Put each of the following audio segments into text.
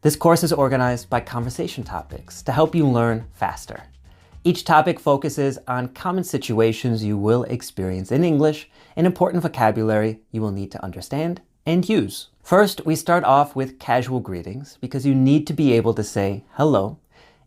This course is organized by conversation topics to help you learn faster. Each topic focuses on common situations you will experience in English and important vocabulary you will need to understand and use. First, we start off with casual greetings because you need to be able to say hello,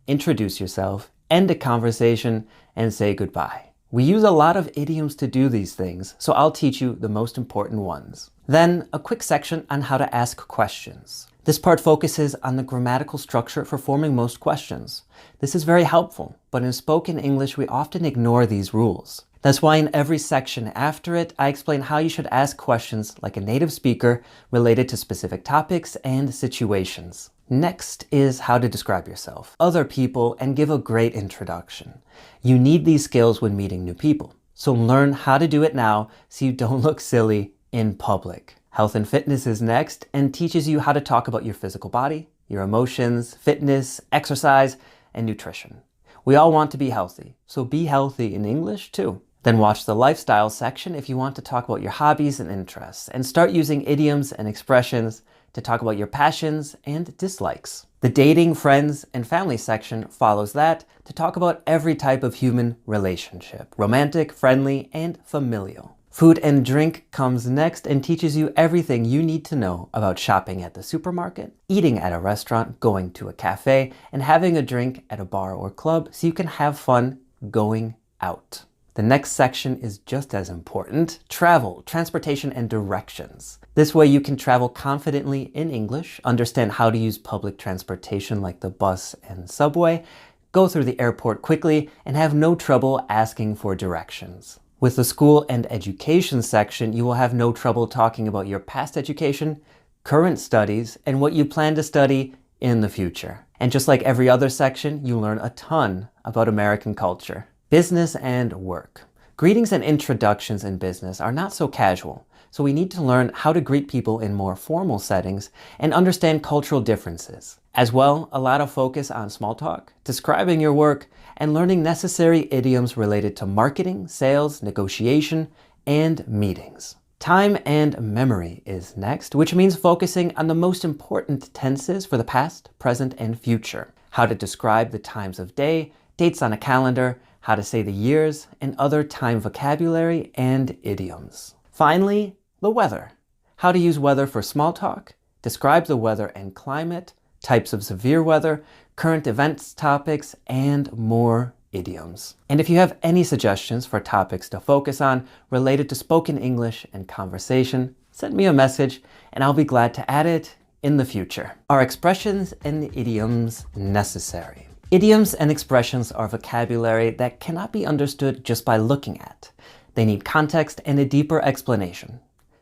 introduce yourself, end a conversation, and say goodbye. We use a lot of idioms to do these things, so I'll teach you the most important ones. Then, a quick section on how to ask questions. This part focuses on the grammatical structure for forming most questions. This is very helpful, but in spoken English, we often ignore these rules. That's why in every section after it, I explain how you should ask questions like a native speaker related to specific topics and situations. Next is how to describe yourself, other people, and give a great introduction. You need these skills when meeting new people, so learn how to do it now so you don't look silly in public. Health and fitness is next and teaches you how to talk about your physical body, your emotions, fitness, exercise, and nutrition. We all want to be healthy, so be healthy in English too. Then watch the lifestyle section if you want to talk about your hobbies and interests, and start using idioms and expressions to talk about your passions and dislikes. The dating, friends, and family section follows that to talk about every type of human relationship, romantic, friendly, and familial. Food and drink comes next and teaches you everything you need to know about shopping at the supermarket, eating at a restaurant, going to a cafe, and having a drink at a bar or club so you can have fun going out. The next section is just as important: travel, transportation, and directions. This way you can travel confidently in English, understand how to use public transportation like the bus and subway, go through the airport quickly, and have no trouble asking for directions. With the school and education section, you will have no trouble talking about your past education, current studies, and what you plan to study in the future. And just like every other section, you learn a ton about American culture. Business and work. Greetings and introductions in business are not so casual, so we need to learn how to greet people in more formal settings and understand cultural differences. As well, a lot of focus on small talk, describing your work, and learning necessary idioms related to marketing, sales, negotiation, and meetings. Time and memory is next, which means focusing on the most important tenses for the past, present, and future. How to describe the times of day, dates on a calendar, how to say the years, and other time vocabulary and idioms. Finally, the weather. How to use weather for small talk, describe the weather and climate, types of severe weather, current events topics, and more idioms. And if you have any suggestions for topics to focus on related to spoken English and conversation, send me a message and I'll be glad to add it in the future. Are expressions and idioms necessary? Idioms and expressions are vocabulary that cannot be understood just by looking at. They need context and a deeper explanation.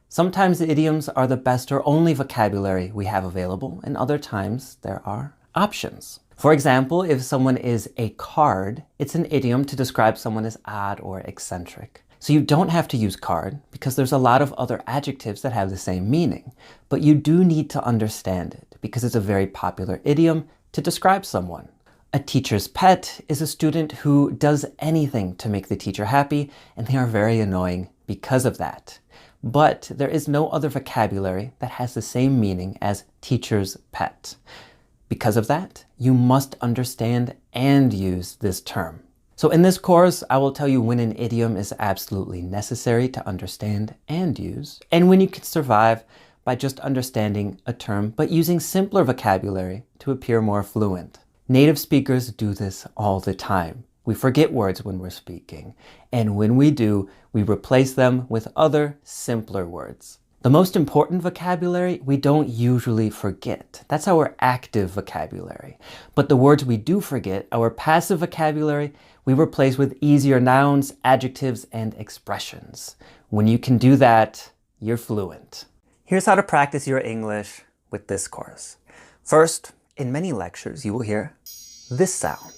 Sometimes idioms are the best or only vocabulary we have available, and other times there are options. For example, if someone is a card, it's an idiom to describe someone as odd or eccentric. So you don't have to use card because there's a lot of other adjectives that have the same meaning, but you do need to understand it because it's a very popular idiom to describe someone. A teacher's pet is a student who does anything to make the teacher happy, and they are very annoying because of that. But there is no other vocabulary that has the same meaning as teacher's pet. Because of that, you must understand and use this term. So in this course, I will tell you when an idiom is absolutely necessary to understand and use, and when you can survive by just understanding a term but using simpler vocabulary to appear more fluent. Native speakers do this all the time. We forget words when we're speaking, and when we do, we replace them with other, simpler words. The most important vocabulary we don't usually forget. That's our active vocabulary. But the words we do forget, our passive vocabulary, we replace with easier nouns, adjectives, and expressions. When you can do that, you're fluent. Here's how to practice your English with this course. First, in many lectures, you will hear this sound.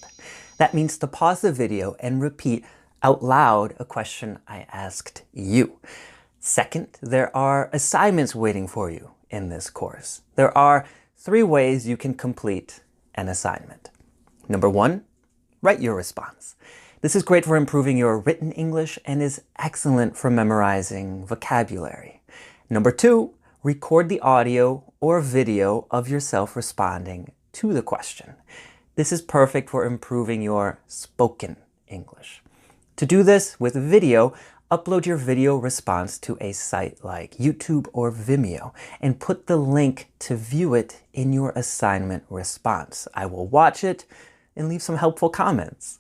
That means to pause the video and repeat out loud a question I asked you. Second, there are assignments waiting for you in this course. There are 3 ways you can complete an assignment. Number 1, write your response. This is great for improving your written English and is excellent for memorizing vocabulary. Number 2, record the audio or video of yourself responding to the question. This is perfect for improving your spoken English. To do this with video, upload your video response to a site like YouTube or Vimeo and put the link to view it in your assignment response. I will watch it and leave some helpful comments.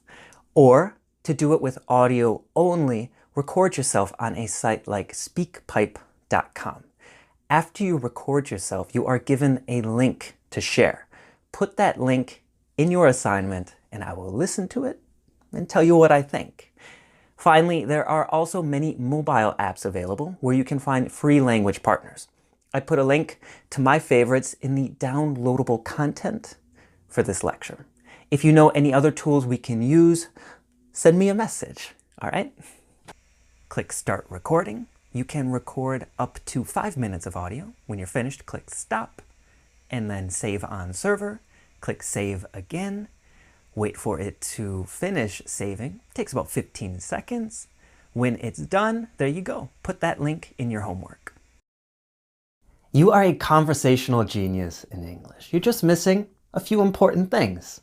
Or to do it with audio only, record yourself on a site like speakpipe.com. After you record yourself, you are given a link to share. Put that link in your assignment and I will listen to it and tell you what I think. Finally, there are also many mobile apps available where you can find free language partners. I put a link to my favorites in the downloadable content for this lecture. If you know any other tools we can use, send me a message, all right? Click Start Recording. You can record up to 5 minutes of audio. When you're finished, click Stop, and then Save on Server. Click Save again. Wait for it to finish saving. It takes about 15 seconds. When it's done, there you go. Put that link in your homework. You are a conversational genius in English. You're just missing a few important things.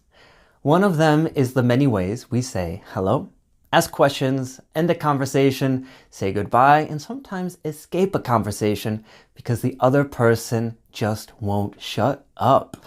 One of them is the many ways we say hello, ask questions, end a conversation, say goodbye, and sometimes escape a conversation because the other person just won't shut up.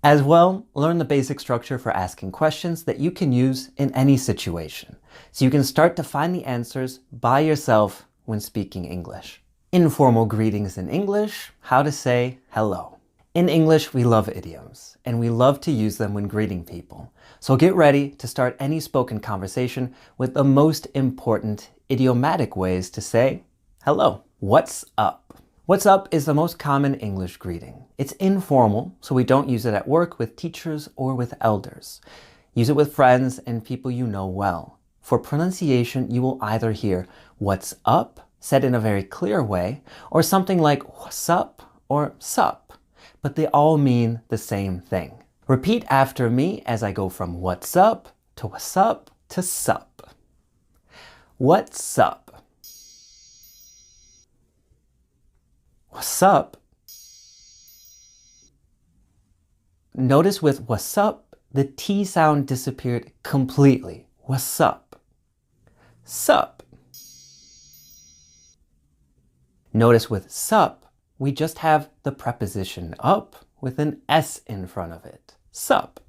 As well, learn the basic structure for asking questions that you can use in any situation, so you can start to find the answers by yourself when speaking English. Informal greetings in English, how to say hello. In English, we love idioms, and we love to use them when greeting people. So get ready to start any spoken conversation with the most important idiomatic ways to say hello. What's up? What's up is the most common English greeting. It's informal, so we don't use it at work with teachers or with elders. Use it with friends and people you know well. For pronunciation, you will either hear what's up, said in a very clear way, or something like what's up or sup. But they all mean the same thing. Repeat after me as I go from what's up to what's up to sup. What's up? What's up? Notice with what's up, the T sound disappeared completely. What's up? Sup. Notice with sup, we just have the preposition up with an S in front of it. Sup.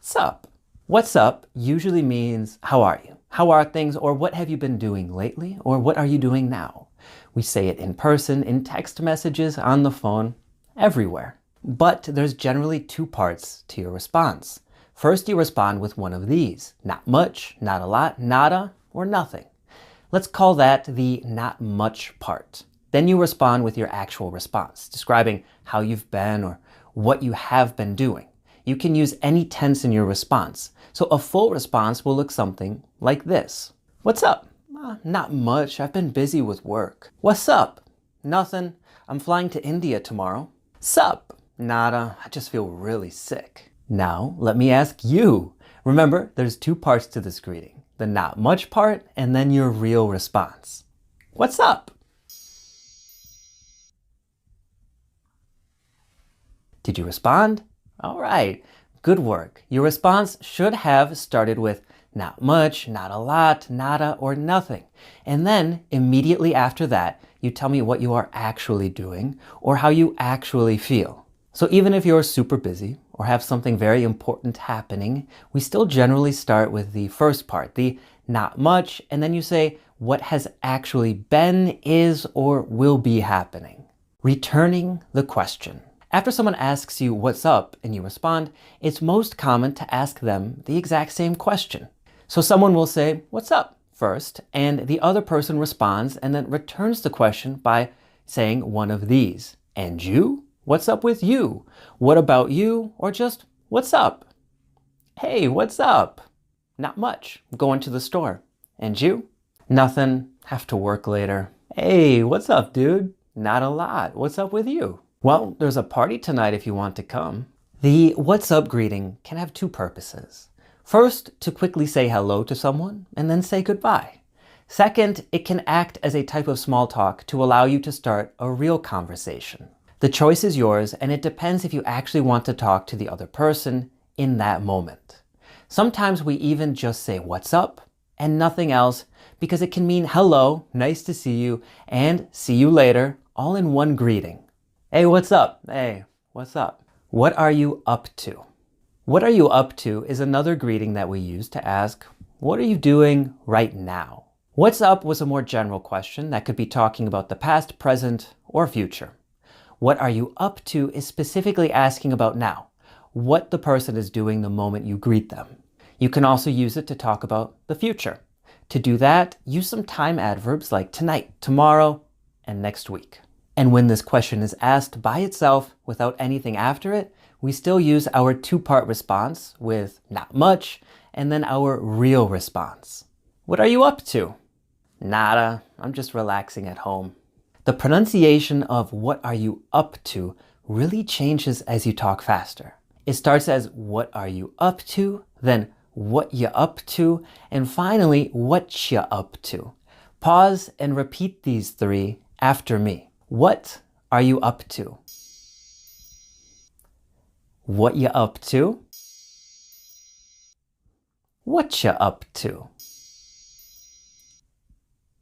Sup. What's up usually means how are you? How are things? Or what have you been doing lately? Or what are you doing now? We say it in person, in text messages, on the phone, everywhere. But there's generally two parts to your response. First, you respond with one of these. Not much, not a lot, nada, or nothing. Let's call that the not much part. Then you respond with your actual response, describing how you've been or what you have been doing. You can use any tense in your response. So a full response will look something like this. What's up? Not much. I've been busy with work. What's up? Nothing. I'm flying to India tomorrow. Sup? Nada. I just feel really sick. Now, let me ask you. Remember, there's two parts to this greeting. The not much part and then your real response. What's up? Did you respond? All right, good work. Your response should have started with not much, not a lot, nada, or nothing. And then immediately after that, you tell me what you are actually doing or how you actually feel. So even if you're super busy or have something very important happening, we still generally start with the first part, the not much, and then you say what has actually been, is, or will be happening. Returning the question. After someone asks you what's up and you respond, it's most common to ask them the exact same question. So someone will say, what's up first, and the other person responds and then returns the question by saying one of these. And you? What's up with you? What about you? Or just, what's up? Hey, what's up? Not much. Going to the store. And you? Nothing. Have to work later. Hey, what's up, dude? Not a lot. What's up with you? Well, there's a party tonight if you want to come. The what's up greeting can have two purposes. First, to quickly say hello to someone and then say goodbye. Second, it can act as a type of small talk to allow you to start a real conversation. The choice is yours, and it depends if you actually want to talk to the other person in that moment. Sometimes we even just say "what's up" and nothing else because it can mean hello, nice to see you, and see you later, all in one greeting. Hey, what's up? Hey, what's up? What are you up to? What are you up to is another greeting that we use to ask, what are you doing right now? What's up was a more general question that could be talking about the past, present, or future. What are you up to is specifically asking about now, what the person is doing the moment you greet them. You can also use it to talk about the future. To do that, use some time adverbs like tonight, tomorrow, and next week. And when this question is asked by itself without anything after it, we still use our two-part response with not much and then our real response. What are you up to? Nada, I'm just relaxing at home. The pronunciation of what are you up to really changes as you talk faster. It starts as what are you up to, then what you up to, and finally what you up to. Pause and repeat these three after me. What are you up to? What you up to? What you up to?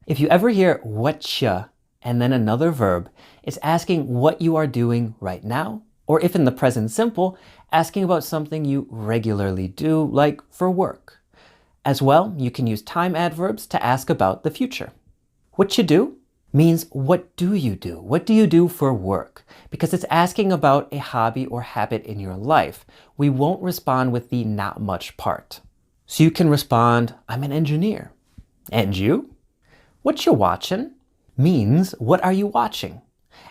If you ever hear whatcha and then another verb, it's asking what you are doing right now, or if in the present simple, asking about something you regularly do, like for work. As well, you can use time adverbs to ask about the future. What you do means what do you do? What do you do for work? Because it's asking about a hobby or habit in your life. We won't respond with the not much part. So you can respond, I'm an engineer. And you? What you watching means what are you watching?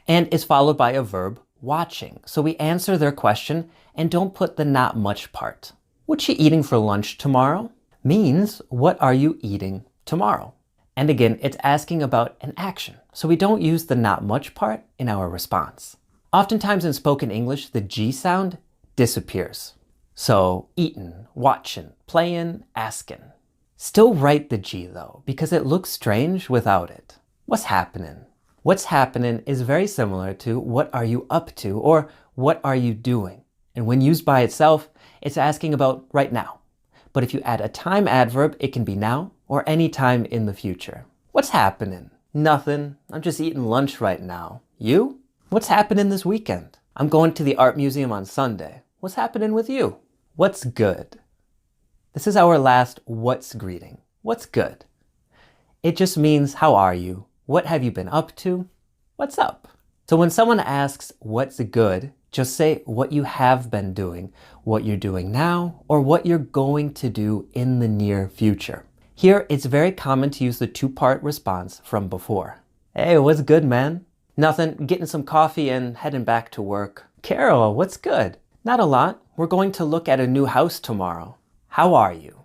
And is followed by a verb, watching. So we answer their question and don't put the not much part. What you eating for lunch tomorrow means what are you eating tomorrow? And again, it's asking about an action. So we don't use the not much part in our response. Oftentimes in spoken English, the G sound disappears. So eatin', watchin', playin', askin'. Still write the G though, because it looks strange without it. What's happening? What's happening is very similar to what are you up to or what are you doing? And when used by itself, it's asking about right now. But if you add a time adverb, it can be now or any time in the future. What's happening? Nothing. I'm just eating lunch right now. You? What's happening this weekend? I'm going to the art museum on Sunday. What's happening with you? What's good? This is our last what's greeting. What's good? It just means how are you? What have you been up to? What's up? So when someone asks what's good, just say what you have been doing, what you're doing now, or what you're going to do in the near future. Here, it's very common to use the two-part response from before. Hey, what's good, man? Nothing, getting some coffee and heading back to work. Carol, what's good? Not a lot. We're going to look at a new house tomorrow. How are you?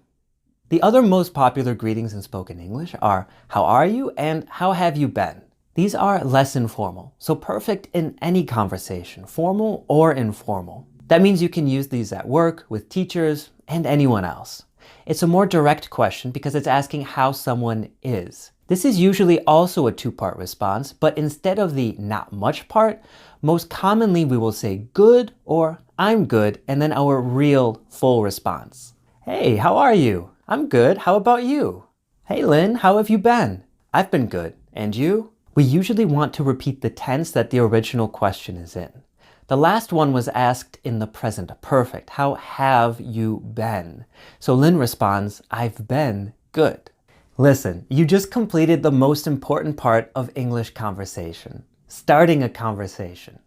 The other most popular greetings in spoken English are how are you and how have you been? These are less informal, so perfect in any conversation, formal or informal. That means you can use these at work, with teachers, and anyone else. It's a more direct question because it's asking how someone is. This is usually also a two-part response, but instead of the not much part, most commonly we will say good or I'm good, and then our real full response. Hey, how are you? I'm good. How about you? Hey, Lynn, how have you been? I've been good. And you? We usually want to repeat the tense that the original question is in. The last one was asked in the present perfect. How have you been? So Lynn responds, I've been good. Listen, you just completed the most important part of English conversation, starting a conversation.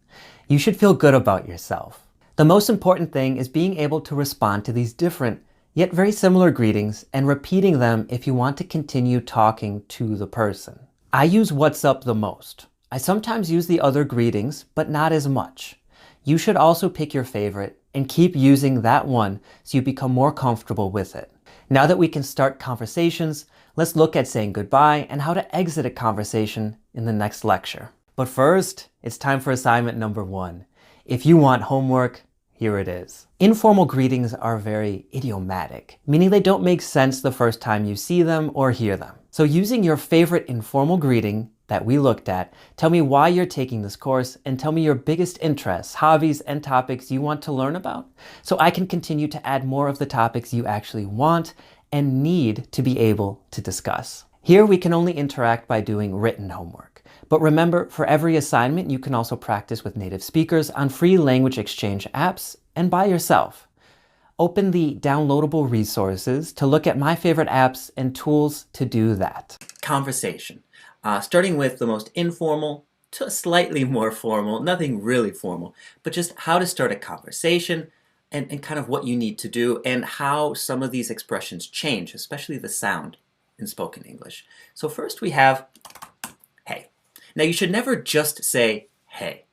You should feel good about yourself. The most important thing is being able to respond to these different yet very similar greetings and repeating them if you want to continue talking to the person. I use what's up the most. I sometimes use the other greetings, but not as much. You should also pick your favorite and keep using that one so you become more comfortable with it. Now that we can start conversations, let's look at saying goodbye and how to exit a conversation in the next lecture. But first, it's time for assignment number 1. If you want homework, Here it is. Informal greetings are very idiomatic, meaning they don't make sense the first time you see them or hear them. So using your favorite informal greeting that we looked at, tell me why you're taking this course and tell me your biggest interests, hobbies, and topics you want to learn about, so I can continue to add more of the topics you actually want and need to be able to discuss. Here we can only interact by doing written homework. But remember, for every assignment, you can also practice with native speakers on free language exchange apps and by yourself. Open the downloadable resources to look at my favorite apps and tools to do that. Conversation. Starting with the most informal to slightly more formal, nothing really formal, but just how to start a conversation and kind of what you need to do and how some of these expressions change, especially the sound in spoken English. So first we have hey. Now you should never just say hey.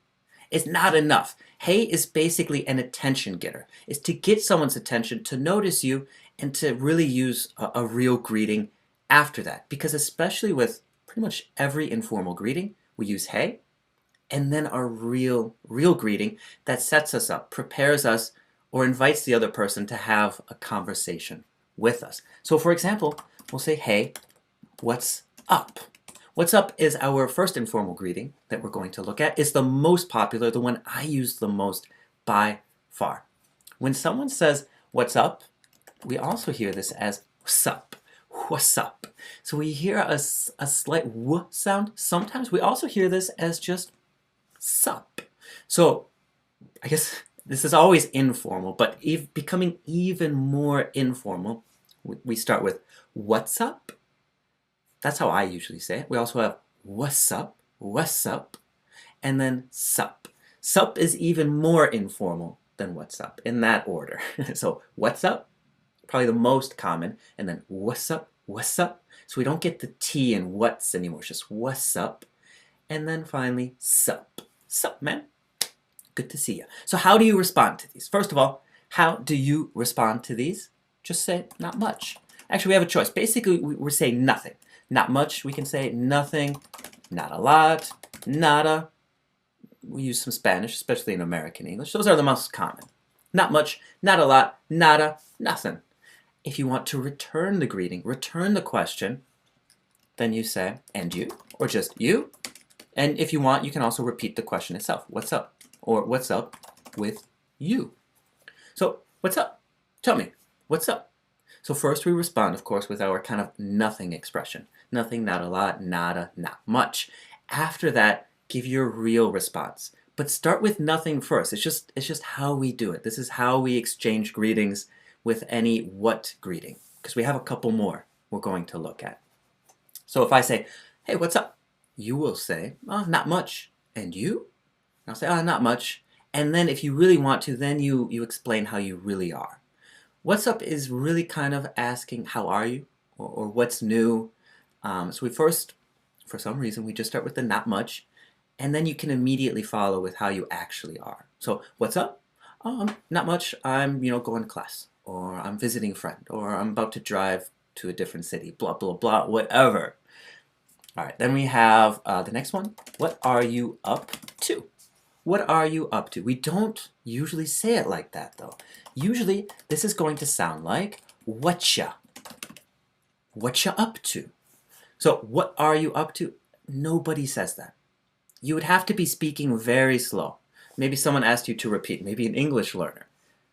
It's not enough. Hey is basically an attention getter. It's to get someone's attention, to notice you, and to really use a real greeting after that. Because especially with pretty much every informal greeting, we use hey, and then our real greeting that sets us up, prepares us, or invites the other person to have a conversation with us. So for example, we'll say, hey, what's up? What's up is our first informal greeting that we're going to look at. It's the most popular, the one I use the most by far. When someone says, what's up, we also hear this as what's up. What's up? So we hear a slight w sound. Sometimes we also hear this as just sup. So I guess this is always informal, but becoming even more informal, we start with what's up. That's how I usually say it. We also have what's up, and then sup. Sup is even more informal than what's up in that order. So what's up? Probably the most common, and then what's up? So we don't get the T in what's anymore, it's just what's up. And then finally, sup. Sup, man. Good to see you. So how do you respond to these? First of all, how do you respond to these? Just say, not much. Actually, we have a choice. Basically, we're saying nothing. Not much, we can say nothing, not a lot, nada. We use some Spanish, especially in American English. Those are the most common. Not much, not a lot, nada, nothing. If you want to return the greeting, return the question, then you say, and you, or just you. And if you want, you can also repeat the question itself. What's up? Or what's up with you? So, what's up? Tell me, what's up? So first we respond, of course, with our kind of nothing expression. Nothing, not a lot, nada, not much. After that, give your real response. But start with nothing first. It's just how we do it. This is how we exchange greetings with any what greeting. Because we have a couple more we're going to look at. So if I say, hey, what's up? You will say, oh, not much. And you? I'll say, oh, not much. And then if you really want to, then you explain how you really are. What's up is really kind of asking, how are you? Or what's new? So we first, for some reason, we just start with the not much. And then you can immediately follow with how you actually are. So what's up? Not much. I'm, going to class. Or I'm visiting a friend. Or I'm about to drive to a different city. Blah, blah, blah, whatever. All right, then we have the next one. What are you up to? What are you up to? We don't usually say it like that, though. Usually, this is going to sound like whatcha. Whatcha up to? So, what are you up to? Nobody says that. You would have to be speaking very slow. Maybe someone asked you to repeat, maybe an English learner.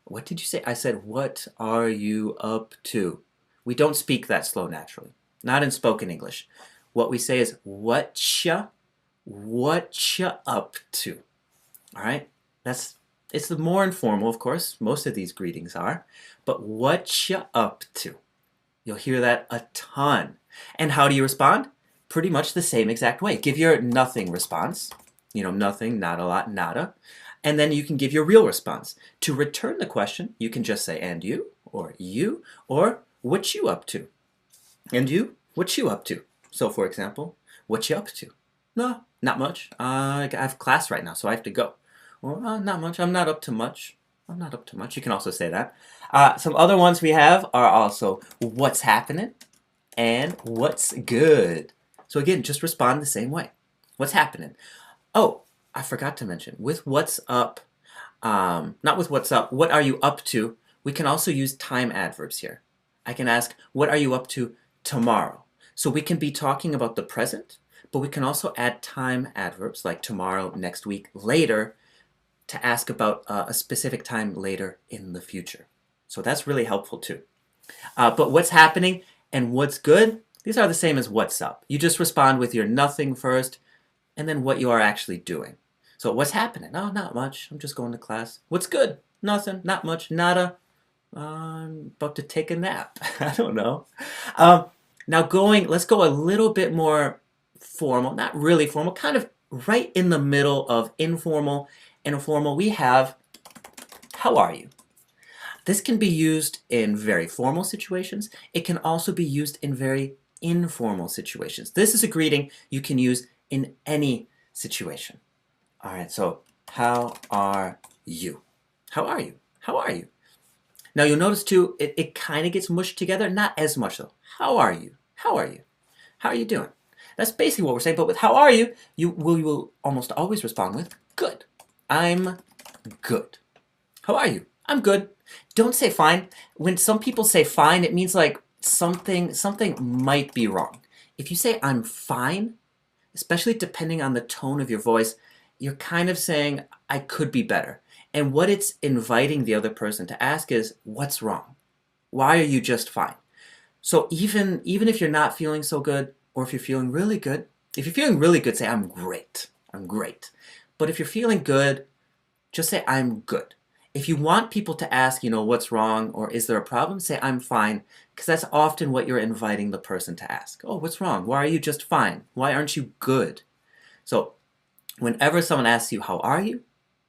What did you say? I said, what are you up to? We don't speak that slow naturally. Not in spoken English. What we say is, whatcha up to? All right? It's the more informal, of course. Most of these greetings are. But whatcha up to? You'll hear that a ton. And how do you respond? Pretty much the same exact way. Give your nothing response. Nothing, not a lot, nada. And then you can give your real response. To return the question, you can just say, and you, or what you up to? And you, what you up to? So, for example, what you up to? No, not much. I have class right now, so I have to go. Or, not much. I'm not up to much. I'm not up to much. You can also say that. Some other ones we have are also what's happening and what's good. So again, just respond the same way. What's happening? Oh, I forgot to mention, with what's up, not with what's up, what are you up to? We can also use time adverbs here. I can ask, what are you up to tomorrow? So we can be talking about the present, but we can also add time adverbs like tomorrow, next week, later, to ask about a specific time later in the future. So that's really helpful too. But what's happening and what's good, these are the same as what's up. You just respond with your nothing first and then what you are actually doing. So what's happening? Oh, not much. I'm just going to class. What's good? Nothing. Not much. Nada. I'm about to take a nap. I don't know. Now let's go a little bit more formal, not really formal, kind of right in the middle of informal and formal. We have, how are you? This can be used in very formal situations. It can also be used in very informal situations. This is a greeting you can use in any situation. All right, so how are you? How are you? How are you? Now you'll notice too, it kind of gets mushed together, not as much though. How are you? How are you? How are you doing? That's basically what we're saying, but with how are you, you will almost always respond with good. I'm good. How are you? I'm good. Don't say fine. When some people say fine, it means like something might be wrong. If you say I'm fine, especially depending on the tone of your voice, you're kind of saying I could be better. And what it's inviting the other person to ask is, what's wrong? Why are you just fine? So even if you're not feeling so good, or if you're feeling really good, if you're feeling really good, say I'm great. I'm great. But if you're feeling good, just say I'm good. If you want people to ask, what's wrong or is there a problem, say I'm fine, because that's often what you're inviting the person to ask. Oh, what's wrong? Why are you just fine? Why aren't you good? So whenever someone asks you, how are you?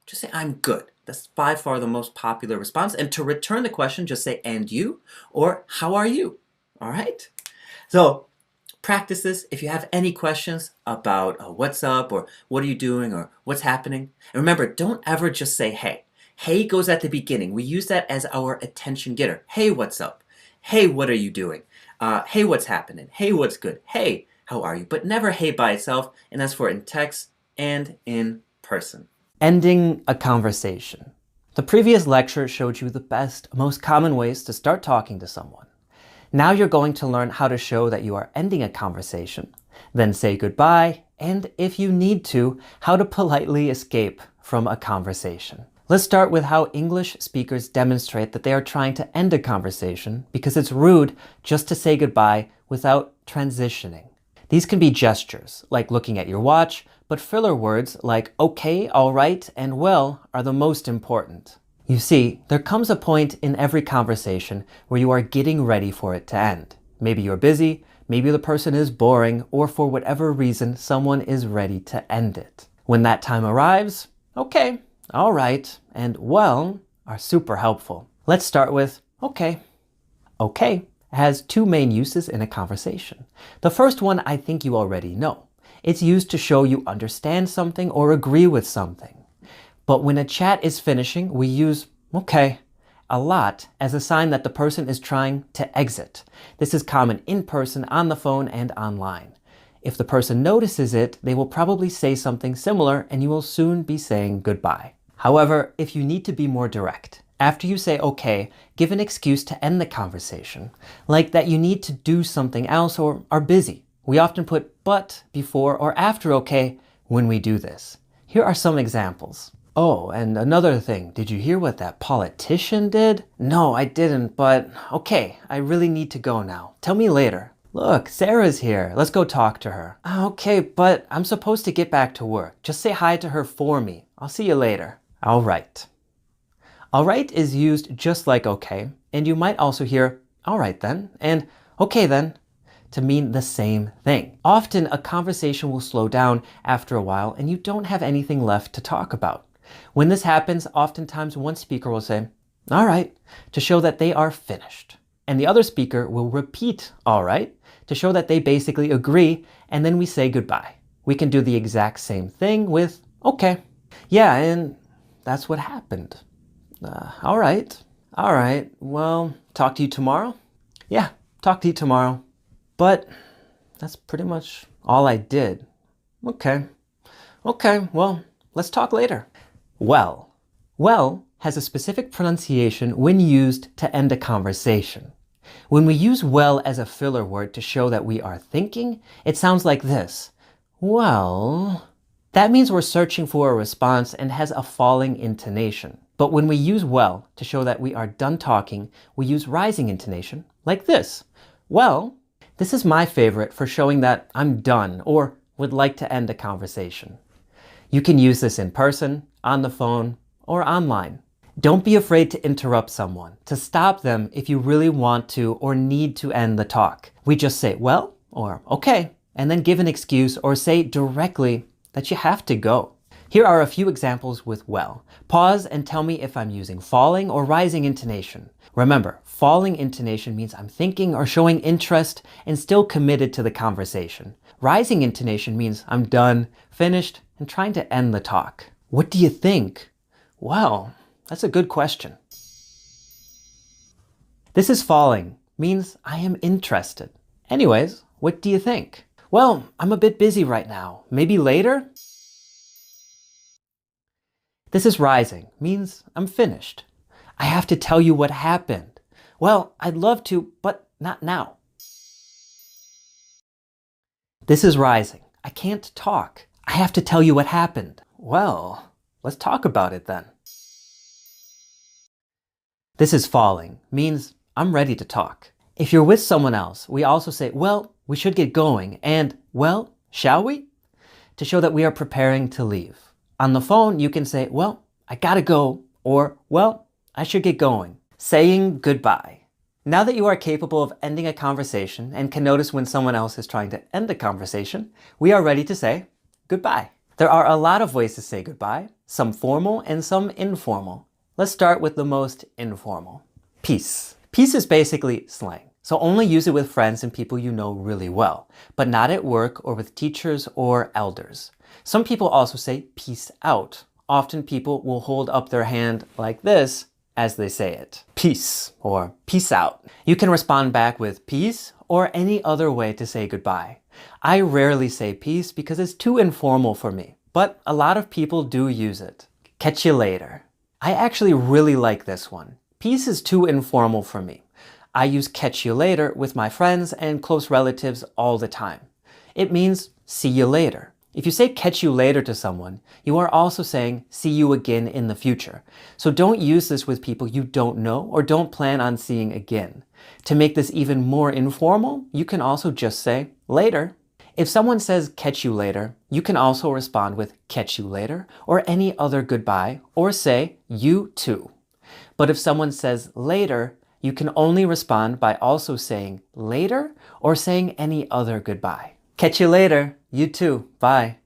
Just say I'm good. That's by far the most popular response. And to return the question, just say and you or how are you? All right? So practice this. If you have any questions about what's up or what are you doing or what's happening, and remember, don't ever just say hey. Hey goes at the beginning. We use that as our attention getter. Hey, what's up? Hey, what are you doing? Hey, what's happening? Hey, what's good? Hey, how are you? But never hey by itself, and that's for in text and in person. Ending a conversation. The previous lecture showed you the best, most common ways to start talking to someone. Now you're going to learn how to show that you are ending a conversation, then say goodbye, and if you need to, how to politely escape from a conversation. Let's start with how English speakers demonstrate that they are trying to end a conversation because it's rude just to say goodbye without transitioning. These can be gestures, like looking at your watch, but filler words like okay, all right, and well are the most important. You see, there comes a point in every conversation where you are getting ready for it to end. Maybe you're busy, maybe the person is boring, or for whatever reason, someone is ready to end it. When that time arrives, okay, all right, and well are super helpful. Let's start with okay. Okay has two main uses in a conversation. The first one I think you already know. It's used to show you understand something or agree with something. But when a chat is finishing, we use okay a lot as a sign that the person is trying to exit. This is common in person, on the phone, and online. If the person notices it, they will probably say something similar and you will soon be saying goodbye. However, if you need to be more direct, after you say okay, give an excuse to end the conversation, like that you need to do something else or are busy. We often put but before or after okay when we do this. Here are some examples. Oh, and another thing, did you hear what that politician did? No, I didn't, but okay, I really need to go now. Tell me later. Look, Sarah's here. Let's go talk to her. Okay, but I'm supposed to get back to work. Just say hi to her for me. I'll see you later. All right. All right is used just like okay, and you might also hear all right then and okay then to mean the same thing. Often a conversation will slow down after a while and you don't have anything left to talk about. When this happens, oftentimes one speaker will say, all right, to show that they are finished. And the other speaker will repeat all right to show that they basically agree, and then we say goodbye. We can do the exact same thing with okay. Yeah, and that's what happened. All right. Well, talk to you tomorrow? Yeah, talk to you tomorrow. But that's pretty much all I did. Okay, well, let's talk later. Well, Well has a specific pronunciation when used to end a conversation. When we use well as a filler word to show that we are thinking, it sounds like this. Well, that means we're searching for a response and has a falling intonation. But when we use well to show that we are done talking, we use rising intonation like this. Well, this is my favorite for showing that I'm done or would like to end a conversation. You can use this in person, on the phone, or online. Don't be afraid to interrupt someone, to stop them if you really want to or need to end the talk. We just say, well, or okay, and then give an excuse or say directly that you have to go. Here are a few examples with well. Pause and tell me if I'm using falling or rising intonation. Remember, falling intonation means I'm thinking or showing interest and still committed to the conversation. Rising intonation means I'm done, finished, and trying to end the talk. What do you think? Well, that's a good question. This is falling, means I am interested. Anyways, what do you think? Well, I'm a bit busy right now. Maybe later? This is rising, means I'm finished. I have to tell you what happened. Well, I'd love to, but not now. This is rising. I can't talk. I have to tell you what happened. Well, let's talk about it then. This is falling, means I'm ready to talk. If you're with someone else, we also say, well, we should get going, and, well, shall we? To show that we are preparing to leave. On the phone, you can say, well, I gotta go, or, well, I should get going. Saying goodbye. Now that you are capable of ending a conversation and can notice when someone else is trying to end the conversation, we are ready to say goodbye. There are a lot of ways to say goodbye, some formal and some informal. Let's start with the most informal. Peace. Peace is basically slang, so only use it with friends and people you know really well, but not at work or with teachers or elders. Some people also say peace out. Often people will hold up their hand like this as they say it. Peace or peace out. You can respond back with peace or any other way to say goodbye. I rarely say peace because it's too informal for me, but a lot of people do use it. Catch you later. I actually really like this one. Peace is too informal for me. I use catch you later with my friends and close relatives all the time. It means see you later. If you say catch you later to someone, you are also saying see you again in the future. So don't use this with people you don't know or don't plan on seeing again. To make this even more informal, you can also just say later. If someone says catch you later, you can also respond with catch you later or any other goodbye or say you too. But if someone says later, you can only respond by also saying later or saying any other goodbye. Catch you later. You too. Bye.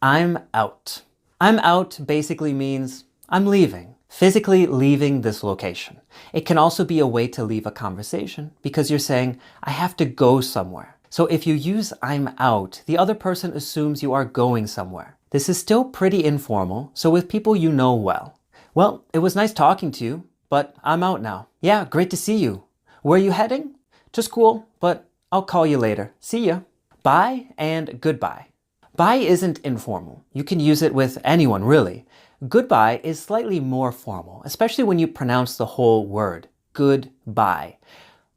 I'm out. I'm out basically means I'm leaving. Physically leaving this location. It can also be a way to leave a conversation because you're saying, I have to go somewhere. So if you use I'm out, the other person assumes you are going somewhere. This is still pretty informal, so with people you know well. Well, it was nice talking to you, but I'm out now. Yeah, great to see you. Where are you heading? To school, but I'll call you later. See ya. Bye and goodbye. Bye isn't informal. You can use it with anyone, really. Goodbye is slightly more formal, especially when you pronounce the whole word. Goodbye.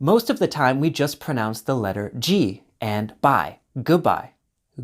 Most of the time, we just pronounce the letter G and bye. Goodbye.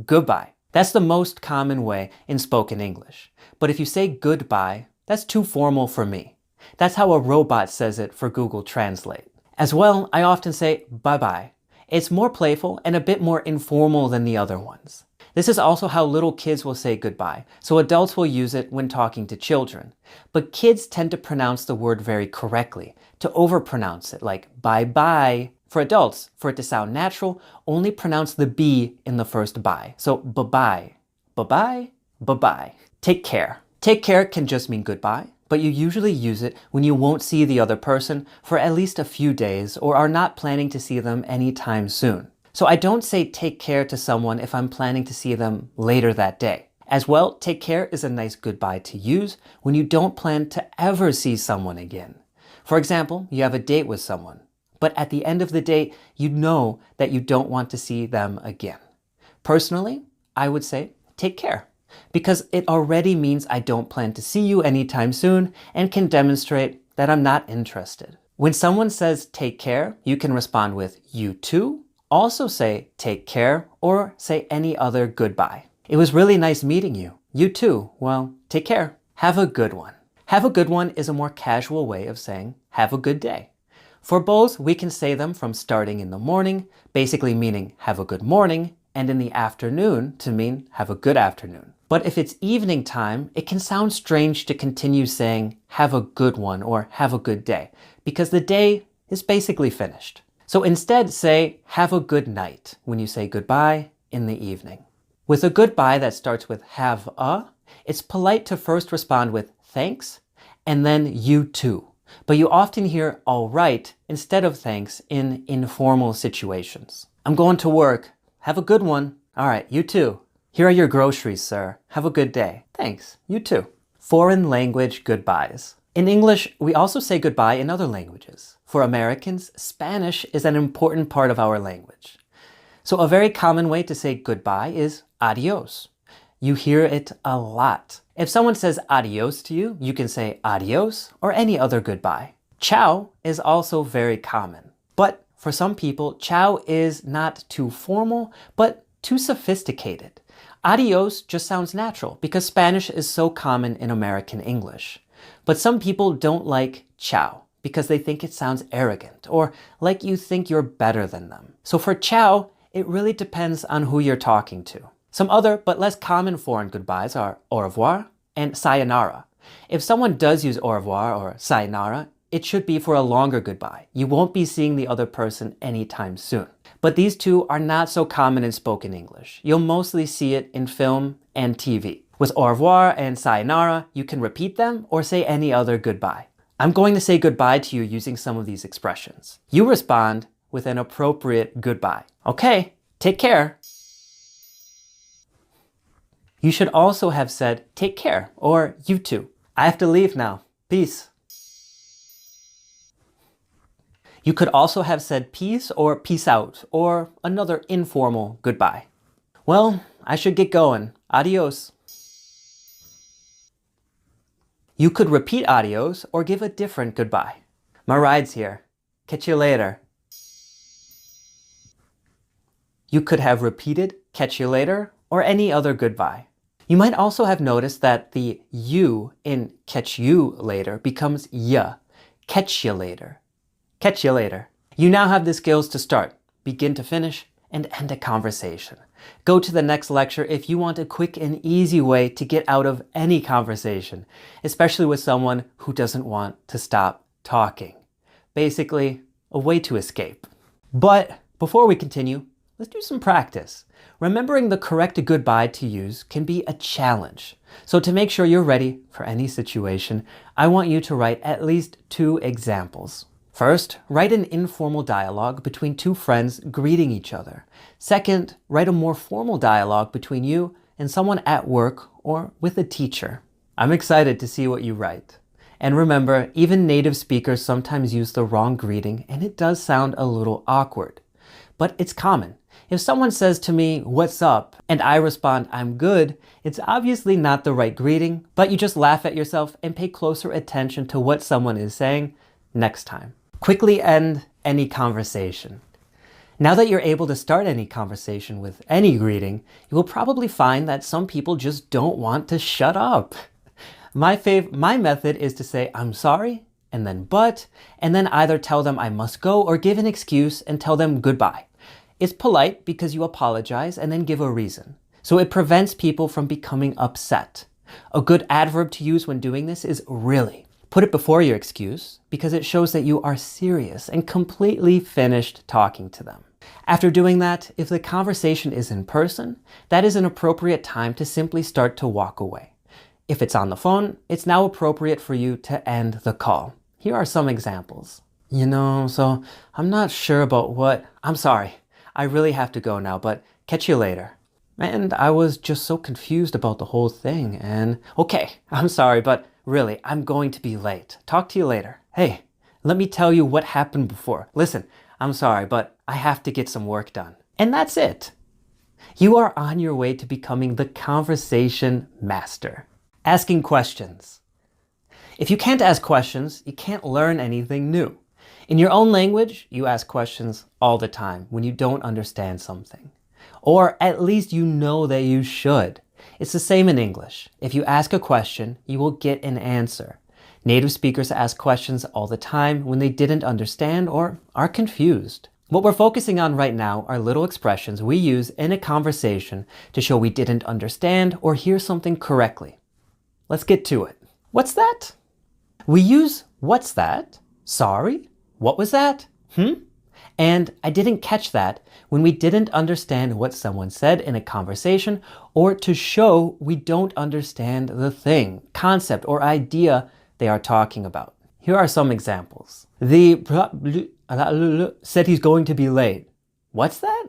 Goodbye. That's the most common way in spoken English. But if you say goodbye, that's too formal for me. That's how a robot says it for Google Translate. As well, I often say bye-bye. It's more playful and a bit more informal than the other ones. This is also how little kids will say goodbye, so adults will use it when talking to children. But kids tend to pronounce the word very correctly, to overpronounce it like bye-bye. For adults, for it to sound natural, only pronounce the B in the first bye. So bye-bye, bye-bye, bye-bye. Take care. Take care can just mean goodbye, but you usually use it when you won't see the other person for at least a few days or are not planning to see them anytime soon. So I don't say take care to someone if I'm planning to see them later that day. As well, take care is a nice goodbye to use when you don't plan to ever see someone again. For example, you have a date with someone, but at the end of the date, you know that you don't want to see them again. Personally, I would say take care. because it already means I don't plan to see you anytime soon and can demonstrate that I'm not interested. When someone says take care, you can respond with you too. Also say take care or say any other goodbye. It was really nice meeting you. You too. Well, take care. Have a good one. Have a good one is a more casual way of saying have a good day. For both, we can say them from starting in the morning, basically meaning have a good morning, and in the afternoon to mean have a good afternoon. But if it's evening time, it can sound strange to continue saying have a good one or have a good day, because the day is basically finished. So instead say have a good night when you say goodbye in the evening. With a goodbye that starts with have a, it's polite to first respond with thanks and then you too. But you often hear all right instead of thanks in informal situations. I'm going to work. Have a good one. All right, you too. Here are your groceries, sir. Have a good day. Thanks. You too. Foreign language goodbyes. In English, we also say goodbye in other languages. For Americans, Spanish is an important part of our language. So a very common way to say goodbye is adios. You hear it a lot. If someone says adios to you, you can say adios or any other goodbye. Ciao is also very common. But for some people, ciao is not too formal, but too sophisticated. Adios just sounds natural because Spanish is so common in American English. But some people don't like ciao because they think it sounds arrogant or like you think you're better than them. So for ciao, it really depends on who you're talking to. Some other but less common foreign goodbyes are au revoir and sayonara. If someone does use au revoir or sayonara, it should be for a longer goodbye. You won't be seeing the other person anytime soon. But these two are not so common in spoken English. You'll mostly see it in film and TV. With au revoir and sayonara, you can repeat them or say any other goodbye. I'm going to say goodbye to you using some of these expressions. You respond with an appropriate goodbye. Okay, take care. You should also have said take care or you too. I have to leave now. Peace. You could also have said peace or peace out or another informal goodbye. Well, I should get going. Adios. You could repeat adios or give a different goodbye. My ride's here. Catch you later. You could have repeated catch you later or any other goodbye. You might also have noticed that the you in catch you later becomes ya. Catch you later. Catch you later. You now have the skills to start, begin to finish, and end a conversation. Go to the next lecture if you want a quick and easy way to get out of any conversation, especially with someone who doesn't want to stop talking. Basically, a way to escape. But before we continue, let's do some practice. Remembering the correct goodbye to use can be a challenge. So to make sure you're ready for any situation, I want you to write at least 2 examples. First, write an informal dialogue between 2 friends greeting each other. Second, write a more formal dialogue between you and someone at work or with a teacher. I'm excited to see what you write. And remember, even native speakers sometimes use the wrong greeting and it does sound a little awkward. But it's common. If someone says to me, "What's up?" and I respond, "I'm good," it's obviously not the right greeting, but you just laugh at yourself and pay closer attention to what someone is saying next time. Quickly end any conversation. Now that you're able to start any conversation with any greeting, you will probably find that some people just don't want to shut up. My method is to say, "I'm sorry," and then "but," and then either tell them I must go or give an excuse and tell them goodbye. It's polite because you apologize and then give a reason. So it prevents people from becoming upset. A good adverb to use when doing this is really. Put it before your excuse because it shows that you are serious and completely finished talking to them. After doing that, if the conversation is in person, that is an appropriate time to simply start to walk away. If it's on the phone, it's now appropriate for you to end the call. Here are some examples. So I'm not sure about what. I'm sorry. I really have to go now, but catch you later. And I was just so confused about the whole thing and okay, I'm sorry, but really, I'm going to be late. Talk to you later. Hey, let me tell you what happened before. Listen, I'm sorry, but I have to get some work done. And that's it. You are on your way to becoming the conversation master. Asking questions. If you can't ask questions, you can't learn anything new. In your own language, you ask questions all the time when you don't understand something. Or at least you know that you should. It's the same in English. If you ask a question, you will get an answer. Native speakers ask questions all the time when they didn't understand or are confused. What we're focusing on right now are little expressions we use in a conversation to show we didn't understand or hear something correctly. Let's get to it. What's that? We use what's that, sorry, what was that, and I didn't catch that when we didn't understand what someone said in a conversation or to show we don't understand the thing, concept, or idea they are talking about. Here are some examples. The said he's going to be late. What's that?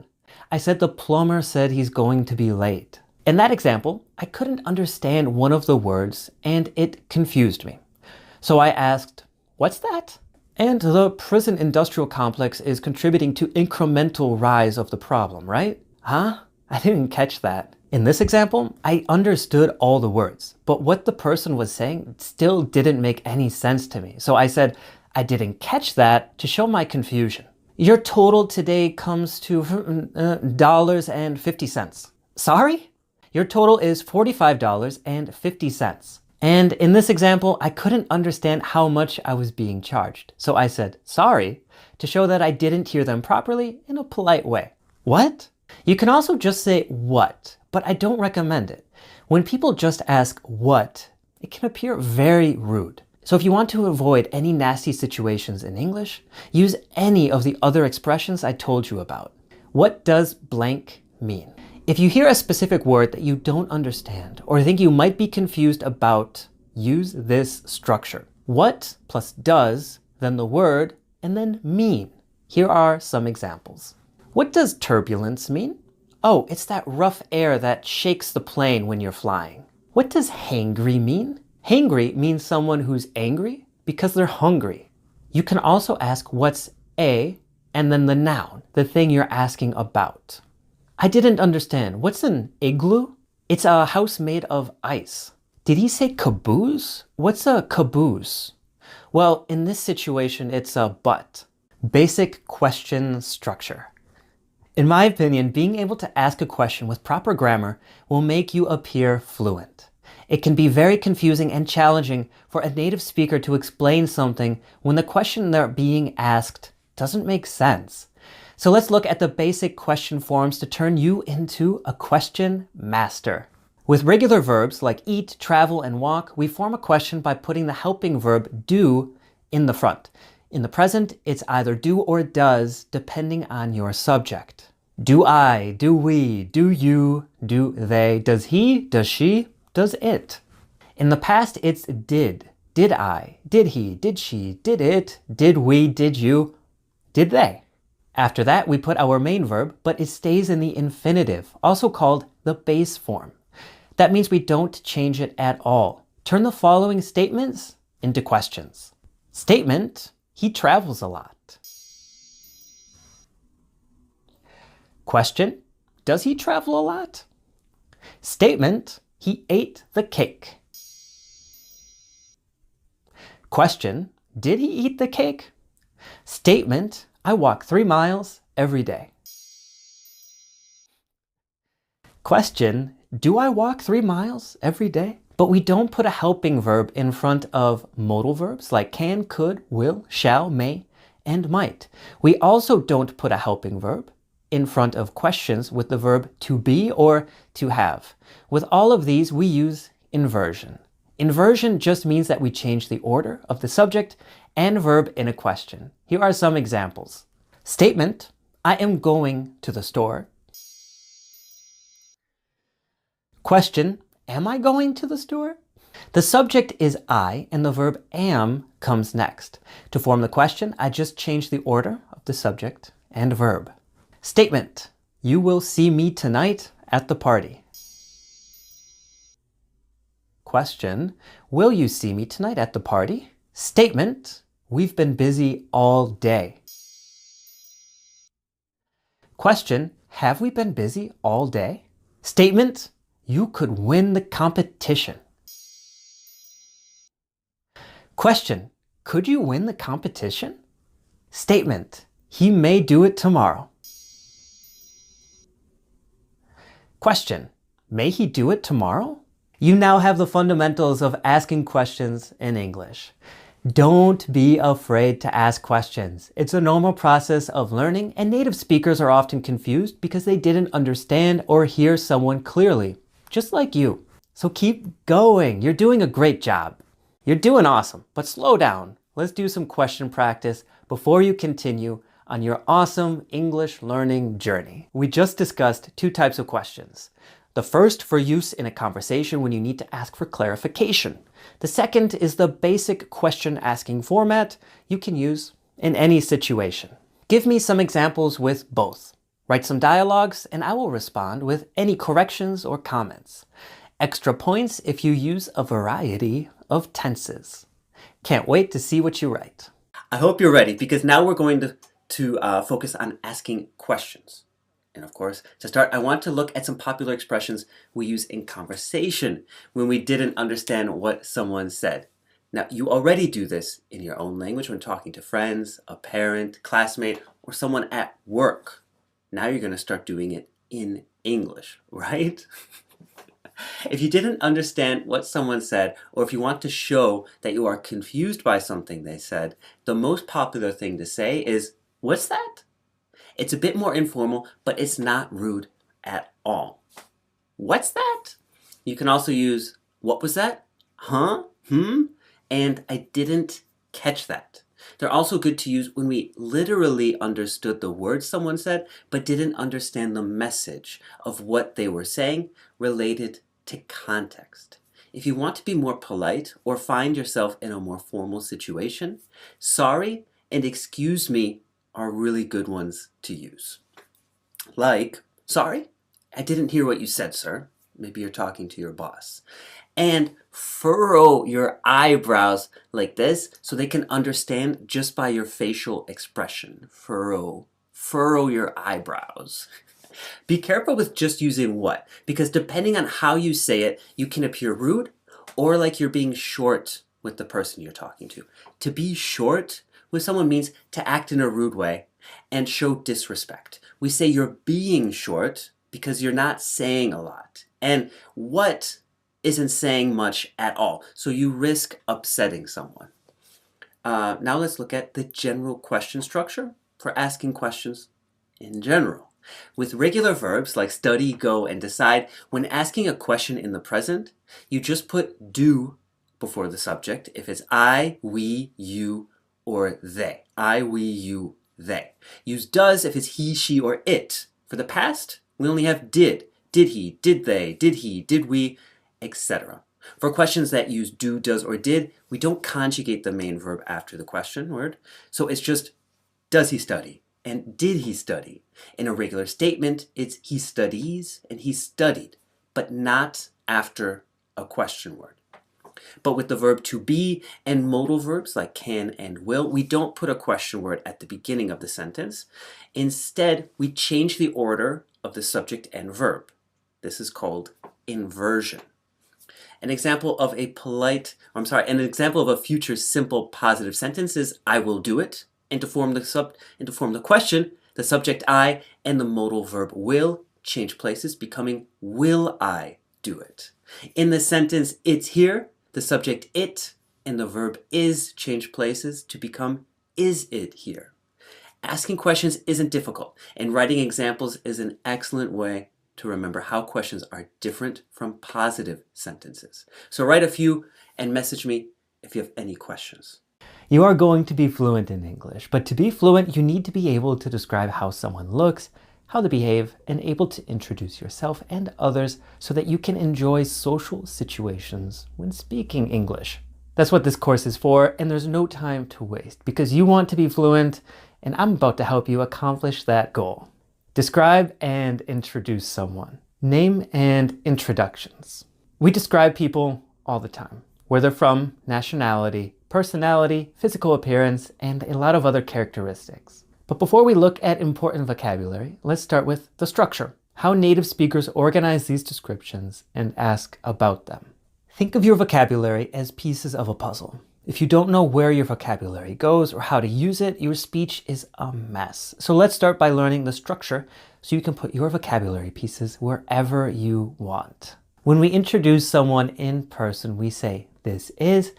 I said the plumber said he's going to be late. In that example, I couldn't understand one of the words and it confused me. So I asked, what's that? And the prison industrial complex is contributing to incremental rise of the problem, right? Huh? I didn't catch that. In this example, I understood all the words, but what the person was saying still didn't make any sense to me. So I said, I didn't catch that to show my confusion. Your total today comes to $50. Sorry? Your total is $45.50. And in this example, I couldn't understand how much I was being charged. So I said, sorry, to show that I didn't hear them properly in a polite way. What? You can also just say what, but I don't recommend it. When people just ask what, it can appear very rude. So if you want to avoid any nasty situations in English, use any of the other expressions I told you about. What does blank mean? If you hear a specific word that you don't understand or think you might be confused about, use this structure. What plus does, then the word, and then mean. Here are some examples. What does turbulence mean? Oh, it's that rough air that shakes the plane when you're flying. What does hangry mean? Hangry means someone who's angry because they're hungry. You can also ask what's a, and then the noun, the thing you're asking about. I didn't understand. What's an igloo? It's a house made of ice. Did he say caboose? What's a caboose? Well, in this situation, it's a but. Basic question structure. In my opinion, being able to ask a question with proper grammar will make you appear fluent. It can be very confusing and challenging for a native speaker to explain something when the question they're being asked doesn't make sense. So let's look at the basic question forms to turn you into a question master. With regular verbs like eat, travel, and walk, we form a question by putting the helping verb do in the front. In the present, it's either do or does, depending on your subject. Do I, do we, do you, do they, does he, does she, does it. In the past, it's did I, did he, did she, did it, did we, did you, did they. After that, we put our main verb, but it stays in the infinitive, also called the base form. That means we don't change it at all. Turn the following statements into questions. Statement, he travels a lot. Question, does he travel a lot? Statement, he ate the cake. Question, did he eat the cake? Statement, I walk 3 miles every day. Question, do I walk 3 miles every day? But we don't put a helping verb in front of modal verbs like can, could, will, shall, may, and might. We also don't put a helping verb in front of questions with the verb to be or to have. With all of these, we use inversion. Inversion just means that we change the order of the subject and verb in a question. Here are some examples. Statement, I am going to the store. Question, am I going to the store? The subject is I and the verb am comes next. To form the question, I just change the order of the subject and verb. Statement, you will see me tonight at the party. Question, will you see me tonight at the party? Statement, we've been busy all day. Question, Have we been busy all day? Statement, you could win the competition. Question, could you win the competition? Statement, he may do it tomorrow. Question, may he do it tomorrow? You now have the fundamentals of asking questions in English. Don't be afraid to ask questions. It's a normal process of learning, and native speakers are often confused because they didn't understand or hear someone clearly, just like you. So keep going. You're doing a great job. You're doing awesome, but slow down. Let's do some question practice before you continue on your awesome English learning journey. We just discussed two types of questions. The first for use in a conversation when you need to ask for clarification. The second is the basic question asking format you can use in any situation. Give me some examples with both. Write some dialogues and I will respond with any corrections or comments. Extra points if you use a variety of tenses. Can't wait to see what you write. I hope you're ready because now we're going to focus on asking questions. And of course, to start, I want to look at some popular expressions we use in conversation when we didn't understand what someone said. Now, you already do this in your own language when talking to friends, a parent, classmate, or someone at work. Now you're going to start doing it in English, right? If you didn't understand what someone said, or if you want to show that you are confused by something they said, the most popular thing to say is, "What's that?" It's a bit more informal, but it's not rude at all. What's that? You can also use, what was that? Huh? And I didn't catch that. They're also good to use when we literally understood the words someone said, but didn't understand the message of what they were saying related to context. If you want to be more polite or find yourself in a more formal situation, sorry and excuse me are really good ones to use. Like, sorry, I didn't hear what you said, sir. Maybe you're talking to your boss. And furrow your eyebrows like this so they can understand just by your facial expression. Furrow your eyebrows. Be careful with just using what, because depending on how you say it, you can appear rude or like you're being short with the person you're talking to. To be short with someone means to act in a rude way and show disrespect. We say you're being short because you're not saying a lot. And what isn't saying much at all. So you risk upsetting someone. Now let's look at the general question structure for asking questions in general. With regular verbs like study, go, and decide, when asking a question in the present, you just put do before the subject if it's I, we, you, or they. I, we, you, they. Use does if it's he, she, or it. For the past, we only have did. Did he, did they, did he, did we, etc. For questions that use do, does, or did, we don't conjugate the main verb after the question word. So it's just, does he study? And did he study? In a regular statement, it's he studies and he studied, but not after a question word. But with the verb to be and modal verbs like can and will, we don't put a question word at the beginning of the sentence. Instead, we change the order of the subject and verb. This is called inversion. An example of a future simple positive sentence is I will do it. And to form the question, the subject I and the modal verb will change places, becoming will I do it. In the sentence it's here, the subject it and the verb is change places to become is it here. Asking questions isn't difficult, and writing examples is an excellent way to remember how questions are different from positive sentences. So write a few and message me if you have any questions. You are going to be fluent in English, but to be fluent, you need to be able to describe how someone looks, how they behave, and able to introduce yourself and others so that you can enjoy social situations when speaking English. That's what this course is for, and there's no time to waste because you want to be fluent, and I'm about to help you accomplish that goal. Describe and introduce someone. Name and introductions. We describe people all the time. Where they're from, nationality, personality, physical appearance, and a lot of other characteristics. But before we look at important vocabulary, let's start with the structure, how native speakers organize these descriptions and ask about them. Think of your vocabulary as pieces of a puzzle. If you don't know where your vocabulary goes or how to use it, your speech is a mess. So let's start by learning the structure so you can put your vocabulary pieces wherever you want. When we introduce someone in person, we say, "This is,"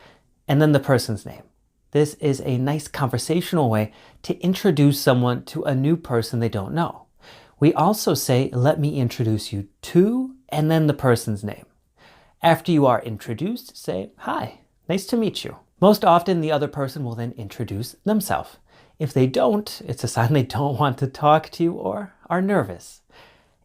and then the person's name. This is a nice conversational way to introduce someone to a new person they don't know. We also say, "Let me introduce you to," and then the person's name. After you are introduced, say, "Hi, nice to meet you." Most often, the other person will then introduce themselves. If they don't, it's a sign they don't want to talk to you or are nervous.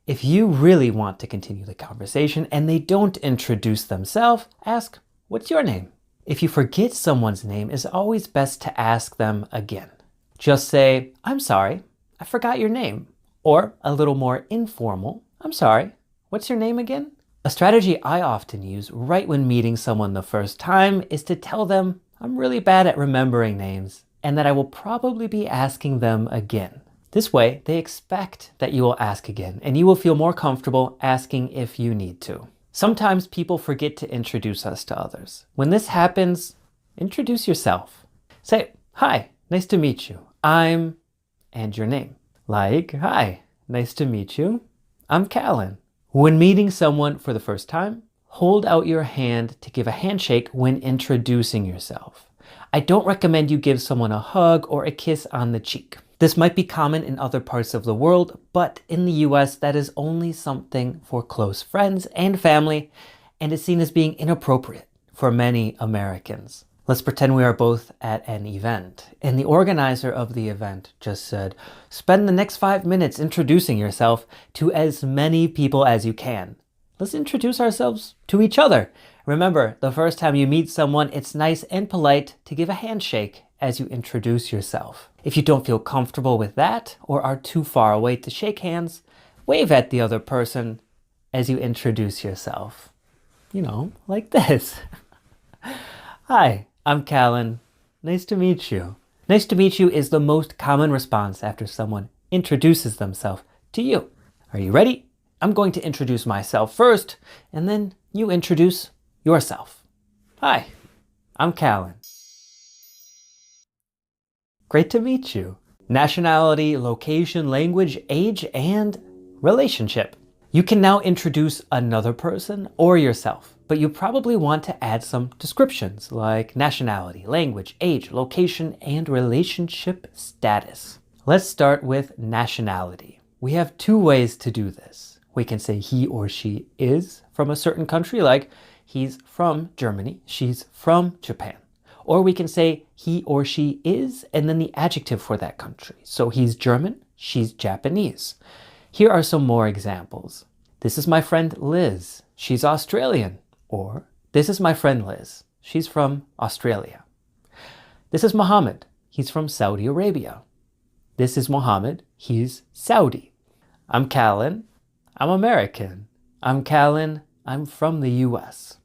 If you really want to continue the conversation and they don't introduce themselves, ask, "What's your name?" If you forget someone's name, it's always best to ask them again. Just say, "I'm sorry, I forgot your name." Or a little more informal, "I'm sorry, what's your name again?" A strategy I often use right when meeting someone the first time is to tell them I'm really bad at remembering names and that I will probably be asking them again. This way, they expect that you will ask again and you will feel more comfortable asking if you need to. Sometimes people forget to introduce us to others. When this happens, introduce yourself. Say, "Hi, nice to meet you. I'm," and your name. Like, "Hi, nice to meet you. I'm Callan." When meeting someone for the first time, hold out your hand to give a handshake when introducing yourself. I don't recommend you give someone a hug or a kiss on the cheek. This might be common in other parts of the world, but in the US, that is only something for close friends and family, and is seen as being inappropriate for many Americans. Let's pretend we are both at an event, and the organizer of the event just said, "Spend the next 5 minutes introducing yourself to as many people as you can." Let's introduce ourselves to each other. Remember, the first time you meet someone, it's nice and polite to give a handshake as you introduce yourself. If you don't feel comfortable with that or are too far away to shake hands, wave at the other person as you introduce yourself. You know, like this. "Hi, I'm Callan. Nice to meet you." Nice to meet you is the most common response after someone introduces themselves to you. Are you ready? I'm going to introduce myself first, and then you introduce yourself. "Hi, I'm Callan. Great to meet you." Nationality, location, language, age, and relationship. You can now introduce another person or yourself, but you probably want to add some descriptions like nationality, language, age, location, and relationship status. Let's start with nationality. We have 2 ways to do this. We can say he or she is from a certain country, like he's from Germany, she's from Japan. Or we can say he or she is, and then the adjective for that country. So he's German, she's Japanese. Here are some more examples. This is my friend Liz, she's Australian. Or this is my friend Liz, she's from Australia. This is Mohammed, he's from Saudi Arabia. This is Mohammed, he's Saudi. I'm Callan, I'm American. I'm Callan, I'm from the US.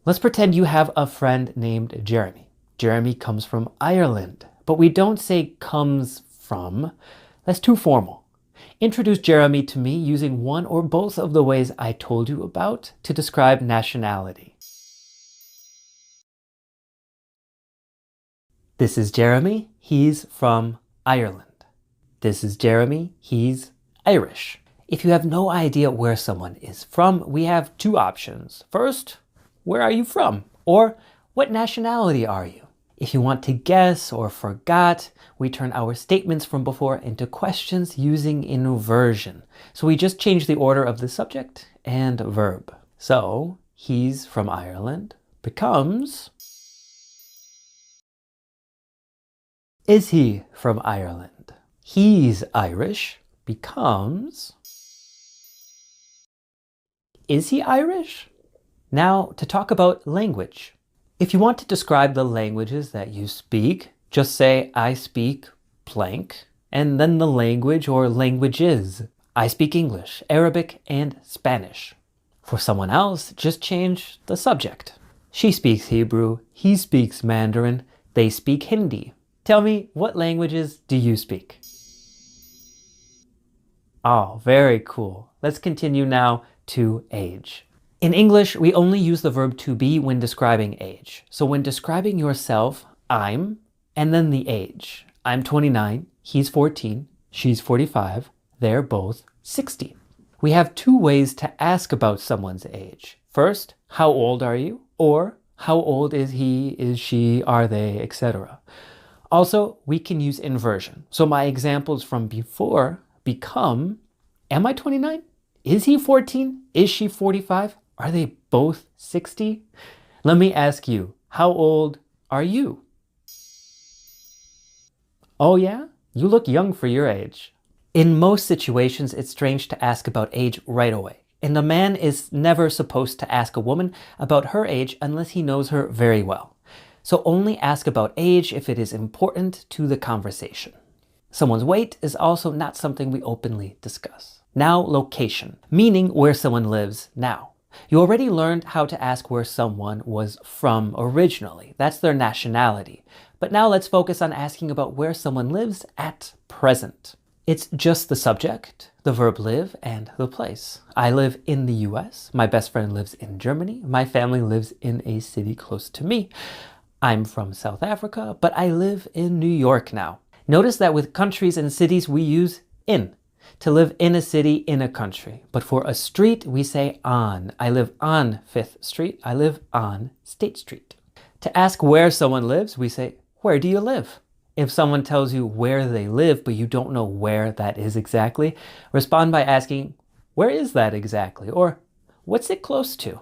Let's pretend you have a friend named Jeremy. Jeremy comes from Ireland, but we don't say comes from. That's too formal. Introduce Jeremy to me using one or both of the ways I told you about to describe nationality. This is Jeremy, he's from Ireland. This is Jeremy, he's Irish. If you have no idea where someone is from, we have 2 options. First, where are you from? Or what nationality are you? If you want to guess or forgot, we turn our statements from before into questions using inversion. So we just change the order of the subject and verb. So, he's from Ireland becomes, is he from Ireland? He's Irish becomes, is he Irish? Now, to talk about language. If you want to describe the languages that you speak, just say, I speak blank, and then the language or languages. I speak English, Arabic, and Spanish. For someone else, just change the subject. She speaks Hebrew, he speaks Mandarin, they speak Hindi. Tell me, what languages do you speak? Oh, very cool. Let's continue now to age. In English, we only use the verb to be when describing age. So when describing yourself, I'm, and then the age. I'm 29, he's 14, she's 45, they're both 60. We have two ways to ask about someone's age. First, how old are you? Or how old is he, is she, are they, etc. Also, we can use inversion. So my examples from before become, am I 29? Is he 14? Is she 45? Are they both 60? Let me ask you, how old are you? Oh yeah? You look young for your age. In most situations, it's strange to ask about age right away. And a man is never supposed to ask a woman about her age unless he knows her very well. So only ask about age if it is important to the conversation. Someone's weight is also not something we openly discuss. Now, location, meaning where someone lives now. You already learned how to ask where someone was from originally. That's their nationality. But now let's focus on asking about where someone lives at present. It's just the subject, the verb live, and the place. I live in the US. My best friend lives in Germany. My family lives in a city close to me. I'm from South Africa, but I live in New York now. Notice that with countries and cities, we use in. To live in a city, in a country. But for a street, we say on. I live on 5th Street. I live on State Street. To ask where someone lives, we say, where do you live? If someone tells you where they live, but you don't know where that is exactly, respond by asking, where is that exactly? Or what's it close to?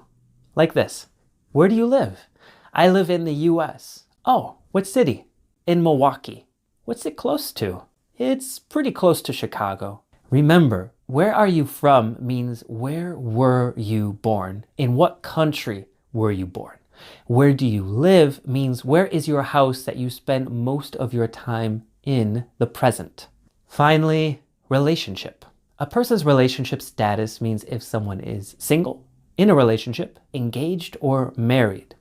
Like this, where do you live? I live in the US. Oh, what city? In Milwaukee. What's it close to? It's pretty close to Chicago. Remember, where are you from means where were you born? In what country were you born? Where do you live means where is your house that you spend most of your time in the present. Finally, relationship. A person's relationship status means if someone is single, in a relationship, engaged, or married.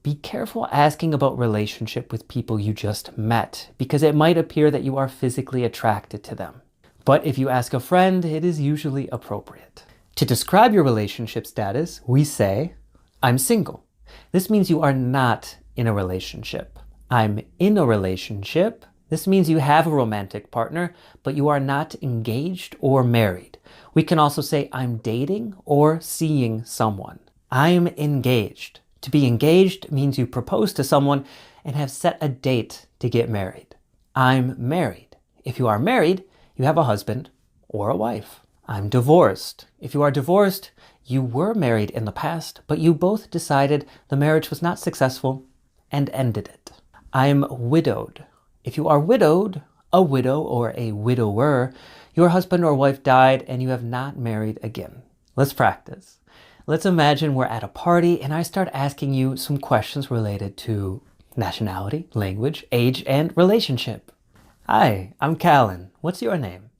Be careful asking about relationship with people you just met because it might appear that you are physically attracted to them. But if you ask a friend, it is usually appropriate. To describe your relationship status, we say, I'm single. This means you are not in a relationship. I'm in a relationship. This means you have a romantic partner, but you are not engaged or married. We can also say I'm dating or seeing someone. I'm engaged. To be engaged means you propose to someone and have set a date to get married. I'm married. If you are married, you have a husband or a wife. I'm divorced. If you are divorced, you were married in the past, but you both decided the marriage was not successful and ended it. I'm widowed. If you are widowed, a widow or a widower, your husband or wife died and you have not married again. Let's practice. Let's imagine we're at a party and I start asking you some questions related to nationality, language, age, and relationship. Hi, I'm Callan. What's your name?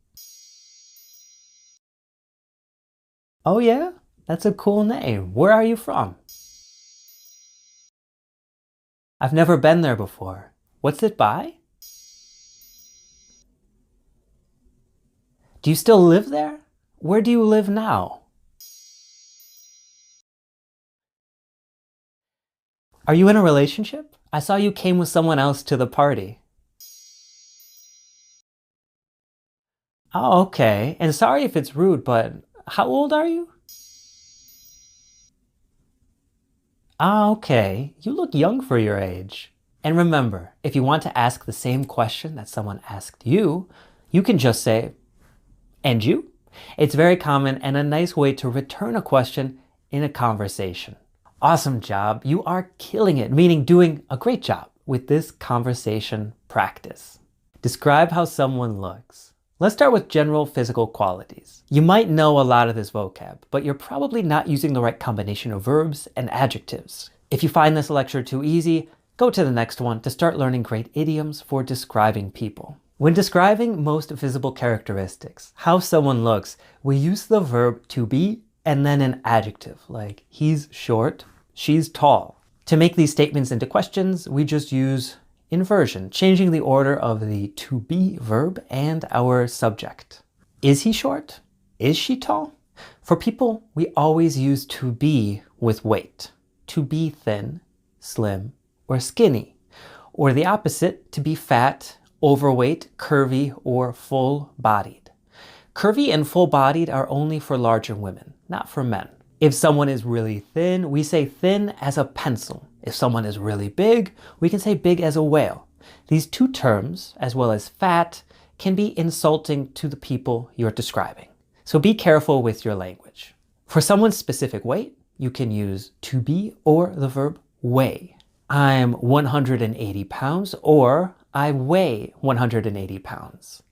Oh yeah? That's a cool name. Where are you from? I've never been there before. What's it by? Do you still live there? Where do you live now? Are you in a relationship? I saw you came with someone else to the party. Oh, okay. And sorry if it's rude, but how old are you? Ah, okay. You look young for your age. And remember, if you want to ask the same question that someone asked you, you can just say, and you? It's very common and a nice way to return a question in a conversation. Awesome job. You are killing it, meaning doing a great job with this conversation practice. Describe how someone looks. Let's start with general physical qualities. You might know a lot of this vocab, but you're probably not using the right combination of verbs and adjectives. If you find this lecture too easy, go to the next one to start learning great idioms for describing people. When describing most visible characteristics, how someone looks, we use the verb to be and then an adjective like he's short, she's tall. To make these statements into questions, we just use inversion, changing the order of the to be verb and our subject. Is he short? Is she tall? For people, we always use to be with weight. To be thin, slim, or skinny. Or the opposite, to be fat, overweight, curvy, or full-bodied. Curvy and full-bodied are only for larger women, not for men. If someone is really thin, we say thin as a pencil. If someone is really big, we can say big as a whale. These two terms, as well as fat, can be insulting to the people you're describing. So be careful with your language. For someone's specific weight, you can use to be or the verb weigh. I'm 180 pounds or I weigh 180 pounds.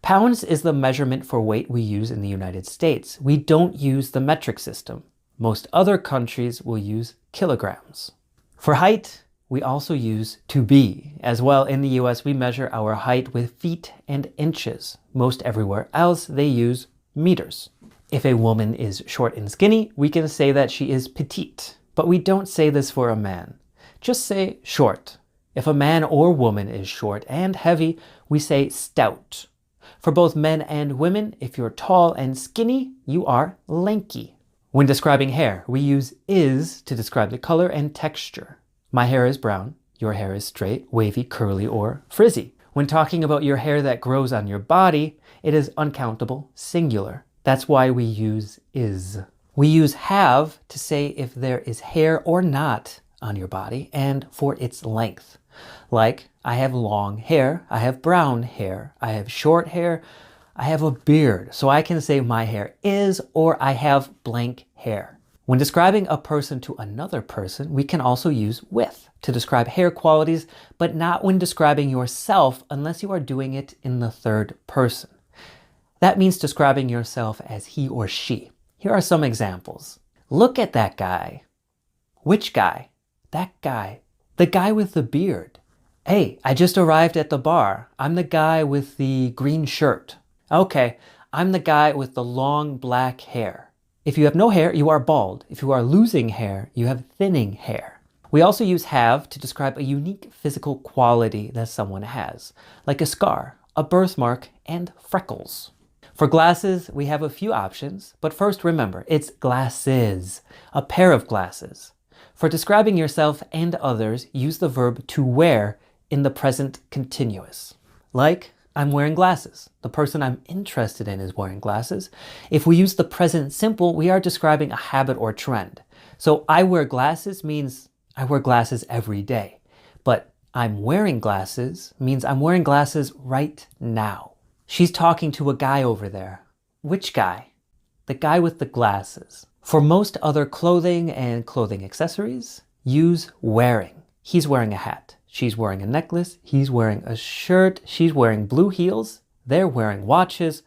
Pounds is the measurement for weight we use in the United States. We don't use the metric system. Most other countries will use kilograms. For height, we also use to be. As well, in the US, we measure our height with feet and inches. Most everywhere else, they use meters. If a woman is short and skinny, we can say that she is petite. But we don't say this for a man. Just say short. If a man or woman is short and heavy, we say stout. For both men and women, if you're tall and skinny, you are lanky. When describing hair, we use is to describe the color and texture. My hair is brown, your hair is straight, wavy, curly, or frizzy. When talking about your hair that grows on your body, it is uncountable, singular. That's why we use is. We use have to say if there is hair or not on your body and for its length. Like, I have long hair, I have brown hair, I have short hair, I have a beard. So I can say my hair is or I have blank hair. When describing a person to another person, we can also use with to describe hair qualities, but not when describing yourself unless you are doing it in the third person. That means describing yourself as he or she. Here are some examples. Look at that guy. Which guy? That guy. The guy with the beard. Hey, I just arrived at the bar. I'm the guy with the green shirt. Okay, I'm the guy with the long black hair. If you have no hair, you are bald. If you are losing hair, you have thinning hair. We also use have to describe a unique physical quality that someone has, like a scar, a birthmark, and freckles. For glasses, we have a few options, but first remember, it's glasses, a pair of glasses. For describing yourself and others, use the verb to wear in the present continuous. Like, I'm wearing glasses. The person I'm interested in is wearing glasses. If we use the present simple, we are describing a habit or trend. So I wear glasses means I wear glasses every day. But I'm wearing glasses means I'm wearing glasses right now. She's talking to a guy over there. Which guy? The guy with the glasses. For most other clothing and clothing accessories, use wearing. He's wearing a hat. She's wearing a necklace. He's wearing a shirt. She's wearing blue heels. They're wearing watches,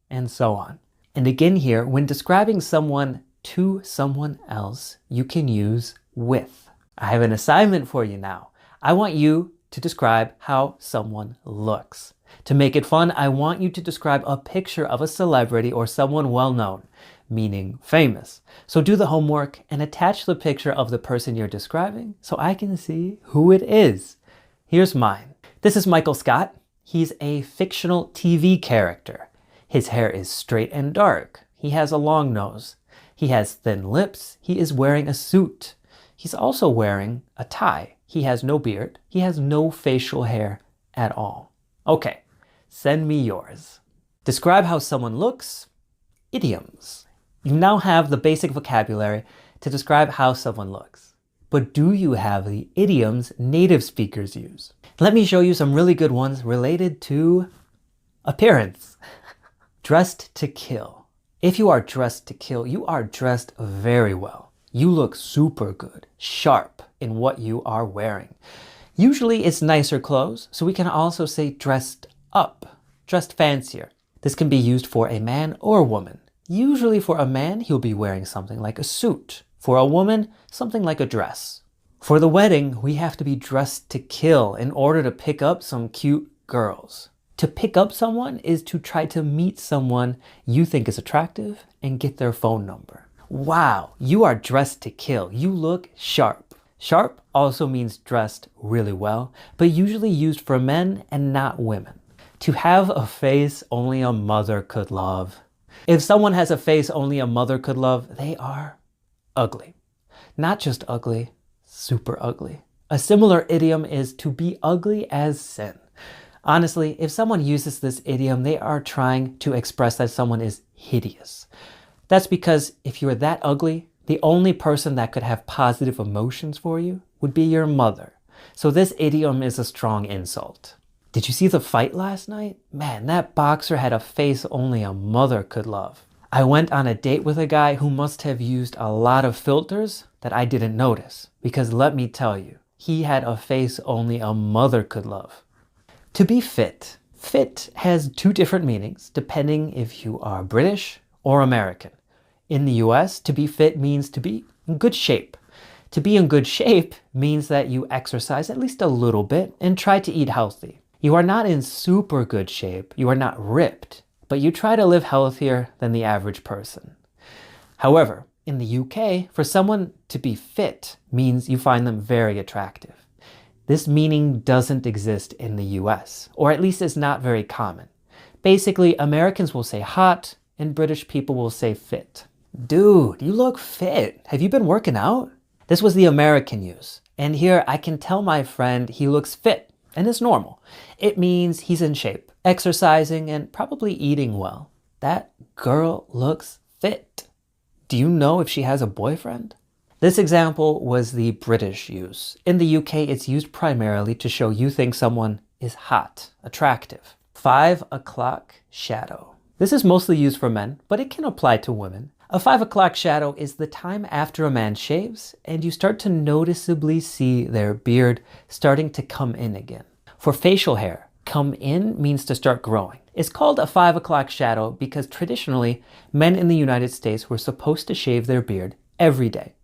and so on. And again here, when describing someone to someone else, you can use with. I have an assignment for you now. I want you to describe how someone looks. To make it fun, I want you to describe a picture of a celebrity or someone well-known, meaning famous. So do the homework and attach the picture of the person you're describing so I can see who it is. Here's mine. This is Michael Scott. He's a fictional TV character. His hair is straight and dark. He has a long nose. He has thin lips. He is wearing a suit. He's also wearing a tie. He has no beard. He has no facial hair at all. Okay, send me yours. Describe how someone looks. Idioms. You now have the basic vocabulary to describe how someone looks. But do you have the idioms native speakers use? Let me show you some really good ones related to appearance. Dressed to kill. If you are dressed to kill, you are dressed very well. You look super good, sharp in what you are wearing. Usually it's nicer clothes, so we can also say dressed up, dressed fancier. This can be used for a man or woman. Usually for a man, he'll be wearing something like a suit. For a woman, something like a dress. For the wedding, we have to be dressed to kill in order to pick up some cute girls. To pick up someone is to try to meet someone you think is attractive and get their phone number. Wow, you are dressed to kill. You look sharp. Sharp also means dressed really well, but usually used for men and not women. To have a face only a mother could love. If someone has a face only a mother could love, they are ugly. Not just ugly, super ugly. A similar idiom is to be ugly as sin. Honestly, if someone uses this idiom, they are trying to express that someone is hideous. That's because if you're that ugly, the only person that could have positive emotions for you would be your mother. So this idiom is a strong insult. Did you see the fight last night? Man, that boxer had a face only a mother could love. I went on a date with a guy who must have used a lot of filters that I didn't notice. Because let me tell you, he had a face only a mother could love. To be fit. Fit has two different meanings depending if you are British or American. In the US, to be fit means to be in good shape. To be in good shape means that you exercise at least a little bit and try to eat healthy. You are not in super good shape, you are not ripped, but you try to live healthier than the average person. However, in the UK, for someone to be fit means you find them very attractive. This meaning doesn't exist in the US, or at least is not very common. Basically, Americans will say hot, and British people will say fit. Dude, you look fit. Have you been working out? This was the American use. And here I can tell my friend he looks fit. And it's normal. It means he's in shape, exercising, and probably eating well. That girl looks fit. Do you know if she has a boyfriend? This example was the British use. In the UK, it's used primarily to show you think someone is hot, attractive. 5 o'clock shadow. This is mostly used for men, but it can apply to women. A 5 o'clock shadow is the time after a man shaves and you start to noticeably see their beard starting to come in again. For facial hair, come in means to start growing. It's called a 5 o'clock shadow because traditionally, men in the United States were supposed to shave their beard every day.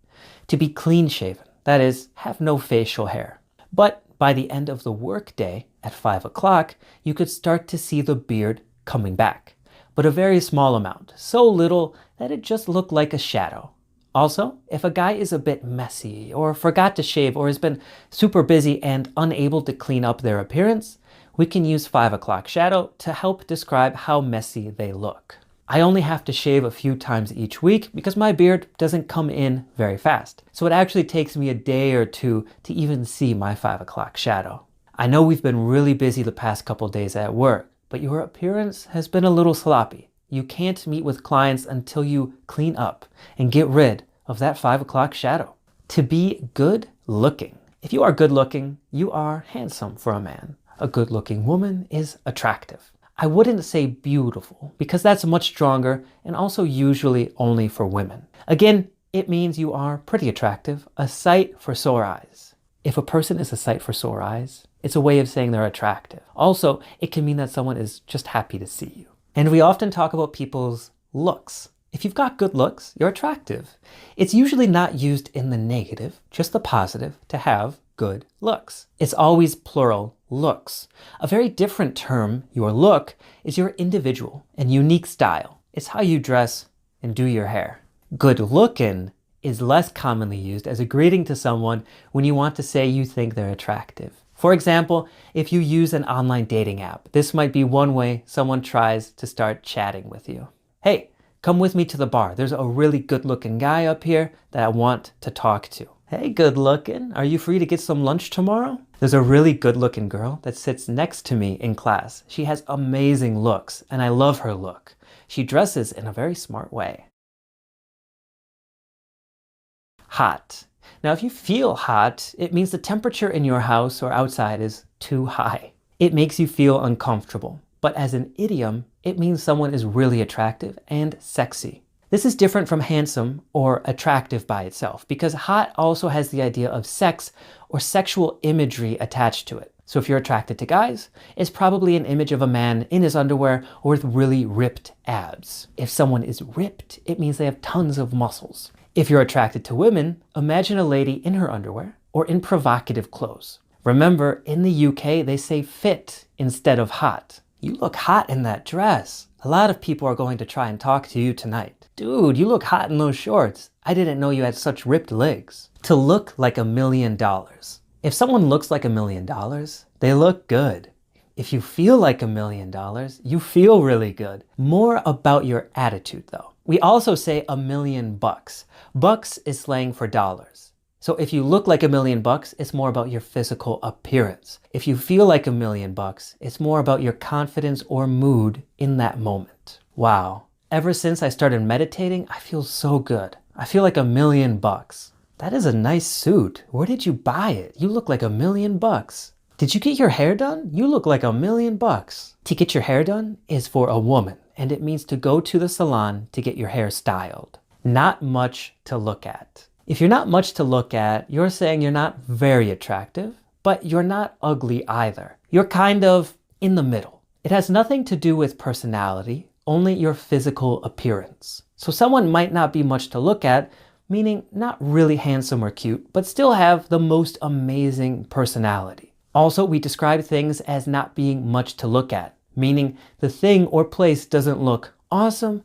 To be clean shaven, that is, have no facial hair. But by the end of the workday at 5 o'clock, you could start to see the beard coming back. But a very small amount, so little that it just looked like a shadow. Also, if a guy is a bit messy or forgot to shave or has been super busy and unable to clean up their appearance, we can use 5 o'clock shadow to help describe how messy they look. I only have to shave a few times each week because my beard doesn't come in very fast. So it actually takes me a day or two to even see my 5 o'clock shadow. I know we've been really busy the past couple days at work, but your appearance has been a little sloppy. You can't meet with clients until you clean up and get rid of that 5 o'clock shadow. To be good looking. If you are good looking, you are handsome for a man. A good looking woman is attractive. I wouldn't say beautiful because that's much stronger and also usually only for women. Again, it means you are pretty attractive, a sight for sore eyes. If a person is a sight for sore eyes, it's a way of saying they're attractive. Also, it can mean that someone is just happy to see you. And we often talk about people's looks. If you've got good looks, you're attractive. It's usually not used in the negative, just the positive, to have good looks. It's always plural looks. A very different term, your look, is your individual and unique style. It's how you dress and do your hair. Good looking is less commonly used as a greeting to someone when you want to say you think they're attractive. For example, if you use an online dating app, this might be one way someone tries to start chatting with you. Hey, come with me to the bar. There's a really good-looking guy up here that I want to talk to. Hey, good-looking, are you free to get some lunch tomorrow? There's a really good-looking girl that sits next to me in class. She has amazing looks, and I love her look. She dresses in a very smart way. Hot. Now, if you feel hot, it means the temperature in your house or outside is too high. It makes you feel uncomfortable. But as an idiom, it means someone is really attractive and sexy. This is different from handsome or attractive by itself because hot also has the idea of sex or sexual imagery attached to it. So if you're attracted to guys, it's probably an image of a man in his underwear or with really ripped abs. If someone is ripped, it means they have tons of muscles. If you're attracted to women, imagine a lady in her underwear or in provocative clothes. Remember, in the UK, they say fit instead of hot. You look hot in that dress. A lot of people are going to try and talk to you tonight. Dude, you look hot in those shorts. I didn't know you had such ripped legs. To look like $1 million. If someone looks like $1 million, they look good. If you feel like $1,000,000, you feel really good. More about your attitude though. We also say $1,000,000. Bucks is slang for dollars. So if you look like $1,000,000, it's more about your physical appearance. If you feel like $1,000,000, it's more about your confidence or mood in that moment. Wow. Ever since I started meditating, I feel so good. I feel like $1,000,000. That is a nice suit. Where did you buy it? You look like $1,000,000. Did you get your hair done? You look like $1,000,000. To get your hair done is for a woman, and it means to go to the salon to get your hair styled. Not much to look at. If you're not much to look at, you're saying you're not very attractive, but you're not ugly either. You're kind of in the middle. It has nothing to do with personality, only your physical appearance. So someone might not be much to look at, meaning not really handsome or cute, but still have the most amazing personality. Also, we describe things as not being much to look at, meaning the thing or place doesn't look awesome,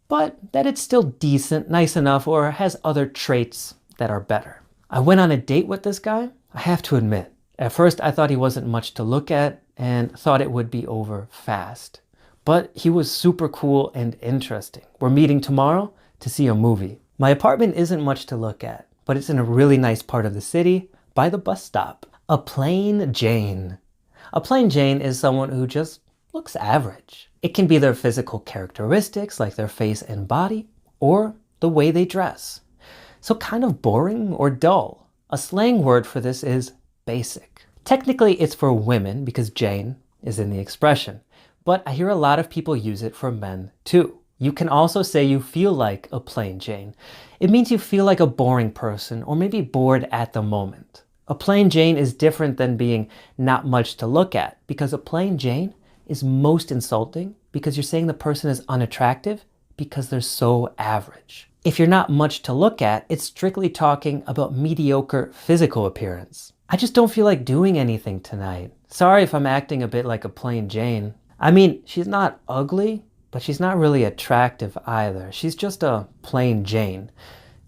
but that it's still decent, nice enough, or has other traits that are better. I went on a date with this guy. I have to admit, at first I thought he wasn't much to look at and thought it would be over fast. But he was super cool and interesting. We're meeting tomorrow to see a movie. My apartment isn't much to look at, but it's in a really nice part of the city by the bus stop. A plain Jane. A plain Jane is someone who just looks average. It can be their physical characteristics like their face and body, or the way they dress. So kind of boring or dull. A slang word for this is basic. Technically it's for women because Jane is in the expression, but I hear a lot of people use it for men too. You can also say you feel like a plain Jane. It means you feel like a boring person or maybe bored at the moment. A plain Jane is different than being not much to look at because a plain Jane is most insulting because you're saying the person is unattractive because they're so average. If you're not much to look at, it's strictly talking about mediocre physical appearance. I just don't feel like doing anything tonight. Sorry if I'm acting a bit like a plain Jane. I mean, she's not ugly, but she's not really attractive either. She's just a plain Jane.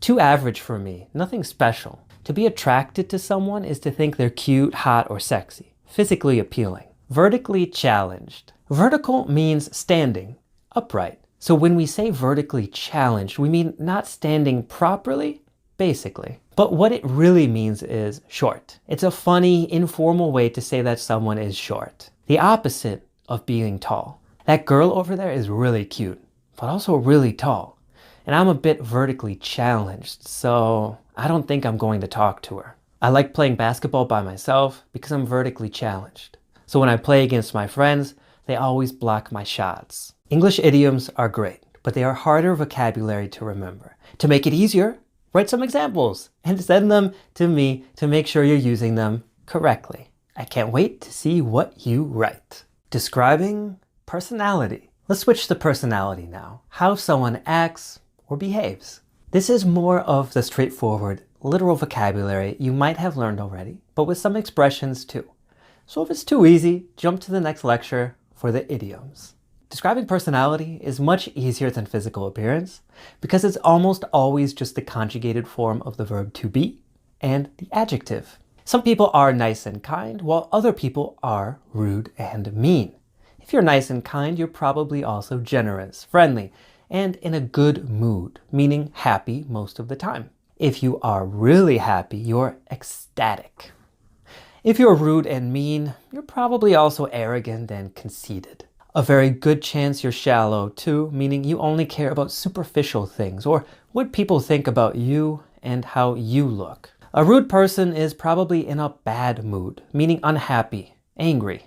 Too average for me, nothing special. To be attracted to someone is to think they're cute, hot, or sexy, physically appealing. Vertically challenged. Vertical means standing, upright. So when we say vertically challenged, we mean not standing properly, basically. But what it really means is short. It's a funny, informal way to say that someone is short. The opposite of being tall. That girl over there is really cute, but also really tall. And I'm a bit vertically challenged, so I don't think I'm going to talk to her. I like playing basketball by myself because I'm vertically challenged. So when I play against my friends, they always block my shots. English idioms are great, but they are harder vocabulary to remember. To make it easier, write some examples and send them to me to make sure you're using them correctly. I can't wait to see what you write. Describing personality. Let's switch to personality now. How someone acts or behaves. This is more of the straightforward, literal vocabulary you might have learned already, but with some expressions too. So if it's too easy, jump to the next lecture for the idioms. Describing personality is much easier than physical appearance because it's almost always just the conjugated form of the verb to be and the adjective. Some people are nice and kind, while other people are rude and mean. If you're nice and kind, you're probably also generous, friendly, and in a good mood, meaning happy most of the time. If you are really happy, you're ecstatic. If you're rude and mean, you're probably also arrogant and conceited. A very good chance you're shallow too, meaning you only care about superficial things or what people think about you and how you look. A rude person is probably in a bad mood, meaning unhappy, angry.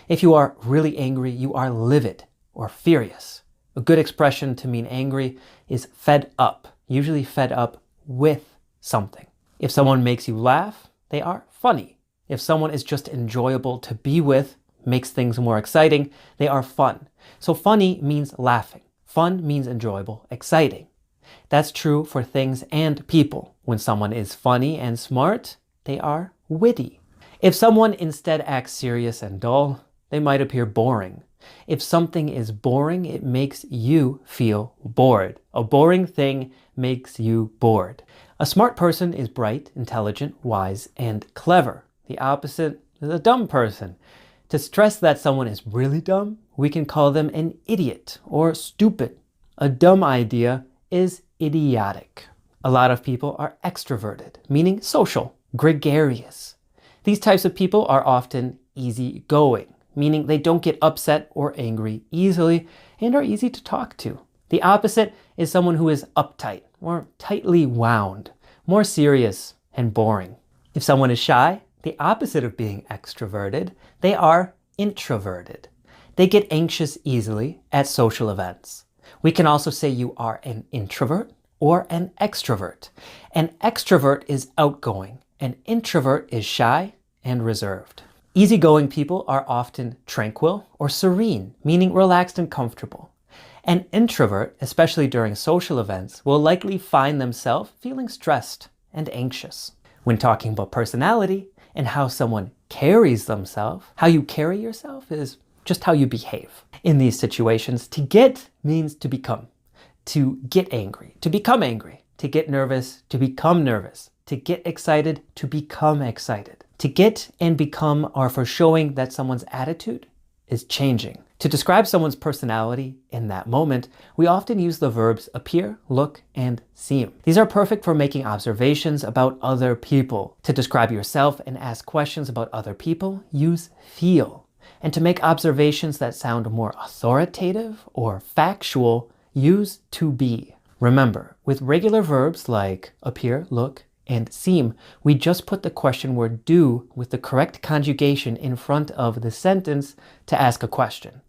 If you are really angry, you are livid or furious. A good expression to mean angry is fed up, usually fed up with something. If someone makes you laugh, they are funny. If someone is just enjoyable to be with, makes things more exciting, they are fun. So funny means laughing. Fun means enjoyable, exciting. That's true for things and people. When someone is funny and smart, they are witty. If someone instead acts serious and dull, they might appear boring. If something is boring, it makes you feel bored. A boring thing makes you bored. A smart person is bright, intelligent, wise, and clever. The opposite is a dumb person. To stress that someone is really dumb, we can call them an idiot or stupid. A dumb idea is idiotic. A lot of people are extroverted, meaning social, gregarious. These types of people are often easygoing, meaning they don't get upset or angry easily and are easy to talk to. The opposite is someone who is uptight or tightly wound, more serious and boring. If someone is shy, the opposite of being extroverted, they are introverted. They get anxious easily at social events. We can also say you are an introvert or an extrovert. An extrovert is outgoing. An introvert is shy and reserved. Easygoing people are often tranquil or serene, meaning relaxed and comfortable. An introvert, especially during social events, will likely find themselves feeling stressed and anxious. When talking about personality and how someone carries themselves, how you carry yourself is just how you behave. In these situations, to get means to become. To get angry, to become angry. To get nervous, to become nervous. To get excited, to become excited. To get and become are for showing that someone's attitude is changing. To describe someone's personality in that moment, we often use the verbs appear, look, and seem. These are perfect for making observations about other people. To describe yourself and ask questions about other people, use feel. And to make observations that sound more authoritative or factual, use to be. Remember, with regular verbs like appear, look, and seem, we just put the question word do with the correct conjugation in front of the sentence to ask a question.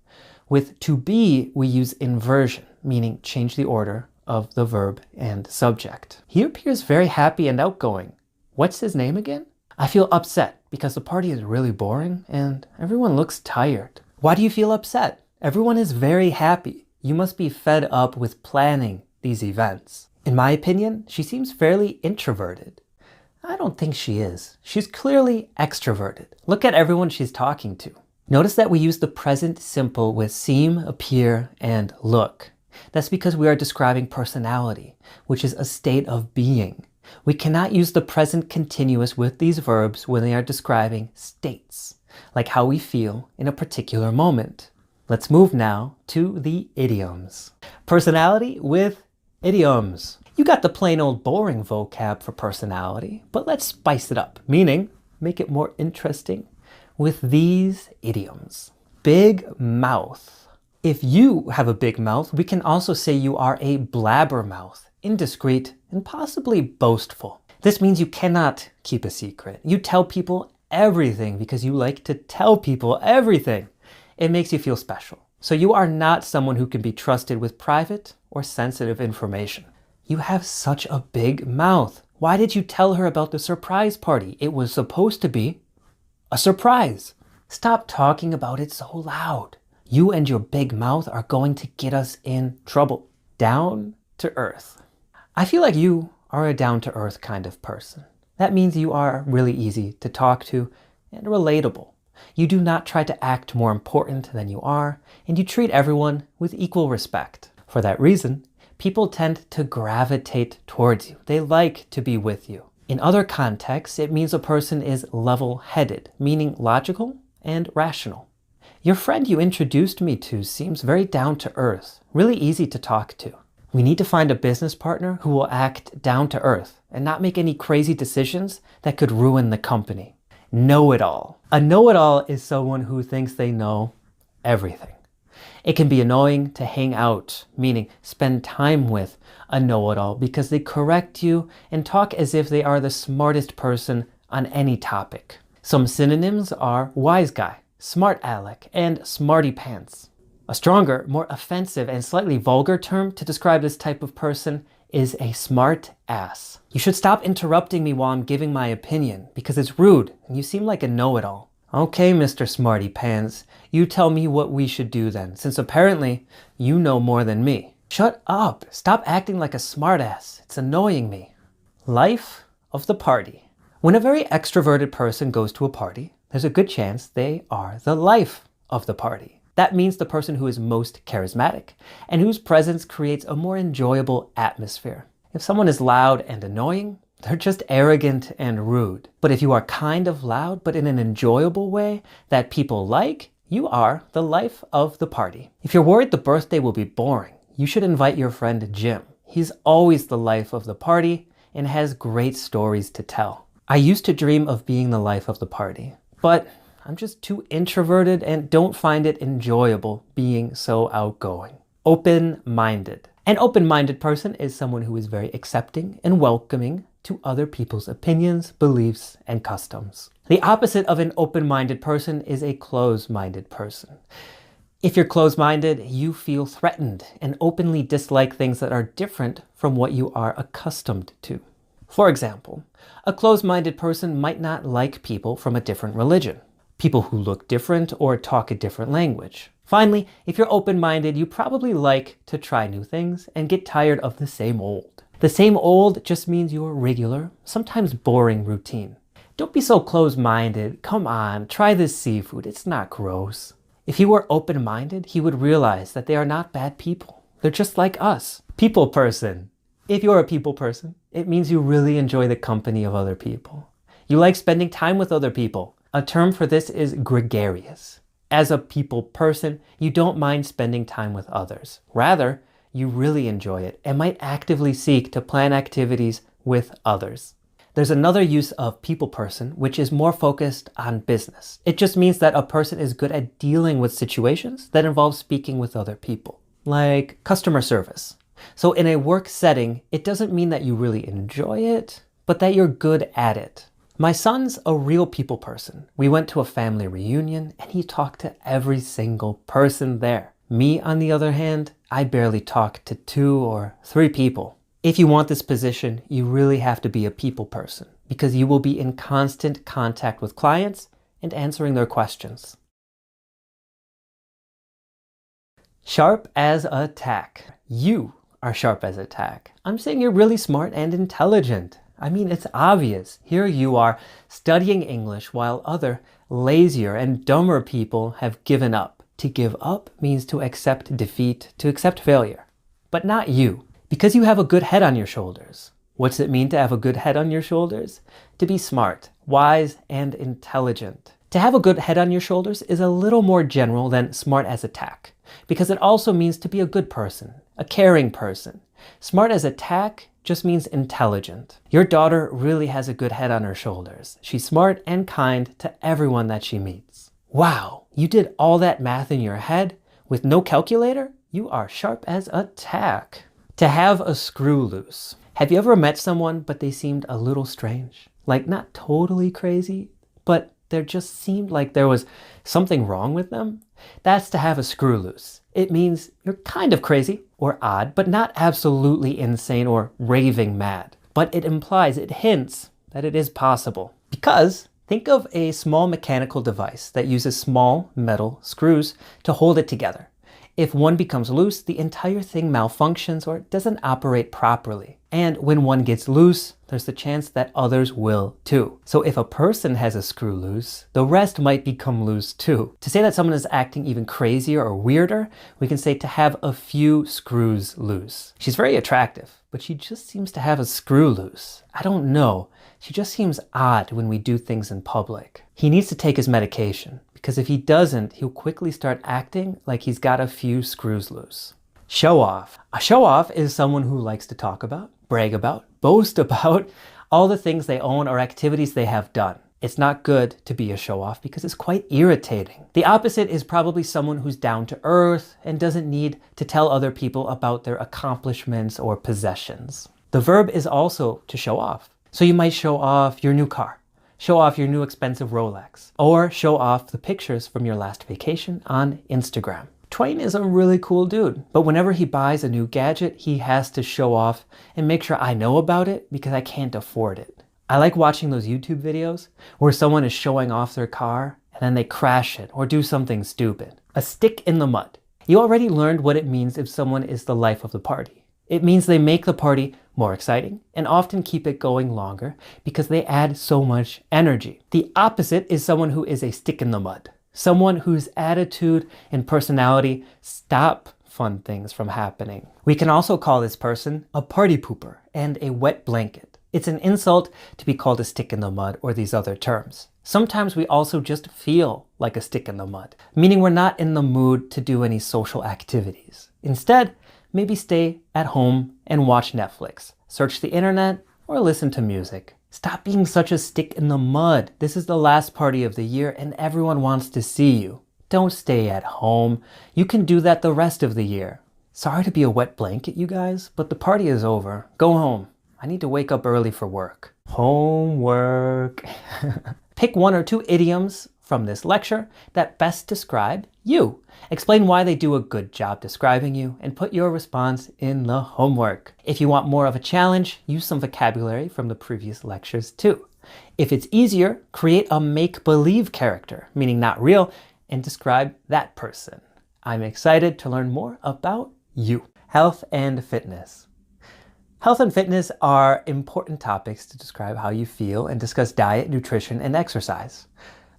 With to be, we use inversion, meaning change the order of the verb and subject. He appears very happy and outgoing. What's his name again? I feel upset because the party is really boring and everyone looks tired. Why do you feel upset? Everyone is very happy. You must be fed up with planning these events. In my opinion, she seems fairly introverted. I don't think she is. She's clearly extroverted. Look at everyone she's talking to. Notice that we use the present simple with seem, appear, and look. That's because we are describing personality, which is a state of being. We cannot use the present continuous with these verbs when they are describing states, like how we feel in a particular moment. Let's move now to the idioms. Personality with idioms. You got the plain old boring vocab for personality, but let's spice it up, meaning make it more interesting with these idioms. Big mouth. If you have a big mouth, we can also say you are a blabbermouth, indiscreet, and possibly boastful. This means you cannot keep a secret. You tell people everything because you like to tell people everything. It makes you feel special. So you are not someone who can be trusted with private or sensitive information. You have such a big mouth. Why did you tell her about the surprise party? It was supposed to be a surprise. Stop talking about it so loud. You and your big mouth are going to get us in trouble. Down to earth. I feel like you are a down to earth kind of person. That means you are really easy to talk to and relatable. You do not try to act more important than you are, and you treat everyone with equal respect. For that reason, people tend to gravitate towards you. They like to be with you. In other contexts, it means a person is level-headed, meaning logical and rational. Your friend you introduced me to seems very down to earth, really easy to talk to. We need to find a business partner who will act down to earth and not make any crazy decisions that could ruin the company. Know-it-all. A know-it-all is someone who thinks they know everything. It can be annoying to hang out, meaning spend time with a know-it-all because they correct you and talk as if they are the smartest person on any topic. Some synonyms are wise guy, smart aleck, and smarty pants. A stronger, more offensive, and slightly vulgar term to describe this type of person is a smart ass. You should stop interrupting me while I'm giving my opinion because it's rude and you seem like a know-it-all. Okay, Mr. Smarty Pants, you tell me what we should do then, since apparently you know more than me. Shut up. Stop acting like a smartass. It's annoying me. Life of the party. When a very extroverted person goes to a party, there's a good chance they are the life of the party. That means the person who is most charismatic and whose presence creates a more enjoyable atmosphere. If someone is loud and annoying, They're just arrogant and rude. But if you are kind of loud, but in an enjoyable way that people like, you are the life of the party. If you're worried the birthday will be boring, you should invite your friend Jim. He's always the life of the party and has great stories to tell. I used to dream of being the life of the party, but I'm just too introverted and don't find it enjoyable being so outgoing. Open-minded. An open-minded person is someone who is very accepting and welcoming to other people's opinions, beliefs, and customs. The opposite of an open-minded person is a closed-minded person. If you're closed-minded, you feel threatened and openly dislike things that are different from what you are accustomed to. For example, a closed-minded person might not like people from a different religion, people who look different or talk a different language. Finally, if you're open-minded, you probably like to try new things and get tired of the same old. The same old just means your regular, sometimes boring routine. Don't be so closed-minded. Come on, try this seafood. It's not gross. If he were open-minded, he would realize that they are not bad people. They're just like us. People person. If you're a people person, it means you really enjoy the company of other people. You like spending time with other people. A term for this is gregarious. As a people person, you don't mind spending time with others. Rather, you really enjoy it and might actively seek to plan activities with others. There's another use of people person, which is more focused on business. It just means that a person is good at dealing with situations that involve speaking with other people, like customer service. So in a work setting, it doesn't mean that you really enjoy it, but that you're good at it. My son's a real people person. We went to a family reunion and he talked to every single person there. Me, on the other hand, I barely talk to 2 or 3 people. If you want this position, you really have to be a people person because you will be in constant contact with clients and answering their questions. Sharp as a tack. You are sharp as a tack. I'm saying you're really smart and intelligent. I mean, it's obvious. Here you are studying English while other lazier and dumber people have given up. To give up means to accept defeat, to accept failure. But not you, because you have a good head on your shoulders. What's it mean to have a good head on your shoulders? To be smart, wise, and intelligent. To have a good head on your shoulders is a little more general than smart as a tack, because it also means to be a good person, a caring person. Smart as a tack just means intelligent. Your daughter really has a good head on her shoulders. She's smart and kind to everyone that she meets. Wow, you did all that math in your head with no calculator? You are sharp as a tack. To have a screw loose. Have you ever met someone but they seemed a little strange? Like not totally crazy, but there just seemed like there was something wrong with them? That's to have a screw loose. It means you're kind of crazy or odd, but not absolutely insane or raving mad. But it implies, it hints that it is possible. Because think of a small mechanical device that uses small metal screws to hold it together. If one becomes loose, the entire thing malfunctions or doesn't operate properly. And when one gets loose, there's the chance that others will too. So if a person has a screw loose, the rest might become loose too. To say that someone is acting even crazier or weirder, we can say to have a few screws loose. She's very attractive, but she just seems to have a screw loose. I don't know. She just seems odd when we do things in public. He needs to take his medication, because if he doesn't, he'll quickly start acting like he's got a few screws loose. Show off. A show off is someone who likes to talk about, brag about, boast about all the things they own or activities they have done. It's not good to be a show off because it's quite irritating. The opposite is probably someone who's down to earth and doesn't need to tell other people about their accomplishments or possessions. The verb is also to show off. So you might show off your new car, show off your new expensive Rolex, or show off the pictures from your last vacation on Instagram. Twain is a really cool dude, but whenever he buys a new gadget, he has to show off and make sure I know about it because I can't afford it. I like watching those YouTube videos where someone is showing off their car and then they crash it or do something stupid. A stick in the mud. You already learned what it means if someone is the life of the party. It means they make the party more exciting and often keep it going longer because they add so much energy. The opposite is someone who is a stick in the mud. Someone whose attitude and personality stop fun things from happening. We can also call this person a party pooper and a wet blanket. It's an insult to be called a stick in the mud or these other terms. Sometimes we also just feel like a stick in the mud, meaning we're not in the mood to do any social activities. Instead, maybe stay at home and watch Netflix, search the internet, or listen to music. Stop being such a stick in the mud. This is the last party of the year and everyone wants to see you. Don't stay at home. You can do that the rest of the year. Sorry to be a wet blanket, you guys, but the party is over. Go home. I need to wake up early for work. Homework. Pick 1 or 2 idioms from this lecture that best describe you. Explain why they do a good job describing you and put your response in the homework. If you want more of a challenge, use some vocabulary from the previous lectures too. If it's easier, create a make-believe character, meaning not real, and describe that person. I'm excited to learn more about you. Health and fitness. Health and fitness are important topics to describe how you feel and discuss diet, nutrition, and exercise.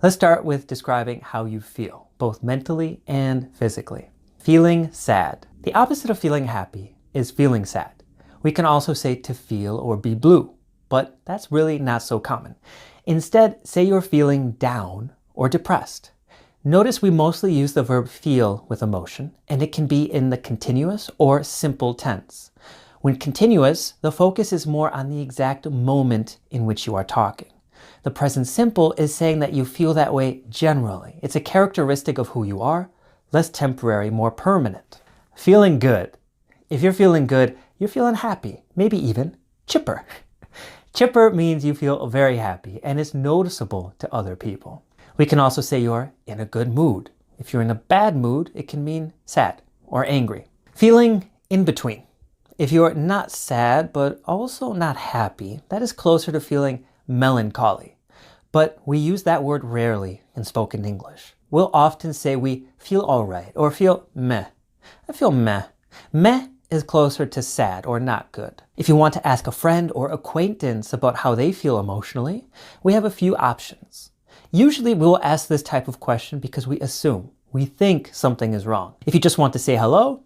Let's start with describing how you feel, both mentally and physically. Feeling sad. The opposite of feeling happy is feeling sad. We can also say to feel or be blue, but that's really not so common. Instead, say you're feeling down or depressed. Notice we mostly use the verb feel with emotion, and it can be in the continuous or simple tense. When continuous, the focus is more on the exact moment in which you are talking. The present simple is saying that you feel that way generally. It's a characteristic of who you are, less temporary, more permanent. Feeling good. If you're feeling good, you're feeling happy, maybe even chipper. Chipper means you feel very happy and it's noticeable to other people. We can also say you're in a good mood. If you're in a bad mood, it can mean sad or angry. Feeling in between. If you're not sad, but also not happy, that is closer to feeling melancholy. But we use that word rarely in spoken English. We'll often say we feel all right or feel meh. I feel meh. Meh is closer to sad or not good. If you want to ask a friend or acquaintance about how they feel emotionally, we have a few options. Usually we'll ask this type of question because we assume, we think something is wrong. If you just want to say hello,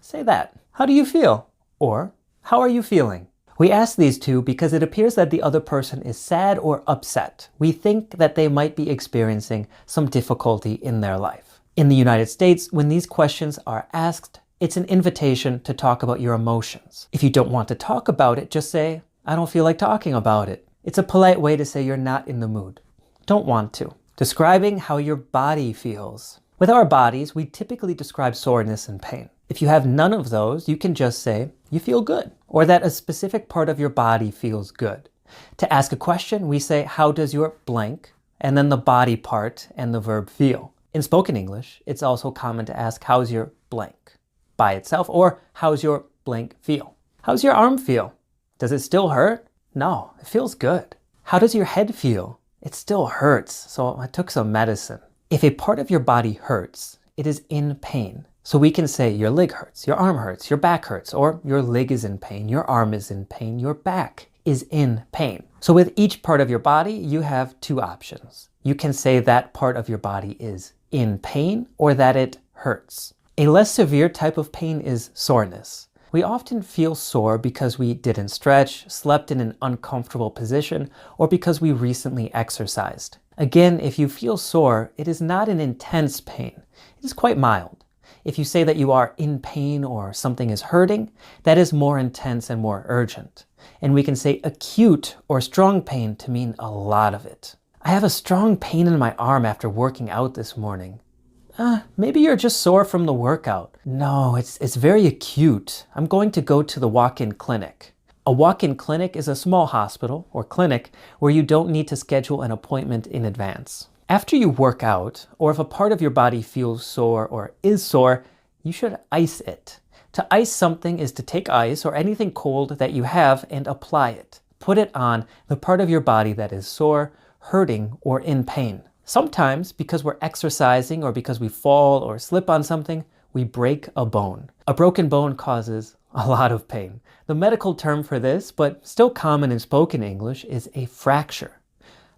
say that. How do you feel? Or, how are you feeling? We ask these two because it appears that the other person is sad or upset. We think that they might be experiencing some difficulty in their life. In the United States, when these questions are asked, it's an invitation to talk about your emotions. If you don't want to talk about it, just say, I don't feel like talking about it. It's a polite way to say you're not in the mood. Don't want to. Describing how your body feels. With our bodies, we typically describe soreness and pain. If you have none of those, you can just say, you feel good, or that a specific part of your body feels good. To ask a question, we say, how does your blank, and then the body part and the verb feel. In spoken English, it's also common to ask, how's your blank by itself, or how's your blank feel? How's your arm feel? Does it still hurt? No, it feels good. How does your head feel? It still hurts, so I took some medicine. If a part of your body hurts, it is in pain. So we can say your leg hurts, your arm hurts, your back hurts, or your leg is in pain, your arm is in pain, your back is in pain. So with each part of your body, you have two options. You can say that part of your body is in pain or that it hurts. A less severe type of pain is soreness. We often feel sore because we didn't stretch, slept in an uncomfortable position, or because we recently exercised. Again, if you feel sore, it is not an intense pain. It is quite mild. If you say that you are in pain or something is hurting, that is more intense and more urgent. And we can say acute or strong pain to mean a lot of it. I have a strong pain in my arm after working out this morning. Maybe you're just sore from the workout. No, it's very acute. I'm going to go to the walk-in clinic. A walk-in clinic is a small hospital or clinic where you don't need to schedule an appointment in advance. After you work out, or if a part of your body feels sore or is sore, you should ice it. To ice something is to take ice or anything cold that you have and apply it. Put it on the part of your body that is sore, hurting, or in pain. Sometimes, because we're exercising or because we fall or slip on something, we break a bone. A broken bone causes a lot of pain. The medical term for this, but still common in spoken English, is a fracture.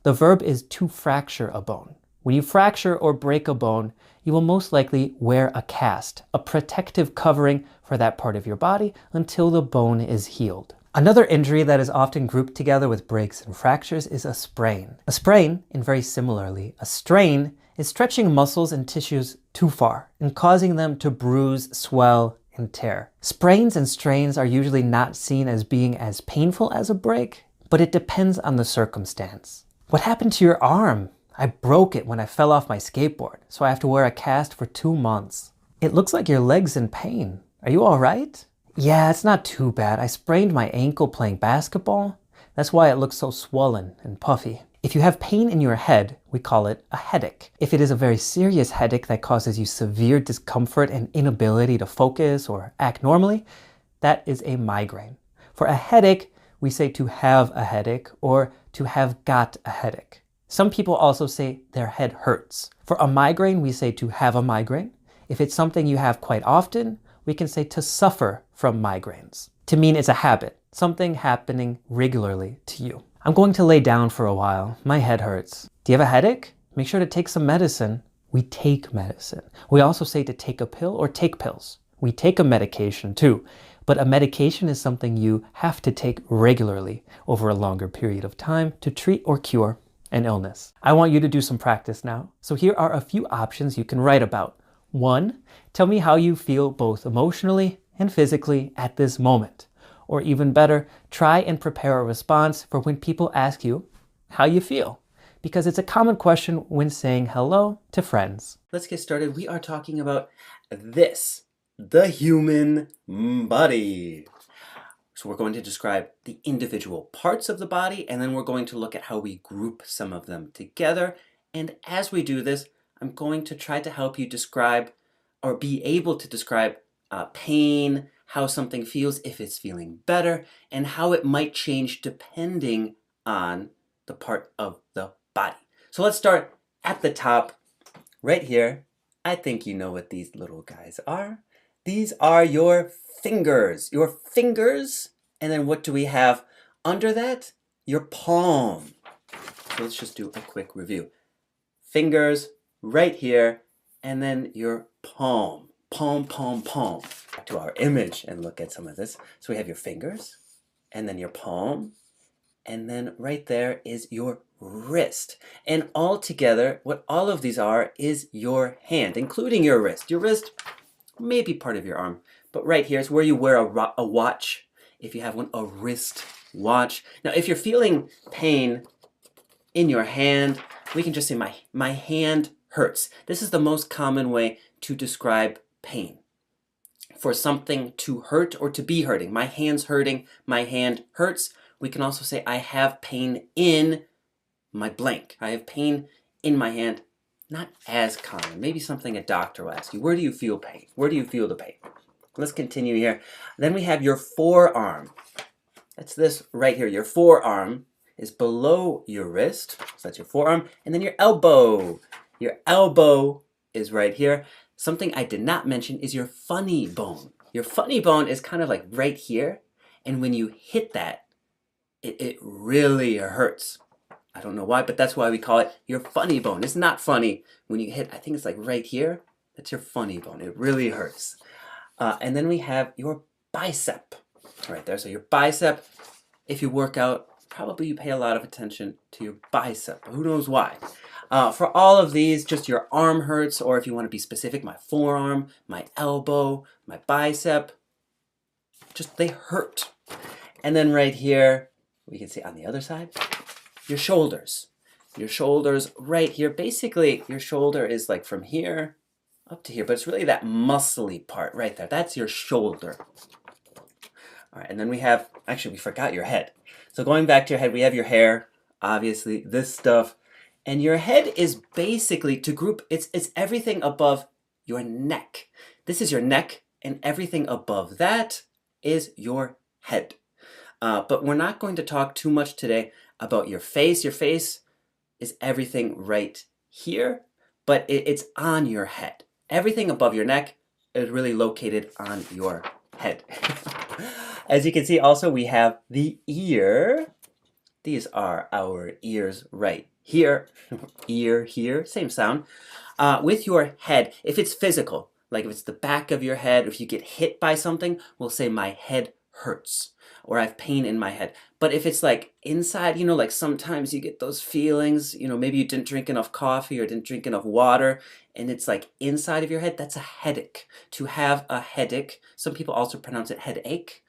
The verb is to fracture a bone. When you fracture or break a bone, you will most likely wear a cast, a protective covering for that part of your body until the bone is healed. Another injury that is often grouped together with breaks and fractures is a sprain. A sprain, and very similarly, a strain, is stretching muscles and tissues too far and causing them to bruise, swell, and tear. Sprains and strains are usually not seen as being as painful as a break, but it depends on the circumstance. What happened to your arm? I broke it when I fell off my skateboard, so I have to wear a cast for 2 months. It looks like your leg's in pain. Are you all right? Yeah, it's not too bad. I sprained my ankle playing basketball. That's why it looks so swollen and puffy. If you have pain in your head, we call it a headache. If it is a very serious headache that causes you severe discomfort and inability to focus or act normally, that is a migraine. For a headache, we say to have a headache or to have got a headache. Some people also say their head hurts. For a migraine, we say to have a migraine. If it's something you have quite often, we can say to suffer from migraines. To mean it's a habit, something happening regularly to you. I'm going to lay down for a while. My head hurts. Do you have a headache? Make sure to take some medicine. We take medicine. We also say to take a pill or take pills. We take a medication too, but a medication is something you have to take regularly over a longer period of time to treat or cure an illness. I want you to do some practice now. So here are a few options you can write about. 1, tell me how you feel both emotionally and physically at this moment. Or even better, try and prepare a response for when people ask you how you feel, because it's a common question when saying hello to friends. Let's get started. We are talking about this, the human body. So we're going to describe the individual parts of the body, and then we're going to look at how we group some of them together. And as we do this, I'm going to try to help you describe or be able to describe pain, how something feels if it's feeling better, and how it might change depending on the part of the body. So let's start at the top right here. I think you know what these little guys are. These are your fingers. Your fingers, and then what do we have under that? Your palm. So let's just do a quick review. Fingers right here, and then your palm. Palm, palm, palm. Back to our image and look at some of this. So we have your fingers, and then your palm, and then right there is your wrist. And all together, what all of these are is your hand, including your wrist. Your wrist may be part of your arm, but right here is where you wear a watch. If you have one, a wrist watch. Now, if you're feeling pain in your hand, we can just say my hand hurts. This is the most common way to describe pain. For something to hurt or to be hurting. My hand's hurting, my hand hurts. We can also say I have pain in my blank. I have pain in my hand. Not as common. Maybe something a doctor will ask you. Where do you feel pain? Where do you feel the pain? Let's continue here. Then we have your forearm. That's this right here. Your forearm is below your wrist. So that's your forearm. And then your elbow. Your elbow is right here. Something I did not mention is your funny bone. Your funny bone is kind of like right here. And when you hit that, it really hurts. I don't know why, but that's why we call it your funny bone. It's not funny when you hit, I think it's like right here. That's your funny bone. It really hurts. And then we have your bicep right there. So your bicep, if you work out, probably you pay a lot of attention to your bicep. Who knows why? For all of these, just your arm hurts, or if you want to be specific, my forearm, my elbow, my bicep, just they hurt. And then right here, we can see on the other side, your shoulders. Your shoulders right here. Basically, your shoulder is like from here up to here, but it's really that muscly part right there. That's your shoulder. All right, and then we have, actually, we forgot your head. So going back to your head, we have your hair, obviously, this stuff. And your head is basically, to group, it's everything above your neck. This is your neck, and everything above that is your head. But we're not going to talk too much today about your face. Your face is everything right here, but it's on your head. Everything above your neck is really located on your head. As you can see, also, we have the ear. These are our ears right here. Ear here, same sound. With your head, if it's physical, like if it's the back of your head, if you get hit by something, we'll say my head hurts, or I have pain in my head. But if it's like inside, you know, like sometimes you get those feelings, you know, maybe you didn't drink enough coffee or didn't drink enough water, and it's like inside of your head, that's a headache. To have a headache, some people also pronounce it headache,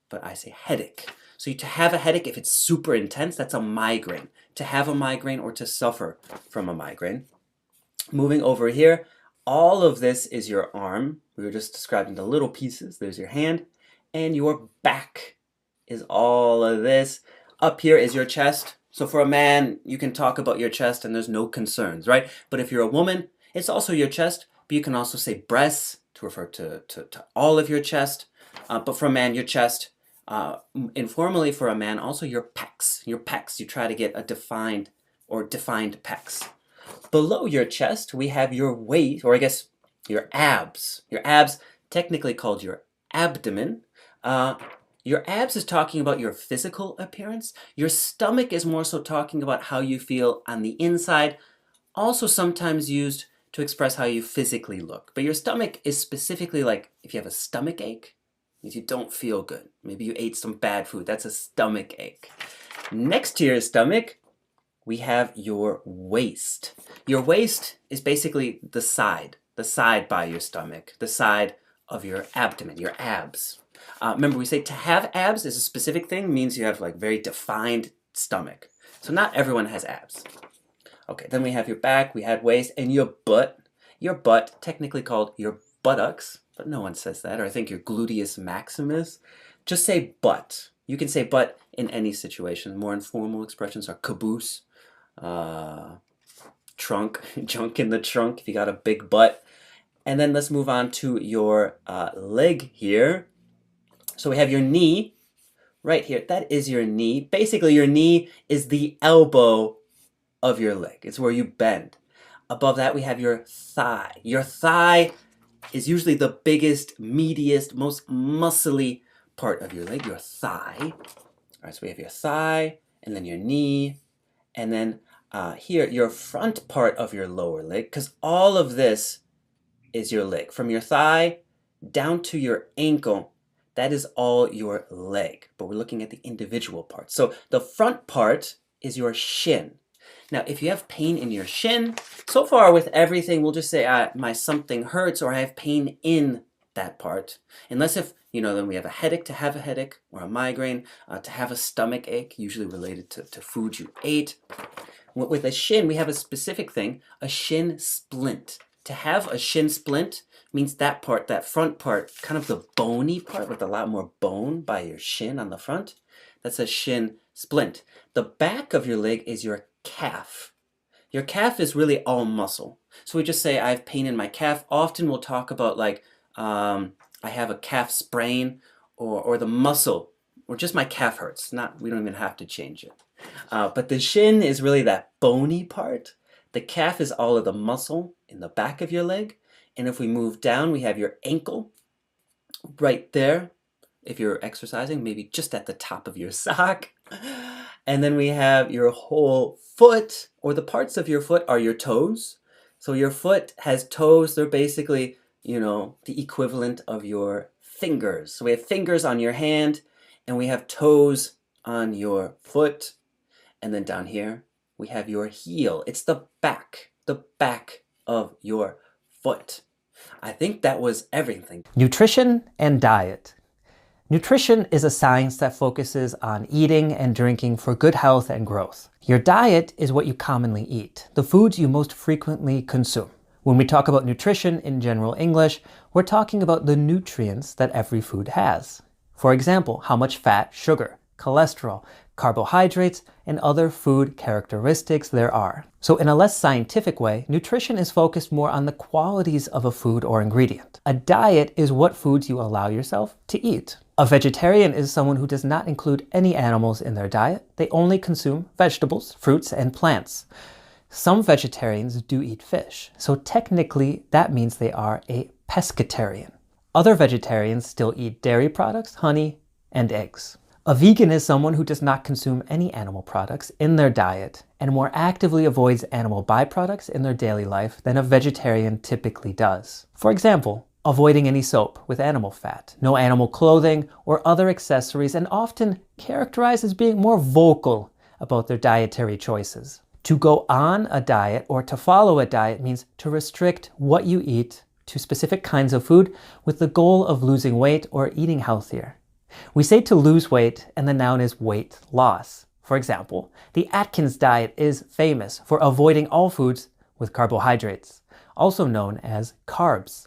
but I say headache. So to have a headache, if it's super intense, that's a migraine. To have a migraine or to suffer from a migraine. Moving over here, all of this is your arm. We were just describing the little pieces. There's your hand, and your back is all of this. Up here is your chest. So for a man, you can talk about your chest and there's no concerns, right? But if you're a woman, it's also your chest, but you can also say breasts to refer to all of your chest. But for a man, your chest. Informally for a man, also your pecs. Your pecs, you try to get a defined pecs. Below your chest, we have your waist, or I guess your abs. Your abs, technically called your abdomen. Your abs is talking about your physical appearance. Your stomach is more so talking about how you feel on the inside, also sometimes used to express how you physically look. But your stomach is specifically like if you have a stomach ache, if you don't feel good. Maybe you ate some bad food. That's a stomach ache. Next to your stomach, we have your waist. Your waist is basically the side by your stomach, the side of your abdomen, your abs. Remember, we say to have abs is a specific thing, means you have like very defined stomach. So not everyone has abs. Okay, then we have your back, we had waist, and your butt. Your butt, technically called your buttocks, but no one says that, or I think your gluteus maximus. Just say butt. You can say butt in any situation. More informal expressions are caboose, trunk, junk in the trunk if you got a big butt. And then let's move on to your leg here. So we have your knee right here. That is your knee. Basically, your knee is the elbow of your leg. It's where you bend. Above that, we have your thigh. Your thigh is usually the biggest, meatiest, most muscly part of your leg, your thigh. All right, so we have your thigh, and then your knee, and then here, your front part of your lower leg, because all of this is your leg. From your thigh down to your ankle, that is all your leg, but we're looking at the individual parts. So the front part is your shin. Now, if you have pain in your shin, so far with everything, we'll just say my something hurts or I have pain in that part. Unless if, you know, then we have a headache, to have a headache, or a migraine, to have a stomach ache, usually related to food you ate. With a shin, we have a specific thing, a shin splint. To have a shin splint means that part, that front part, kind of the bony part with a lot more bone by your shin on the front. That's a shin splint. The back of your leg is your calf. Your calf is really all muscle. So we just say, I have pain in my calf. Often we'll talk about like, I have a calf sprain or the muscle, or just my calf hurts. We don't even have to change it. But the shin is really that bony part. The calf is all of the muscle in the back of your leg. And if we move down, we have your ankle right there. If you're exercising, maybe just at the top of your sock. And then we have your whole foot, or the parts of your foot are your toes. So your foot has toes. They're basically, you know, the equivalent of your fingers. So we have fingers on your hand, and we have toes on your foot. And then down here, we have your heel. It's the back of your foot. I think that was everything. Nutrition and diet. Nutrition is a science that focuses on eating and drinking for good health and growth. Your diet is what you commonly eat, the foods you most frequently consume. When we talk about nutrition in general English, we're talking about the nutrients that every food has. For example, how much fat, sugar, cholesterol, carbohydrates, and other food characteristics there are. So in a less scientific way, nutrition is focused more on the qualities of a food or ingredient. A diet is what foods you allow yourself to eat. A vegetarian is someone who does not include any animals in their diet. They only consume vegetables, fruits, and plants. Some vegetarians do eat fish, so technically that means they are a pescatarian. Other vegetarians still eat dairy products, honey, and eggs. A vegan is someone who does not consume any animal products in their diet and more actively avoids animal byproducts in their daily life than a vegetarian typically does. For example, avoiding any soap with animal fat, no animal clothing or other accessories, and often characterized as being more vocal about their dietary choices. To go on a diet or to follow a diet means to restrict what you eat to specific kinds of food with the goal of losing weight or eating healthier. We say to lose weight, and the noun is weight loss. For example, the Atkins diet is famous for avoiding all foods with carbohydrates, also known as carbs.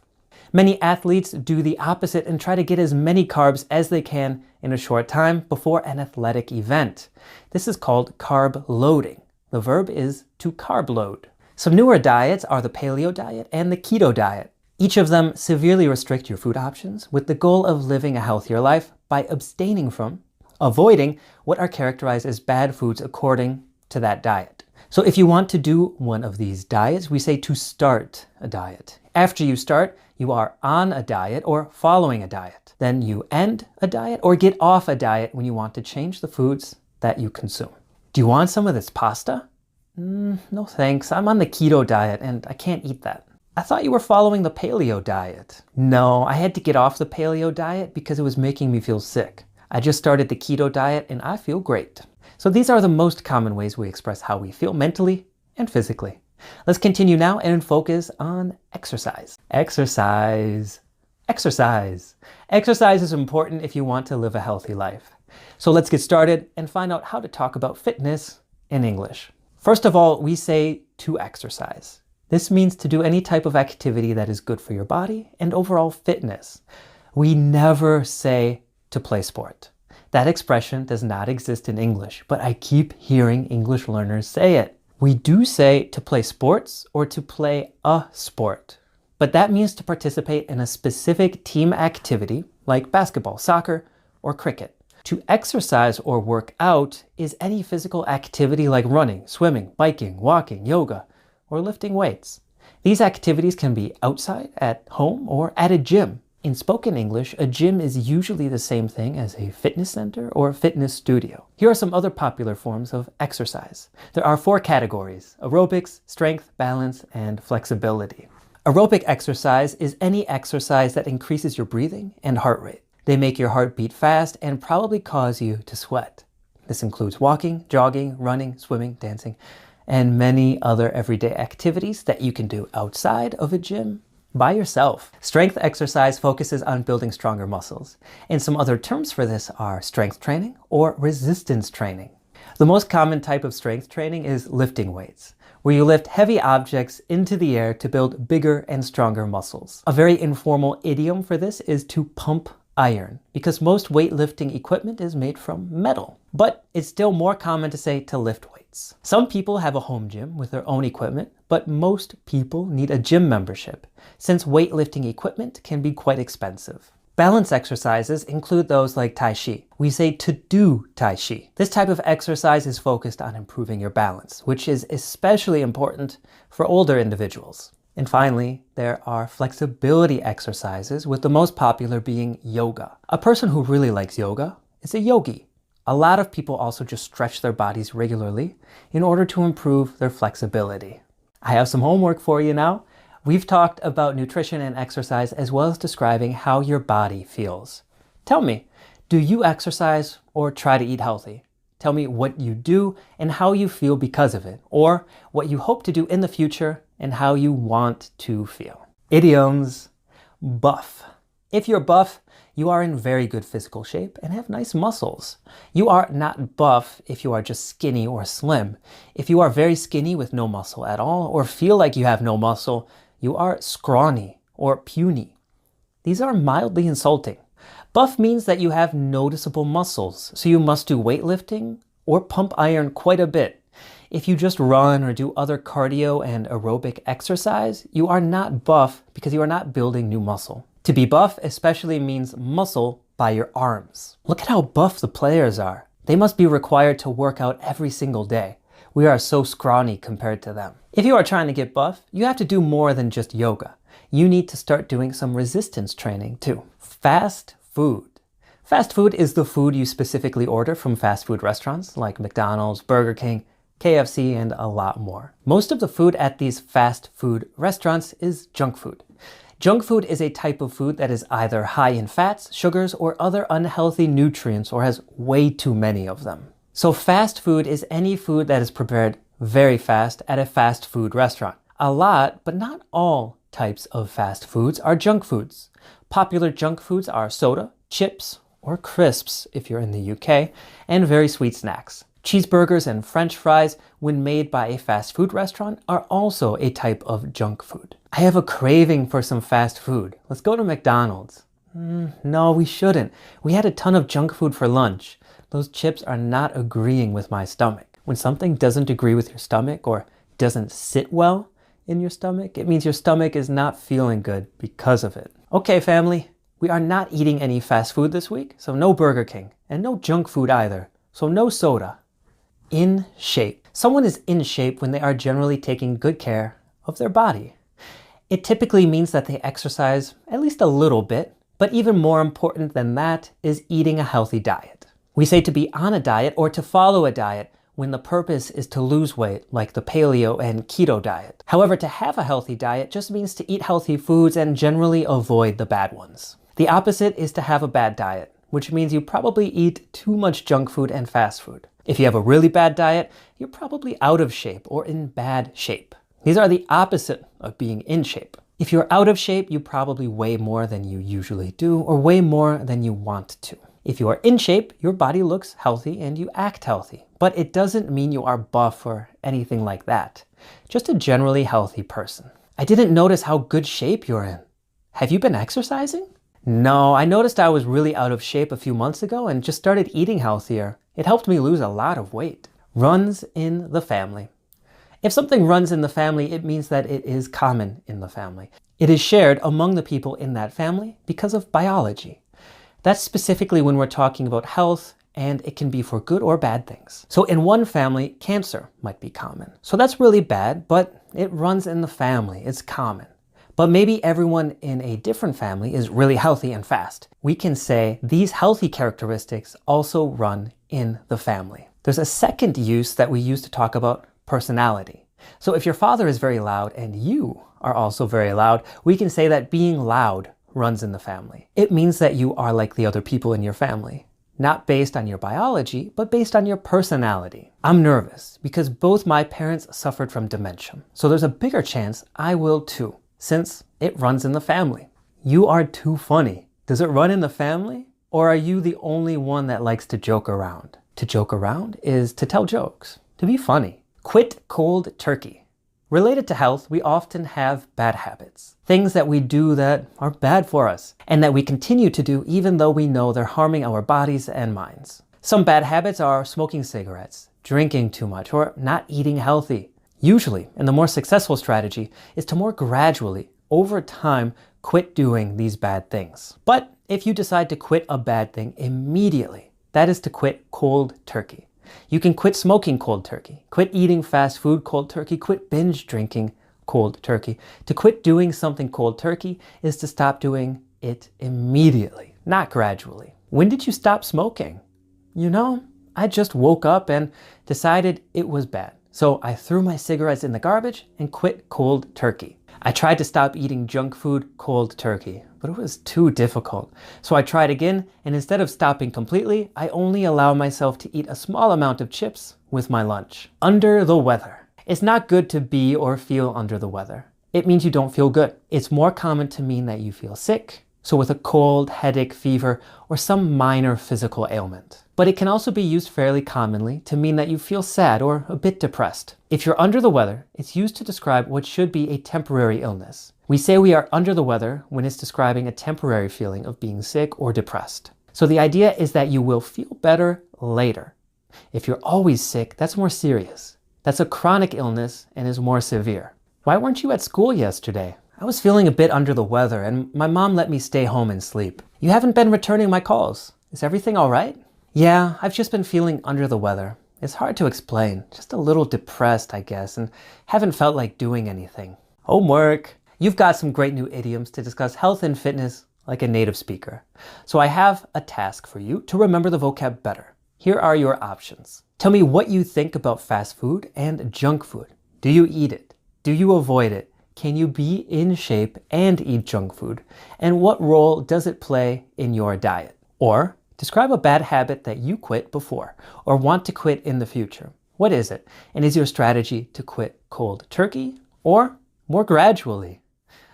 Many athletes do the opposite and try to get as many carbs as they can in a short time before an athletic event. This is called carb loading. The verb is to carb load. Some newer diets are the paleo diet and the keto diet. Each of them severely restrict your food options with the goal of living a healthier life by abstaining from, avoiding what are characterized as bad foods according to that diet. So if you want to do one of these diets, we say to start a diet. After you start, you are on a diet or following a diet. Then you end a diet or get off a diet when you want to change the foods that you consume. Do you want some of this pasta? No thanks, I'm on the keto diet and I can't eat that. I thought you were following the paleo diet. No, I had to get off the paleo diet because it was making me feel sick. I just started the keto diet and I feel great. So these are the most common ways we express how we feel mentally and physically. Let's continue now and focus on exercise. Exercise. Exercise. Exercise is important if you want to live a healthy life. So let's get started and find out how to talk about fitness in English. First of all, we say to exercise. This means to do any type of activity that is good for your body and overall fitness. We never say to play sport. That expression does not exist in English, but I keep hearing English learners say it. We do say to play sports or to play a sport, but that means to participate in a specific team activity like basketball, soccer, or cricket. To exercise or work out is any physical activity like running, swimming, biking, walking, yoga, or lifting weights. These activities can be outside, at home, or at a gym. In spoken English, a gym is usually the same thing as a fitness center or fitness studio. Here are some other popular forms of exercise. There are 4 categories: aerobics, strength, balance, and flexibility. Aerobic exercise is any exercise that increases your breathing and heart rate. They make your heart beat fast and probably cause you to sweat. This includes walking, jogging, running, swimming, dancing, and many other everyday activities that you can do outside of a gym by yourself. Strength exercise focuses on building stronger muscles, and some other terms for this are strength training or resistance training. The most common type of strength training is lifting weights, where you lift heavy objects into the air to build bigger and stronger muscles. A very informal idiom for this is to pump iron, because most weightlifting equipment is made from metal. But it's still more common to say to lift weights. Some people have a home gym with their own equipment, but most people need a gym membership, since weightlifting equipment can be quite expensive. Balance exercises include those like Tai Chi. We say to do Tai Chi. This type of exercise is focused on improving your balance, which is especially important for older individuals. And finally, there are flexibility exercises, with the most popular being yoga. A person who really likes yoga is a yogi. A lot of people also just stretch their bodies regularly in order to improve their flexibility. I have some homework for you now. We've talked about nutrition and exercise as well as describing how your body feels. Tell me, do you exercise or try to eat healthy? Tell me what you do and how you feel because of it, or what you hope to do in the future and how you want to feel. Idioms. Buff. If you're buff, you are in very good physical shape and have nice muscles. You are not buff if you are just skinny or slim. If you are very skinny with no muscle at all, or feel like you have no muscle, you are scrawny or puny. These are mildly insulting. Buff means that you have noticeable muscles, so you must do weightlifting or pump iron quite a bit. If you just run or do other cardio and aerobic exercise, you are not buff because you are not building new muscle. To be buff especially means muscle by your arms. Look at how buff the players are. They must be required to work out every single day. We are so scrawny compared to them. If you are trying to get buff, you have to do more than just yoga. You need to start doing some resistance training too. Fast food. Fast food is the food you specifically order from fast food restaurants like McDonald's, Burger King, KFC, and a lot more. Most of the food at these fast food restaurants is junk food. Junk food is a type of food that is either high in fats, sugars, or other unhealthy nutrients, or has way too many of them. So fast food is any food that is prepared very fast at a fast food restaurant. A lot, but not all types of fast foods are junk foods. Popular junk foods are soda, chips, or crisps if you're in the UK, and very sweet snacks. Cheeseburgers and French fries, when made by a fast food restaurant, are also a type of junk food. I have a craving for some fast food. Let's go to McDonald's. No, we shouldn't. We had a ton of junk food for lunch. Those chips are not agreeing with my stomach. When something doesn't agree with your stomach or doesn't sit well in your stomach, it means your stomach is not feeling good because of it. Okay, family, we are not eating any fast food this week, so no Burger King, and no junk food either, so no soda. In shape. Someone is in shape when they are generally taking good care of their body. It typically means that they exercise at least a little bit, but even more important than that is eating a healthy diet. We say to be on a diet or to follow a diet when the purpose is to lose weight, like the paleo and keto diet. However, to have a healthy diet just means to eat healthy foods and generally avoid the bad ones. The opposite is to have a bad diet, which means you probably eat too much junk food and fast food. If you have a really bad diet, you're probably out of shape or in bad shape. These are the opposite of being in shape. If you're out of shape, you probably weigh more than you usually do or weigh more than you want to. If you are in shape, your body looks healthy and you act healthy. But it doesn't mean you are buff or anything like that. Just a generally healthy person. I didn't notice how good shape you're in. Have you been exercising? No, I noticed I was really out of shape a few months ago and just started eating healthier. It helped me lose a lot of weight. Runs in the family. If something runs in the family, it means that it is common in the family. It is shared among the people in that family because of biology. That's specifically when we're talking about health, and it can be for good or bad things. So in one family, cancer might be common. So that's really bad, but it runs in the family. It's common. But maybe everyone in a different family is really healthy and fast. We can say these healthy characteristics also run in the family. There's a second use that we use to talk about personality. So if your father is very loud and you are also very loud, we can say that being loud runs in the family. It means that you are like the other people in your family. Not based on your biology, but based on your personality. I'm nervous because both my parents suffered from dementia. So there's a bigger chance I will too, since it runs in the family. You are too funny. Does it run in the family? Or are you the only one that likes to joke around? To joke around is to tell jokes, to be funny. Quit cold turkey. Related to health, we often have bad habits. Things that we do that are bad for us and that we continue to do even though we know they're harming our bodies and minds. Some bad habits are smoking cigarettes, drinking too much, or not eating healthy. Usually, and the more successful strategy is to more gradually, over time, quit doing these bad things. But if you decide to quit a bad thing immediately, that is to quit cold turkey. You can quit smoking cold turkey, quit eating fast food cold turkey, quit binge drinking cold turkey. To quit doing something cold turkey is to stop doing it immediately, not gradually. When did you stop smoking? You know, I just woke up and decided it was bad. So I threw my cigarettes in the garbage and quit cold turkey. I tried to stop eating junk food cold turkey, but it was too difficult. So I tried again, and instead of stopping completely, I only allow myself to eat a small amount of chips with my lunch. Under the weather. It's not good to be or feel under the weather. It means you don't feel good. It's more common to mean that you feel sick, so with a cold, headache, fever, or some minor physical ailment. But it can also be used fairly commonly to mean that you feel sad or a bit depressed. If you're under the weather, it's used to describe what should be a temporary illness. We say we are under the weather when it's describing a temporary feeling of being sick or depressed. So the idea is that you will feel better later. If you're always sick, that's more serious. That's a chronic illness and is more severe. Why weren't you at school yesterday? I was feeling a bit under the weather and my mom let me stay home and sleep. You haven't been returning my calls. Is everything all right? Yeah, I've just been feeling under the weather. It's hard to explain. Just a little depressed, I guess, and haven't felt like doing anything. Homework. You've got some great new idioms to discuss health and fitness like a native speaker. So I have a task for you to remember the vocab better. Here are your options. Tell me what you think about fast food and junk food. Do you eat it? Do you avoid it? can you be in shape and eat junk food? And what role does it play in your diet? Or describe a bad habit that you quit before or want to quit in the future. What is it? And is your strategy to quit cold turkey or more gradually?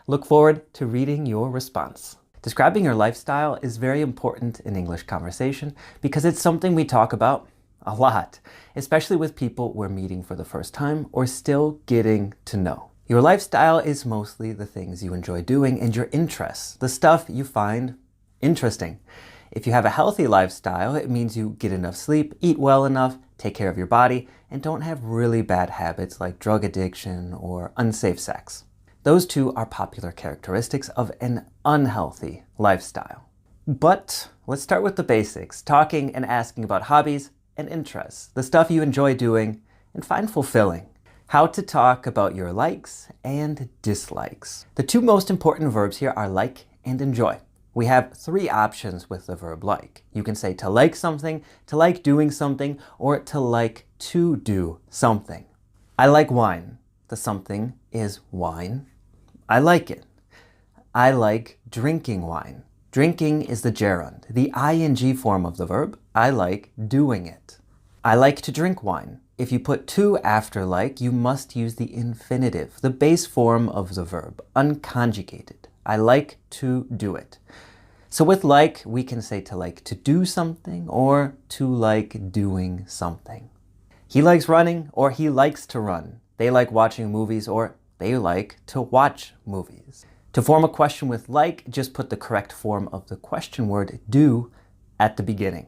Look forward to reading your response. Describing your lifestyle is very important in English conversation because it's something we talk about a lot, especially with people we're meeting for the first time or still getting to know. Your lifestyle is mostly the things you enjoy doing and your interests, the stuff you find interesting. If you have a healthy lifestyle, it means you get enough sleep, eat well enough, take care of your body, and don't have really bad habits like drug addiction or unsafe sex. Those two are popular characteristics of an unhealthy lifestyle. But let's start with the basics, talking and asking about hobbies and interests, the stuff you enjoy doing and find fulfilling. How to talk about your likes and dislikes. The two most important verbs here are like and enjoy. We have three options with the verb like. You can say to like something, to like doing something, or to like to do something. I like wine. The something is wine. I like it. I like drinking wine. Drinking is the gerund, the ing form of the verb. I like doing it. I like to drink wine. If you put to after like, you must use the infinitive, the base form of the verb, unconjugated. I like to do it. So with like, we can say to like to do something or to like doing something. He likes running or he likes to run. They like watching movies or they like to watch movies. To form a question with like, just put the correct form of the question word do at the beginning.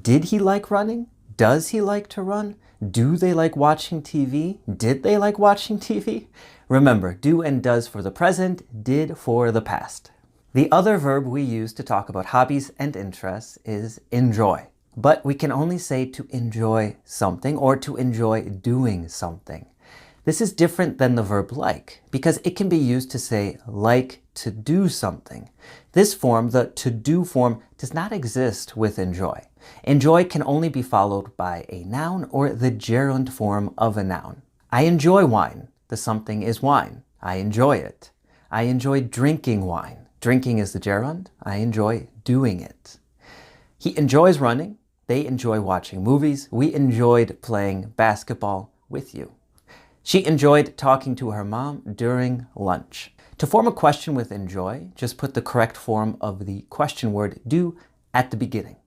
Did he like running? Does he like to run? Do they like watching TV? Did they like watching TV? Remember, do and does for the present, did for the past. The other verb we use to talk about hobbies and interests is enjoy. But we can only say to enjoy something or to enjoy doing something. This is different than the verb like because it can be used to say like to do something. This form, the to do form, does not exist with enjoy. Enjoy can only be followed by a noun or the gerund form of a noun. I enjoy wine. The something is wine. I enjoy it. I enjoy drinking wine. Drinking is the gerund. I enjoy doing it. He enjoys running. They enjoy watching movies. We enjoyed playing basketball with you. She enjoyed talking to her mom during lunch. To form a question with enjoy, just put the correct form of the question word do at the beginning.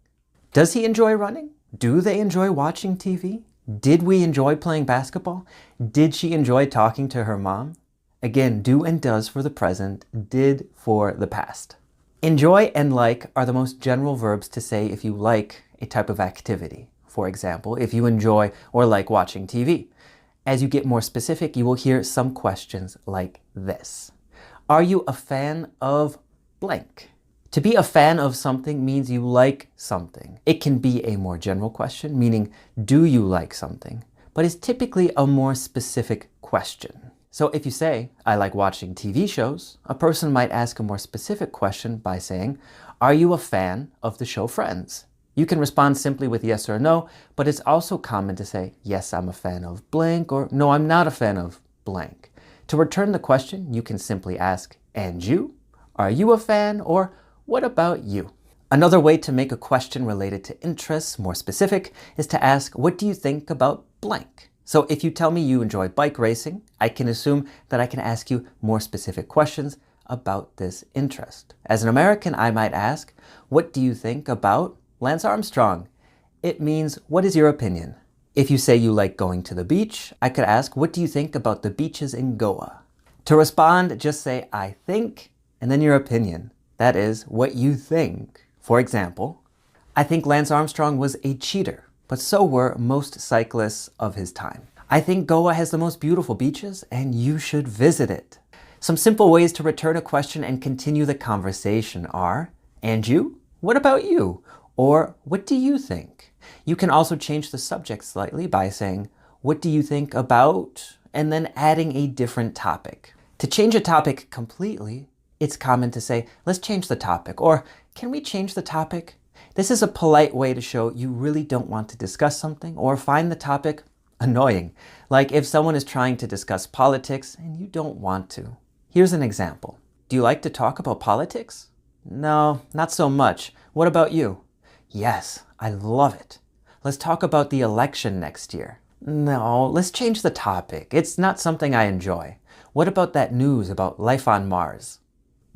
Does he enjoy running? Do they enjoy watching TV? Did we enjoy playing basketball? Did she enjoy talking to her mom? Again, do and does for the present, did for the past. Enjoy and like are the most general verbs to say if you like a type of activity. For example, if you enjoy or like watching TV. As you get more specific, you will hear some questions like this. Are you a fan of blank? To be a fan of something means you like something. It can be a more general question, meaning do you like something? But it's typically a more specific question. So if you say, I like watching TV shows, a person might ask a more specific question by saying, are you a fan of the show Friends? You can respond simply with yes or no, but it's also common to say, yes, I'm a fan of blank, or no, I'm not a fan of blank. To return the question, you can simply ask, and you? Are you a fan? Or what about you? Another way to make a question related to interests more specific is to ask, what do you think about blank? So if you tell me you enjoy bike racing, I can assume that I can ask you more specific questions about this interest. As an American, I might ask, what do you think about Lance Armstrong? It means, what is your opinion? If you say you like going to the beach, I could ask, what do you think about the beaches in Goa? To respond, just say, I think, and then your opinion. That is, what you think. For example, I think Lance Armstrong was a cheater, but so were most cyclists of his time. I think Goa has the most beautiful beaches, and you should visit it. Some simple ways to return a question and continue the conversation are, and you? What about you? Or, what do you think? You can also change the subject slightly by saying, what do you think about? And then adding a different topic. To change a topic completely, it's common to say, let's change the topic, or can we change the topic? This is a polite way to show you really don't want to discuss something or find the topic annoying. Like if someone is trying to discuss politics and you don't want to. Here's an example. Do you like to talk about politics? No, not so much. What about you? Yes, I love it. Let's talk about the election next year. No, let's change the topic. It's not something I enjoy. What about that news about life on Mars?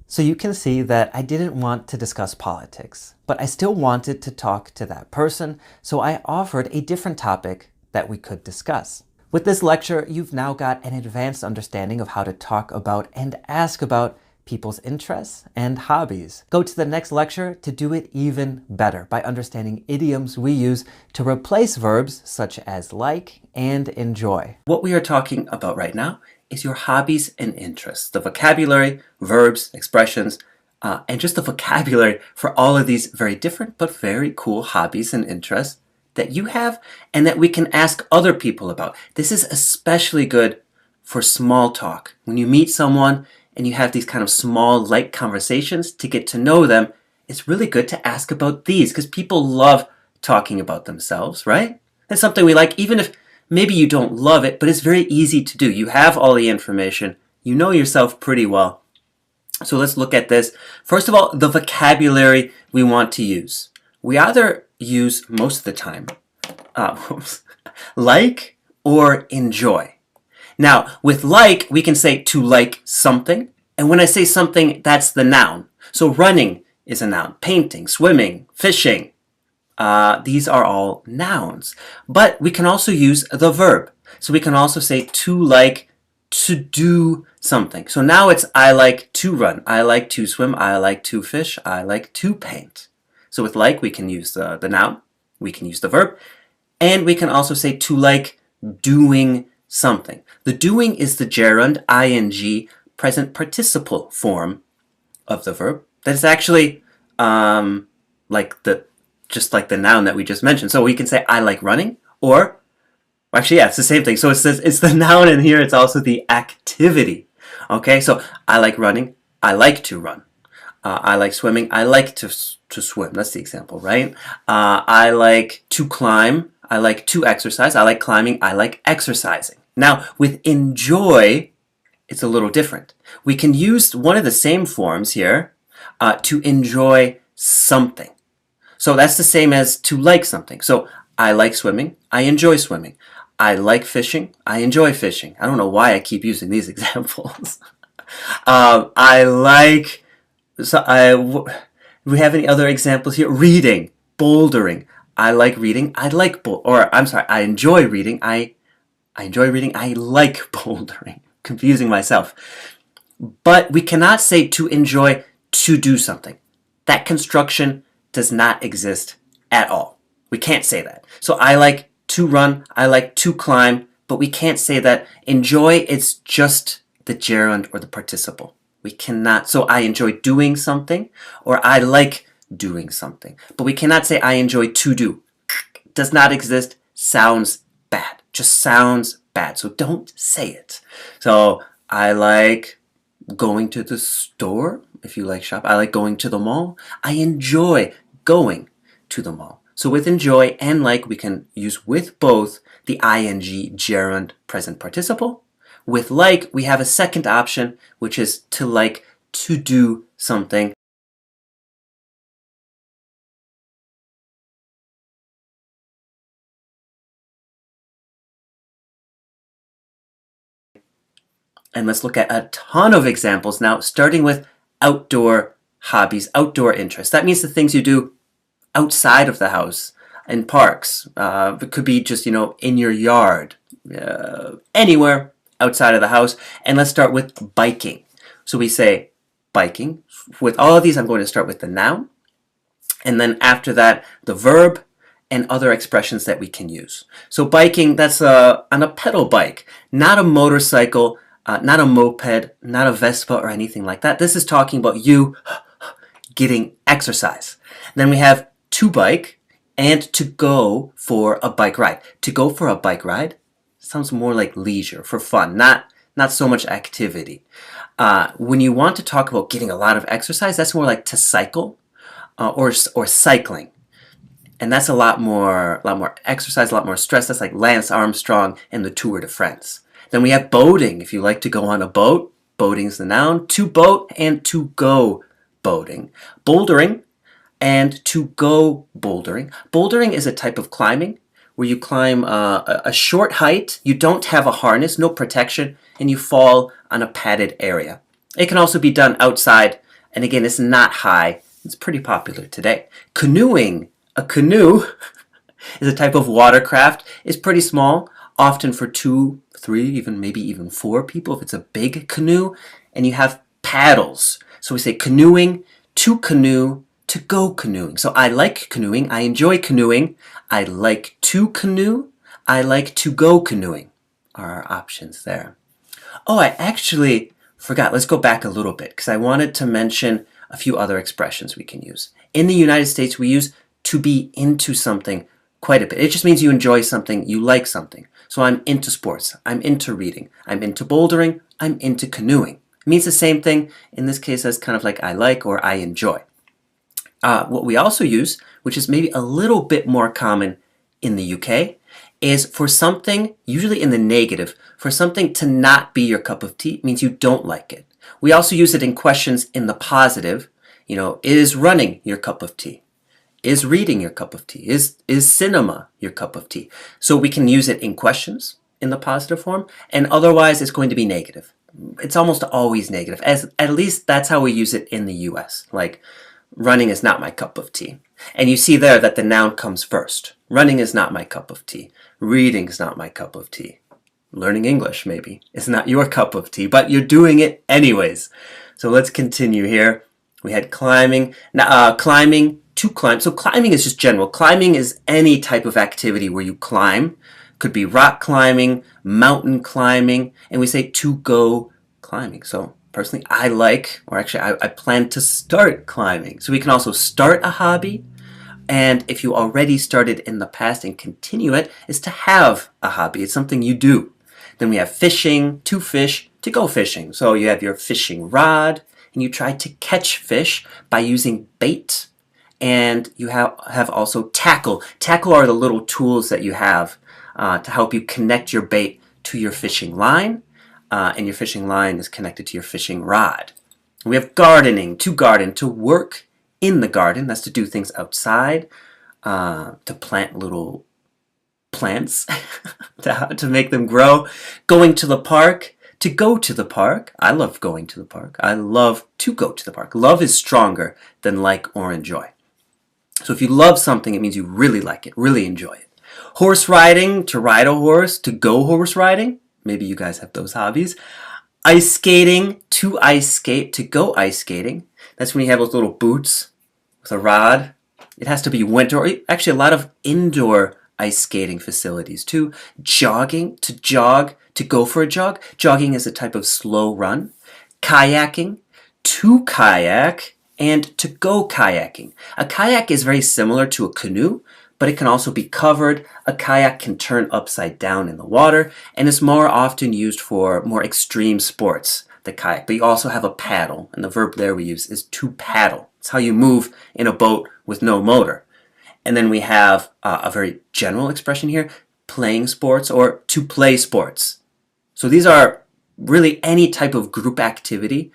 So you can see that I didn't want to discuss politics, but I still wanted to talk to that person, so I offered a different topic that we could discuss. With this lecture, you've now got an advanced understanding of how to talk about and ask about people's interests and hobbies. Go to the next lecture to do it even better by understanding idioms we use to replace verbs such as like and enjoy. What we are talking about right now is your hobbies and interests, the vocabulary, verbs, expressions, and just the vocabulary for all of these very different but very cool hobbies and interests that you have and that we can ask other people about. This is especially good for small talk. When you meet someone and you have these kind of small, light conversations to get to know them, it's really good to ask about these because people love talking about themselves, right? It's something we like, even if maybe you don't love it, but it's very easy to do. You have all the information. You know yourself pretty well. So let's look at this. First of all, the vocabulary we want to use. We either use most of the time like or enjoy. Now, with like, we can say to like something. And when I say something, that's the noun. So running is a noun. Painting, swimming, fishing. These are all nouns. But we can also use the verb. So we can also say to like to do something. So now it's I like to run. I like to swim. I like to fish. I like to paint. So with like, we can use the noun. We can use the verb. And we can also say to like doing something. The doing is the gerund, ing, present participle form of the verb. That is actually just like the noun that we just mentioned. So we can say I like running, or actually, yeah, it's the same thing. So it's the noun, and here it's also the activity. Okay, so I like running. I like to run. I like swimming. I like to swim. That's the example, right? I like to climb. I like to exercise. I like climbing. I like exercising. Now, with enjoy, it's a little different. We can use one of the same forms here to enjoy something. So that's the same as to like something. So I like swimming. I enjoy swimming. I like fishing. I enjoy fishing. I don't know why I keep using these examples. We have any other examples here? Reading, bouldering. I like reading. I enjoy reading. I enjoy reading. I like bouldering. Confusing myself. But we cannot say to enjoy to do something. That construction does not exist at all. We can't say that. So I like to run. I like to climb. But we can't say that. Enjoy, it's just the gerund or the participle. We cannot. So I enjoy doing something, or I like doing something. But we cannot say I enjoy to do. Does not exist. Sounds bad. Just sounds bad. So don't say it. So I like going to the store. If you like shop, I like going to the mall. I enjoy going to the mall. So with enjoy and like, we can use with both the ing gerund present participle. With like, we have a second option, which is to like to do something. And let's look at a ton of examples now, starting with outdoor hobbies, outdoor interests. That means the things you do outside of the house, in parks. It could be just, in your yard, anywhere outside of the house. And let's start with biking. So we say biking. With all of these, I'm going to start with the noun. And then after that, the verb and other expressions that we can use. So biking, that's on a pedal bike, not a motorcycle, not a moped, not a Vespa or anything like that. This is talking about you getting exercise. Then we have to bike and to go for a bike ride. To go for a bike ride sounds more like leisure, for fun, not so much activity. When you want to talk about getting a lot of exercise, that's more like to cycle or cycling. And that's a lot more exercise, a lot more stress. That's like Lance Armstrong and the Tour de France. Then we have boating. If you like to go on a boat, Boating is the noun. To boat and to go boating. Bouldering and to go bouldering. Bouldering is a type of climbing where you climb a short height, you don't have a harness, no protection, and you fall on a padded area. It can also be done outside, and again, it's not high. It's pretty popular today. Canoeing. A canoe is a type of watercraft. It's pretty small, often for 2, 3, even maybe even 4 people if it's a big canoe, and you have paddles. So we say canoeing, to canoe, to go canoeing. So I like canoeing, I enjoy canoeing, I like to canoe, I like to go canoeing are our options there. Oh, I actually forgot. Let's go back a little bit because I wanted to mention a few other expressions we can use. In the United States, we use to be into something quite a bit. It just means you enjoy something, you like something. So I'm into sports, I'm into reading, I'm into bouldering, I'm into canoeing. It means the same thing in this case as kind of like I like or I enjoy. What we also use, which is maybe a little bit more common in the UK, is for something, usually in the negative, for something to not be your cup of tea, means you don't like it. We also use it in questions in the positive. You know, is running your cup of tea? Is reading your cup of tea? Is cinema your cup of tea? So we can use it in questions in the positive form, and otherwise it's going to be negative. It's almost always negative. At least that's how we use it in the US. Like, running is not my cup of tea. And you see there that the noun comes first. Running is not my cup of tea. Reading is not my cup of tea. Learning English, maybe, is not your cup of tea, but you're doing it anyways. So let's continue here. We had climbing. Now, climbing, to climb. So climbing is just general. Climbing is any type of activity where you climb. Could be rock climbing, mountain climbing, and we say to go climbing. So personally, I like, or actually I plan to start climbing. So we can also start a hobby, and if you already started in the past and continue it, is to have a hobby. It's something you do. Then we have fishing, to fish, to go fishing. So you have your fishing rod, and you try to catch fish by using bait, and you have also tackle. Tackle are the little tools that you have to help you connect your bait to your fishing line, and your fishing line is connected to your fishing rod. We have gardening, to garden, to work in the garden. That's to do things outside, to plant little plants, to make them grow. Going to the park, to go to the park. I love going to the park. I love to go to the park. Love is stronger than like or enjoy. So if you love something, it means you really like it, really enjoy it. Horse riding, to ride a horse, to go horse riding. Maybe you guys have those hobbies. Ice skating, to ice skate, to go ice skating. That's when you have those little boots with a rod. It has to be winter, or actually a lot of indoor ice skating facilities too. Jogging, to jog, to go for a jog. Jogging is a type of slow run. Kayaking, to kayak, and to go kayaking. A kayak is very similar to a canoe, but it can also be covered. A kayak can turn upside down in the water, and is more often used for more extreme sports, the kayak. But you also have a paddle, and the verb there we use is to paddle. It's how you move in a boat with no motor. And then we have a very general expression here, playing sports or to play sports. So these are really any type of group activity,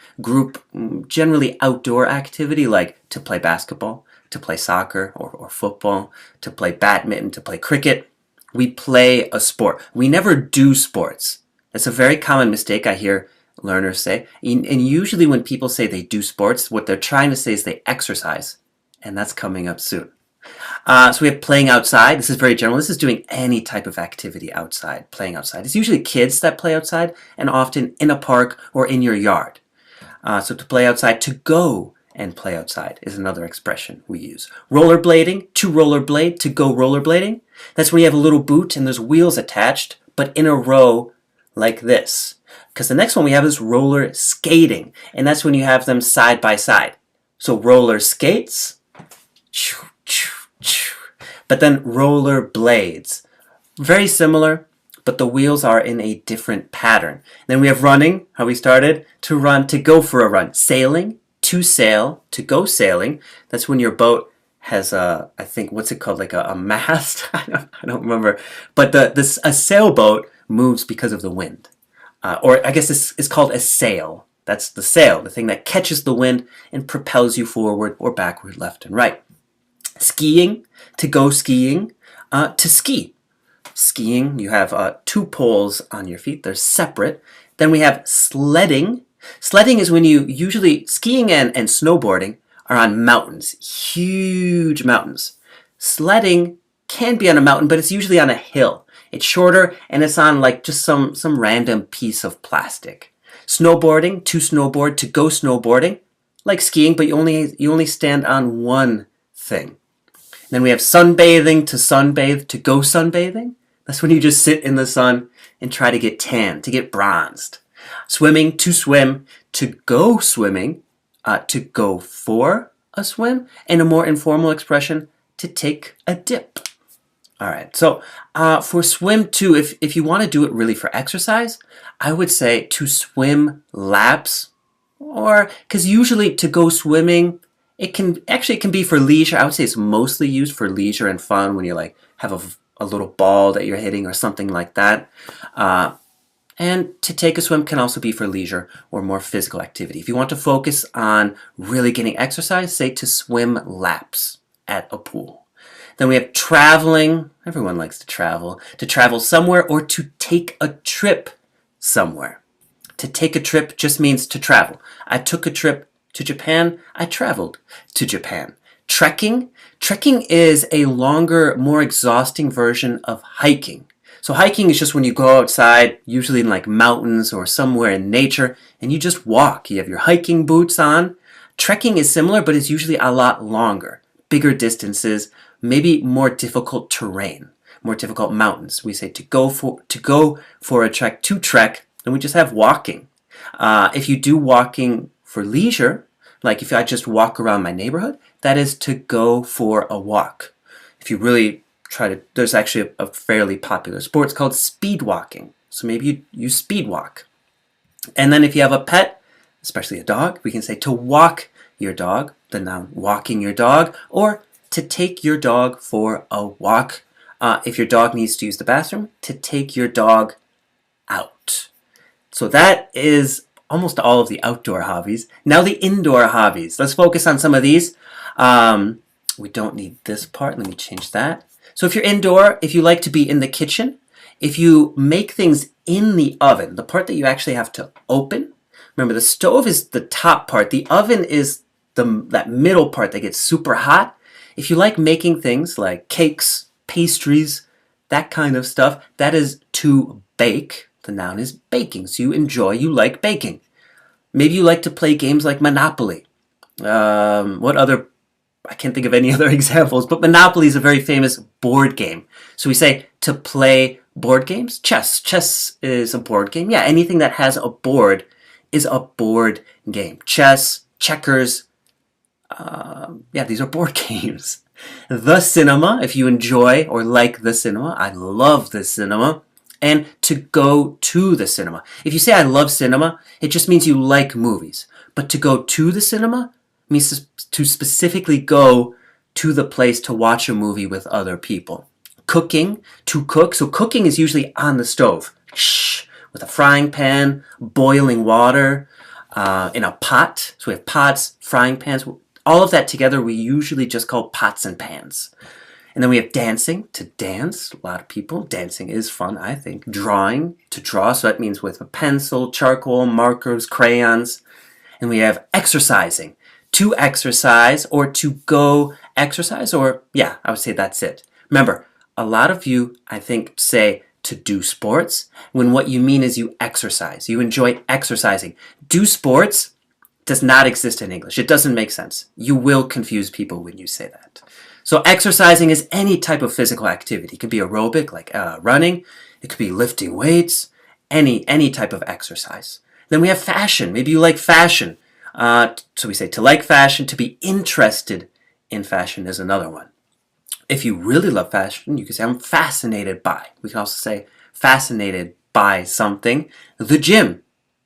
generally outdoor activity, like to play basketball, to play soccer or football, to play badminton, to play cricket. We play a sport. We never do sports. That's a very common mistake I hear learners say. And usually when people say they do sports, what they're trying to say is they exercise. And that's coming up soon. So we have playing outside. This is very general. This is doing any type of activity outside, playing outside. It's usually kids that play outside, and often in a park or in your yard. So to play outside, to go and play outside is another expression we use. Rollerblading, to rollerblade, to go rollerblading. That's when you have a little boot and there's wheels attached, but in a row like this. Because the next one we have is roller skating, and that's when you have them side by side. So roller skates, but then roller blades. Very similar, but the wheels are in a different pattern. Then we have running, how we started, to run, to go for a run. Sailing, to sail, to go sailing. That's when your boat has a, I think, what's it called, like a mast? I don't remember. But a sailboat moves because of the wind. Or I guess it's called a sail. That's the sail, the thing that catches the wind and propels you forward or backward, left and right. Skiing, to go skiing, to ski. Skiing, you have 2 poles on your feet. They're separate. Then we have sledding. Sledding is when you usually, skiing and snowboarding are on mountains, huge mountains. Sledding can be on a mountain, but it's usually on a hill. It's shorter and it's on like just some random piece of plastic. Snowboarding, to snowboard, to go snowboarding, like skiing, but you only stand on one thing. Then we have sunbathing, to sunbathe, to go sunbathing. That's when you just sit in the sun and try to get tan, to get bronzed. Swimming, to swim, to go swimming, to go for a swim, and a more informal expression, to take a dip. All right, so for swim too, if you want to do it really for exercise, I would say to swim laps, or because usually to go swimming, it can be for leisure. I would say it's mostly used for leisure and fun when you like have a little ball that you're hitting or something like that. And to take a swim can also be for leisure or more physical activity. If you want to focus on really getting exercise, say to swim laps at a pool. Then we have traveling. Everyone likes to travel somewhere or to take a trip somewhere. To take a trip just means to travel. I took a trip to Japan. I traveled to Japan. Trekking is a longer, more exhausting version of hiking. So hiking is just when you go outside, usually in like mountains or somewhere in nature, and you just walk. You have your hiking boots on. Trekking is similar, but it's usually a lot longer, bigger distances, maybe more difficult terrain, more difficult mountains. We say to go for a trek, to trek, and we just have walking. If you do walking for leisure, like if I just walk around my neighborhood, that is to go for a walk. If you really there's actually a fairly popular sport. It's called speed walking. So maybe you speed walk. And then if you have a pet, especially a dog, we can say to walk your dog, the noun walking your dog, or to take your dog for a walk. If your dog needs to use the bathroom, to take your dog out. So that is almost all of the outdoor hobbies. Now the indoor hobbies. Let's focus on some of these. We don't need this part. Let me change that. So if you're indoor, if you like to be in the kitchen, if you make things in the oven, the part that you actually have to open, remember the stove is the top part, the oven is that middle part that gets super hot. If you like making things like cakes, pastries, that kind of stuff, that is to bake. The noun is baking, so you like baking. Maybe you like to play games like Monopoly. I can't think of any other examples, but Monopoly is a very famous board game. So we say to play board games. Chess. Chess is a board game. Yeah, anything that has a board is a board game. Chess, checkers. These are board games. The cinema, if you enjoy or like the cinema. I love the cinema. And to go to the cinema. If you say I love cinema, it just means you like movies. But to go to the cinema means to specifically go to the place to watch a movie with other people. Cooking, to cook. So cooking is usually on the stove. With a frying pan, boiling water, in a pot. So we have pots, frying pans. All of that together we usually just call pots and pans. And then we have dancing, to dance. A lot of people. Dancing is fun, I think. Drawing, to draw. So that means with a pencil, charcoal, markers, crayons. And we have exercising. To exercise or to go exercise, or I would say that's it. Remember, a lot of you, I think, say to do sports when what you mean is you exercise. You enjoy exercising. Do sports does not exist in English. It doesn't make sense. You will confuse people when you say that. So exercising is any type of physical activity. It could be aerobic, like running. It could be lifting weights, any type of exercise. Then we have fashion. Maybe you like fashion. So we say to like fashion, to be interested in fashion is another one. If you really love fashion, you can say I'm fascinated by. We can also say fascinated by something. The gym.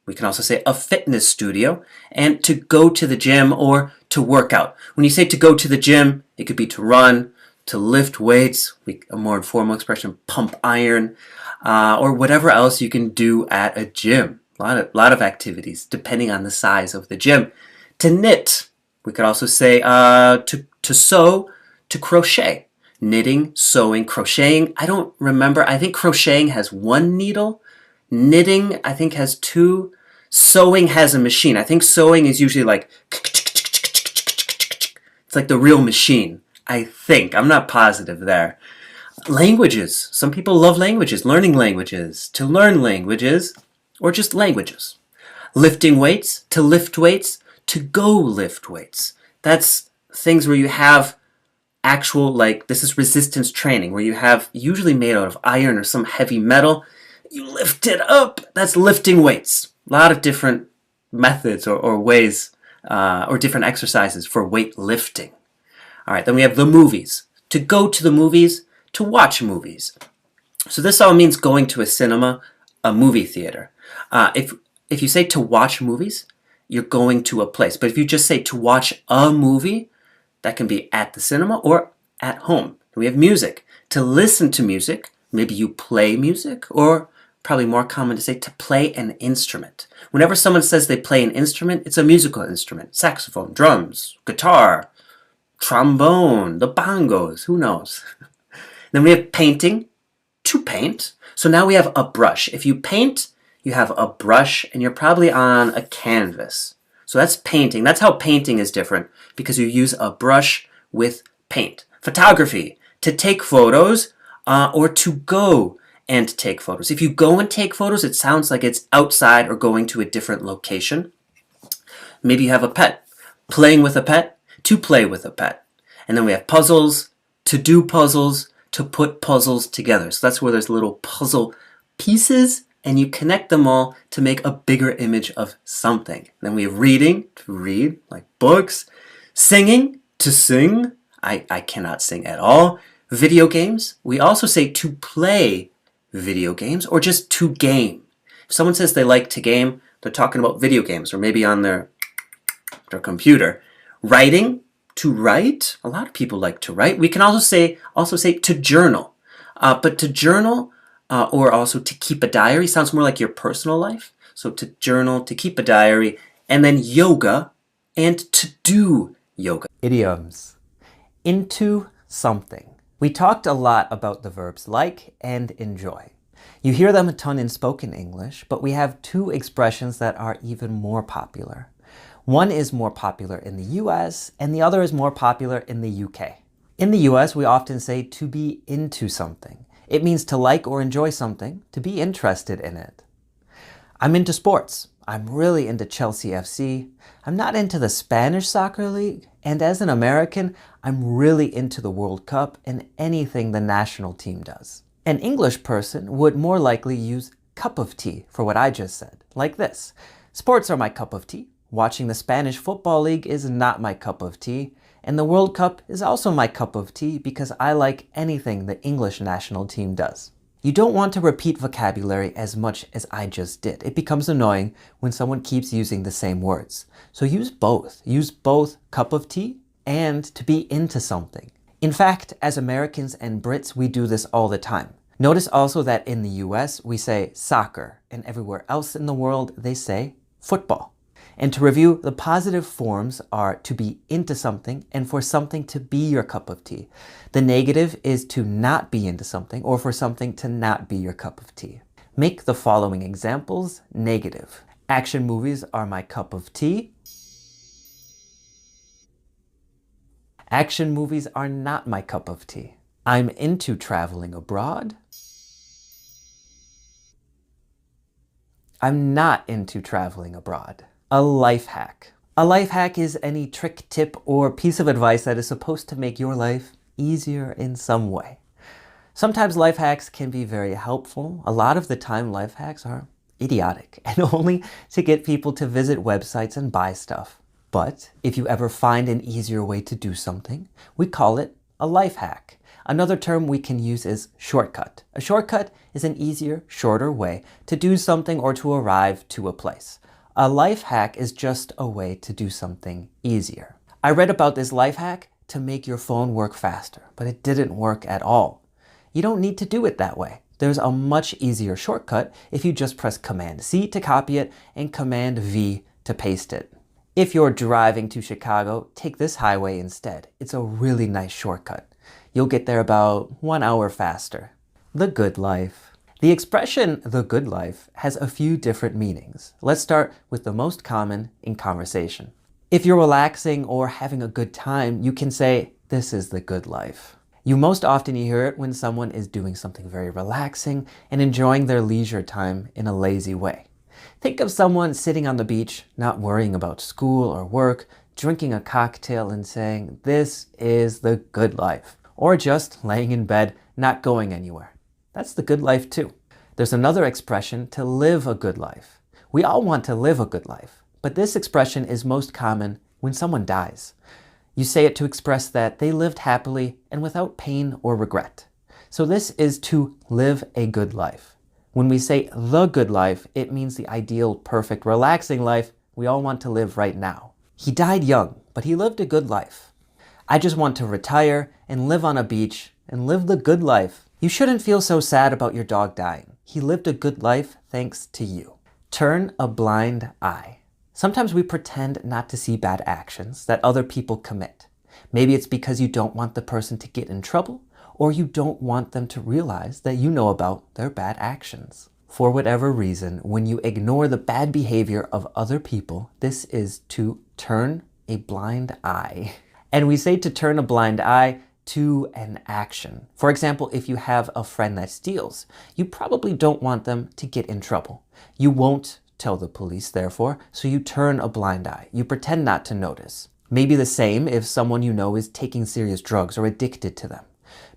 We can also say a fitness studio. And to go to the gym or to work out. When you say to go to the gym, it could be to run, to lift weights, a more informal expression, pump iron, or whatever else you can do at a gym. lot of activities depending on the size of the gym. To knit, we could also say to sew, to crochet. Knitting, sewing, crocheting. I don't remember. I think crocheting has one needle. Knitting, I think, has two. Sewing has a machine. I think sewing is usually like, it's like the real machine. I think. I'm not positive there. Languages. Some people love languages, learning languages, to learn languages, or just languages. Lifting weights, to lift weights, to go lift weights. That's things where you have actual, like, this is resistance training, where you have, usually made out of iron or some heavy metal, you lift it up. That's lifting weights. A lot of different methods or ways or different exercises for weight lifting. All right, then we have the movies. To go to the movies, to watch movies. So this all means going to a cinema, a movie theater. If you say to watch movies, you're going to a place. But if you just say to watch a movie, that can be at the cinema or at home. We have music. To listen to music, maybe you play music, or probably more common to say to play an instrument. Whenever someone says they play an instrument, it's a musical instrument. Saxophone, drums, guitar, trombone, the bongos, who knows? Then we have painting, to paint. So now we have a brush. If you paint, you have a brush and you're probably on a canvas. So that's painting. That's how painting is different, because you use a brush with paint. Photography, to take photos or to go and take photos. If you go and take photos, it sounds like it's outside or going to a different location. Maybe you have a pet. Playing with a pet, to play with a pet. And then we have puzzles, to do puzzles, to put puzzles together. So that's where there's little puzzle pieces and you connect them all to make a bigger image of something. Then we have reading, to read, like books. Singing, to sing. I cannot sing at all. Video games, we also say to play video games or just to game. If someone says they like to game, they're talking about video games or maybe on their computer. Writing, to write. A lot of people like to write. We can also say to journal. But to journal or also to keep a diary sounds more like your personal life. So to journal, to keep a diary, and then yoga and to do yoga. Idioms. Into something. We talked a lot about the verbs like and enjoy. You hear them a ton in spoken English, but we have two expressions that are even more popular. One is more popular in the US and the other is more popular in the UK. In the US, we often say to be into something. It means to like or enjoy something, to be interested in it. I'm into sports. I'm really into Chelsea FC. I'm not into the Spanish soccer league. And as an American, I'm really into the World Cup and anything the national team does. An English person would more likely use cup of tea for what I just said, like this. Sports are my cup of tea. Watching the Spanish Football League is not my cup of tea. And the World Cup is also my cup of tea because I like anything the English national team does. You don't want to repeat vocabulary as much as I just did. It becomes annoying when someone keeps using the same words. So use both. Use both cup of tea and to be into something. In fact, as Americans and Brits, we do this all the time. Notice also that in the US, we say soccer, and everywhere else in the world, they say football. And to review, the positive forms are to be into something and for something to be your cup of tea. The negative is to not be into something or for something to not be your cup of tea. Make the following examples negative. Action movies are my cup of tea. Action movies are not my cup of tea. I'm into traveling abroad. I'm not into traveling abroad. A life hack. A life hack is any trick, tip, or piece of advice that is supposed to make your life easier in some way. Sometimes life hacks can be very helpful. A lot of the time life hacks are idiotic and only to get people to visit websites and buy stuff. But if you ever find an easier way to do something, we call it a life hack. Another term we can use is shortcut. A shortcut is an easier, shorter way to do something or to arrive to a place. A life hack is just a way to do something easier. I read about this life hack to make your phone work faster, but it didn't work at all. You don't need to do it that way. There's a much easier shortcut if you just press Command-C to copy it and Command-V to paste it. If you're driving to Chicago, take this highway instead. It's a really nice shortcut. You'll get there about 1 hour faster. The good life. The expression, the good life, has a few different meanings. Let's start with the most common in conversation. If you're relaxing or having a good time, you can say, this is the good life. You most often hear it when someone is doing something very relaxing and enjoying their leisure time in a lazy way. Think of someone sitting on the beach, not worrying about school or work, drinking a cocktail and saying, this is the good life. Or just laying in bed, not going anywhere. That's the good life too. There's another expression, to live a good life. We all want to live a good life, but this expression is most common when someone dies. You say it to express that they lived happily and without pain or regret. So this is to live a good life. When we say the good life, it means the ideal, perfect, relaxing life we all want to live right now. He died young, but he lived a good life. I just want to retire and live on a beach and live the good life. You shouldn't feel so sad about your dog dying. He lived a good life thanks to you. Turn a blind eye. Sometimes we pretend not to see bad actions that other people commit. Maybe it's because you don't want the person to get in trouble, or you don't want them to realize that you know about their bad actions. For whatever reason, when you ignore the bad behavior of other people, this is to turn a blind eye. And we say to turn a blind eye to an action. For example, if you have a friend that steals, you probably don't want them to get in trouble. You won't tell the police, therefore, so you turn a blind eye. You pretend not to notice. Maybe the same if someone you know is taking serious drugs or addicted to them.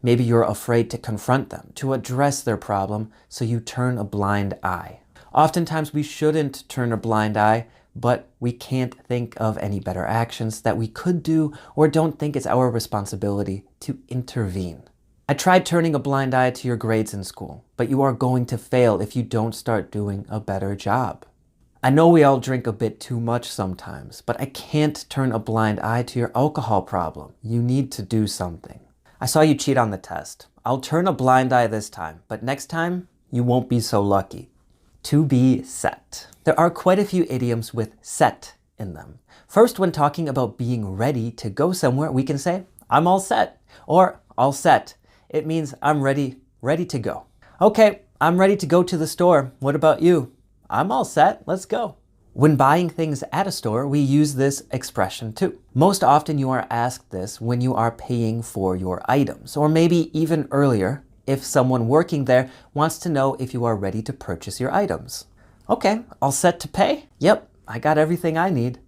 Maybe you're afraid to confront them, to address their problem, so you turn a blind eye. Oftentimes we shouldn't turn a blind eye, but we can't think of any better actions that we could do or don't think it's our responsibility to intervene. I tried turning a blind eye to your grades in school, but you are going to fail if you don't start doing a better job. I know we all drink a bit too much sometimes, but I can't turn a blind eye to your alcohol problem. You need to do something. I saw you cheat on the test. I'll turn a blind eye this time, but next time you won't be so lucky. To be set. There are quite a few idioms with set in them. First, when talking about being ready to go somewhere, we can say, I'm all set, or all set. It means I'm ready to go. Okay, I'm ready to go to the store. What about you? I'm all set, let's go. When buying things at a store, we use this expression too. Most often you are asked this when you are paying for your items, or maybe even earlier, if someone working there wants to know if you are ready to purchase your items. Okay, all set to pay? Yep, I got everything I need.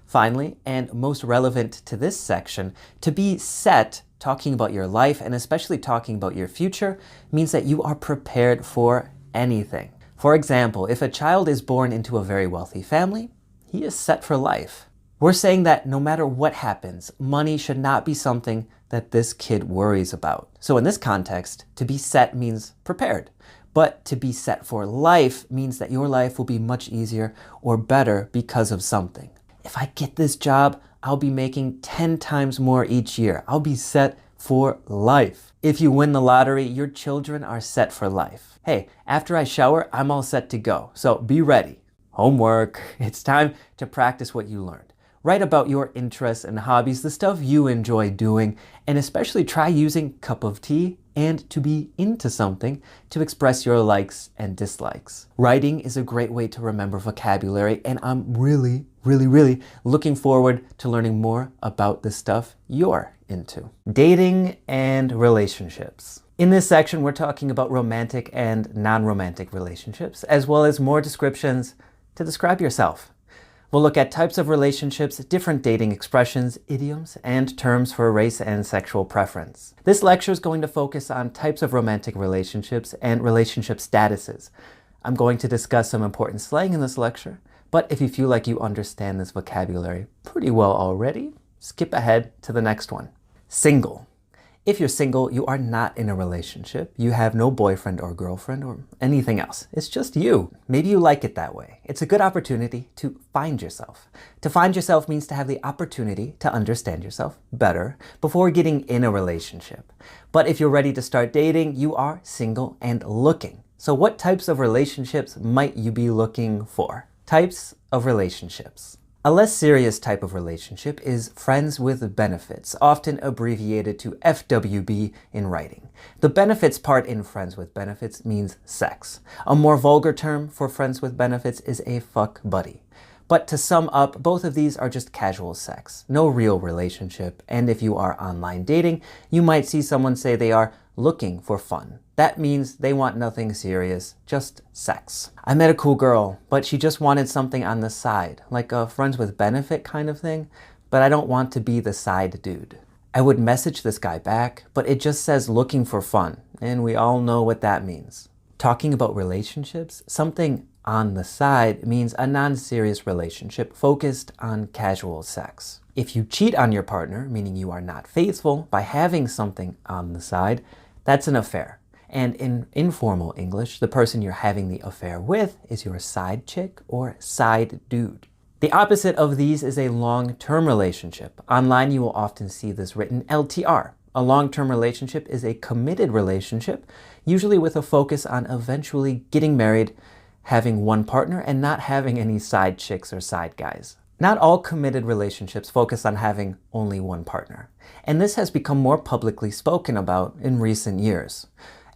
Finally, and most relevant to this section, to be set, talking about your life and especially talking about your future, means that you are prepared for anything. For example, if a child is born into a very wealthy family, he is set for life. We're saying that no matter what happens, money should not be something that this kid worries about. So in this context, to be set means prepared. But to be set for life means that your life will be much easier or better because of something. If I get this job, I'll be making 10 times more each year. I'll be set for life. If you win the lottery, your children are set for life. Hey, after I shower, I'm all set to go. So be ready. Homework. It's time to practice what you learned. Write about your interests and hobbies, the stuff you enjoy doing, and especially try using cup of tea and to be into something to express your likes and dislikes. Writing is a great way to remember vocabulary, and I'm really looking forward to learning more about the stuff you're into. Dating and relationships. In this section, we're talking about romantic and non-romantic relationships, as well as more descriptions to describe yourself. We'll look at types of relationships, different dating expressions, idioms, and terms for race and sexual preference. This lecture is going to focus on types of romantic relationships and relationship statuses. I'm going to discuss some important slang in this lecture, but if you feel like you understand this vocabulary pretty well already, skip ahead to the next one. Single. If you're single, you are not in a relationship. You have no boyfriend or girlfriend or anything else. It's just you. Maybe you like it that way. It's a good opportunity to find yourself. To find yourself means to have the opportunity to understand yourself better before getting in a relationship. But if you're ready to start dating, you are single and looking. So what types of relationships might you be looking for? Types of relationships. A less serious type of relationship is friends with benefits, often abbreviated to FWB in writing. The benefits part in friends with benefits means sex. A more vulgar term for friends with benefits is a fuck buddy. But to sum up, both of these are just casual sex, no real relationship, and if you are online dating, you might see someone say they are looking for fun. That means they want nothing serious, just sex. I met a cool girl, but she just wanted something on the side, like a friends with benefit kind of thing, but I don't want to be the side dude. I would message this guy back, but it just says looking for fun, and we all know what that means. Talking about relationships, something on the side means a non-serious relationship focused on casual sex. If you cheat on your partner, meaning you are not faithful, by having something on the side, that's an affair. And in informal English, the person you're having the affair with is your side chick or side dude. The opposite of these is a long-term relationship. Online, you will often see this written LTR. A long-term relationship is a committed relationship, usually with a focus on eventually getting married, having one partner, and not having any side chicks or side guys. Not all committed relationships focus on having only one partner, and this has become more publicly spoken about in recent years.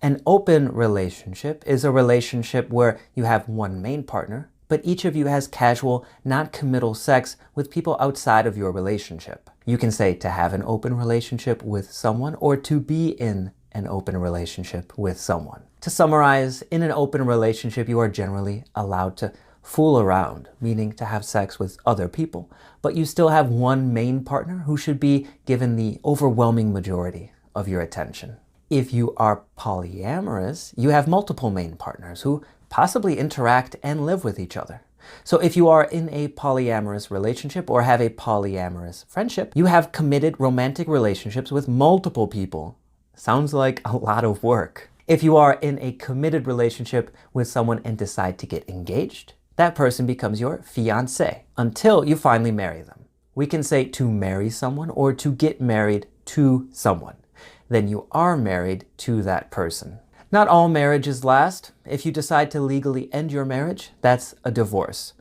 An open relationship is a relationship where you have one main partner, but each of you has casual, non-committal sex with people outside of your relationship. You can say to have an open relationship with someone or to be in an open relationship with someone. To summarize, in an open relationship, you are generally allowed to fool around, meaning to have sex with other people, but you still have one main partner who should be given the overwhelming majority of your attention. If you are polyamorous, you have multiple main partners who possibly interact and live with each other. So if you are in a polyamorous relationship or have a polyamorous friendship, you have committed romantic relationships with multiple people. Sounds like a lot of work. If you are in a committed relationship with someone and decide to get engaged, that person becomes your fiancé until you finally marry them. We can say to marry someone or to get married to someone. Then you are married to that person. Not all marriages last. If you decide to legally end your marriage, that's a divorce.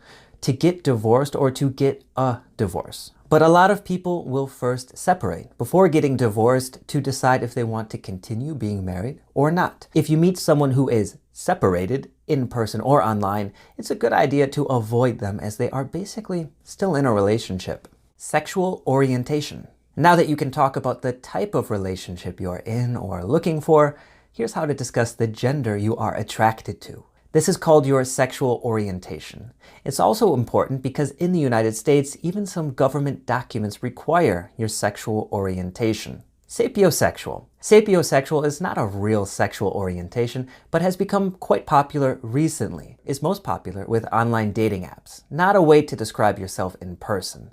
To get divorced or to get a divorce. But a lot of people will first separate before getting divorced to decide if they want to continue being married or not. If you meet someone who is separated in person or online, it's a good idea to avoid them as they are basically still in a relationship. Sexual orientation. Now that you can talk about the type of relationship you're in or looking for, here's how to discuss the gender you are attracted to. This is called your sexual orientation. It's also important because in the United States, even some government documents require your sexual orientation. Sapiosexual. Sapiosexual is not a real sexual orientation, but has become quite popular recently. It's most popular with online dating apps, not a way to describe yourself in person.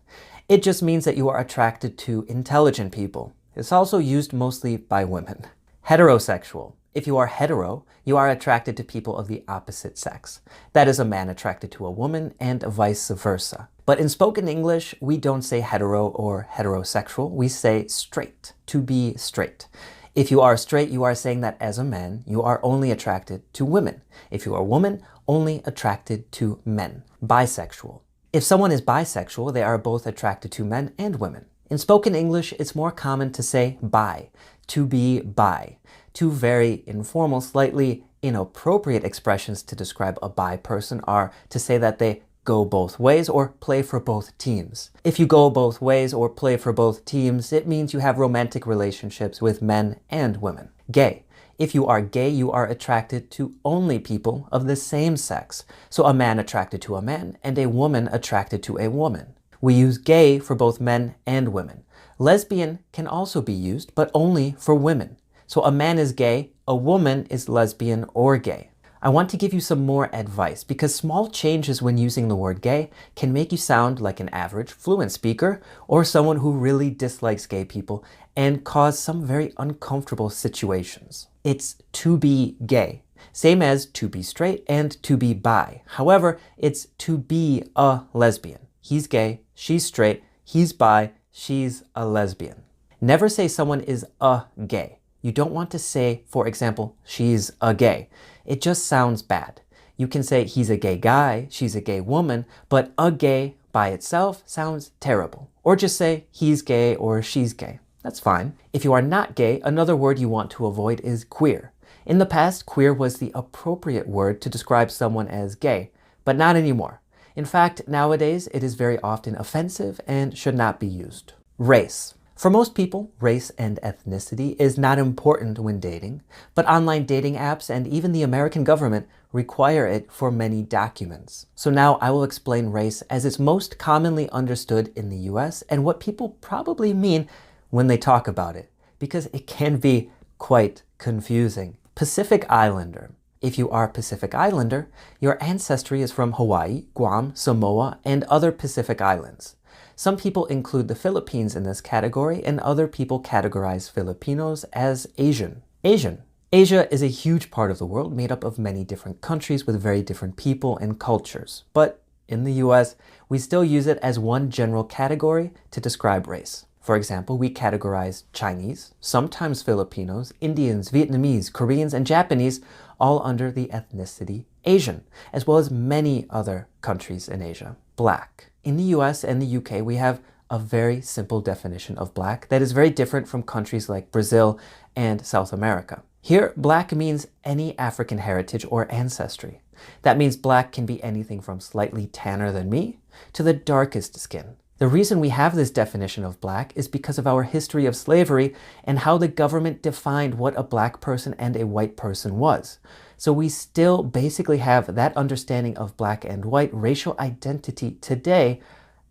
It just means that you are attracted to intelligent people. It's also used mostly by women. Heterosexual. If you are hetero, you are attracted to people of the opposite sex. That is a man attracted to a woman and vice versa. But in spoken English, we don't say hetero or heterosexual. We say straight, to be straight. If you are straight, you are saying that as a man, you are only attracted to women. If you are a woman, only attracted to men. Bisexual. If someone is bisexual, they are both attracted to men and women. In spoken English, it's more common to say bi, to be bi. Two very informal, slightly inappropriate expressions to describe a bi person are to say that they go both ways or play for both teams. If you go both ways or play for both teams, it means you have romantic relationships with men and women. Gay. If you are gay, you are attracted to only people of the same sex. So a man attracted to a man and a woman attracted to a woman. We use gay for both men and women. Lesbian can also be used, but only for women. So a man is gay, a woman is lesbian or gay. I want to give you some more advice because small changes when using the word gay can make you sound like an average fluent speaker or someone who really dislikes gay people and cause some very uncomfortable situations. It's to be gay, same as to be straight and to be bi. However, it's to be a lesbian. He's gay, she's straight, he's bi, she's a lesbian. Never say someone is a gay. You don't want to say, for example, she's a gay. It just sounds bad. You can say he's a gay guy, she's a gay woman, but a gay by itself sounds terrible. Or just say he's gay or she's gay. That's fine. If you are not gay, another word you want to avoid is queer. In the past, queer was the appropriate word to describe someone as gay, but not anymore. In fact, nowadays, it is very often offensive and should not be used. Race. For most people, race and ethnicity is not important when dating, but online dating apps and even the American government require it for many documents. So now I will explain race as it's most commonly understood in the US and what people probably mean when they talk about it, because it can be quite confusing. Pacific Islander. If you are Pacific Islander, your ancestry is from Hawaii, Guam, Samoa, and other Pacific Islands. Some people include the Philippines in this category, and other people categorize Filipinos as Asian. Asia is a huge part of the world made up of many different countries with very different people and cultures. But in the US, we still use it as one general category to describe race. For example, we categorize Chinese, sometimes Filipinos, Indians, Vietnamese, Koreans, and Japanese all under the ethnicity Asian, as well as many other countries in Asia. Black. In the US and the UK, we have a very simple definition of black that is very different from countries like Brazil and South America. Here, black means any African heritage or ancestry. That means black can be anything from slightly tanner than me to the darkest skin. The reason we have this definition of black is because of our history of slavery and how the government defined what a black person and a white person was. So we still basically have that understanding of black and white racial identity today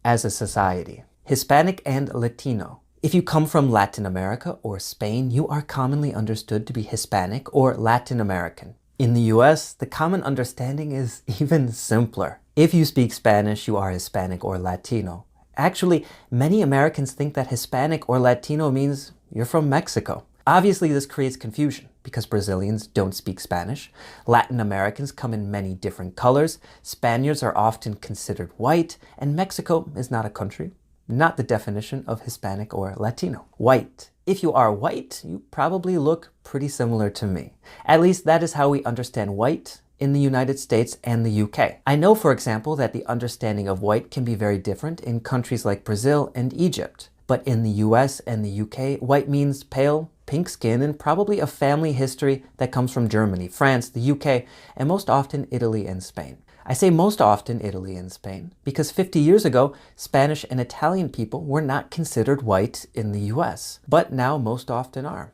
as a society. Hispanic and Latino. If you come from Latin America or Spain, you are commonly understood to be Hispanic or Latin American. In the US, the common understanding is even simpler. If you speak Spanish, you are Hispanic or Latino. Actually, many Americans think that Hispanic or Latino means you're from Mexico. Obviously, this creates confusion because Brazilians don't speak Spanish. Latin Americans come in many different colors. Spaniards are often considered white, and Mexico is not a country, not the definition of Hispanic or Latino. White. If you are white, you probably look pretty similar to me. At least that is how we understand white in the United States and the UK. I know, for example, that the understanding of white can be very different in countries like Brazil and Egypt. But in the US and the UK, white means pale, pink skin, and probably a family history that comes from Germany, France, the UK, and most often Italy and Spain. I say most often Italy and Spain because 50 years ago, Spanish and Italian people were not considered white in the US, but now most often are.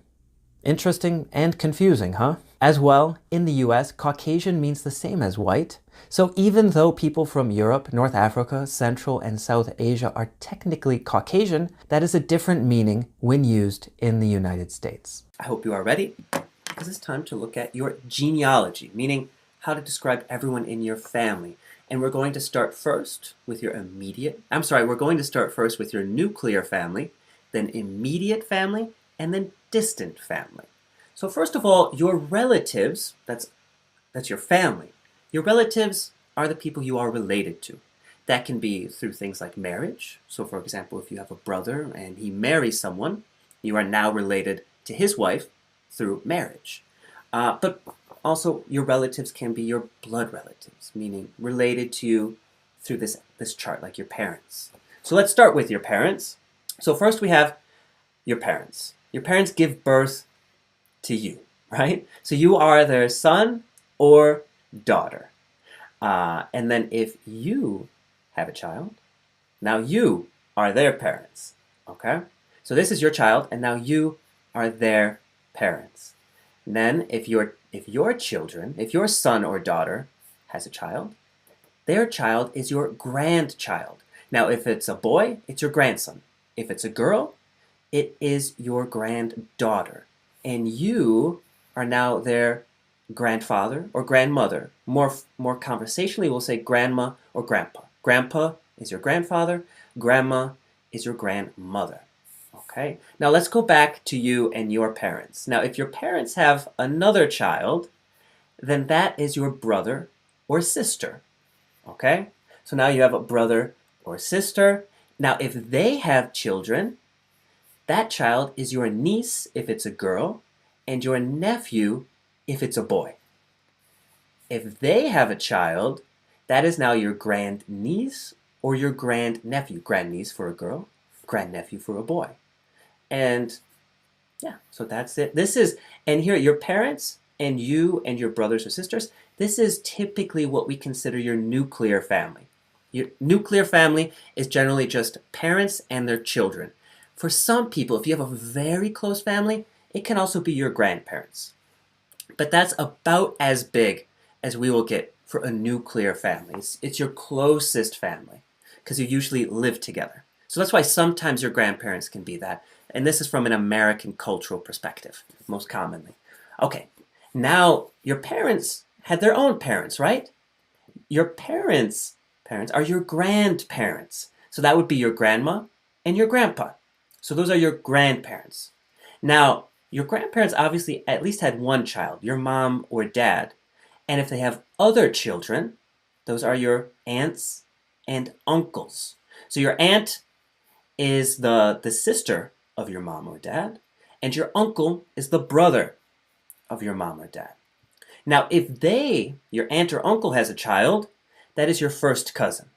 Interesting and confusing, huh? As well, in the US, Caucasian means the same as white. So even though people from Europe, North Africa, Central and South Asia are technically Caucasian, that is a different meaning when used in the United States. I hope you are ready, because it's time to look at your genealogy, meaning how to describe everyone in your family. And we're going to start first with your nuclear family, then immediate family, and then distant family. So first of all, your relatives, that's your family. Your relatives are the people you are related to. That can be through things like marriage. So for example, if you have a brother and he marries someone, you are now related to his wife through marriage. But also your relatives can be your blood relatives, meaning related to you through this chart, like your parents. So let's start with your parents. So first we have your parents. Your parents give birth to you, right? So you are their son or daughter. And then if you have a child, now you are their parents, okay? So this is your child, and now you are their parents. And then if your son or daughter has a child, their child is your grandchild. Now if it's a boy, it's your grandson. If it's a girl, it is your granddaughter. And you are now their grandfather or grandmother. More conversationally, we'll say grandma or grandpa. Grandpa is your grandfather. Grandma is your grandmother. Okay, now let's go back to you and your parents. Now, if your parents have another child, then that is your brother or sister. Okay, so now you have a brother or sister. Now, if they have children, that child is your niece if it's a girl, and your nephew if it's a boy. If they have a child, that is now your grandniece or your grandnephew. Grandniece for a girl, grandnephew for a boy. And yeah, so that's it. This is, and here, your parents and you and your brothers or sisters, this is typically what we consider your nuclear family. Your nuclear family is generally just parents and their children. For some people, if you have a very close family, it can also be your grandparents. But that's about as big as we will get for a nuclear family. It's your closest family because you usually live together. So that's why sometimes your grandparents can be that. And this is from an American cultural perspective, most commonly. Okay, now your parents had their own parents, right? Your parents' parents are your grandparents. So that would be your grandma and your grandpa. So those are your grandparents. Now, your grandparents obviously at least had one child, your mom or dad. And if they have other children, those are your aunts and uncles. So your aunt is the sister of your mom or dad, and your uncle is the brother of your mom or dad. Now, if your aunt or uncle has a child, that is your first cousin.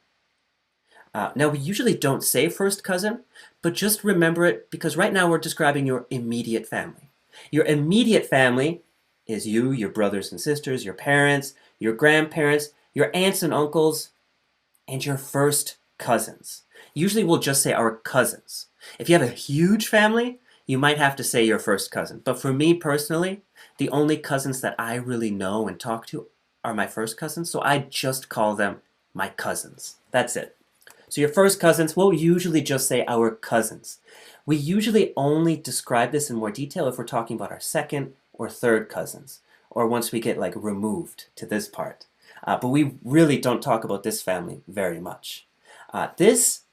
Now, we usually don't say first cousin, but just remember it because right now we're describing your immediate family. Your immediate family is you, your brothers and sisters, your parents, your grandparents, your aunts and uncles, and your first cousins. Usually we'll just say our cousins. If you have a huge family, you might have to say your first cousin. But for me personally, the only cousins that I really know and talk to are my first cousins, so I just call them my cousins. That's it. So your first cousins, we'll usually just say our cousins. We usually only describe this in more detail if we're talking about our second or third cousins, or once we get like removed to this part. But we really don't talk about this family very much.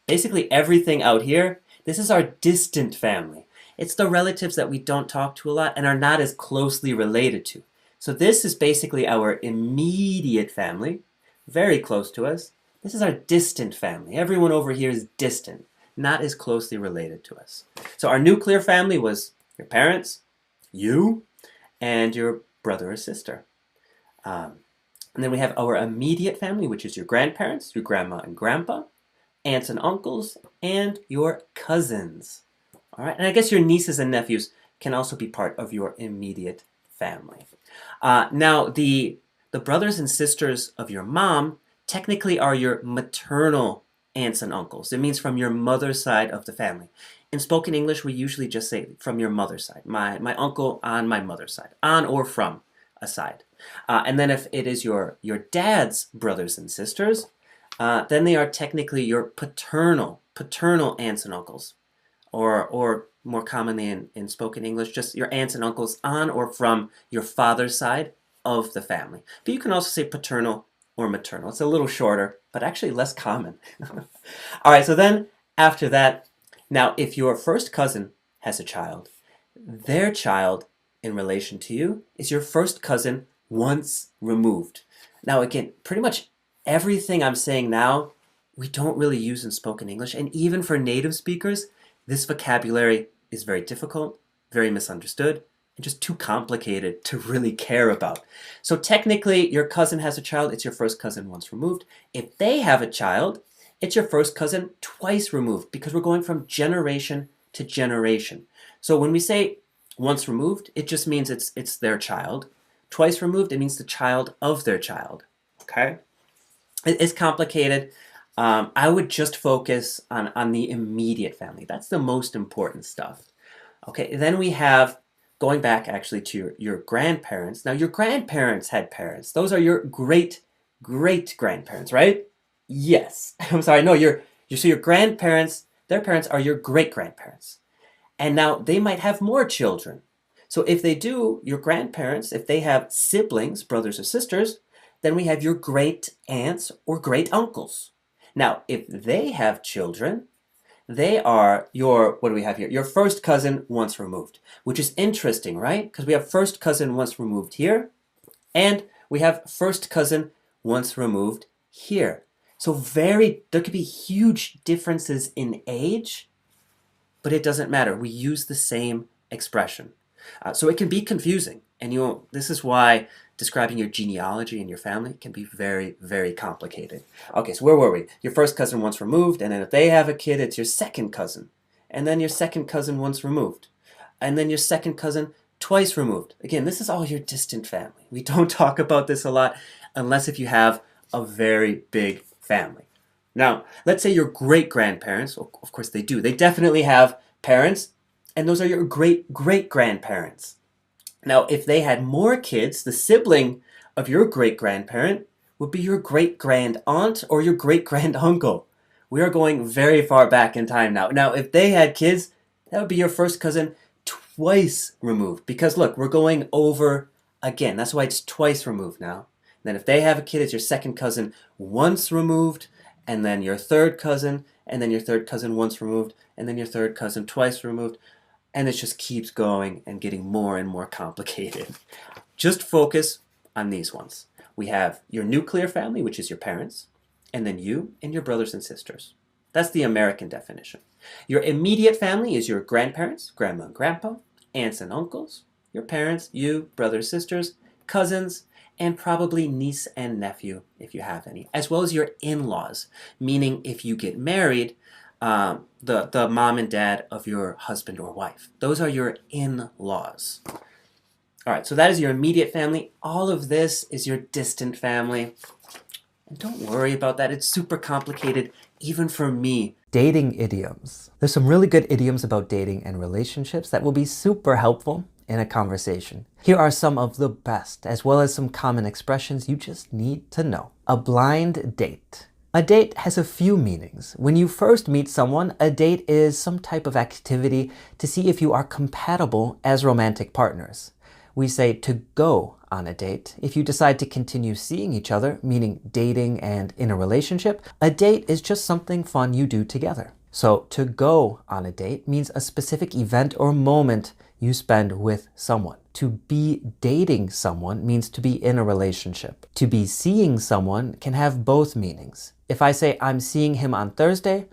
Basically everything out here, this is our distant family. It's the relatives that we don't talk to a lot and are not as closely related to. So this is basically our immediate family, very close to us. This is our distant family. Everyone over here is distant, not as closely related to us. So our nuclear family was your parents, you, and your brother or sister. And then we have our immediate family, which is your grandparents, your grandma and grandpa, aunts and uncles, and your cousins. All right, and I guess your nieces and nephews can also be part of your immediate family. Now, the brothers and sisters of your mom technically are your maternal aunts and uncles. It means from your mother's side of the family. In spoken English, we usually just say from your mother's side. My uncle on my mother's side, on or from a side. And then if it is your dad's brothers and sisters, then they are technically your paternal aunts and uncles. Or more commonly in spoken English, just your aunts and uncles on or from your father's side of the family. But you can also say paternal or maternal. It's a little shorter, but actually less common. All right, so then after that, now if your first cousin has a child, their child in relation to you is your first cousin once removed. Now again, pretty much everything I'm saying now, we don't really use in spoken English, and even for native speakers, this vocabulary is very difficult, very misunderstood, and just too complicated to really care about. So technically, your cousin has a child, it's your first cousin once removed. If they have a child, it's your first cousin twice removed because we're going from generation to generation. So when we say once removed, it just means it's their child. Twice removed, it means the child of their child. Okay? It's complicated. I would just focus on the immediate family. That's the most important stuff. Okay, then we have, going back actually to your grandparents. Now, your grandparents had parents. Those are your great-grandparents, right? Yes. I'm sorry, no, so your grandparents, their parents are your great-grandparents. And now they might have more children. So if they do, your grandparents, if they have siblings, brothers or sisters, then we have your great aunts or great uncles. Now, if they have children, They are your, what do we have here? Your first cousin once removed, which is interesting, right? Because we have first cousin once removed here, and we have first cousin once removed here. So there could be huge differences in age, but it doesn't matter. We use the same expression. So it can be confusing. And this is why describing your genealogy and your family can be very, very complicated. Okay, so where were we? Your first cousin once removed, and then if they have a kid, it's your second cousin. And then your second cousin once removed. And then your second cousin twice removed. Again, this is all your distant family. We don't talk about this a lot unless if you have a very big family. Now, let's say your great-grandparents, of course they do, they definitely have parents, and those are your great-great-grandparents. Now, if they had more kids, the sibling of your great-grandparent would be your great-grand-aunt or your great-grand-uncle. We are going very far back in time now. Now, if they had kids, that would be your first cousin twice removed. Because look, we're going over again. That's why it's twice removed now. And then if they have a kid, it's your second cousin once removed, and then your third cousin, and then your third cousin once removed, and then your third cousin twice removed. And it just keeps going and getting more and more complicated. Just focus on these ones. We have your nuclear family, which is your parents, and then you and your brothers and sisters. That's the American definition. Your immediate family is your grandparents, grandma and grandpa, aunts and uncles, your parents, you, brothers, sisters, cousins, and probably niece and nephew, if you have any, as well as your in-laws, meaning if you get married, the mom and dad of your husband or wife. Those are your in-laws. All right, so that is your immediate family. All of this is your distant family. And don't worry about that. It's super complicated, even for me. Dating idioms. There's some really good idioms about dating and relationships that will be super helpful in a conversation. Here are some of the best, as well as some common expressions you just need to know. A blind date. A date has a few meanings. When you first meet someone, a date is some type of activity to see if you are compatible as romantic partners. We say to go on a date. If you decide to continue seeing each other, meaning dating and in a relationship, a date is just something fun you do together. So to go on a date means a specific event or moment you spend with someone. To be dating someone means to be in a relationship. To be seeing someone can have both meanings. If I say I'm seeing him on Thursday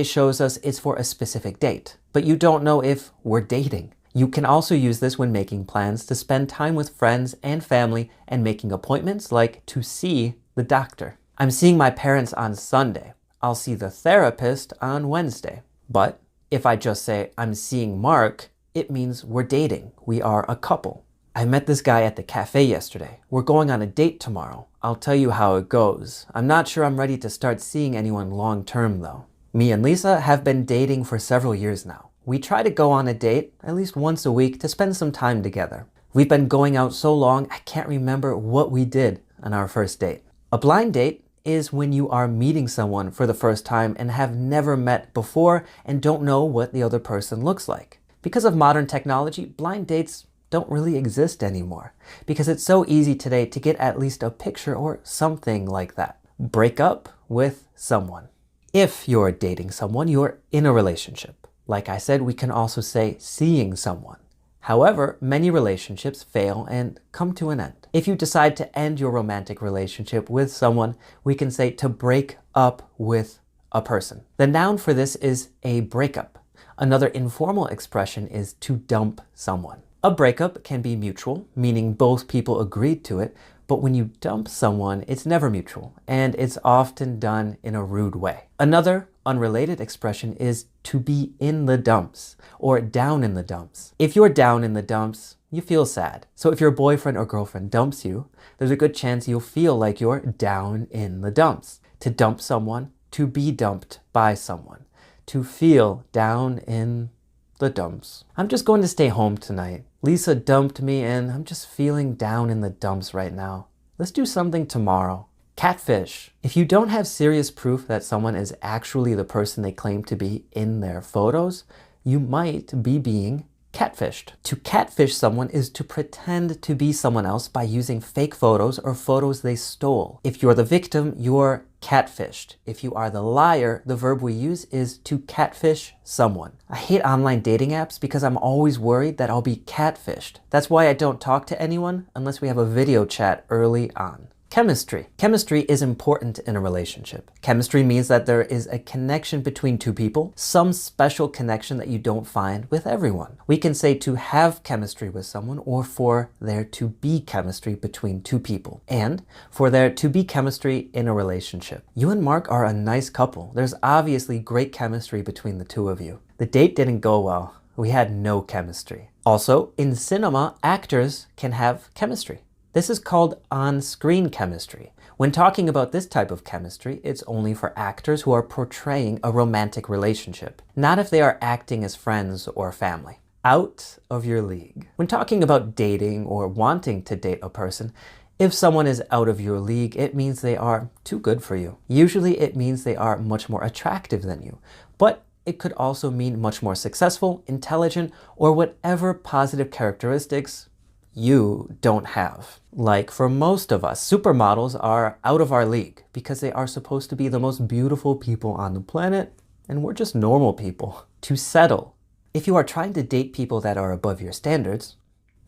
shows us it's for a specific date, but you don't know if we're dating. You can also use this when making plans to spend time with friends and family and making appointments like to see the doctor. I'm seeing my parents on Sunday. I'll see the therapist on Wednesday. But if I just say I'm seeing Mark, it means we're dating. We are a couple. I met this guy at the cafe yesterday. We're going on a date tomorrow. I'll tell you how it goes. I'm not sure I'm ready to start seeing anyone long term though. Me and Lisa have been dating for several years now. We try to go on a date at least once a week to spend some time together. We've been going out so long, I can't remember what we did on our first date. A blind date is when you are meeting someone for the first time and have never met before and don't know what the other person looks like. Because of modern technology, blind dates don't really exist anymore because it's so easy today to get at least a picture or something like that. Break up with someone. If you're dating someone, you're in a relationship. Like I said, we can also say seeing someone. However, many relationships fail and come to an end. If you decide to end your romantic relationship with someone, we can say to break up with a person. The noun for this is a breakup. Another informal expression is to dump someone. A breakup can be mutual, meaning both people agreed to it, but when you dump someone, it's never mutual, and it's often done in a rude way. Another unrelated expression is to be in the dumps or down in the dumps. If you're down in the dumps, you feel sad. So if your boyfriend or girlfriend dumps you, there's a good chance you'll feel like you're down in the dumps. To dump someone, to be dumped by someone. To feel down in the dumps. I'm just going to stay home tonight. Lisa dumped me and I'm just feeling down in the dumps right now. Let's do something tomorrow. Catfish. If you don't have serious proof that someone is actually the person they claim to be in their photos, you might be being catfished. To catfish someone is to pretend to be someone else by using fake photos or photos they stole. If you're the victim, you're catfished. If you are the liar, the verb we use is to catfish someone. I hate online dating apps because I'm always worried that I'll be catfished. That's why I don't talk to anyone unless we have a video chat early on. Chemistry. Chemistry is important in a relationship. Chemistry means that there is a connection between two people, some special connection that you don't find with everyone. We can say to have chemistry with someone or for there to be chemistry between two people and for there to be chemistry in a relationship. You and Mark are a nice couple. There's obviously great chemistry between the two of you. The date didn't go well. We had no chemistry. Also, in cinema, actors can have chemistry. This is called on-screen chemistry. When talking about this type of chemistry, it's only for actors who are portraying a romantic relationship, not if they are acting as friends or family. Out of your league. When talking about dating or wanting to date a person, if someone is out of your league, it means they are too good for you. Usually it means they are much more attractive than you, but it could also mean much more successful, intelligent, or whatever positive characteristics you don't have. Like for most of us, supermodels are out of our league because they are supposed to be the most beautiful people on the planet, and we're just normal people. To settle. If you are trying to date people that are above your standards,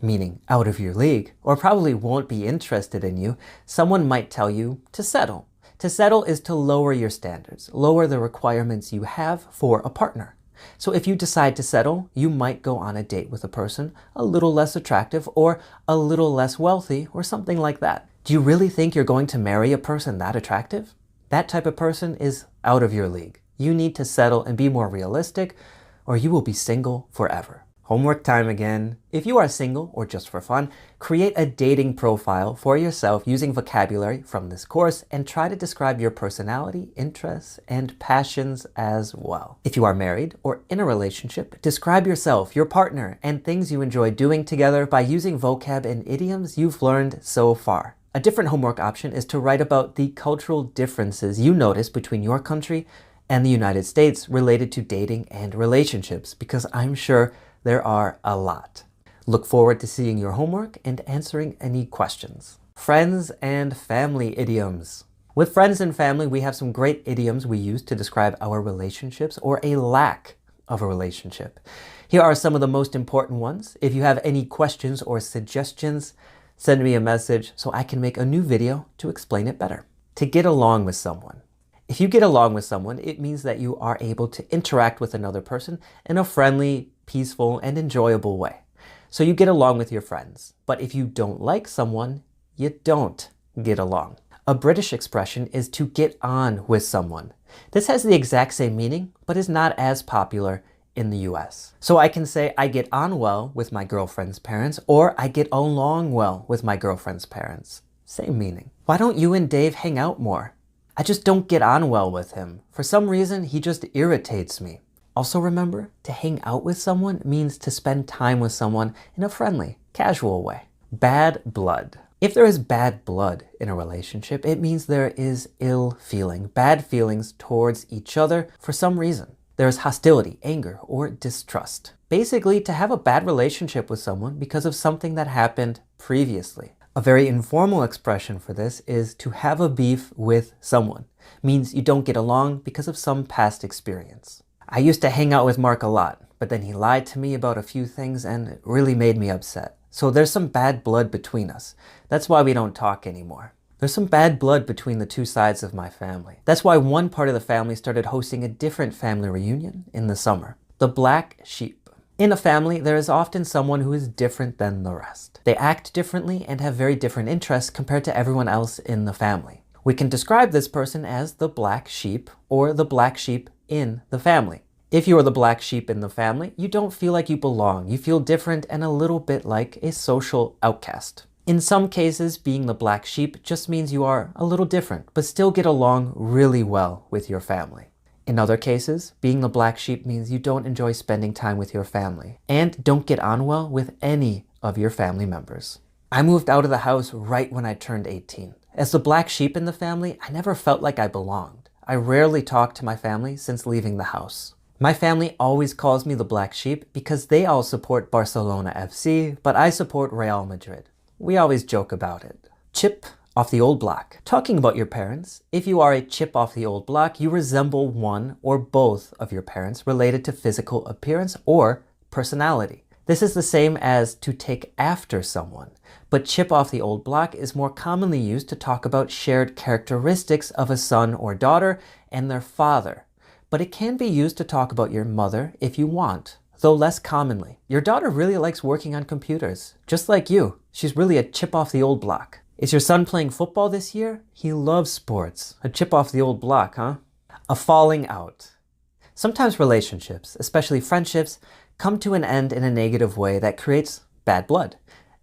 meaning out of your league, or probably won't be interested in you, someone might tell you to settle. To settle is to lower your standards, lower the requirements you have for a partner. So if you decide to settle, you might go on a date with a person a little less attractive or a little less wealthy or something like that. Do you really think you're going to marry a person that attractive? That type of person is out of your league. You need to settle and be more realistic, or you will be single forever. Homework time again. If you are single or just for fun, create a dating profile for yourself using vocabulary from this course and try to describe your personality, interests, and passions as well. If you are married or in a relationship, describe yourself, your partner, and things you enjoy doing together by using vocab and idioms you've learned so far. A different homework option is to write about the cultural differences you notice between your country and the United States related to dating and relationships, because I'm sure there are a lot. Look forward to seeing your homework and answering any questions. Friends and family idioms. With friends and family, we have some great idioms we use to describe our relationships or a lack of a relationship. Here are some of the most important ones. If you have any questions or suggestions, send me a message so I can make a new video to explain it better. To get along with someone. If you get along with someone, it means that you are able to interact with another person in a friendly, peaceful, and enjoyable way. So you get along with your friends. But if you don't like someone, you don't get along. A British expression is to get on with someone. This has the exact same meaning, but is not as popular in the US. So I can say I get on well with my girlfriend's parents, or I get along well with my girlfriend's parents. Same meaning. Why don't you and Dave hang out more? I just don't get on well with him. For some reason, he just irritates me. Also remember, to hang out with someone means to spend time with someone in a friendly, casual way. Bad blood. If there is bad blood in a relationship, it means there is ill feeling, bad feelings towards each other for some reason. There is hostility, anger, or distrust. Basically, to have a bad relationship with someone because of something that happened previously. A very informal expression for this is to have a beef with someone. Means you don't get along because of some past experience. I used to hang out with Mark a lot, but then he lied to me about a few things and it really made me upset. So there's some bad blood between us. That's why we don't talk anymore. There's some bad blood between the two sides of my family. That's why one part of the family started hosting a different family reunion in the summer. The black sheep. In a family, there is often someone who is different than the rest. They act differently and have very different interests compared to everyone else in the family. We can describe this person as the black sheep or the black sheep in the family. If you are the black sheep in the family, you don't feel like you belong. You feel different and a little bit like a social outcast. In some cases, being the black sheep just means you are a little different, but still get along really well with your family. In other cases, being the black sheep means you don't enjoy spending time with your family and don't get on well with any of your family members. I moved out of the house right when I turned 18. As the black sheep in the family, I never felt like I belonged. I rarely talked to my family since leaving the house. My family always calls me the black sheep because they all support Barcelona FC, but I support Real Madrid. We always joke about it. Chip off the old block. Talking about your parents, if you are a chip off the old block, you resemble one or both of your parents related to physical appearance or personality. This is the same as to take after someone, but chip off the old block is more commonly used to talk about shared characteristics of a son or daughter and their father. But it can be used to talk about your mother if you want, though less commonly. Your daughter really likes working on computers, just like you. She's really a chip off the old block. Is your son playing football this year? He loves sports. A chip off the old block, huh? A falling out. Sometimes relationships, especially friendships, come to an end in a negative way that creates bad blood.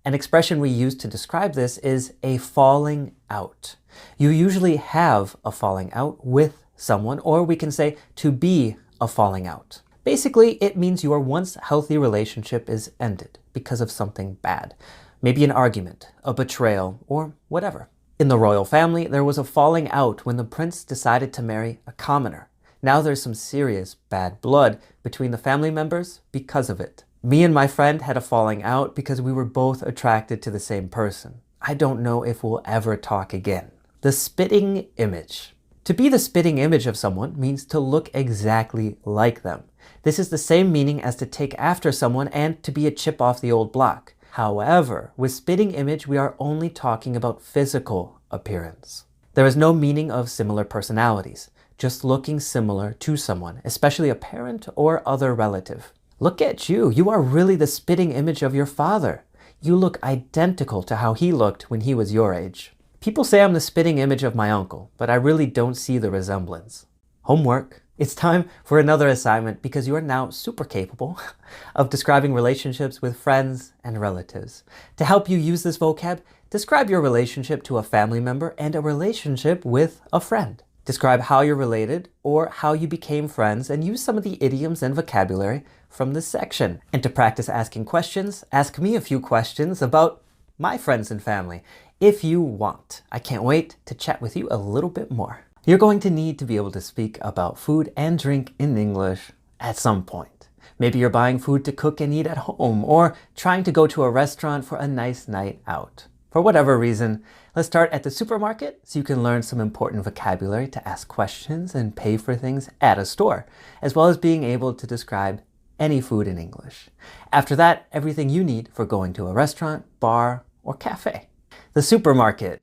An expression we use to describe this is a falling out. You usually have a falling out with someone, or we can say to be a falling out. Basically, it means your once healthy relationship is ended because of something bad. Maybe an argument, a betrayal, or whatever. In the royal family, there was a falling out when the prince decided to marry a commoner. Now there's some serious bad blood between the family members because of it. Me and my friend had a falling out because we were both attracted to the same person. I don't know if we'll ever talk again. The spitting image. To be the spitting image of someone means to look exactly like them. This is the same meaning as to take after someone and to be a chip off the old block. However, with spitting image, we are only talking about physical appearance. There is no meaning of similar personalities, just looking similar to someone, especially a parent or other relative. Look at you. You are really the spitting image of your father. You look identical to how he looked when he was your age. People say I'm the spitting image of my uncle, but I really don't see the resemblance. Homework. It's time for another assignment because you are now super capable of describing relationships with friends and relatives. To help you use this vocab, describe your relationship to a family member and a relationship with a friend. Describe how you're related or how you became friends and use some of the idioms and vocabulary from this section. And to practice asking questions, ask me a few questions about my friends and family if you want. I can't wait to chat with you a little bit more. You're going to need to be able to speak about food and drink in English at some point. Maybe you're buying food to cook and eat at home or trying to go to a restaurant for a nice night out. For whatever reason, let's start at the supermarket so you can learn some important vocabulary to ask questions and pay for things at a store, as well as being able to describe any food in English. After that, everything you need for going to a restaurant, bar, or cafe. The supermarket.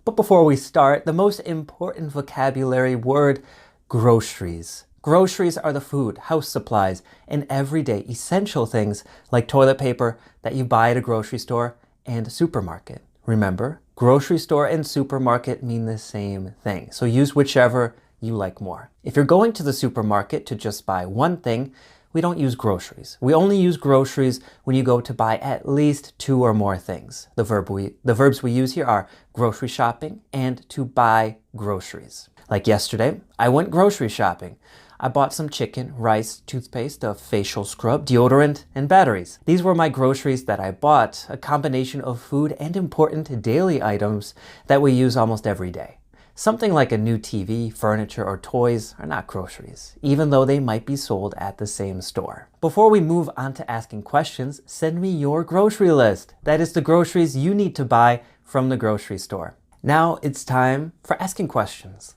But before we start, the most important vocabulary word, groceries. Groceries are the food, house supplies, and everyday essential things like toilet paper that you buy at a grocery store and supermarket. Remember, grocery store and supermarket mean the same thing, so use whichever you like more. If you're going to the supermarket to just buy one thing, we don't use groceries. We only use groceries when you go to buy at least 2 or more things. The verbs we use here are grocery shopping and to buy groceries. Like yesterday, I went grocery shopping. I bought some chicken, rice, toothpaste, a facial scrub, deodorant, and batteries. These were my groceries that I bought, a combination of food and important daily items that we use almost every day. Something like a new TV, furniture, or toys are not groceries, even though they might be sold at the same store. Before we move on to asking questions, send me your grocery list. That is the groceries you need to buy from the grocery store. Now it's time for asking questions.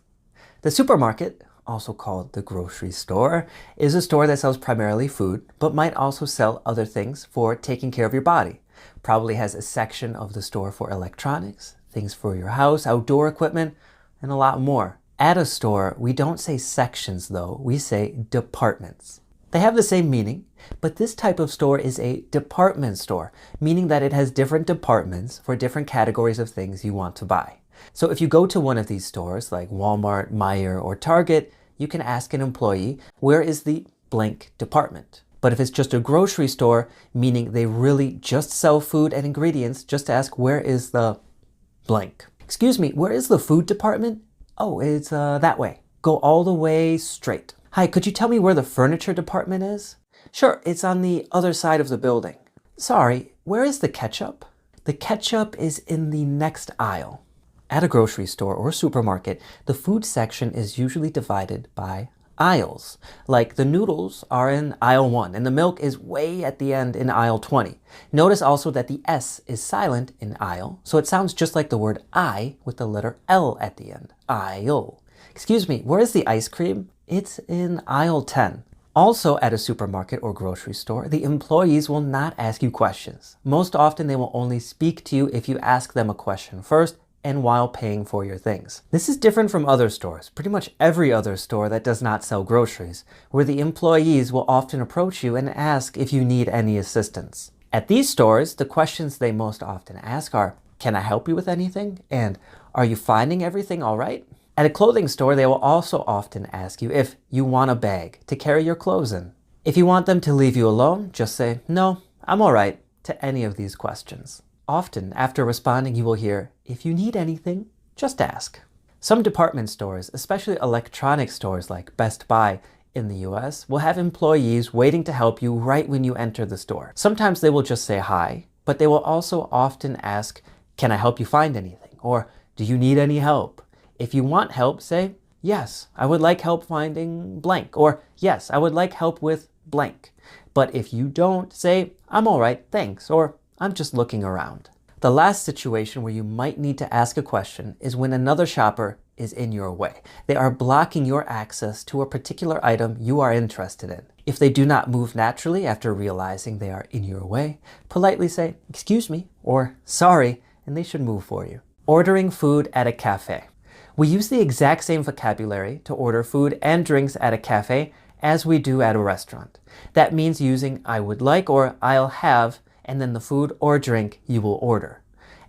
The supermarket, also called the grocery store, is a store that sells primarily food, but might also sell other things for taking care of your body. Probably has a section of the store for electronics, things for your house, outdoor equipment, and a lot more. At a store, we don't say sections though, we say departments. They have the same meaning, but this type of store is a department store, meaning that it has different departments for different categories of things you want to buy. So if you go to one of these stores like Walmart, Meijer, or Target, you can ask an employee, where is the blank department? But if it's just a grocery store, meaning they really just sell food and ingredients, just ask, where is the blank? Excuse me, where is the food department? Oh, it's that way. Go all the way straight. Hi, could you tell me where the furniture department is? Sure, it's on the other side of the building. Sorry, where is the ketchup? The ketchup is in the next aisle. At a grocery store or supermarket, the food section is usually divided by aisles. Like the noodles are in aisle 1 and the milk is way at the end in aisle 20. Notice also that the S is silent in aisle, so it sounds just like the word I with the letter L at the end. Aisle. Excuse me, where is the ice cream? It's in aisle 10. Also at a supermarket or grocery store, the employees will not ask you questions. Most often they will only speak to you if you ask them a question first and while paying for your things. This is different from other stores, pretty much every other store that does not sell groceries, where the employees will often approach you and ask if you need any assistance. At these stores, the questions they most often ask are, "Can I help you with anything?" and "Are you finding everything all right?" At a clothing store, they will also often ask you if you want a bag to carry your clothes in. If you want them to leave you alone, just say, "No, I'm all right," to any of these questions. Often, after responding, you will hear, "If you need anything, just ask." Some department stores, especially electronic stores like Best Buy in the US, will have employees waiting to help you right when you enter the store. Sometimes they will just say hi, but they will also often ask, "Can I help you find anything?" or "Do you need any help?" If you want help, say, "Yes, I would like help finding blank," or "Yes, I would like help with blank." But if you don't, say, "I'm all right, thanks," or "I'm just looking around." The last situation where you might need to ask a question is when another shopper is in your way. They are blocking your access to a particular item you are interested in. If they do not move naturally after realizing they are in your way, politely say, "Excuse me," or "Sorry," and they should move for you. Ordering food at a cafe. We use the exact same vocabulary to order food and drinks at a cafe as we do at a restaurant. That means using "I would like" or "I'll have," and then the food or drink you will order.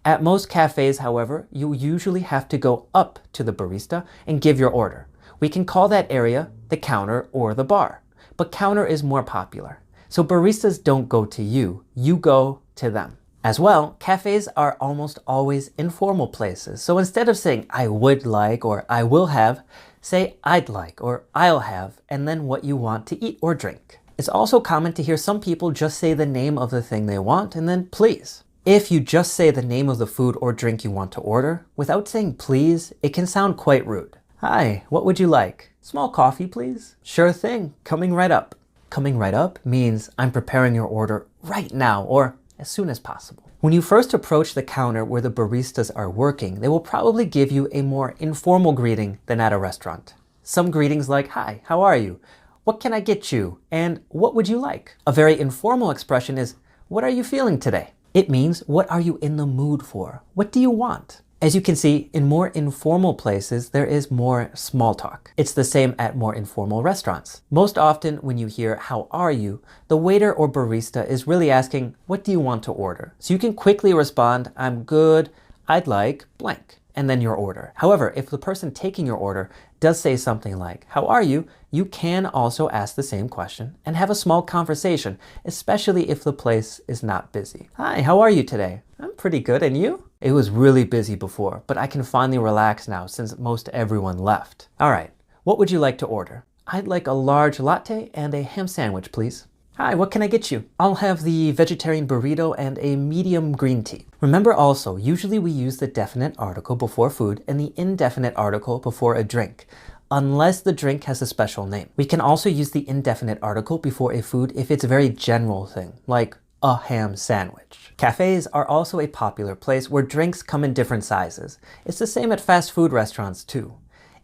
At most cafes, however, you usually have to go up to the barista and give your order. We can call that area the counter or the bar, but counter is more popular. So baristas don't go to you, you go to them. As well, cafes are almost always informal places. So instead of saying "I would like" or "I will have," say "I'd like" or "I'll have," and then what you want to eat or drink. It's also common to hear some people just say the name of the thing they want and then "please." If you just say the name of the food or drink you want to order, without saying "please," it can sound quite rude. "Hi, what would you like? Small coffee, please?" "Sure thing, coming right up." Coming right up means I'm preparing your order right now or as soon as possible. When you first approach the counter where the baristas are working, they will probably give you a more informal greeting than at a restaurant. Some greetings like, "Hi, how are you? What can I get you? And what would you like?" A very informal expression is, "What are you feeling today?" It means, what are you in the mood for? What do you want? As you can see, in more informal places, there is more small talk. It's the same at more informal restaurants. Most often when you hear "how are you," the waiter or barista is really asking, "What do you want to order?" So you can quickly respond, "I'm good, I'd like blank," and then your order. However, if the person taking your order does say something like, "How are you?" you can also ask the same question and have a small conversation, especially if the place is not busy. "Hi, how are you today?" "I'm pretty good, and you?" "It was really busy before, but I can finally relax now since most everyone left." "All right, what would you like to order?" "I'd like a large latte and a ham sandwich, please." "Hi, what can I get you?" "I'll have the vegetarian burrito and a medium green tea." Remember also, usually we use the definite article before food and the indefinite article before a drink, unless the drink has a special name. We can also use the indefinite article before a food if it's a very general thing, like a ham sandwich. Cafes are also a popular place where drinks come in different sizes. It's the same at fast food restaurants too.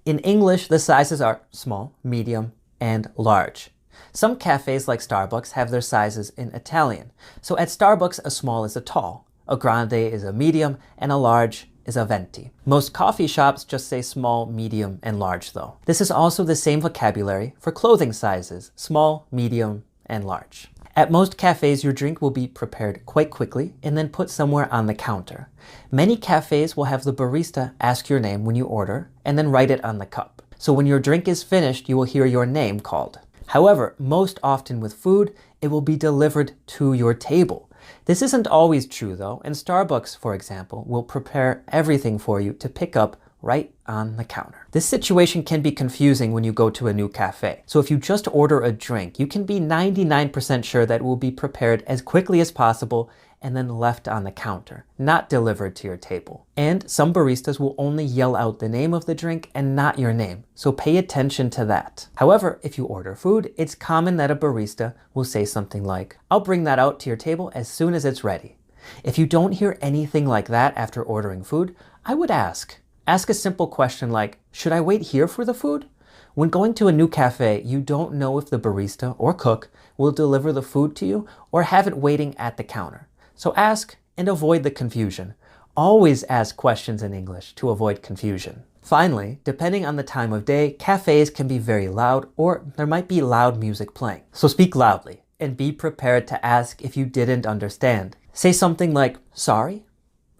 In English, the sizes are small, medium, and large. Some cafes like Starbucks have their sizes in Italian. So at Starbucks, a small is a tall, a grande is a medium, and a large is a venti. Most coffee shops just say small, medium, and large though. This is also the same vocabulary for clothing sizes, small, medium, and large. At most cafes, your drink will be prepared quite quickly and then put somewhere on the counter. Many cafes will have the barista ask your name when you order and then write it on the cup. So when your drink is finished, you will hear your name called. However, most often with food, it will be delivered to your table. This isn't always true though, and Starbucks, for example, will prepare everything for you to pick up right on the counter. This situation can be confusing when you go to a new cafe. So if you just order a drink, you can be 99% sure that it will be prepared as quickly as possible and then left on the counter, not delivered to your table. And some baristas will only yell out the name of the drink and not your name, so pay attention to that. However, if you order food, it's common that a barista will say something like, "I'll bring that out to your table as soon as it's ready." If you don't hear anything like that after ordering food, I would ask. Ask a simple question like, "Should I wait here for the food?" When going to a new cafe, you don't know if the barista or cook will deliver the food to you or have it waiting at the counter. So ask and avoid the confusion. Always ask questions in English to avoid confusion. Finally, depending on the time of day, cafes can be very loud or there might be loud music playing. So speak loudly and be prepared to ask if you didn't understand. Say something like, "Sorry,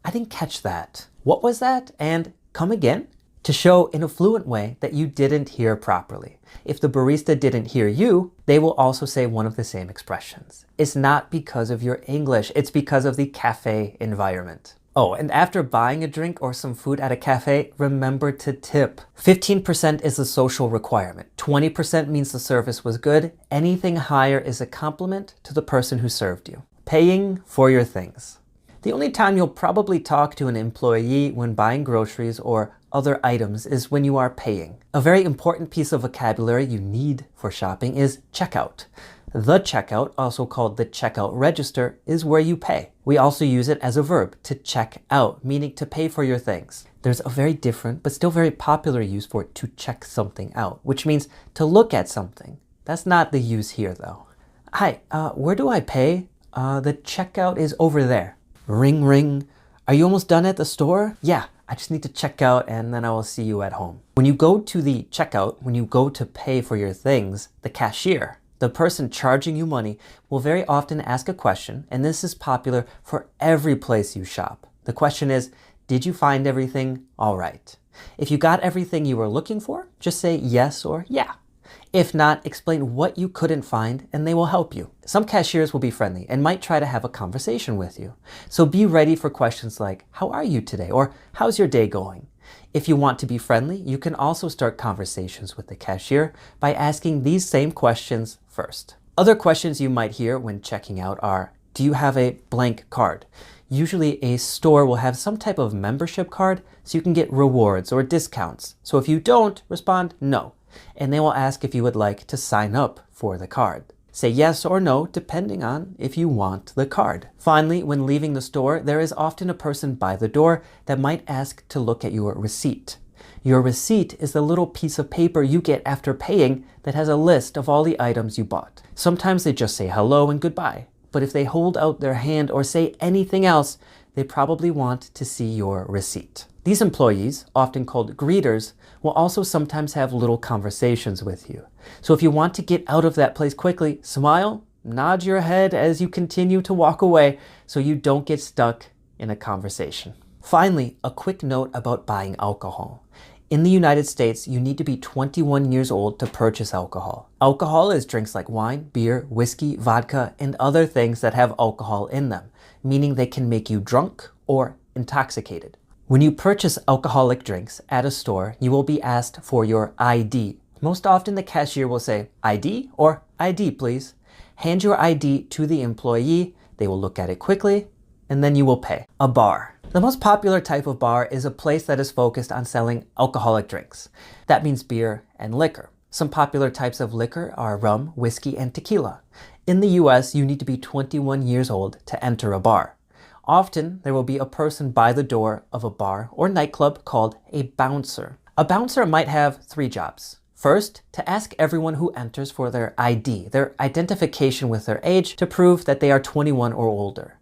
I didn't catch that. What was that? And come again?" to show in a fluent way that you didn't hear properly. If the barista didn't hear you, they will also say one of the same expressions. It's not because of your English, it's because of the cafe environment. Oh, and after buying a drink or some food at a cafe, remember to tip. 15% is a social requirement. 20% means the service was good. Anything higher is a compliment to the person who served you. Paying for your things. The only time you'll probably talk to an employee when buying groceries or other items is when you are paying. A very important piece of vocabulary you need for shopping is checkout. The checkout, also called the checkout register, is where you pay. We also use it as a verb, to check out, meaning to pay for your things. There's a very different, but still very popular use for to check something out, which means to look at something. That's not the use here though. "Hi, where do I pay? The checkout is over there." Ring, ring. "Are you almost done at the store?" "Yeah, I just need to check out and then I will see you at home." When you go to the checkout, when you go to pay for your things, the cashier, the person charging you money, will very often ask a question, and this is popular for every place you shop. The question is, did you find everything all right? If you got everything you were looking for, just say yes or yeah. If not, explain what you couldn't find and they will help you. Some cashiers will be friendly and might try to have a conversation with you. So be ready for questions like, "How are you today?" or "How's your day going?" If you want to be friendly, you can also start conversations with the cashier by asking these same questions first. Other questions you might hear when checking out are, "Do you have a blank card?" Usually a store will have some type of membership card so you can get rewards or discounts. So if you don't, respond no, and they will ask if you would like to sign up for the card. Say yes or no depending on if you want the card. Finally, when leaving the store, there is often a person by the door that might ask to look at your receipt. Your receipt is the little piece of paper you get after paying that has a list of all the items you bought. Sometimes they just say hello and goodbye, but if they hold out their hand or say anything else, they probably want to see your receipt. These employees, often called greeters, will also sometimes have little conversations with you. So if you want to get out of that place quickly, smile, nod your head as you continue to walk away so you don't get stuck in a conversation. Finally, a quick note about buying alcohol. In the United States, you need to be 21 years old to purchase alcohol. Alcohol is drinks like wine, beer, whiskey, vodka, and other things that have alcohol in them, meaning they can make you drunk or intoxicated. When you purchase alcoholic drinks at a store, you will be asked for your ID. Most often the cashier will say, "ID" or "ID please." Hand your ID to the employee, they will look at it quickly, and then you will pay. A bar. The most popular type of bar is a place that is focused on selling alcoholic drinks. That means beer and liquor. Some popular types of liquor are rum, whiskey, and tequila. In the US, you need to be 21 years old to enter a bar. Often, there will be a person by the door of a bar or nightclub called a bouncer. A bouncer might have 3 jobs. First, to ask everyone who enters for their ID, their identification with their age to prove that they are 21 or older.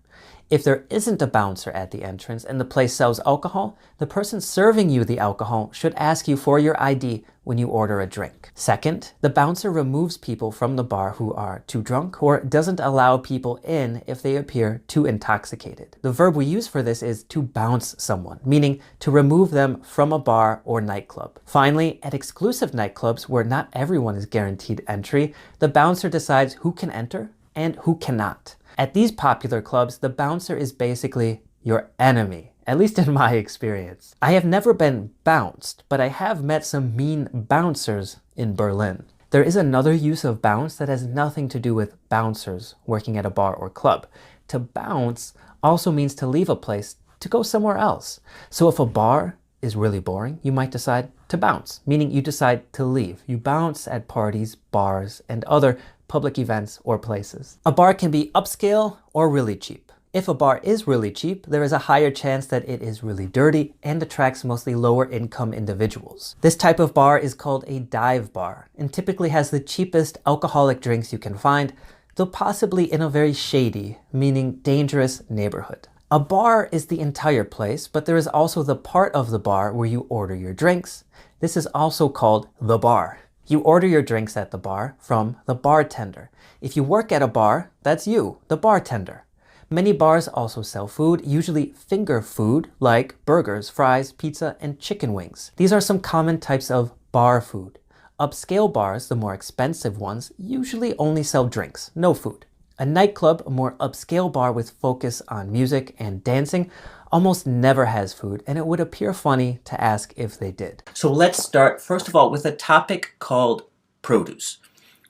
If there isn't a bouncer at the entrance and the place sells alcohol, the person serving you the alcohol should ask you for your ID when you order a drink. Second, the bouncer removes people from the bar who are too drunk or doesn't allow people in if they appear too intoxicated. The verb we use for this is to bounce someone, meaning to remove them from a bar or nightclub. Finally, at exclusive nightclubs where not everyone is guaranteed entry, the bouncer decides who can enter and who cannot. At these popular clubs, the bouncer is basically your enemy, at least in my experience. I have never been bounced, but I have met some mean bouncers in Berlin. There is another use of bounce that has nothing to do with bouncers working at a bar or club. To bounce also means to leave a place to go somewhere else. So if a bar is really boring, you might decide to bounce, meaning you decide to leave. You bounce at parties, bars, and other public events or places. A bar can be upscale or really cheap. If a bar is really cheap, there is a higher chance that it is really dirty and attracts mostly lower income individuals. This type of bar is called a dive bar and typically has the cheapest alcoholic drinks you can find, though possibly in a very shady, meaning dangerous neighborhood. A bar is the entire place, but there is also the part of the bar where you order your drinks. This is also called the bar. You order your drinks at the bar from the bartender. If you work at a bar, that's you, the bartender. Many bars also sell food, usually finger food like burgers, fries, pizza, and chicken wings. These are some common types of bar food. Upscale bars, the more expensive ones, usually only sell drinks, no food. A nightclub, a more upscale bar with focus on music and dancing, almost never has food, and it would appear funny to ask if they did. So let's start, first of all, with a topic called produce.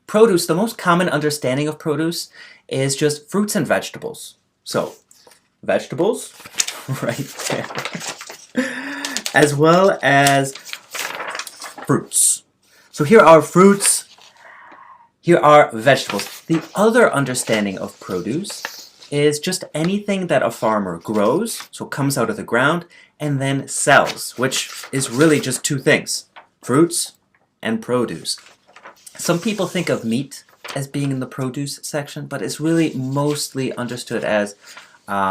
Produce, the most common understanding of produce is just fruits and vegetables. So, vegetables, right there, as well as fruits. So here are fruits, here are vegetables. The other understanding of produce is just anything that a farmer grows, so comes out of the ground, and then sells, which is really just two things, fruits and produce. Some people think of meat as being in the produce section, but it's really mostly understood as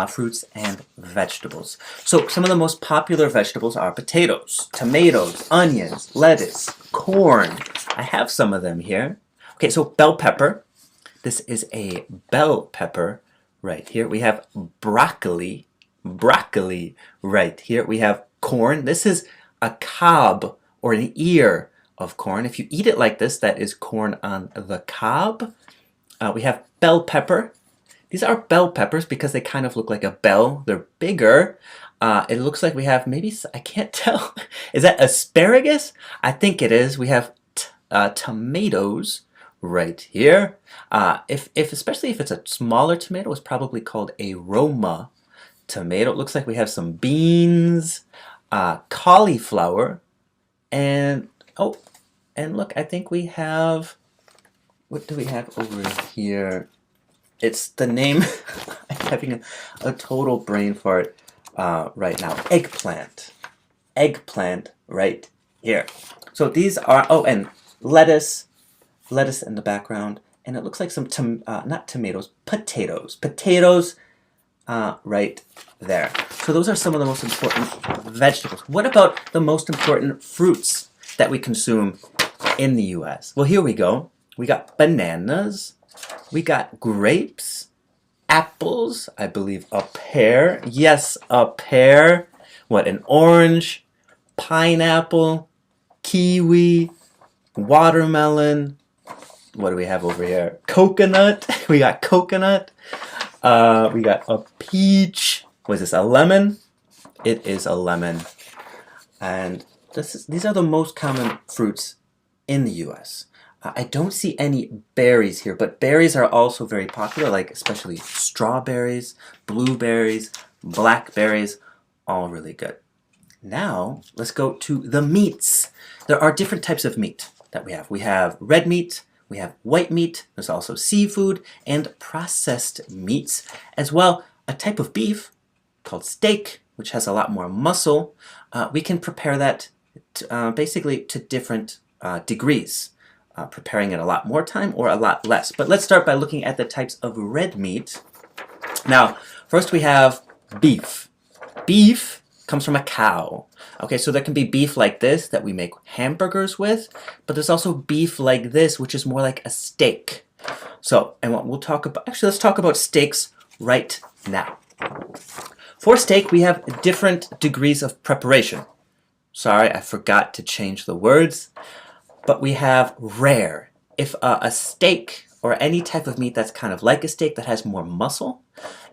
fruits and vegetables. So some of the most popular vegetables are potatoes, tomatoes, onions, lettuce, corn. I have some of them here. Okay, so bell pepper. This is a bell pepper right here. We have broccoli right here. We have corn. This is a cob or an ear of corn. If you eat it like this, that is corn on the cob. We have bell pepper. These are bell peppers because they kind of look like a bell. They're bigger. It looks like we have maybe, I can't tell. Is that asparagus? I think it is. We have tomatoes right here. Especially if it's a smaller tomato, it's probably called a Roma tomato. It looks like we have some beans, cauliflower, and oh, and look, I think we have, what do we have over here? It's the name, I'm having a total brain fart right now. Eggplant. Eggplant right here. So these are, oh, and lettuce in the background. And it looks like some, not tomatoes, potatoes. Potatoes right there. So those are some of the most important vegetables. What about the most important fruits that we consume in the US? Well, here we go. We got bananas, we got grapes, apples, I believe a pear. Yes, a pear. What, an orange, pineapple, kiwi, watermelon. What do we have over here? Coconut. We got coconut. We got a peach. Was this a lemon? It is a lemon. And these are the most common fruits in the US. I don't see any berries here, but berries are also very popular, like especially strawberries, blueberries, blackberries, all really good. Now, let's go to the meats. There are different types of meat that we have. We have red meat, we have white meat, there's also seafood and processed meats, as well a type of beef called steak, which has a lot more muscle. We can prepare that basically to different degrees, preparing it a lot more time or a lot less. But let's start by looking at the types of red meat. Now, first we have beef. Beef comes from a cow. Okay, so there can be beef like this that we make hamburgers with, but there's also beef like this, which is more like a steak. So, and what we'll talk about, actually let's talk about steaks right now. For steak, we have different degrees of preparation. Sorry, I forgot to change the words, but we have rare. If a steak or any type of meat that's kind of like a steak that has more muscle,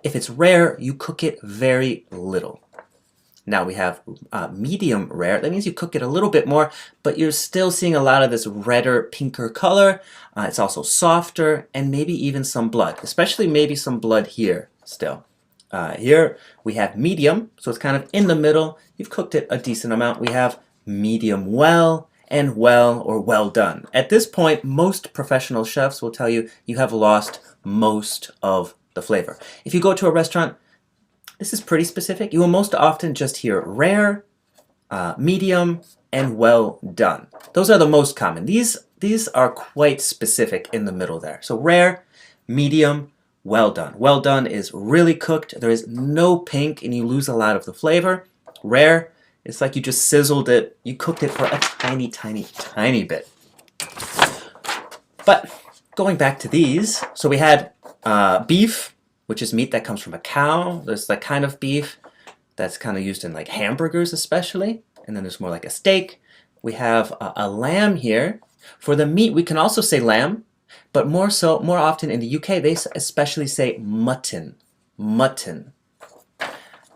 if it's rare, you cook it very little. Now we have medium rare. That means you cook it a little bit more, but you're still seeing a lot of this redder, pinker color. It's also softer and maybe even some blood, especially maybe some blood here. still. Here we have medium, so it's kind of in the middle. You've cooked it a decent amount. We have medium well and well or well done. At this point, most professional chefs will tell you you have lost most of the flavor. If you go to a restaurant, this is pretty specific. You will most often just hear rare, medium, and well done. Those are the most common. These are quite specific in the middle there. So rare, medium, well done. Well done is really cooked. There is no pink and you lose a lot of the flavor. Rare, it's like you just sizzled it. You cooked it for a tiny, tiny, tiny bit. But going back to these, so we had beef, which is meat that comes from a cow. There's the kind of beef that's kind of used in like hamburgers especially. And then there's more like a steak. We have a lamb here. For the meat, we can also say lamb, but more often in the UK, they especially say mutton. Mutton.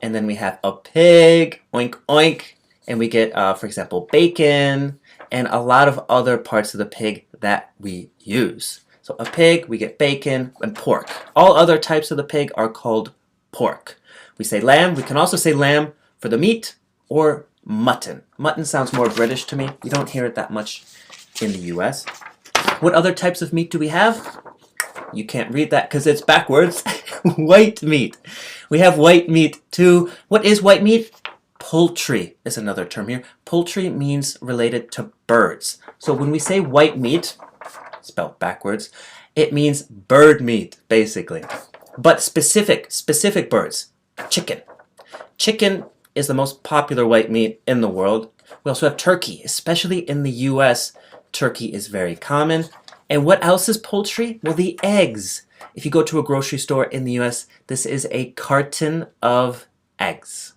And then we have a pig, oink, oink. And we get, for example, bacon and a lot of other parts of the pig that we use. So a pig, we get bacon and pork. All other types of the pig are called pork. We say lamb. We can also say lamb for the meat or mutton. Mutton sounds more British to me. You don't hear it that much in the US. What other types of meat do we have? You can't read that because it's backwards. White meat. We have white meat too. What is white meat? Poultry is another term here. Poultry means related to birds. So when we say white meat, spelled backwards, it means bird meat, basically. But specific birds. Chicken. Chicken is the most popular white meat in the world. We also have turkey, especially in the US. Turkey is very common. And what else is poultry? Well, the eggs. If you go to a grocery store in the US, this is a carton of eggs.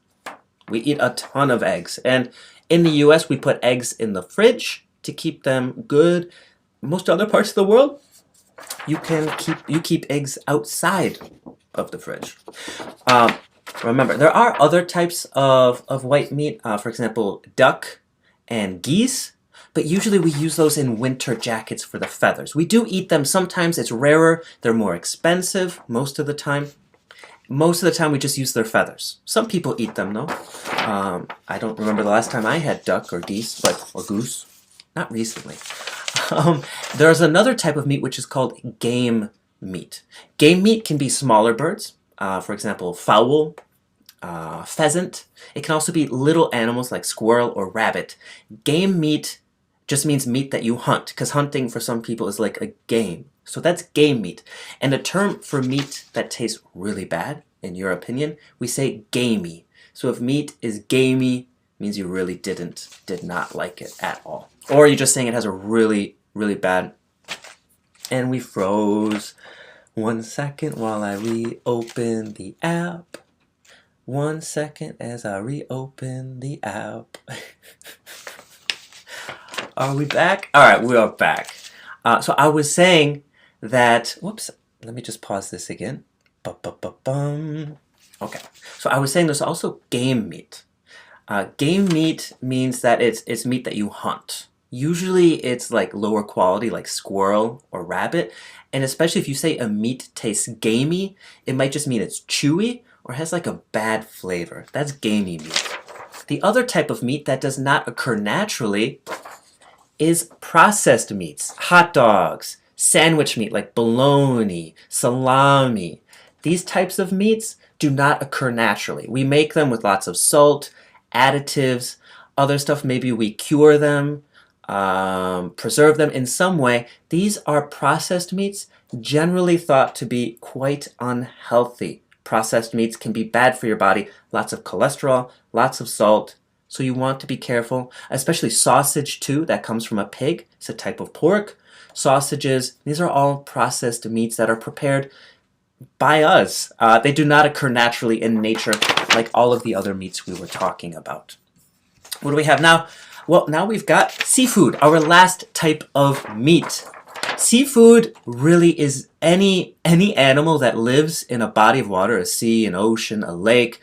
We eat a ton of eggs. And in the US, we put eggs in the fridge to keep them good. Most other parts of the world, you keep eggs outside of the fridge. Remember, there are other types of white meat, for example, duck and geese, but usually we use those in winter jackets for the feathers. We do eat them. Sometimes it's rarer. They're more expensive most of the time. Most of the time we just use their feathers. Some people eat them though. I don't remember the last time I had duck or geese, or goose. Not recently. There's another type of meat which is called game meat. Game meat can be smaller birds. For example, fowl, pheasant. It can also be little animals like squirrel or rabbit. Game meat just means meat that you hunt, because hunting for some people is like a game. So that's game meat. And the term for meat that tastes really bad, in your opinion, we say gamey. So if meat is gamey, means you really did not like it at all. Or you're just saying it has a really, really bad. And we froze. 1 second while I reopen the app. 1 second as I reopen the app. Are we back? All right, we are back. So I was saying that, whoops, let me just pause this again. Okay, so I was saying there's also game meat. Game meat means that it's meat that you hunt. Usually it's like lower quality, like squirrel or rabbit. And especially if you say a meat tastes gamey, it might just mean it's chewy or has like a bad flavor. That's gamey meat. The other type of meat that does not occur naturally is processed meats. Hot dogs, sandwich meat like bologna, salami. These types of meats do not occur naturally. We make them with lots of salt, additives, other stuff. Maybe we cure them, preserve them in some way. These are processed meats, generally thought to be quite unhealthy. Processed meats can be bad for your body. Lots of cholesterol, lots of salt. So you want to be careful, especially sausage too, that comes from a pig. It's a type of pork. Sausages, these are all processed meats that are prepared by us. They do not occur naturally in nature like all of the other meats we were talking about. What do we have now? Well, now we've got seafood, our last type of meat. Seafood really is any animal that lives in a body of water, a sea, an ocean, a lake,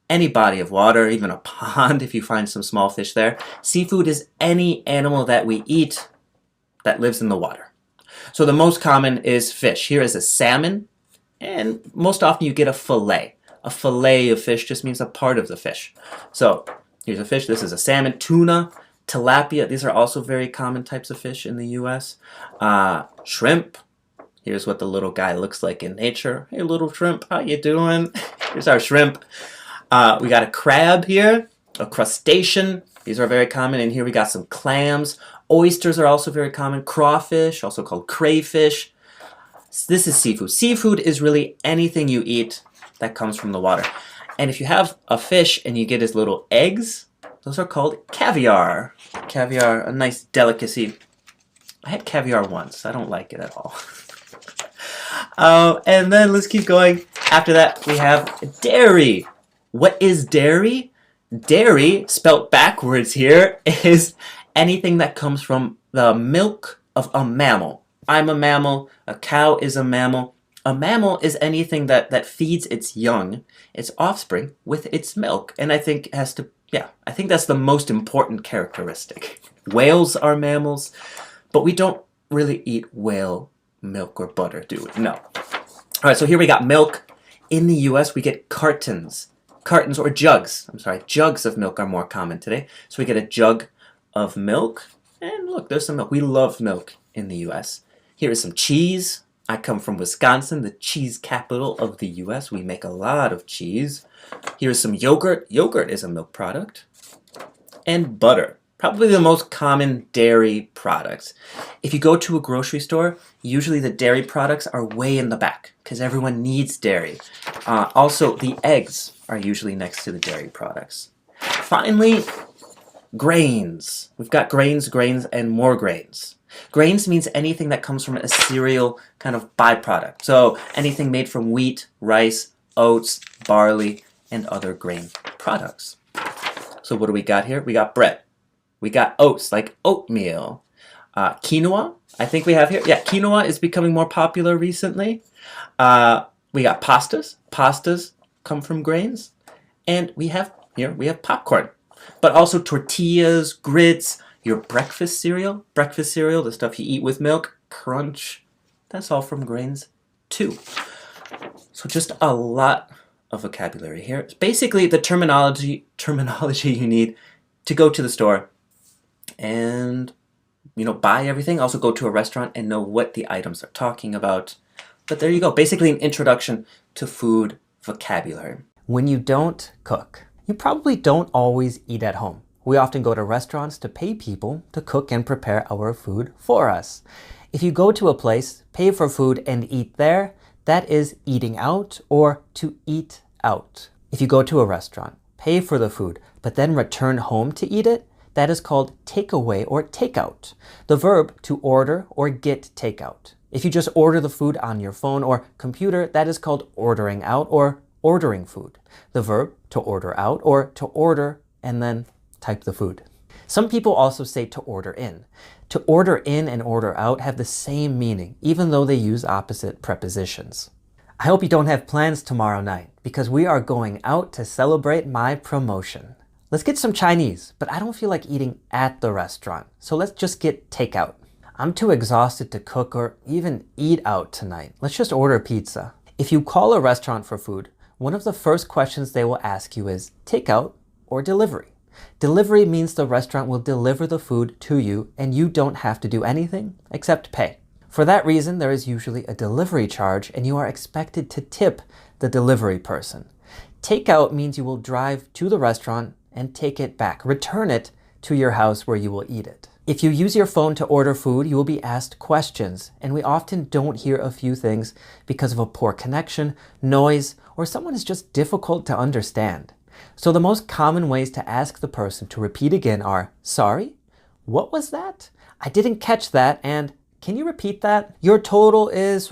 any body of water, even a pond if you find some small fish there. Seafood is any animal that we eat that lives in the water. So the most common is fish. Here is a salmon. And most often you get a fillet. A fillet of fish just means a part of the fish. So here's a fish. This is a salmon, tuna, tilapia. These are also very common types of fish in the US. Shrimp. Here's what the little guy looks like in nature. Hey, little shrimp, how you doing? Here's our shrimp. We got a crab here, a crustacean. These are very common. And here we got some clams. Oysters are also very common. Crawfish, also called crayfish. This is seafood. Seafood is really anything you eat that comes from the water. And if you have a fish and you get his little eggs, those are called caviar. Caviar, a nice delicacy. I had caviar once. I don't like it at all. And then let's keep going. After that, we have dairy. What is dairy? Dairy, spelt backwards here, is anything that comes from the milk of a mammal. I'm a mammal. A cow is a mammal. A mammal is anything that feeds its young, its offspring, with its milk. And I think I think that's the most important characteristic. Whales are mammals, but we don't really eat whale milk or butter, do we? No. All right, so here we got milk. In the US, we get cartons or jugs. I'm sorry, jugs of milk are more common today. So we get a jug of milk. And look, there's some milk. We love milk in the US. Here is some cheese. I come from Wisconsin, the cheese capital of the US. We make a lot of cheese. Here's some yogurt. Yogurt is a milk product. And butter. Probably the most common dairy products. If you go to a grocery store, usually the dairy products are way in the back because everyone needs dairy. Also, the eggs are usually next to the dairy products. Finally, grains. We've got grains, and more grains. Grains means anything that comes from a cereal kind of byproduct. So anything made from wheat, rice, oats, barley, and other grain products. So what do we got here? We got bread. We got oats, like oatmeal. Quinoa, I think we have here. Yeah, quinoa is becoming more popular recently. We got pastas. Pastas come from grains. And we have popcorn. But also tortillas, grits, your breakfast cereal, the stuff you eat with milk, crunch. That's all from grains too. So just a lot of vocabulary here. It's basically the terminology you need to go to the store and buy everything. Also go to a restaurant and know what the items are talking about. But there you go. Basically an introduction to food vocabulary. When you don't cook, you probably don't always eat at home. We often go to restaurants to pay people to cook and prepare our food for us. If you go to a place, pay for food, and eat there, that is eating out or to eat out. If you go to a restaurant, pay for the food, but then return home to eat it, that is called takeaway or takeout. The verb to order or get takeout. If you just order the food on your phone or computer, that is called ordering out or ordering food. The verb to order out or to order and then type the food. Some people also say to order in. To order in and order out have the same meaning, even though they use opposite prepositions. I hope you don't have plans tomorrow night, because we are going out to celebrate my promotion. Let's get some Chinese, but I don't feel like eating at the restaurant, so let's just get takeout. I'm too exhausted to cook or even eat out tonight. Let's just order pizza. If you call a restaurant for food, one of the first questions they will ask you is takeout or delivery. Delivery means the restaurant will deliver the food to you and you don't have to do anything except pay. For that reason, there is usually a delivery charge and you are expected to tip the delivery person. Takeout means you will drive to the restaurant and take it back, return it to your house where you will eat it. If you use your phone to order food, you will be asked questions, and we often don't hear a few things because of a poor connection, noise, or someone is just difficult to understand. So the most common ways to ask the person to repeat again are, sorry? What was that? I didn't catch that, and can you repeat that? Your total is...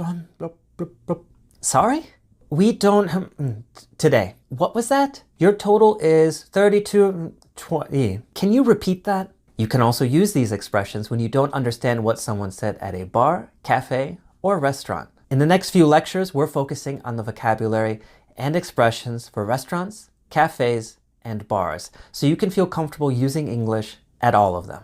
Sorry? We don't... Today. What was that? Your total is 32.20. Can you repeat that? You can also use these expressions when you don't understand what someone said at a bar, cafe, or restaurant. In the next few lectures, we're focusing on the vocabulary and expressions for restaurants, cafes, and bars, so you can feel comfortable using English at all of them.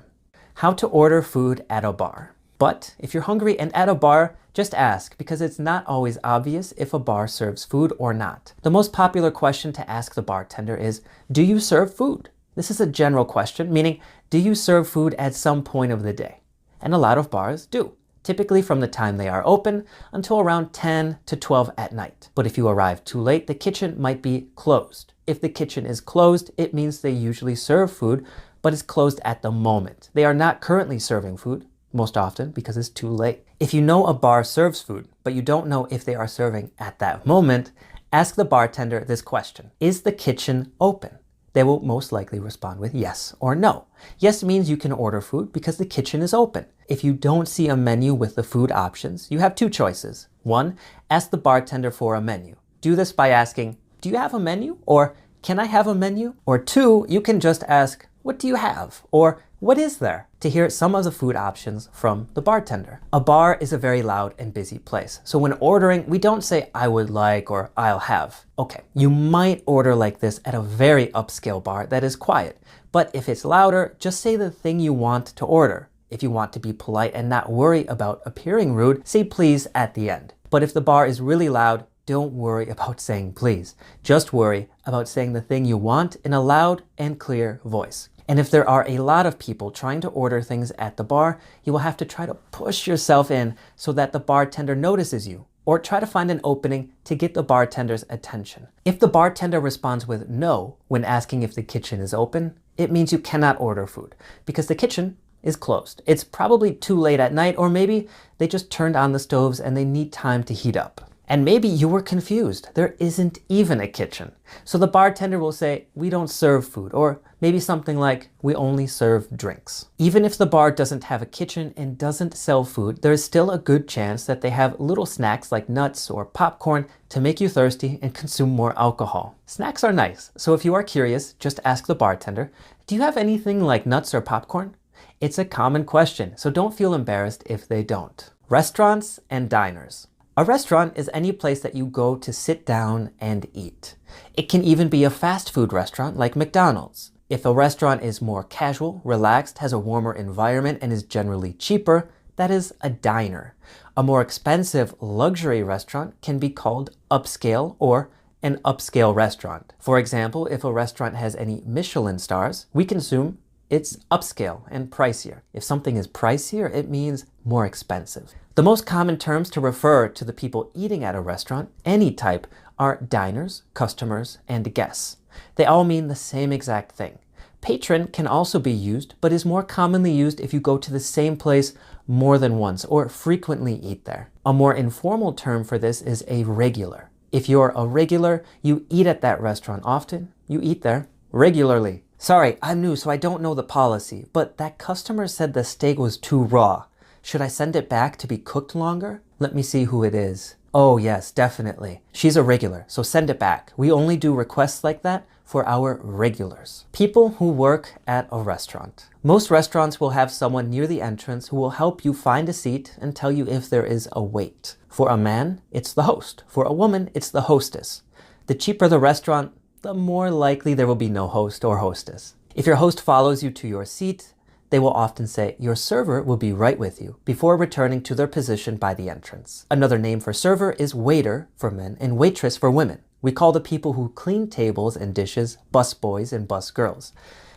How to order food at a bar. But if you're hungry and at a bar, just ask, because it's not always obvious if a bar serves food or not. The most popular question to ask the bartender is, do you serve food? This is a general question, meaning, do you serve food at some point of the day? And a lot of bars do, typically from the time they are open until around 10 to 12 at night. But if you arrive too late, the kitchen might be closed. If the kitchen is closed, it means they usually serve food, but it's closed at the moment. They are not currently serving food, most often because it's too late. If you know a bar serves food, but you don't know if they are serving at that moment, ask the bartender this question. Is the kitchen open? They will most likely respond with yes or no. Yes means you can order food because the kitchen is open. If you don't see a menu with the food options, you have two choices. One, ask the bartender for a menu. Do this by asking, do you have a menu? Or can I have a menu? Or two, you can just ask, what do you have? Or what is there? To hear some of the food options from the bartender. A bar is a very loud and busy place. So when ordering, we don't say I would like or I'll have. Okay, you might order like this at a very upscale bar that is quiet. But if it's louder, just say the thing you want to order. If you want to be polite and not worry about appearing rude, say please at the end. But if the bar is really loud, don't worry about saying please. Just worry about saying the thing you want in a loud and clear voice. And if there are a lot of people trying to order things at the bar, you will have to try to push yourself in so that the bartender notices you, or try to find an opening to get the bartender's attention. If the bartender responds with no when asking if the kitchen is open, it means you cannot order food because the kitchen is closed. It's probably too late at night, or maybe they just turned on the stoves and they need time to heat up. And maybe you were confused. There isn't even a kitchen. So the bartender will say, we don't serve food, or maybe something like, we only serve drinks. Even if the bar doesn't have a kitchen and doesn't sell food, there is still a good chance that they have little snacks like nuts or popcorn to make you thirsty and consume more alcohol. Snacks are nice, so if you are curious, just ask the bartender, do you have anything like nuts or popcorn? It's a common question, so don't feel embarrassed if they don't. Restaurants and diners. A restaurant is any place that you go to sit down and eat. It can even be a fast food restaurant like McDonald's. If a restaurant is more casual, relaxed, has a warmer environment, and is generally cheaper, that is a diner. A more expensive luxury restaurant can be called upscale or an upscale restaurant. For example, if a restaurant has any Michelin stars, we can assume it's upscale and pricier. If something is pricier, it means more expensive. The most common terms to refer to the people eating at a restaurant, any type, are diners, customers, and guests. They all mean the same exact thing. Patron can also be used, but is more commonly used if you go to the same place more than once or frequently eat there. A more informal term for this is a regular. If you're a regular, you eat at that restaurant often, you eat there regularly. Sorry, I'm new, so I don't know the policy, but that customer said the steak was too raw. Should I send it back to be cooked longer? Let me see who it is. Oh yes, definitely. She's a regular, so send it back. We only do requests like that for our regulars. People who work at a restaurant. Most restaurants will have someone near the entrance who will help you find a seat and tell you if there is a wait. For a man, it's the host. For a woman, it's the hostess. The cheaper the restaurant, the more likely there will be no host or hostess. If your host follows you to your seat, they will often say, your server will be right with you, before returning to their position by the entrance. Another name for server is waiter for men and waitress for women. We call the people who clean tables and dishes busboys and busgirls.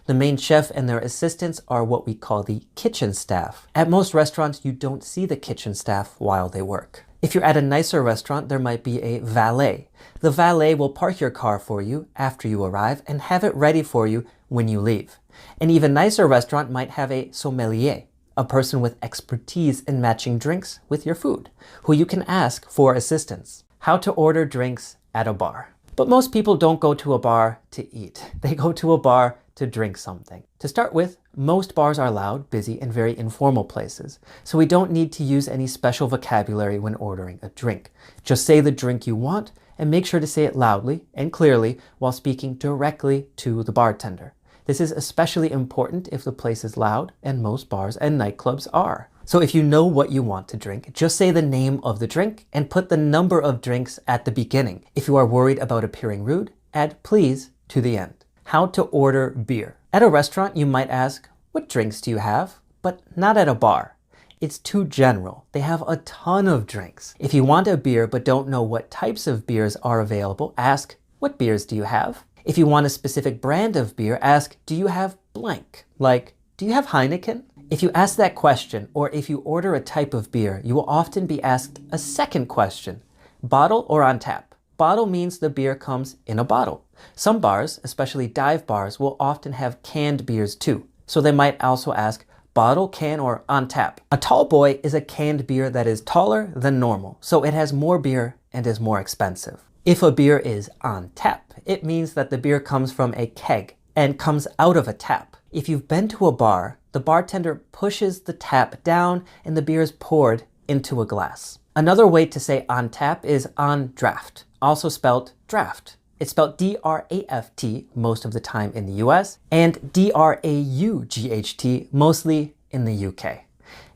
The main chef and their assistants are what we call the kitchen staff. At most restaurants, you don't see the kitchen staff while they work. If you're at a nicer restaurant, there might be a valet. The valet will park your car for you after you arrive and have it ready for you when you leave. An even nicer restaurant might have a sommelier, a person with expertise in matching drinks with your food, who you can ask for assistance. How to order drinks at a bar. But most people don't go to a bar to eat. They go to a bar to drink something. To start with, most bars are loud, busy, and very informal places, so we don't need to use any special vocabulary when ordering a drink. Just say the drink you want and make sure to say it loudly and clearly while speaking directly to the bartender. This is especially important if the place is loud, and most bars and nightclubs are. So if you know what you want to drink, just say the name of the drink and put the number of drinks at the beginning. If you are worried about appearing rude, add please to the end. How to order beer. At a restaurant, you might ask, what drinks do you have? But not at a bar. It's too general. They have a ton of drinks. If you want a beer but don't know what types of beers are available, ask, what beers do you have? If you want a specific brand of beer, ask, do you have blank? Like, do you have Heineken? If you ask that question, or if you order a type of beer, you will often be asked a second question, bottle or on tap? Bottle means the beer comes in a bottle. Some bars, especially dive bars, will often have canned beers too. So they might also ask, bottle, can, or on tap. A tall boy is a canned beer that is taller than normal, so it has more beer and is more expensive. If a beer is on tap, it means that the beer comes from a keg and comes out of a tap. If you've been to a bar, the bartender pushes the tap down and the beer is poured into a glass. Another way to say on tap is on draft, also spelled draft. It's spelled D-R-A-F-T most of the time in the US and D-R-A-U-G-H-T mostly in the UK.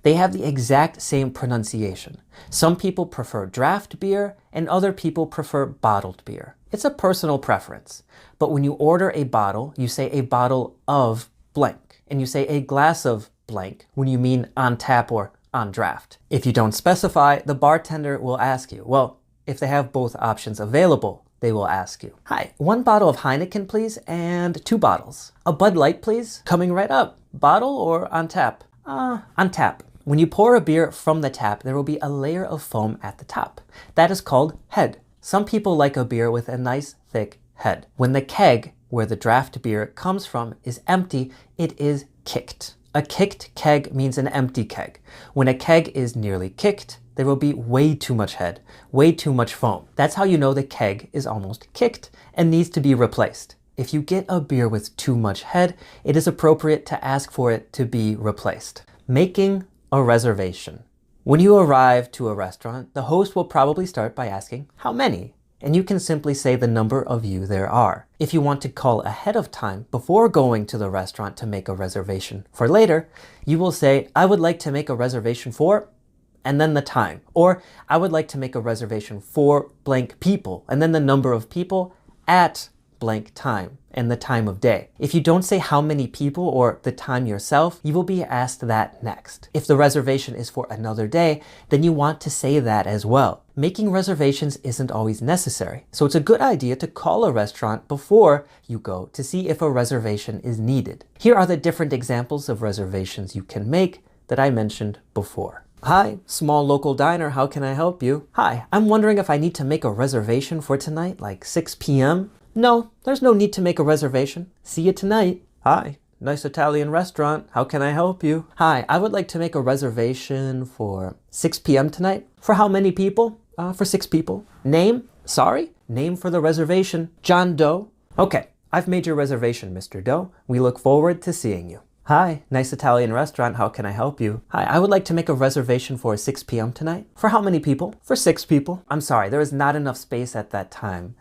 They have the exact same pronunciation. Some people prefer draft beer and other people prefer bottled beer. It's a personal preference. But when you order a bottle, you say a bottle of blank, and you say a glass of blank when you mean on tap or on draft. If you don't specify, the bartender will ask you, well, if they have both options available, they will ask you, hi, 1 bottle of Heineken, please, and 2 bottles. A Bud Light, please. Coming right up. Bottle or on tap? On tap. When you pour a beer from the tap, there will be a layer of foam at the top. That is called head. Some people like a beer with a nice, thick head. When the keg, where the draft beer comes from, is empty, it is kicked. A kicked keg means an empty keg. When a keg is nearly kicked, there will be way too much head, way too much foam. That's how you know the keg is almost kicked and needs to be replaced. If you get a beer with too much head, it is appropriate to ask for it to be replaced. Making a reservation. When you arrive to a restaurant, the host will probably start by asking, how many? And you can simply say the number of you there are. If you want to call ahead of time before going to the restaurant to make a reservation for later, you will say, I would like to make a reservation for, and then the time. Or I would like to make a reservation for blank people, and then the number of people at blank time and the time of day. If you don't say how many people or the time yourself, you will be asked that next. If the reservation is for another day, then you want to say that as well. Making reservations isn't always necessary, so it's a good idea to call a restaurant before you go to see if a reservation is needed. Here are the different examples of reservations you can make that I mentioned before. Hi, small local diner, how can I help you? Hi, I'm wondering if I need to make a reservation for tonight, like 6 p.m.? No, there's no need to make a reservation. See you tonight. Hi, nice Italian restaurant. How can I help you? Hi, I would like to make a reservation for 6 p.m. tonight. For how many people? For 6 people. Name? Sorry? Name for the reservation. John Doe. Okay, I've made your reservation, Mr. Doe. We look forward to seeing you. Hi, nice Italian restaurant. How can I help you? Hi, I would like to make a reservation for 6 p.m. tonight. For how many people? For 6 people. I'm sorry, there is not enough space at that time.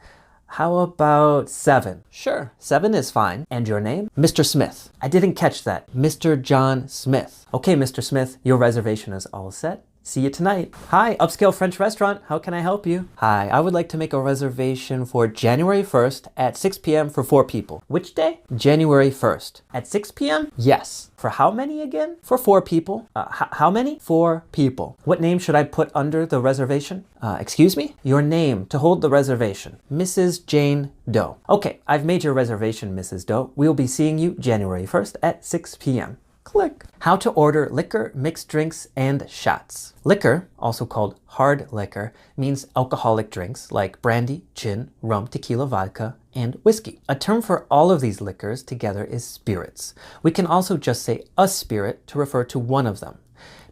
How about 7? Sure, 7 is fine. And your name? Mr. Smith. I didn't catch that. Mr. John Smith. Okay, Mr. Smith, your reservation is all set. See you tonight. Hi, Upscale French Restaurant. How can I help you? Hi, I would like to make a reservation for January 1st at 6 p.m. for 4 people. Which day? January 1st. At 6 p.m.? Yes. For how many again? For 4 people. How many? 4 people. What name should I put under the reservation? Excuse me? Your name to hold the reservation. Mrs. Jane Doe. Okay, I've made your reservation, Mrs. Doe. We'll be seeing you January 1st at 6 p.m. Click. How to order liquor, mixed drinks, and shots. Liquor, also called hard liquor, means alcoholic drinks like brandy, gin, rum, tequila, vodka, and whiskey. A term for all of these liquors together is spirits. We can also just say a spirit to refer to one of them,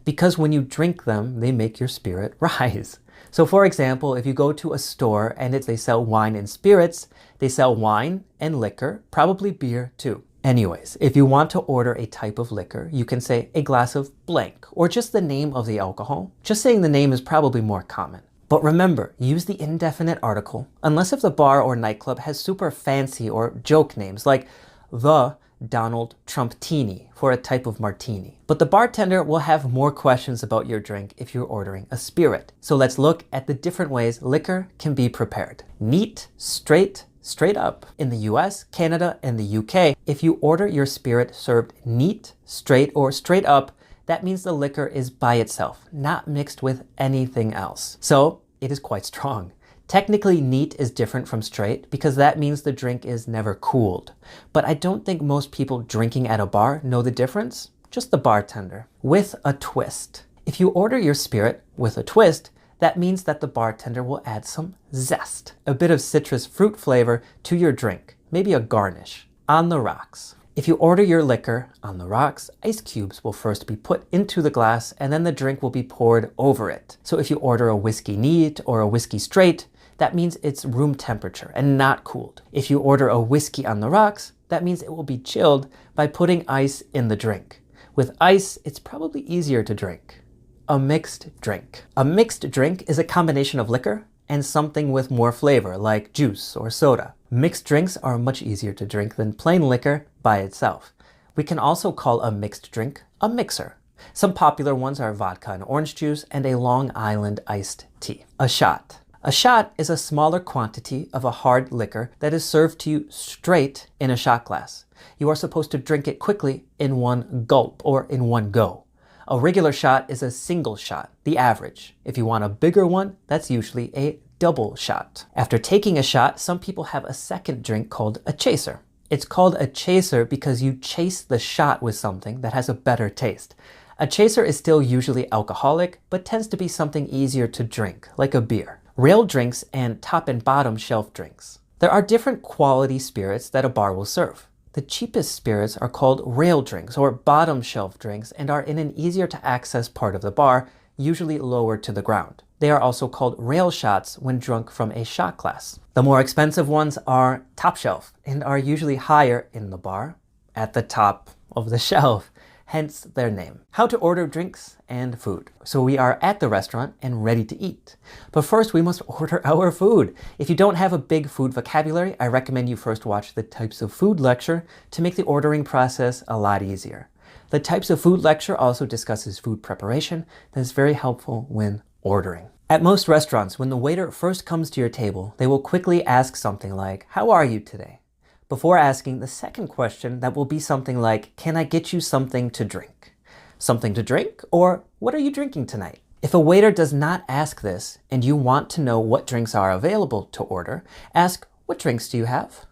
because when you drink them, they make your spirit rise. So for example, if you go to a store and they sell wine and spirits, they sell wine and liquor, probably beer too. Anyways, if you want to order a type of liquor, you can say a glass of blank or just the name of the alcohol. Just saying the name is probably more common. But remember, use the indefinite article, unless if the bar or nightclub has super fancy or joke names like the Donald Trumptini for a type of martini. But the bartender will have more questions about your drink if you're ordering a spirit. So let's look at the different ways liquor can be prepared. Neat, straight, straight up. In the US, Canada, and the UK, if you order your spirit served neat, straight, or straight up, that means the liquor is by itself, not mixed with anything else. So it is quite strong. Technically, neat is different from straight because that means the drink is never cooled. But I don't think most people drinking at a bar know the difference, just the bartender. With a twist. If you order your spirit with a twist, that means that the bartender will add some zest, a bit of citrus fruit flavor to your drink, maybe a garnish, on the rocks. If you order your liquor on the rocks, ice cubes will first be put into the glass and then the drink will be poured over it. So if you order a whiskey neat or a whiskey straight, that means it's room temperature and not cooled. If you order a whiskey on the rocks, that means it will be chilled by putting ice in the drink. With ice, it's probably easier to drink. A mixed drink. A mixed drink is a combination of liquor and something with more flavor, like juice or soda. Mixed drinks are much easier to drink than plain liquor by itself. We can also call a mixed drink a mixer. Some popular ones are vodka and orange juice and a Long Island iced tea. A shot. A shot is a smaller quantity of a hard liquor that is served to you straight in a shot glass. You are supposed to drink it quickly in one gulp or in one go. A regular shot is a single shot, the average. If you want a bigger one, that's usually a double shot. After taking a shot, some people have a second drink called a chaser. It's called a chaser because you chase the shot with something that has a better taste. A chaser is still usually alcoholic, but tends to be something easier to drink, like a beer. Rail drinks and top and bottom shelf drinks. There are different quality spirits that a bar will serve. The cheapest spirits are called rail drinks or bottom shelf drinks and are in an easier to access part of the bar, usually lower to the ground. They are also called rail shots when drunk from a shot glass. The more expensive ones are top shelf and are usually higher in the bar, at the top of the shelf, hence their name. How to order drinks and food. So we are at the restaurant and ready to eat. But first we must order our food. If you don't have a big food vocabulary, I recommend you first watch the Types of Food lecture to make the ordering process a lot easier. The Types of Food lecture also discusses food preparation that is very helpful when ordering. At most restaurants, when the waiter first comes to your table, they will quickly ask something like, "How are you today?" Before asking the second question that will be something like, "Can I get you something to drink?" Something to drink? Or what are you drinking tonight? If a waiter does not ask this and you want to know what drinks are available to order, ask, "What drinks do you have?"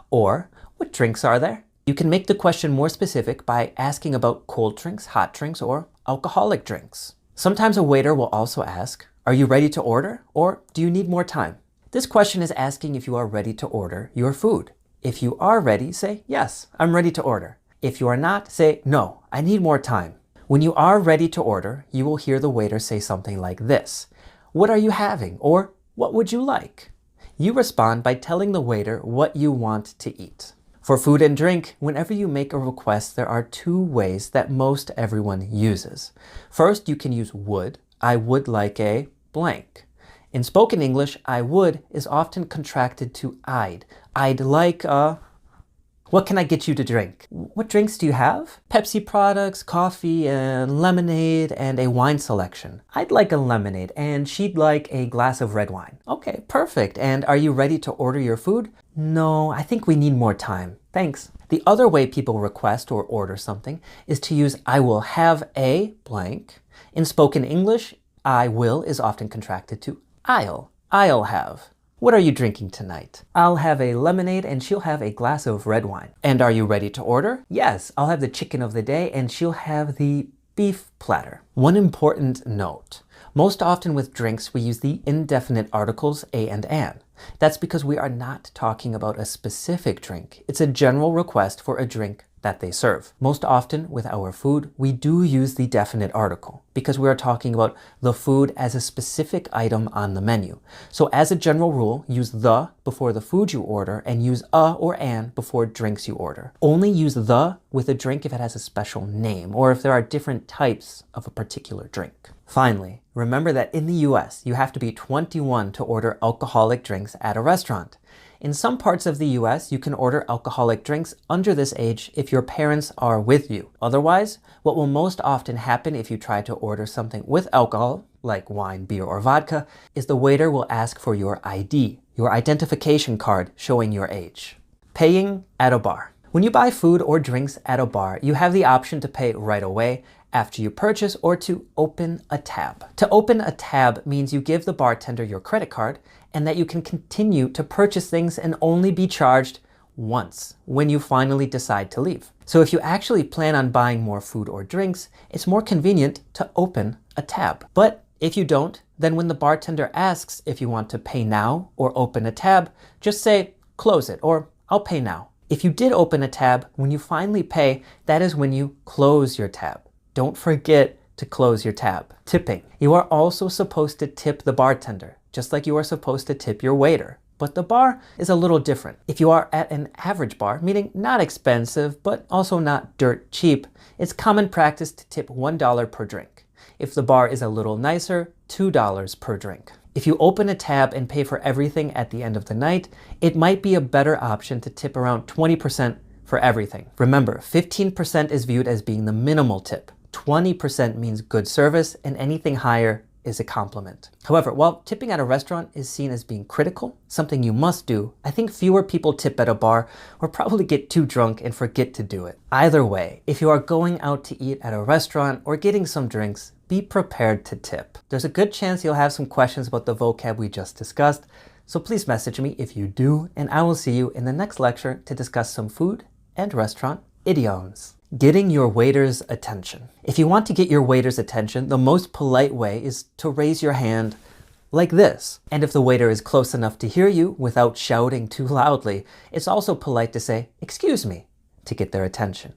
Or, "What drinks are there?" You can make the question more specific by asking about cold drinks, hot drinks, or alcoholic drinks. Sometimes a waiter will also ask, "Are you ready to order?" Or, "Do you need more time?" This question is asking if you are ready to order your food. If you are ready, say, "Yes, I'm ready to order." If you are not, say, "No, I need more time." When you are ready to order, you will hear the waiter say something like this: "What are you having?" Or, "What would you like?" You respond by telling the waiter what you want to eat. For food and drink, whenever you make a request, there are two ways that most everyone uses. First, you can use would. I would like a blank. In spoken English, I would is often contracted to I'd. I'd like a... What can I get you to drink? What drinks do you have? Pepsi products, coffee, and lemonade, and a wine selection. I'd like a lemonade, and she'd like a glass of red wine. Okay, perfect. And are you ready to order your food? No, I think we need more time. Thanks. The other way people request or order something is to use I will have a blank. In spoken English, I will is often contracted to I'll have. What are you drinking tonight? I'll have a lemonade and she'll have a glass of red wine. And are you ready to order? Yes, I'll have the chicken of the day and she'll have the beef platter. One important note. Most often with drinks, we use the indefinite articles a and an. That's because we are not talking about a specific drink. It's a general request for a drink that they serve. Most often with our food, we do use the definite article because we are talking about the food as a specific item on the menu. So as a general rule, use the before the food you order and use a or an before drinks you order. Only use the with a drink if it has a special name or if there are different types of a particular drink. Finally, remember that in the US, you have to be 21 to order alcoholic drinks at a restaurant. In some parts of the US, you can order alcoholic drinks under this age if your parents are with you. Otherwise, what will most often happen if you try to order something with alcohol, like wine, beer, or vodka, is the waiter will ask for your ID, your identification card showing your age. Paying at a bar. When you buy food or drinks at a bar, you have the option to pay right away, after you purchase, or to open a tab. To open a tab means you give the bartender your credit card and that you can continue to purchase things and only be charged once when you finally decide to leave. So if you actually plan on buying more food or drinks, it's more convenient to open a tab. But if you don't, then when the bartender asks if you want to pay now or open a tab, just say, close it, or I'll pay now. If you did open a tab, when you finally pay, that is when you close your tab. Don't forget to close your tab. Tipping. You are also supposed to tip the bartender, just like you are supposed to tip your waiter. But the bar is a little different. If you are at an average bar, meaning not expensive, but also not dirt cheap, it's common practice to tip $1 per drink. If the bar is a little nicer, $2 per drink. If you open a tab and pay for everything at the end of the night, it might be a better option to tip around 20% for everything. Remember, 15% is viewed as being the minimal tip. 20% means good service, and anything higher is a compliment. However, while tipping at a restaurant is seen as being critical, something you must do, I think fewer people tip at a bar or probably get too drunk and forget to do it. Either way, if you are going out to eat at a restaurant or getting some drinks, be prepared to tip. There's a good chance you'll have some questions about the vocab we just discussed, so please message me if you do, and I will see you in the next lecture to discuss some food and restaurant idioms. Getting your waiter's attention. If you want to get your waiter's attention, the most polite way is to raise your hand like this. And if the waiter is close enough to hear you without shouting too loudly, it's also polite to say, "Excuse me," to get their attention.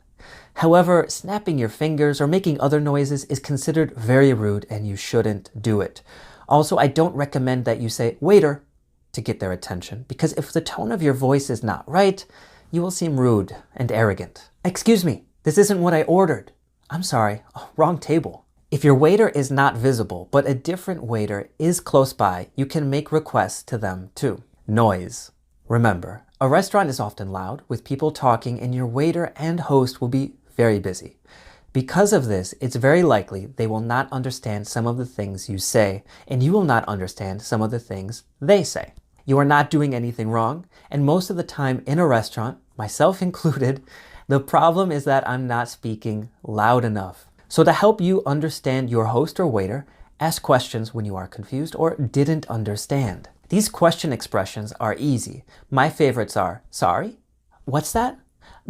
However, snapping your fingers or making other noises is considered very rude and you shouldn't do it. Also, I don't recommend that you say, "Waiter," to get their attention, because if the tone of your voice is not right, you will seem rude and arrogant. "Excuse me, this isn't what I ordered." "I'm sorry, wrong table." If your waiter is not visible, but a different waiter is close by, you can make requests to them too. Noise. Remember, a restaurant is often loud with people talking, and your waiter and host will be very busy. Because of this, it's very likely they will not understand some of the things you say, and you will not understand some of the things they say. You are not doing anything wrong, and most of the time in a restaurant, myself included, the problem is that I'm not speaking loud enough. So to help you understand your host or waiter, ask questions when you are confused or didn't understand. These question expressions are easy. My favorites are, "Sorry? What's that?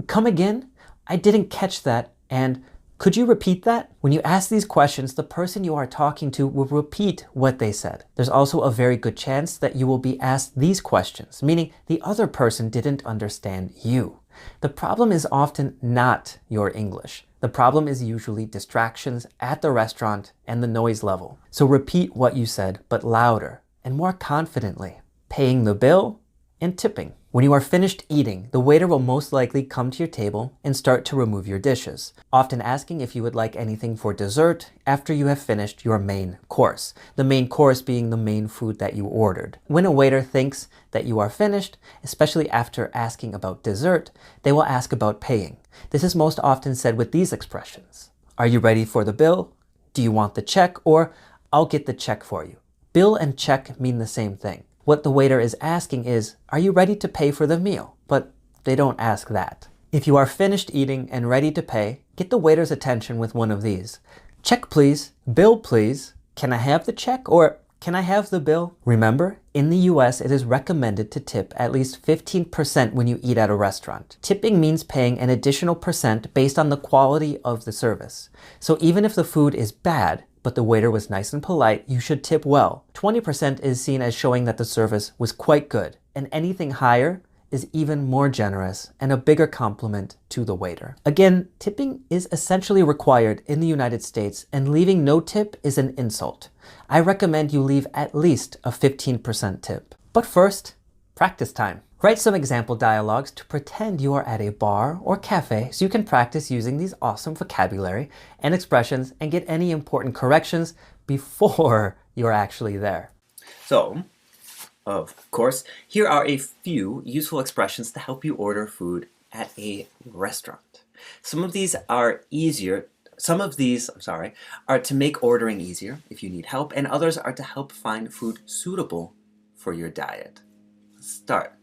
Come again? I didn't catch that," and "Could you repeat that?" When you ask these questions, the person you are talking to will repeat what they said. There's also a very good chance that you will be asked these questions, meaning the other person didn't understand you. The problem is often not your English. The problem is usually distractions at the restaurant and the noise level. So repeat what you said, but louder and more confidently. Paying the bill and tipping. When you are finished eating, the waiter will most likely come to your table and start to remove your dishes, often asking if you would like anything for dessert after you have finished your main course, the main course being the main food that you ordered. When a waiter thinks that you are finished, especially after asking about dessert, they will ask about paying. This is most often said with these expressions. "Are you ready for the bill?" "Do you want the check?" or "I'll get the check for you." Bill and check mean the same thing. What the waiter is asking is, "Are you ready to pay for the meal?" But they don't ask that. If you are finished eating and ready to pay, get the waiter's attention with one of these. "Check please," "Bill please," "Can I have the check?" or "Can I have the bill?" Remember, in the US, it is recommended to tip at least 15% when you eat at a restaurant. Tipping means paying an additional percent based on the quality of the service. So even if the food is bad, but the waiter was nice and polite, you should tip well. 20% is seen as showing that the service was quite good, and anything higher is even more generous and a bigger compliment to the waiter. Again, tipping is essentially required in the United States, and leaving no tip is an insult. I recommend you leave at least a 15% tip. But first, practice time. Write some example dialogues to pretend you are at a bar or cafe so you can practice using these awesome vocabulary and expressions and get any important corrections before you're actually there. So, of course, here are a few useful expressions to help you order food at a restaurant. Some of these are to make ordering easier if you need help, and others are to help find food suitable for your diet. Let's start.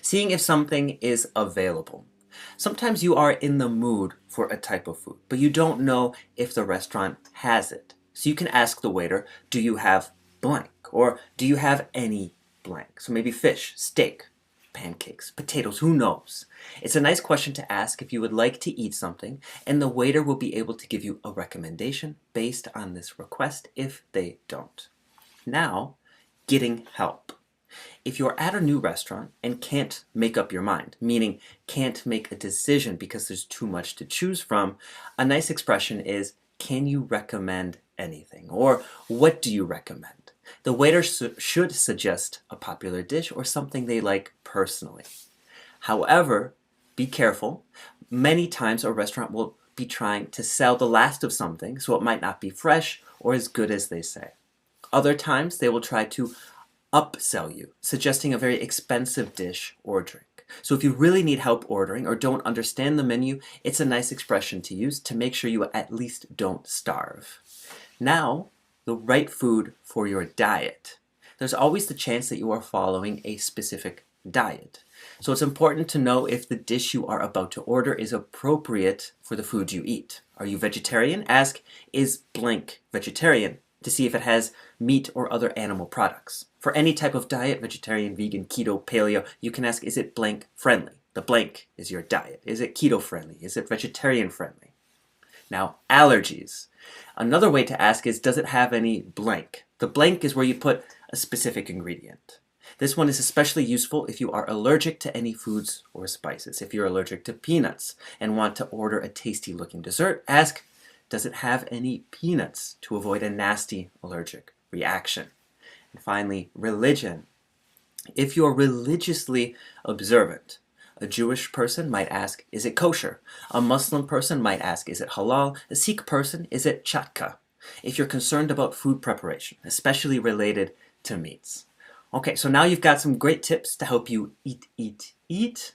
Seeing if something is available. Sometimes you are in the mood for a type of food, but you don't know if the restaurant has it. So you can ask the waiter, do you have blank? Or do you have any blank? So maybe fish, steak, pancakes, potatoes, who knows? It's a nice question to ask if you would like to eat something, and the waiter will be able to give you a recommendation based on this request if they don't. Now, getting help. If you're at a new restaurant and can't make up your mind, meaning can't make a decision because there's too much to choose from, a nice expression is, can you recommend anything? Or what do you recommend? The waiter should suggest a popular dish or something they like personally. However, be careful. Many times a restaurant will be trying to sell the last of something, so it might not be fresh or as good as they say. Other times they will try to upsell you, suggesting a very expensive dish or drink. So if you really need help ordering or don't understand the menu, it's a nice expression to use to make sure you at least don't starve. Now, the right food for your diet. There's always the chance that you are following a specific diet. So it's important to know if the dish you are about to order is appropriate for the food you eat. Are you vegetarian? Ask, is blank vegetarian? To see if it has meat or other animal products. For any type of diet, vegetarian, vegan, keto, paleo, you can ask, is it blank friendly? The blank is your diet. Is it keto friendly? Is it vegetarian friendly? Now, allergies. Another way to ask is, does it have any blank? The blank is where you put a specific ingredient. This one is especially useful if you are allergic to any foods or spices. If you're allergic to peanuts and want to order a tasty looking dessert, ask, does it have any peanuts, to avoid a nasty allergic reaction? And finally, religion. If you're religiously observant, a Jewish person might ask, is it kosher? A Muslim person might ask, is it halal? A Sikh person, is it chatka? If you're concerned about food preparation, especially related to meats. Okay, so now you've got some great tips to help you eat.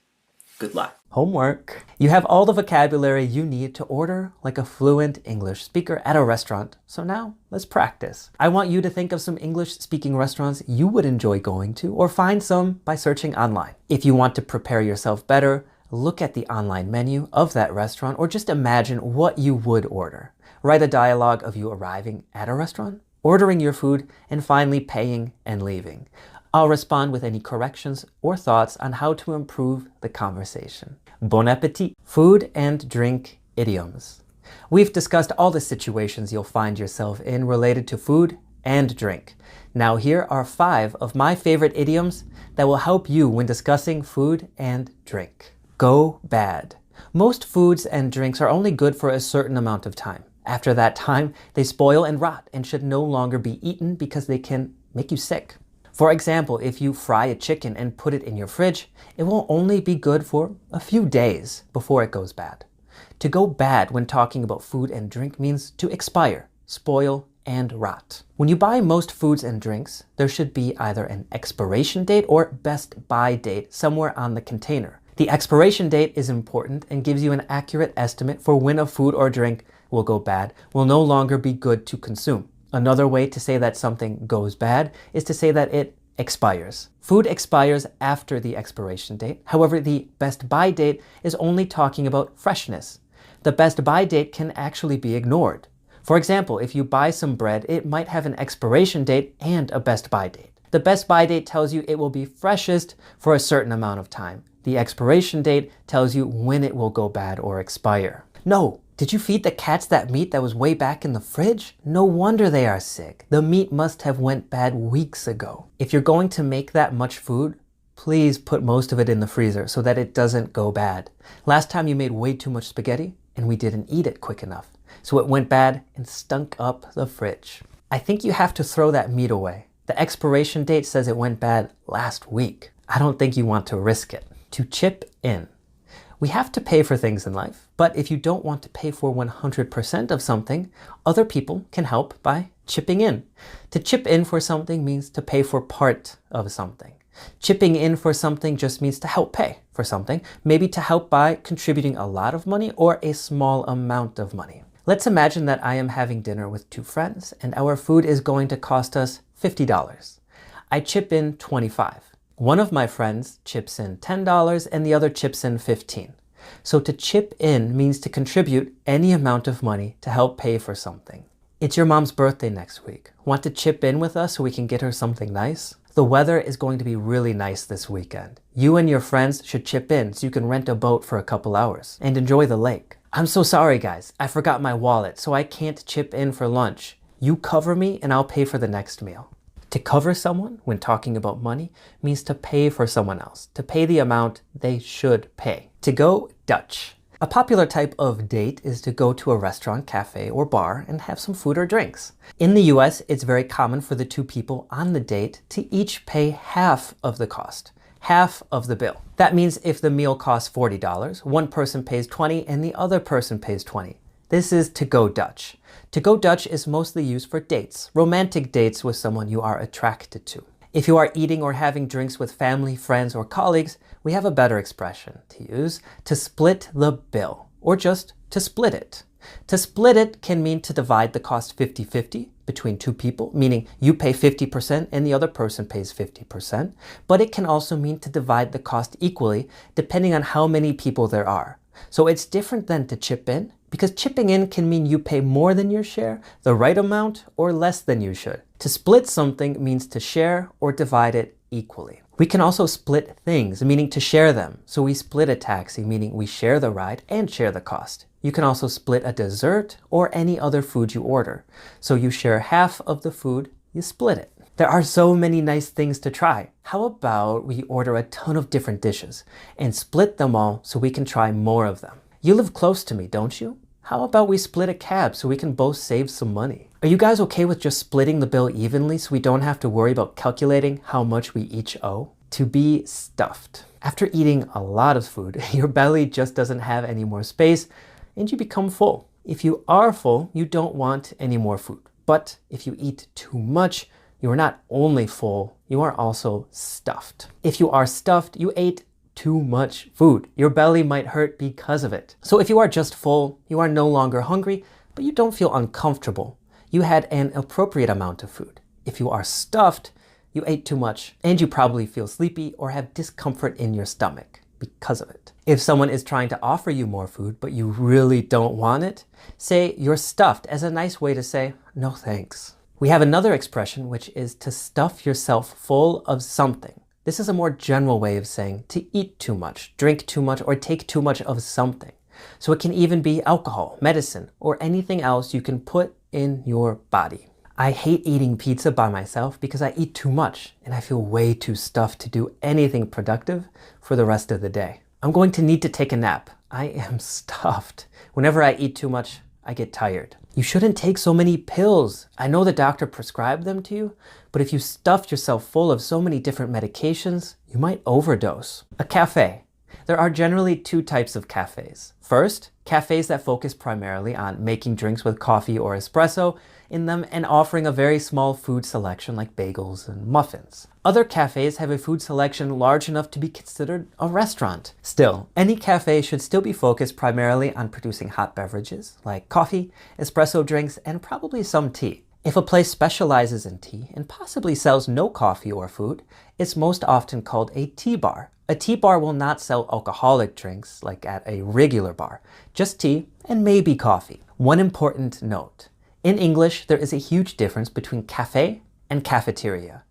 Good luck. Homework. You have all the vocabulary you need to order like a fluent English speaker at a restaurant. So now let's practice. I want you to think of some English speaking restaurants you would enjoy going to, or find some by searching online. If you want to prepare yourself better, look at the online menu of that restaurant, or just imagine what you would order. Write a dialogue of you arriving at a restaurant, ordering your food, and finally paying and leaving. I'll respond with any corrections or thoughts on how to improve the conversation. Bon appetit! Food and drink idioms. We've discussed all the situations you'll find yourself in related to food and drink. Now here are 5 of my favorite idioms that will help you when discussing food and drink. Go bad. Most foods and drinks are only good for a certain amount of time. After that time, they spoil and rot and should no longer be eaten because they can make you sick. For example, if you fry a chicken and put it in your fridge, it will only be good for a few days before it goes bad. To go bad when talking about food and drink means to expire, spoil, and rot. When you buy most foods and drinks, there should be either an expiration date or best buy date somewhere on the container. The expiration date is important and gives you an accurate estimate for when a food or drink will go bad, will no longer be good to consume. Another way to say that something goes bad is to say that it expires. Food expires after the expiration date. However, the best buy date is only talking about freshness. The best buy date can actually be ignored. For example, if you buy some bread, it might have an expiration date and a best buy date. The best buy date tells you it will be freshest for a certain amount of time. The expiration date tells you when it will go bad or expire. No! Did you feed the cats that meat that was way back in the fridge? No wonder they are sick. The meat must have went bad weeks ago. If you're going to make that much food, please put most of it in the freezer so that it doesn't go bad. Last time you made way too much spaghetti and we didn't eat it quick enough. So it went bad and stunk up the fridge. I think you have to throw that meat away. The expiration date says it went bad last week. I don't think you want to risk it. To chip in. We have to pay for things in life, but if you don't want to pay for 100% of something, other people can help by chipping in. To chip in for something means to pay for part of something. Chipping in for something just means to help pay for something, maybe to help by contributing a lot of money or a small amount of money. Let's imagine that I am having dinner with 2 friends and our food is going to cost us $50. I chip in $25. One of my friends chips in $10 and the other chips in $15. So to chip in means to contribute any amount of money to help pay for something. It's your mom's birthday next week. Want to chip in with us so we can get her something nice? The weather is going to be really nice this weekend. You and your friends should chip in so you can rent a boat for a couple hours and enjoy the lake. I'm so sorry guys, I forgot my wallet, so I can't chip in for lunch. You cover me and I'll pay for the next meal. To cover someone when talking about money means to pay for someone else, to pay the amount they should pay. To go Dutch. A popular type of date is to go to a restaurant, cafe, or bar and have some food or drinks. In the US, it's very common for the two people on the date to each pay half of the cost, half of the bill. That means if the meal costs $40, one person pays $20 and the other person pays $20. This is to go Dutch. To go Dutch is mostly used for dates, romantic dates with someone you are attracted to. If you are eating or having drinks with family, friends, or colleagues, we have a better expression to use, to split the bill, or just to split it. To split it can mean to divide the cost 50-50 between two people, meaning you pay 50% and the other person pays 50%, but it can also mean to divide the cost equally depending on how many people there are. So it's different than to chip in, because chipping in can mean you pay more than your share, the right amount, or less than you should. To split something means to share or divide it equally. We can also split things, meaning to share them. So we split a taxi, meaning we share the ride and share the cost. You can also split a dessert or any other food you order. So you share half of the food, you split it. There are so many nice things to try. How about we order a ton of different dishes and split them all so we can try more of them? You live close to me, don't you? How about we split a cab so we can both save some money? Are you guys okay with just splitting the bill evenly so we don't have to worry about calculating how much we each owe? To be stuffed. After eating a lot of food, your belly just doesn't have any more space and you become full. If you are full, you don't want any more food. But if you eat too much, you are not only full, you are also stuffed. If you are stuffed, you ate too much food. Your belly might hurt because of it. So if you are just full, you are no longer hungry, but you don't feel uncomfortable. You had an appropriate amount of food. If you are stuffed, you ate too much and you probably feel sleepy or have discomfort in your stomach because of it. If someone is trying to offer you more food, but you really don't want it, say you're stuffed as a nice way to say, no thanks. We have another expression, which is to stuff yourself full of something. This is a more general way of saying to eat too much, drink too much, or take too much of something. So it can even be alcohol, medicine, or anything else you can put in your body. I hate eating pizza by myself because I eat too much and I feel way too stuffed to do anything productive for the rest of the day. I'm going to need to take a nap. I am stuffed. Whenever I eat too much, I get tired. You shouldn't take so many pills. I know the doctor prescribed them to you, but if you stuff yourself full of so many different medications, you might overdose. A cafe. There are generally two types of cafes. First, cafes that focus primarily on making drinks with coffee or espresso in them and offering a very small food selection like bagels and muffins. Other cafes have a food selection large enough to be considered a restaurant. Still, any cafe should still be focused primarily on producing hot beverages like coffee, espresso drinks, and probably some tea. If a place specializes in tea and possibly sells no coffee or food, it's most often called a tea bar. A tea bar will not sell alcoholic drinks like at a regular bar, just tea and maybe coffee. One important note. In English, there is a huge difference between cafe and cafeteria.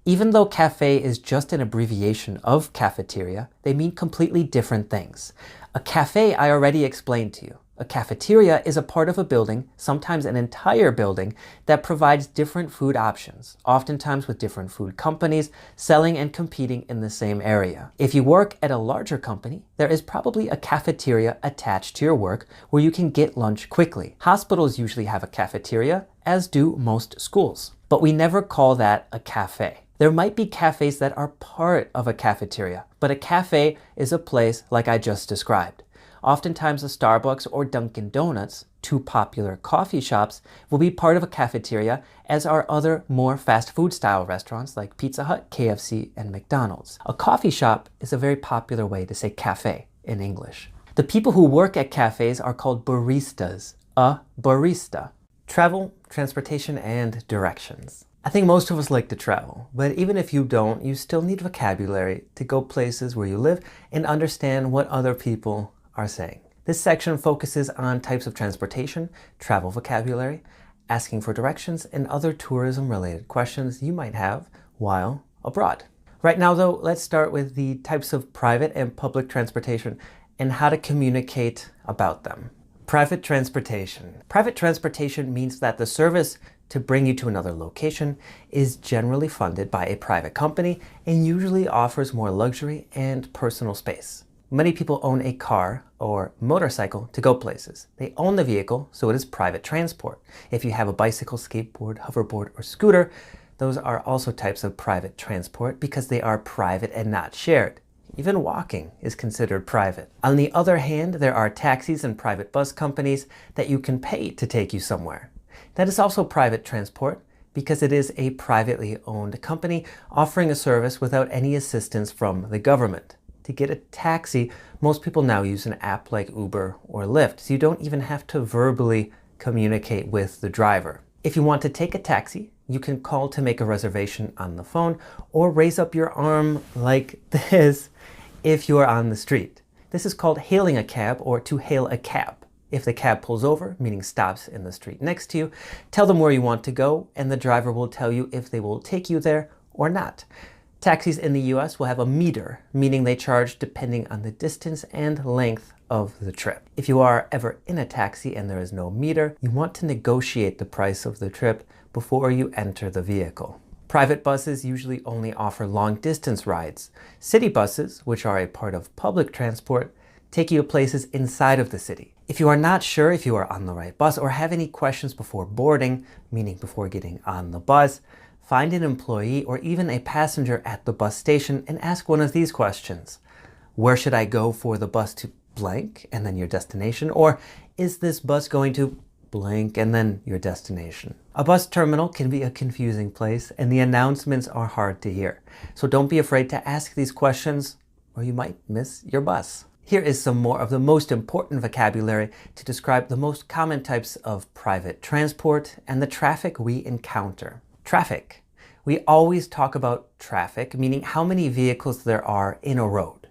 Even though cafe is just an abbreviation of cafeteria, they mean completely different things. A cafe I already explained to you. A cafeteria is a part of a building, sometimes an entire building, that provides different food options, oftentimes with different food companies selling and competing in the same area. If you work at a larger company, there is probably a cafeteria attached to your work where you can get lunch quickly. Hospitals usually have a cafeteria, as do most schools. But we never call that a cafe. There might be cafes that are part of a cafeteria, but a cafe is a place like I just described. Oftentimes a Starbucks or Dunkin' Donuts, two popular coffee shops, will be part of a cafeteria, as are other more fast food style restaurants like Pizza Hut, KFC, and McDonald's. A coffee shop is a very popular way to say cafe in English. The people who work at cafes are called baristas. A barista. Travel, transportation, and directions. I think most of us like to travel, but even if you don't, you still need vocabulary to go places where you live and understand what other people are saying. This section focuses on types of transportation, travel vocabulary, asking for directions, and other tourism-related questions you might have while abroad. Right now, though, let's start with the types of private and public transportation and how to communicate about them. Private transportation. Private transportation means that the service to bring you to another location is generally funded by a private company and usually offers more luxury and personal space. Many people own a car or motorcycle to go places. They own the vehicle, so it is private transport. If you have a bicycle, skateboard, hoverboard, or scooter, those are also types of private transport because they are private and not shared. Even walking is considered private. On the other hand, there are taxis and private bus companies that you can pay to take you somewhere. That is also private transport because it is a privately owned company offering a service without any assistance from the government. To get a taxi, most people now use an app like Uber or Lyft, so you don't even have to verbally communicate with the driver. If you want to take a taxi, you can call to make a reservation on the phone or raise up your arm like this if you are on the street. This is called hailing a cab or to hail a cab. If the cab pulls over, meaning stops in the street next to you, tell them where you want to go and the driver will tell you if they will take you there or not. Taxis in the US will have a meter, meaning they charge depending on the distance and length of the trip. If you are ever in a taxi and there is no meter, you want to negotiate the price of the trip before you enter the vehicle. Private buses usually only offer long distance rides. City buses, which are a part of public transport, take you to places inside of the city. If you are not sure if you are on the right bus or have any questions before boarding, meaning before getting on the bus, find an employee or even a passenger at the bus station and ask one of these questions. Where should I go for the bus to blank and then your destination? Or is this bus going to blank and then your destination? A bus terminal can be a confusing place and the announcements are hard to hear. So don't be afraid to ask these questions or you might miss your bus. Here is some more of the most important vocabulary to describe the most common types of private transport and the traffic we encounter. Traffic. We always talk about traffic, meaning how many vehicles there are in a road.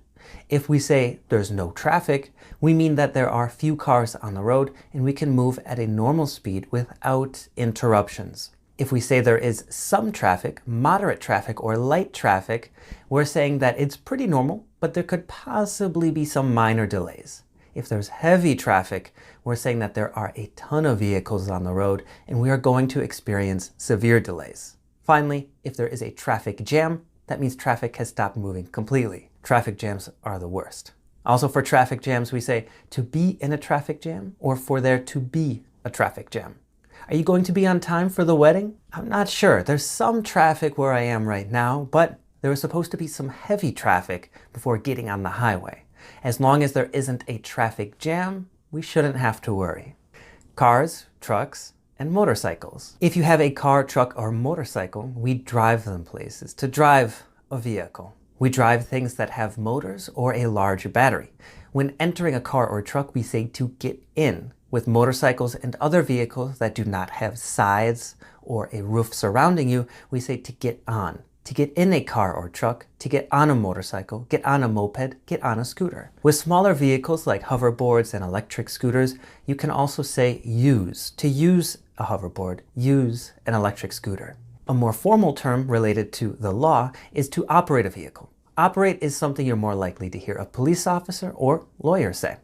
If we say there's no traffic, we mean that there are few cars on the road and we can move at a normal speed without interruptions. If we say there is some traffic, moderate traffic, or light traffic, we're saying that it's pretty normal, but there could possibly be some minor delays. If there's heavy traffic, we're saying that there are a ton of vehicles on the road and we are going to experience severe delays. Finally, if there is a traffic jam, that means traffic has stopped moving completely. Traffic jams are the worst. Also for traffic jams, we say to be in a traffic jam or for there to be a traffic jam. Are you going to be on time for the wedding? I'm not sure. There's some traffic where I am right now, but there is supposed to be some heavy traffic before getting on the highway. As long as there isn't a traffic jam, we shouldn't have to worry. Cars, trucks, and motorcycles. If you have a car, truck, or motorcycle, we drive them places. To drive a vehicle, we drive things that have motors or a large battery. When entering a car or truck, we say to get in. With motorcycles and other vehicles that do not have sides or a roof surrounding you, we say to get on. To get in a car or truck, to get on a motorcycle, get on a moped, get on a scooter. With smaller vehicles like hoverboards and electric scooters, you can also say use. To use a hoverboard, use an electric scooter. A more formal term related to the law is to operate a vehicle. Operate is something you're more likely to hear a police officer or lawyer say.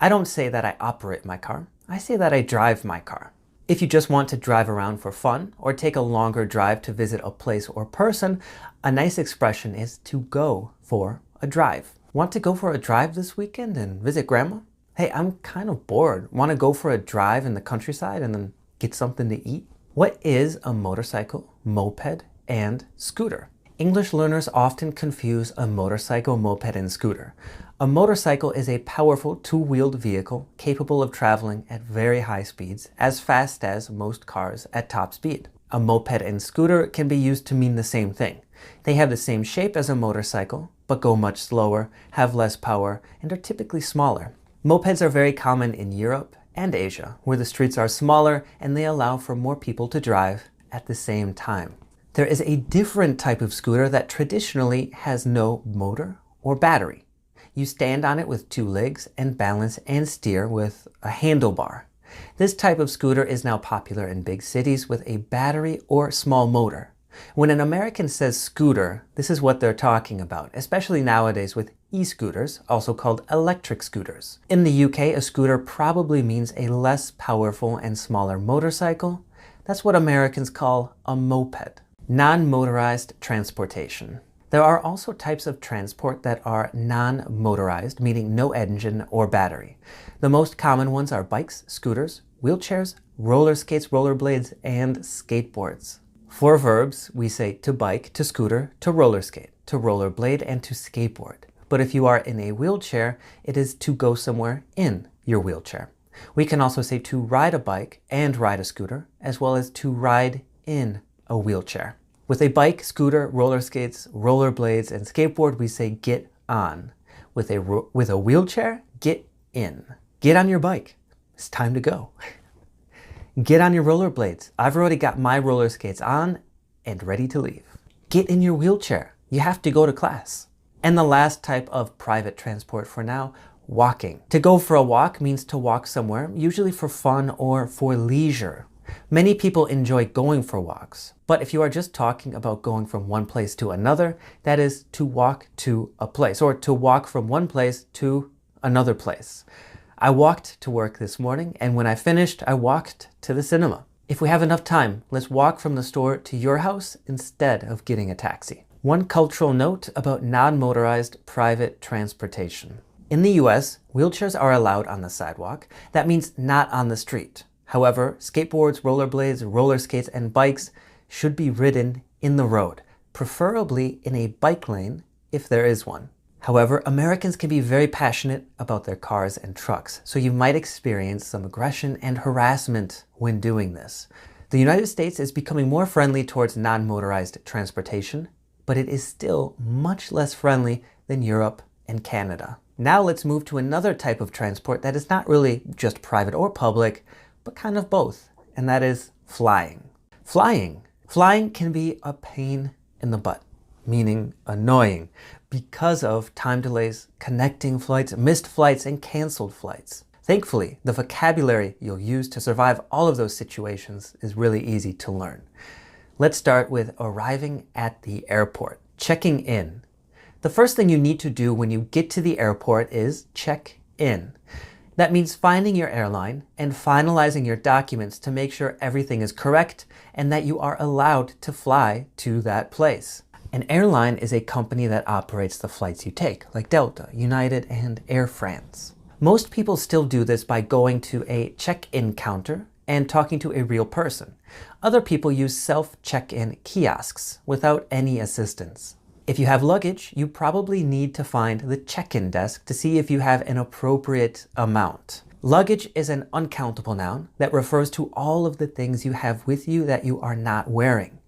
I don't say that I operate my car, I say that I drive my car. If you just want to drive around for fun or take a longer drive to visit a place or person, a nice expression is to go for a drive. Want to go for a drive this weekend and visit grandma? Hey, I'm kind of bored. Want to go for a drive in the countryside and then get something to eat? What is a motorcycle, moped, and scooter? English learners often confuse a motorcycle, moped, and scooter. A motorcycle is a powerful two-wheeled vehicle capable of traveling at very high speeds, as fast as most cars at top speed. A moped and scooter can be used to mean the same thing. They have the same shape as a motorcycle, but go much slower, have less power, and are typically smaller. Mopeds are very common in Europe and Asia, where the streets are smaller and they allow for more people to drive at the same time. There is a different type of scooter that traditionally has no motor or battery. You stand on it with two legs and balance and steer with a handlebar. This type of scooter is now popular in big cities with a battery or small motor. When an American says scooter, this is what they're talking about, especially nowadays with e-scooters, also called electric scooters. In the UK, a scooter probably means a less powerful and smaller motorcycle. That's what Americans call a moped. Non-motorized transportation. There are also types of transport that are non-motorized, meaning no engine or battery. The most common ones are bikes, scooters, wheelchairs, roller skates, rollerblades, and skateboards. For verbs, we say to bike, to scooter, to roller skate, to rollerblade, and to skateboard. But if you are in a wheelchair, it is to go somewhere in your wheelchair. We can also say to ride a bike and ride a scooter, as well as to ride in a wheelchair. With a bike, scooter, roller skates, rollerblades, and skateboard, we say get on. With a wheelchair, get in. Get on your bike. It's time to go. Get on your rollerblades. I've already got my roller skates on and ready to leave. Get in your wheelchair. You have to go to class. And the last type of private transport for now, walking. To go for a walk means to walk somewhere, usually for fun or for leisure. Many people enjoy going for walks, but if you are just talking about going from one place to another, that is to walk to a place, or to walk from one place to another place. I walked to work this morning, and when I finished, I walked to the cinema. If we have enough time, let's walk from the store to your house instead of getting a taxi. One cultural note about non-motorized private transportation. In the US, wheelchairs are allowed on the sidewalk. That means not on the street. However, skateboards, rollerblades, roller skates, and bikes should be ridden in the road, preferably in a bike lane if there is one. However, Americans can be very passionate about their cars and trucks, so you might experience some aggression and harassment when doing this. The United States is becoming more friendly towards non-motorized transportation, but it is still much less friendly than Europe and Canada. Now let's move to another type of transport that is not really just private or public, but kind of both, and that is flying. Flying can be a pain in the butt, meaning annoying, because of time delays, connecting flights, missed flights, and canceled flights. Thankfully, the vocabulary you'll use to survive all of those situations is really easy to learn. Let's start with arriving at the airport, checking in. The first thing you need to do when you get to the airport is check in. That means finding your airline and finalizing your documents to make sure everything is correct and that you are allowed to fly to that place. An airline is a company that operates the flights you take, like Delta, United, and Air France. Most people still do this by going to a check-in counter and talking to a real person. Other people use self-check-in kiosks without any assistance. If you have luggage, you probably need to find the check-in desk to see if you have an appropriate amount. Luggage is an uncountable noun that refers to all of the things you have with you that you are not wearing.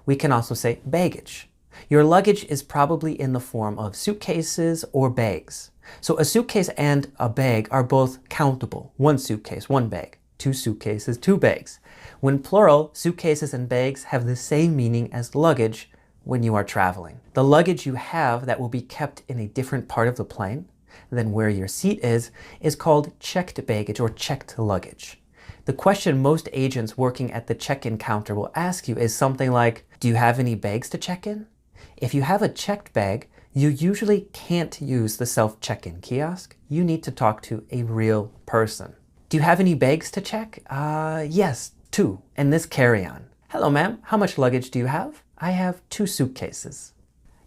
We can also say baggage. Your luggage is probably in the form of suitcases or bags. So a suitcase and a bag are both countable. One suitcase, one bag. Two suitcases, two bags. When plural, suitcases and bags have the same meaning as luggage when you are traveling. The luggage you have that will be kept in a different part of the plane than where your seat is called checked baggage or checked luggage. The question most agents working at the check-in counter will ask you is something like, do you have any bags to check in? If you have a checked bag, you usually can't use the self-check-in kiosk. You need to talk to a real person. Do you have any bags to check? Yes, 2, and this carry-on. Hello, ma'am, how much luggage do you have? I have 2 suitcases.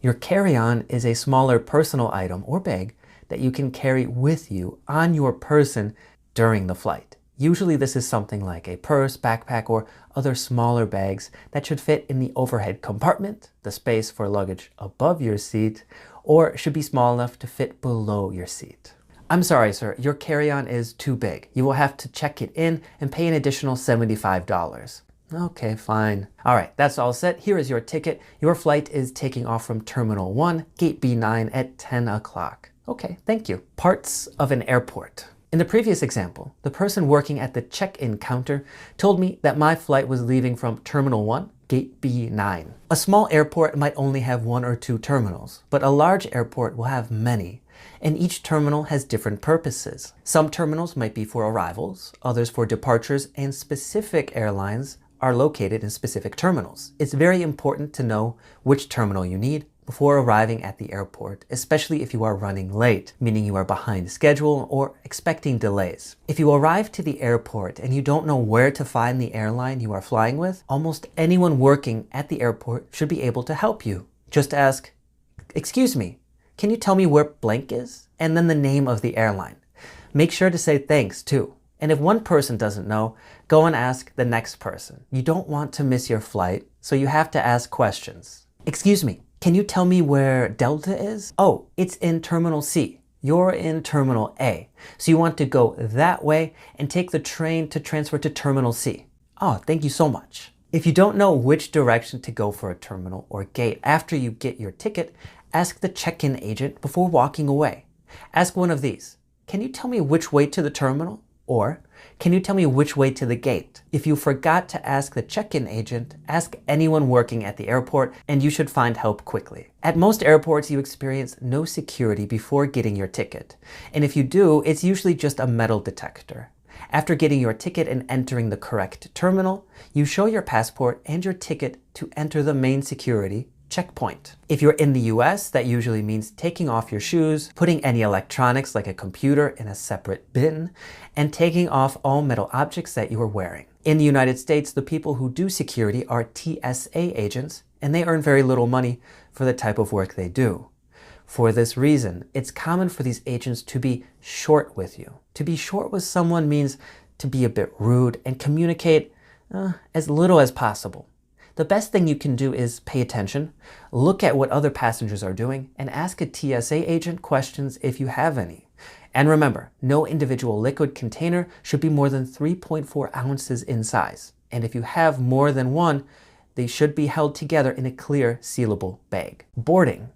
Your carry-on is a smaller personal item or bag that you can carry with you on your person during the flight. Usually this is something like a purse, backpack, or other smaller bags that should fit in the overhead compartment, the space for luggage above your seat, or should be small enough to fit below your seat. I'm sorry, sir, your carry-on is too big. You will have to check it in and pay an additional $75. Okay, fine. All right, that's all set. Here is your ticket. Your flight is taking off from Terminal 1, Gate B9 at 10 o'clock. Okay, thank you. Parts of an airport. In the previous example, the person working at the check-in counter told me that my flight was leaving from Terminal 1, Gate B9. A small airport might only have 1 or 2 terminals, but a large airport will have many. and each terminal has different purposes. Some terminals might be for arrivals, others for departures, and specific airlines are located in specific terminals. It's very important to know which terminal you need before arriving at the airport, especially if you are running late, meaning you are behind schedule or expecting delays. If you arrive to the airport and you don't know where to find the airline you are flying with, almost anyone working at the airport should be able to help you. Just ask, "Excuse me, can you tell me where blank is?" And then the name of the airline. Make sure to say thanks too. And if one person doesn't know, go and ask the next person. You don't want to miss your flight, so you have to ask questions. "Excuse me, can you tell me where Delta is?" "Oh, it's in Terminal C. You're in Terminal A. So you want to go that way and take the train to transfer to Terminal C." "Oh, thank you so much." If you don't know which direction to go for a terminal or gate after you get your ticket, ask the check-in agent before walking away. Ask one of these. "Can you tell me which way to the terminal?" Or, "Can you tell me which way to the gate?" If you forgot to ask the check-in agent, ask anyone working at the airport and you should find help quickly. At most airports, you experience no security before getting your ticket. And if you do, it's usually just a metal detector. After getting your ticket and entering the correct terminal, you show your passport and your ticket to enter the main security checkpoint. If you're in the US, that usually means taking off your shoes, putting any electronics like a computer in a separate bin, and taking off all metal objects that you are wearing. In the United States, the people who do security are TSA agents, and they earn very little money for the type of work they do. For this reason, it's common for these agents to be short with you. To be short with someone means to be a bit rude and communicate as little as possible. The best thing you can do is pay attention, look at what other passengers are doing, and ask a TSA agent questions if you have any. And remember, no individual liquid container should be more than 3.4 ounces in size. And if you have more than one, they should be held together in a clear, sealable bag. Boarding.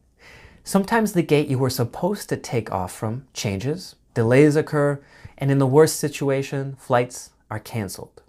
Sometimes the gate you were supposed to take off from changes, delays occur, and in the worst situation, flights are canceled.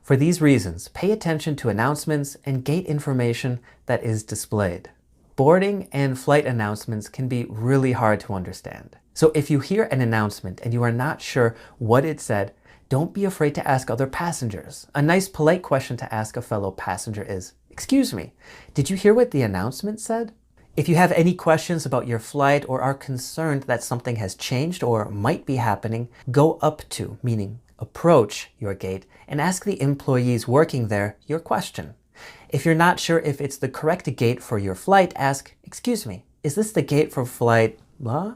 For these reasons, pay attention to announcements and gate information that is displayed. Boarding and flight announcements can be really hard to understand. So if you hear an announcement and you are not sure what it said, don't be afraid to ask other passengers. A nice polite question to ask a fellow passenger is, "Excuse me, did you hear what the announcement said?" If you have any questions about your flight or are concerned that something has changed or might be happening, go up to, meaning approach your gate and ask the employees working there your question. If you're not sure if it's the correct gate for your flight, ask, "Excuse me, is this the gate for flight blah?"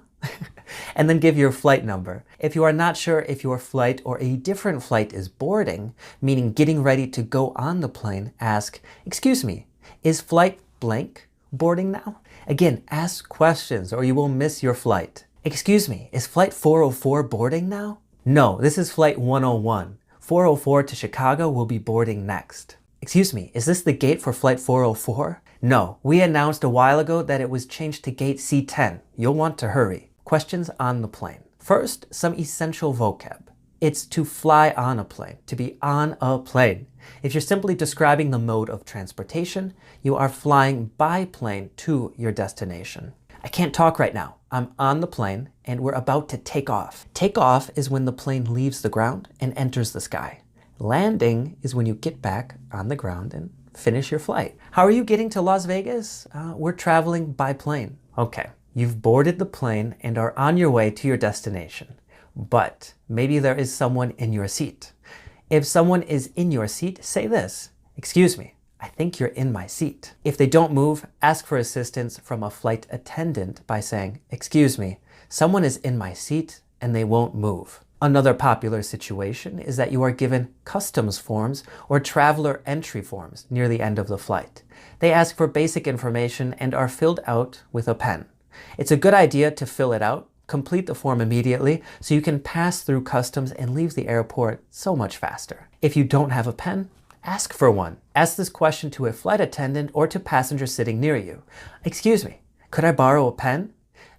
And then give your flight number. If you are not sure if your flight or a different flight is boarding, meaning getting ready to go on the plane, ask, "Excuse me, is flight blank boarding now?" Again, ask questions or you will miss your flight. "Excuse me, is flight 404 boarding now?" "No, this is flight 101. 404 to Chicago will be boarding next." "Excuse me, is this the gate for flight 404? "No, we announced a while ago that it was changed to gate C10. You'll want to hurry." Questions on the plane. First, some essential vocab. It's to fly on a plane, to be on a plane. If you're simply describing the mode of transportation, you are flying by plane to your destination. "I can't talk right now. I'm on the plane and we're about to take off." Take off is when the plane leaves the ground and enters the sky. Landing is when you get back on the ground and finish your flight. "How are you getting to Las Vegas?" We're traveling by plane." Okay, you've boarded the plane and are on your way to your destination. But maybe there is someone in your seat. If someone is in your seat, say this, "Excuse me, I think you're in my seat." If they don't move, ask for assistance from a flight attendant by saying, "Excuse me, someone is in my seat and they won't move." Another popular situation is that you are given customs forms or traveler entry forms near the end of the flight. They ask for basic information and are filled out with a pen. It's a good idea to fill it out, complete the form immediately so you can pass through customs and leave the airport so much faster. If you don't have a pen, ask for one. Ask this question to a flight attendant or to passengers sitting near you. "Excuse me, could I borrow a pen?"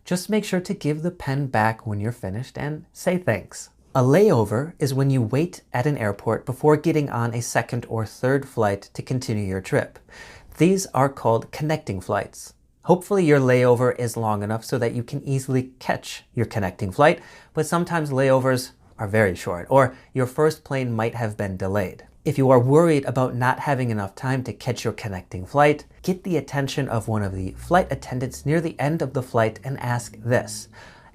Just make sure to give the pen back when you're finished and say thanks. A layover is when you wait at an airport before getting on a second or third flight to continue your trip. These are called connecting flights. Hopefully your layover is long enough so that you can easily catch your connecting flight, but sometimes layovers are very short, or your first plane might have been delayed. If you are worried about not having enough time to catch your connecting flight, get the attention of one of the flight attendants near the end of the flight and ask this: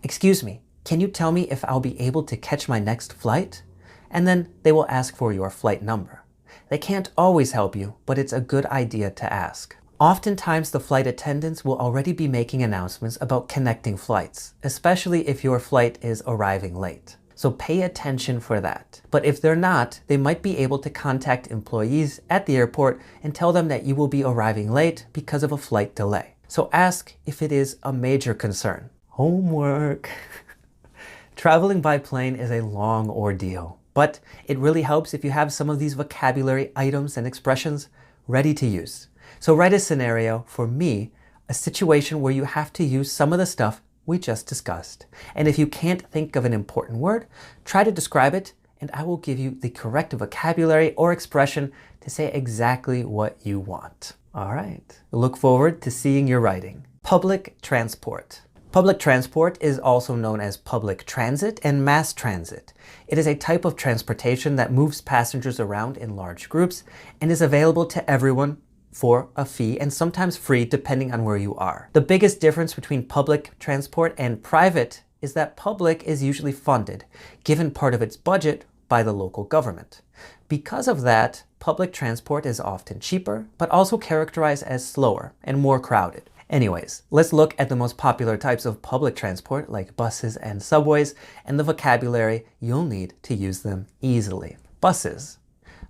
"Excuse me, can you tell me if I'll be able to catch my next flight?" And then they will ask for your flight number. They can't always help you, but it's a good idea to ask. Oftentimes, the flight attendants will already be making announcements about connecting flights, especially if your flight is arriving late. So pay attention for that. But if they're not, they might be able to contact employees at the airport and tell them that you will be arriving late because of a flight delay. So ask if it is a major concern. Homework. Traveling by plane is a long ordeal, but it really helps if you have some of these vocabulary items and expressions ready to use. So write a scenario for me, a situation where you have to use some of the stuff we just discussed. And if you can't think of an important word, try to describe it and I will give you the correct vocabulary or expression to say exactly what you want. All right, look forward to seeing your writing. Public transport. Public transport is also known as public transit and mass transit. It is a type of transportation that moves passengers around in large groups and is available to everyone for a fee and sometimes free depending on where you are. The biggest difference between public transport and private is that public is usually funded, given part of its budget by the local government. Because of that, public transport is often cheaper, but also characterized as slower and more crowded. Anyways, let's look at the most popular types of public transport like buses and subways and the vocabulary you'll need to use them easily. Buses.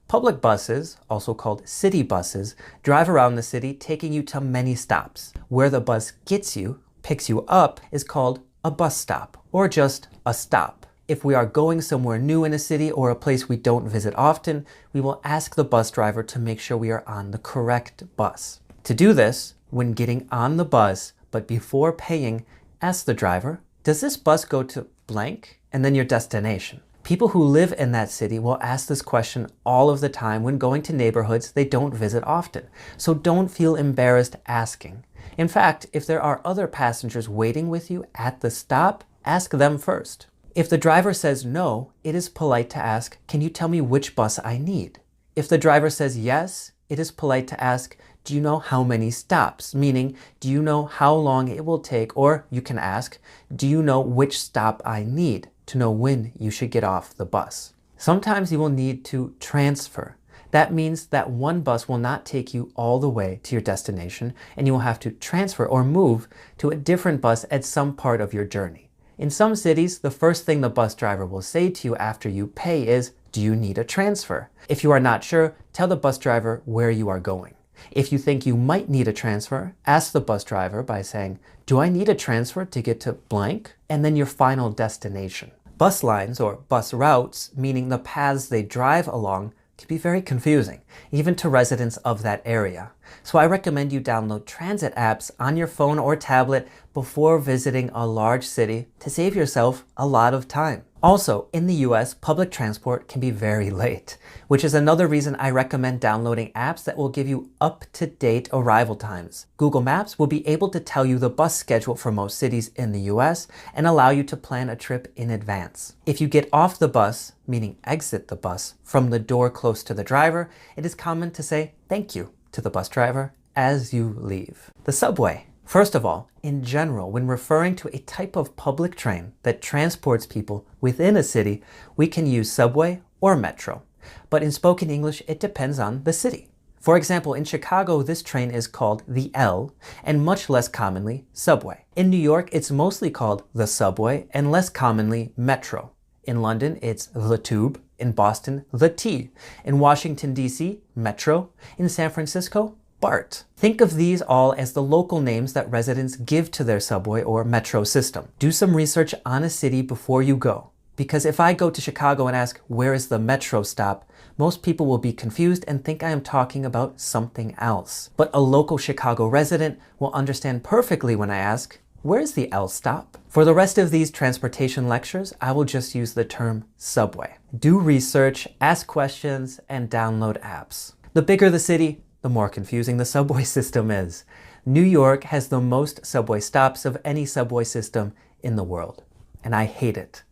Public buses, also called city buses, drive around the city taking you to many stops. Where the bus gets you, picks you up, is called a bus stop or just a stop. If we are going somewhere new in a city or a place we don't visit often, we will ask the bus driver to make sure we are on the correct bus. To do this, when getting on the bus, but before paying, ask the driver, "Does this bus go to blank?" and then your destination. People who live in that city will ask this question all of the time when going to neighborhoods they don't visit often. So don't feel embarrassed asking. In fact, if there are other passengers waiting with you at the stop, ask them first. If the driver says no, it is polite to ask, "Can you tell me which bus I need?" If the driver says yes, it is polite to ask, "Do you know how many stops?" Meaning, do you know how long it will take? Or you can ask, "Do you know which stop I need?" to know when you should get off the bus. Sometimes you will need to transfer. That means that one bus will not take you all the way to your destination and you will have to transfer or move to a different bus at some part of your journey. In some cities, the first thing the bus driver will say to you after you pay is, "Do you need a transfer?" If you are not sure, tell the bus driver where you are going. If you think you might need a transfer, ask the bus driver by saying, "Do I need a transfer to get to blank?" and then your final destination. Bus lines or bus routes, meaning the paths they drive along, can be very confusing, even to residents of that area. So I recommend you download transit apps on your phone or tablet before visiting a large city to save yourself a lot of time. Also, in the US, public transport can be very late, which is another reason I recommend downloading apps that will give you up-to-date arrival times. Google Maps will be able to tell you the bus schedule for most cities in the US and allow you to plan a trip in advance. If you get off the bus, meaning exit the bus, from the door close to the driver, it is common to say thank you to the bus driver as you leave. The subway. First of all, in general, when referring to a type of public train that transports people within a city, we can use subway or metro. But in spoken English, it depends on the city. For example, in Chicago, this train is called the L, and much less commonly, subway. In New York, it's mostly called the subway, and less commonly, metro. In London, it's the tube. In Boston, the T. In Washington, D.C., metro. In San Francisco, BART. Think of these all as the local names that residents give to their subway or metro system. Do some research on a city before you go, because if I go to Chicago and ask, "Where is the metro stop?" most people will be confused and think I am talking about something else. But a local Chicago resident will understand perfectly when I ask, "Where's the L stop?" For the rest of these transportation lectures, I will just use the term subway. Do research, ask questions, and download apps. The bigger the city, the more confusing the subway system is. New York has the most subway stops of any subway system in the world, and I hate it.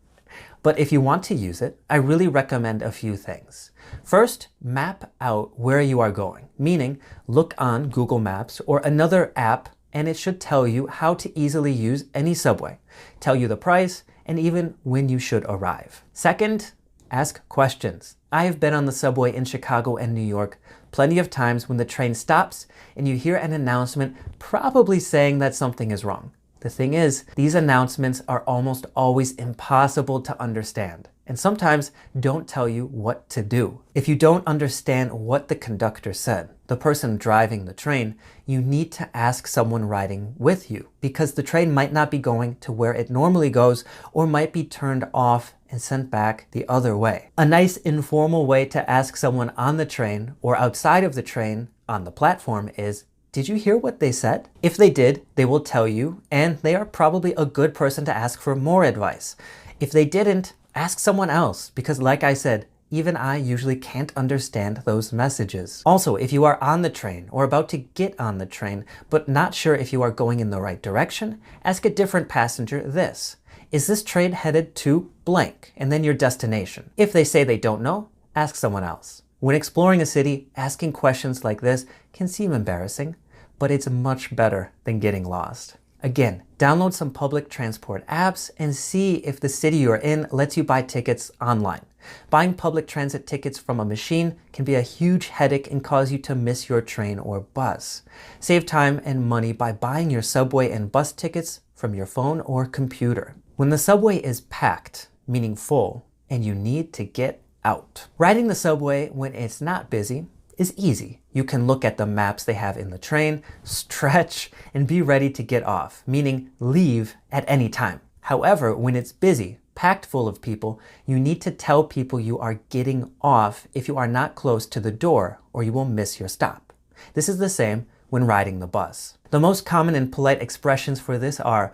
But if you want to use it, I really recommend a few things. First, map out where you are going, meaning look on Google Maps or another app and it should tell you how to easily use any subway, tell you the price, and even when you should arrive. Second, ask questions. I have been on the subway in Chicago and New York plenty of times when the train stops and you hear an announcement probably saying that something is wrong. The thing is, these announcements are almost always impossible to understand and sometimes don't tell you what to do. If you don't understand what the conductor said, the person driving the train, you need to ask someone riding with you because the train might not be going to where it normally goes or might be turned off and sent back the other way. A nice informal way to ask someone on the train or outside of the train on the platform is, did you hear what they said? If they did, they will tell you, and they are probably a good person to ask for more advice. If they didn't, ask someone else, because like I said, even I usually can't understand those messages. Also, if you are on the train or about to get on the train, but not sure if you are going in the right direction, ask a different passenger this. Is this train headed to blank? And then your destination. If they say they don't know, ask someone else. When exploring a city, asking questions like this can seem embarrassing, but it's much better than getting lost. Again, download some public transport apps and see if the city you're in lets you buy tickets online. Buying public transit tickets from a machine can be a huge headache and cause you to miss your train or bus. Save time and money by buying your subway and bus tickets from your phone or computer. When the subway is packed, meaning full, and you need to get out. Riding the subway when it's not busy is easy. You can look at the maps they have in the train, stretch, and be ready to get off, meaning leave at any time. However, when it's busy, packed full of people, you need to tell people you are getting off if you are not close to the door or you will miss your stop. This is the same when riding the bus. The most common and polite expressions for this are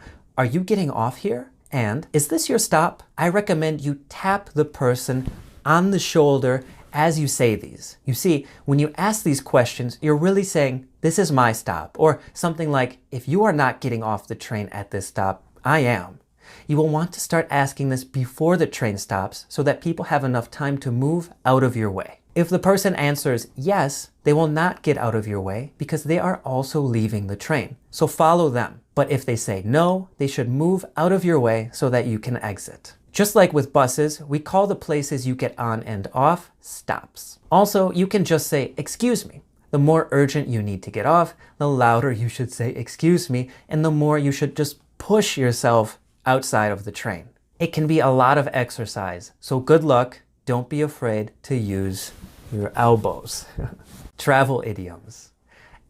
you getting off here? And, is this your stop? I recommend you tap the person on the shoulder as you say these. You see, when you ask these questions, you're really saying, this is my stop, or something like, if you are not getting off the train at this stop, I am. You will want to start asking this before the train stops so that people have enough time to move out of your way. If the person answers yes, they will not get out of your way because they are also leaving the train. So follow them. But if they say no, they should move out of your way so that you can exit. Just like with buses, we call the places you get on and off stops. Also, you can just say, excuse me. The more urgent you need to get off, the louder you should say, excuse me, and the more you should just push yourself outside of the train. It can be a lot of exercise, so good luck. Don't be afraid to use your elbows. Travel idioms.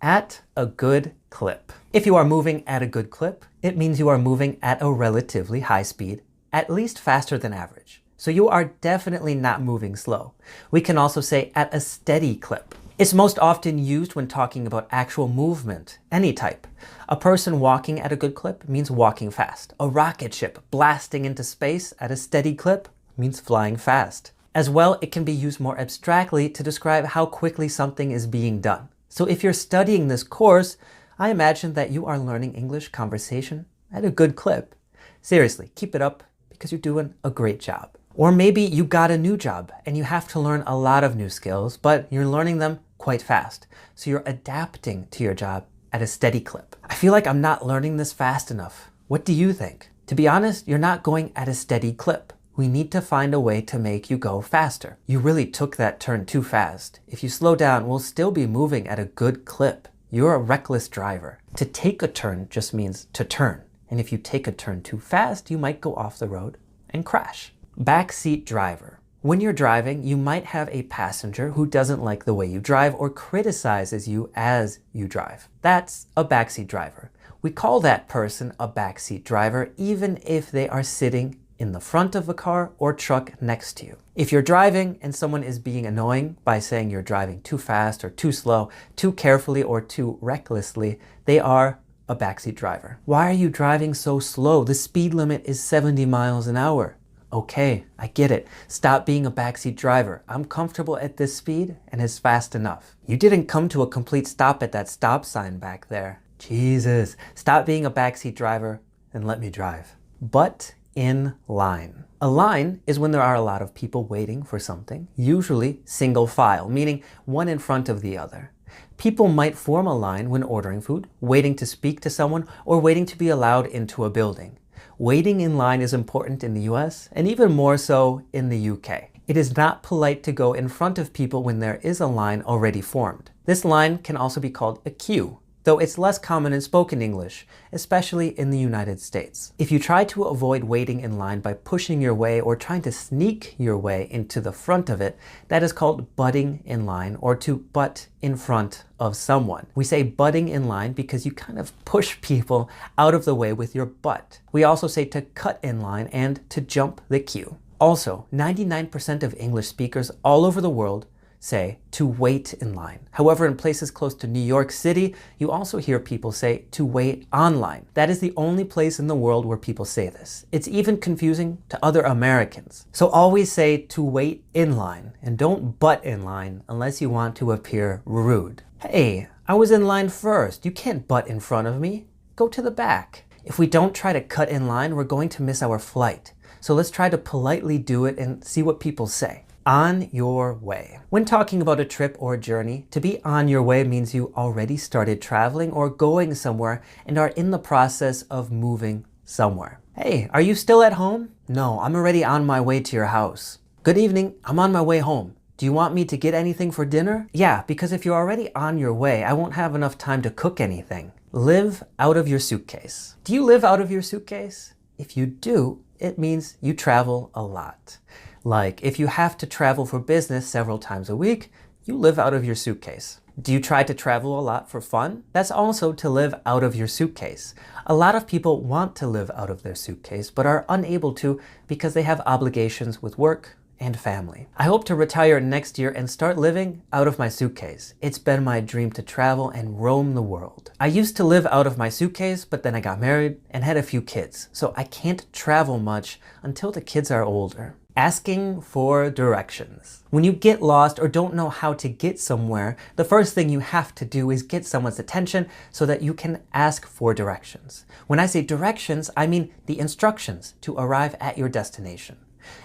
At a good clip. If you are moving at a good clip, it means you are moving at a relatively high speed, at least faster than average. So you are definitely not moving slow. We can also say at a steady clip. It's most often used when talking about actual movement, any type. A person walking at a good clip means walking fast. A rocket ship blasting into space at a steady clip means flying fast. As well, it can be used more abstractly to describe how quickly something is being done. So if you're studying this course, I imagine that you are learning English conversation at a good clip. Seriously, keep it up because you're doing a great job. Or maybe you got a new job and you have to learn a lot of new skills, but you're learning them quite fast. So you're adapting to your job at a steady clip. I feel like I'm not learning this fast enough. What do you think? To be honest, you're not going at a steady clip. We need to find a way to make you go faster. You really took that turn too fast. If you slow down, we'll still be moving at a good clip. You're a reckless driver. To take a turn just means to turn. And if you take a turn too fast, you might go off the road and crash. Backseat driver. When you're driving, you might have a passenger who doesn't like the way you drive or criticizes you as you drive. That's a backseat driver. We call that person a backseat driver even if they are sitting in the front of a car or truck next to you. If you're driving and someone is being annoying by saying you're driving too fast or too slow, too carefully or too recklessly, they are a backseat driver. Why are you driving so slow? The speed limit is 70 miles an hour. Okay, I get it. Stop being a backseat driver. I'm comfortable at this speed and it's fast enough. You didn't come to a complete stop at that stop sign back there. Jesus, stop being a backseat driver and let me drive. But in line. A line is when there are a lot of people waiting for something, usually single file, meaning one in front of the other. People might form a line when ordering food, waiting to speak to someone, or waiting to be allowed into a building. Waiting in line is important in the US and even more so in the UK. It is not polite to go in front of people when there is a line already formed. This line can also be called a queue, though it's less common in spoken English, especially in the United States. If you try to avoid waiting in line by pushing your way or trying to sneak your way into the front of it, that is called butting in line, or to butt in front of someone. We say butting in line because you kind of push people out of the way with your butt. We also say to cut in line and to jump the queue. Also, 99% of English speakers all over the world say to wait in line. However, in places close to New York City, you also hear people say to wait online. That is the only place in the world where people say this. It's even confusing to other Americans. So always say to wait in line and don't butt in line unless you want to appear rude. Hey, I was in line first. You can't butt in front of me. Go to the back. If we don't try to cut in line, we're going to miss our flight. So let's try to politely do it and see what people say. On your way. When talking about a trip or a journey, to be on your way means you already started traveling or going somewhere and are in the process of moving somewhere. Hey, are you still at home? No, I'm already on my way to your house. Good evening, I'm on my way home. Do you want me to get anything for dinner? Yeah, because if you're already on your way, I won't have enough time to cook anything. Live out of your suitcase. Do you live out of your suitcase? If you do, it means you travel a lot. Like if you have to travel for business several times a week, you live out of your suitcase. Do you try to travel a lot for fun? That's also to live out of your suitcase. A lot of people want to live out of their suitcase, but are unable to because they have obligations with work and family. I hope to retire next year and start living out of my suitcase. It's been my dream to travel and roam the world. I used to live out of my suitcase, but then I got married and had a few kids, so I can't travel much until the kids are older. Asking for directions. When you get lost or don't know how to get somewhere, the first thing you have to do is get someone's attention so that you can ask for directions. When I say directions, I mean the instructions to arrive at your destination.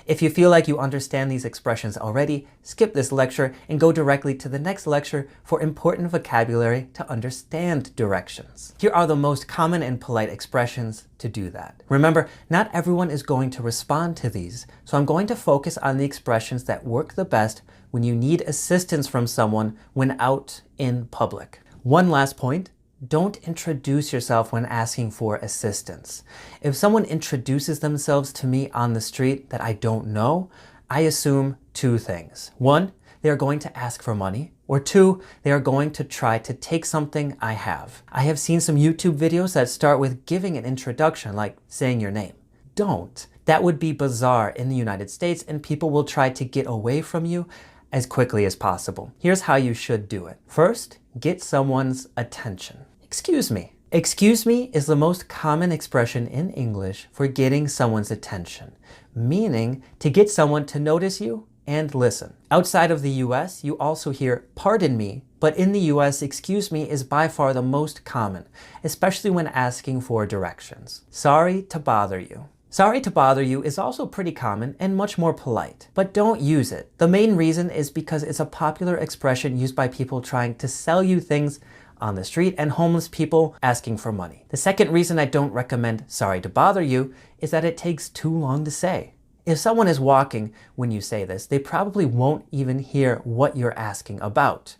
If you feel like you understand these expressions already, skip this lecture and go directly to the next lecture for important vocabulary to understand directions. Here are the most common and polite expressions to do that. Remember, not everyone is going to respond to these, so I'm going to focus on the expressions that work the best when you need assistance from someone when out in public. One last point. Don't introduce yourself when asking for assistance. If someone introduces themselves to me on the street that I don't know, I assume two things. One, they are going to ask for money, or two, they are going to try to take something I have. I have seen some YouTube videos that start with giving an introduction, like saying your name. Don't. That would be bizarre in the United States, and people will try to get away from you as quickly as possible. Here's how you should do it. First, get someone's attention. Excuse me. Excuse me is the most common expression in English for getting someone's attention, meaning to get someone to notice you and listen. Outside of the US, you also hear pardon me, but in the US, excuse me is by far the most common, especially when asking for directions. Sorry to bother you. Sorry to bother you is also pretty common and much more polite, but don't use it. The main reason is because it's a popular expression used by people trying to sell you things on the street and homeless people asking for money. The second reason I don't recommend sorry to bother you is that it takes too long to say. If someone is walking when you say this, they probably won't even hear what you're asking about.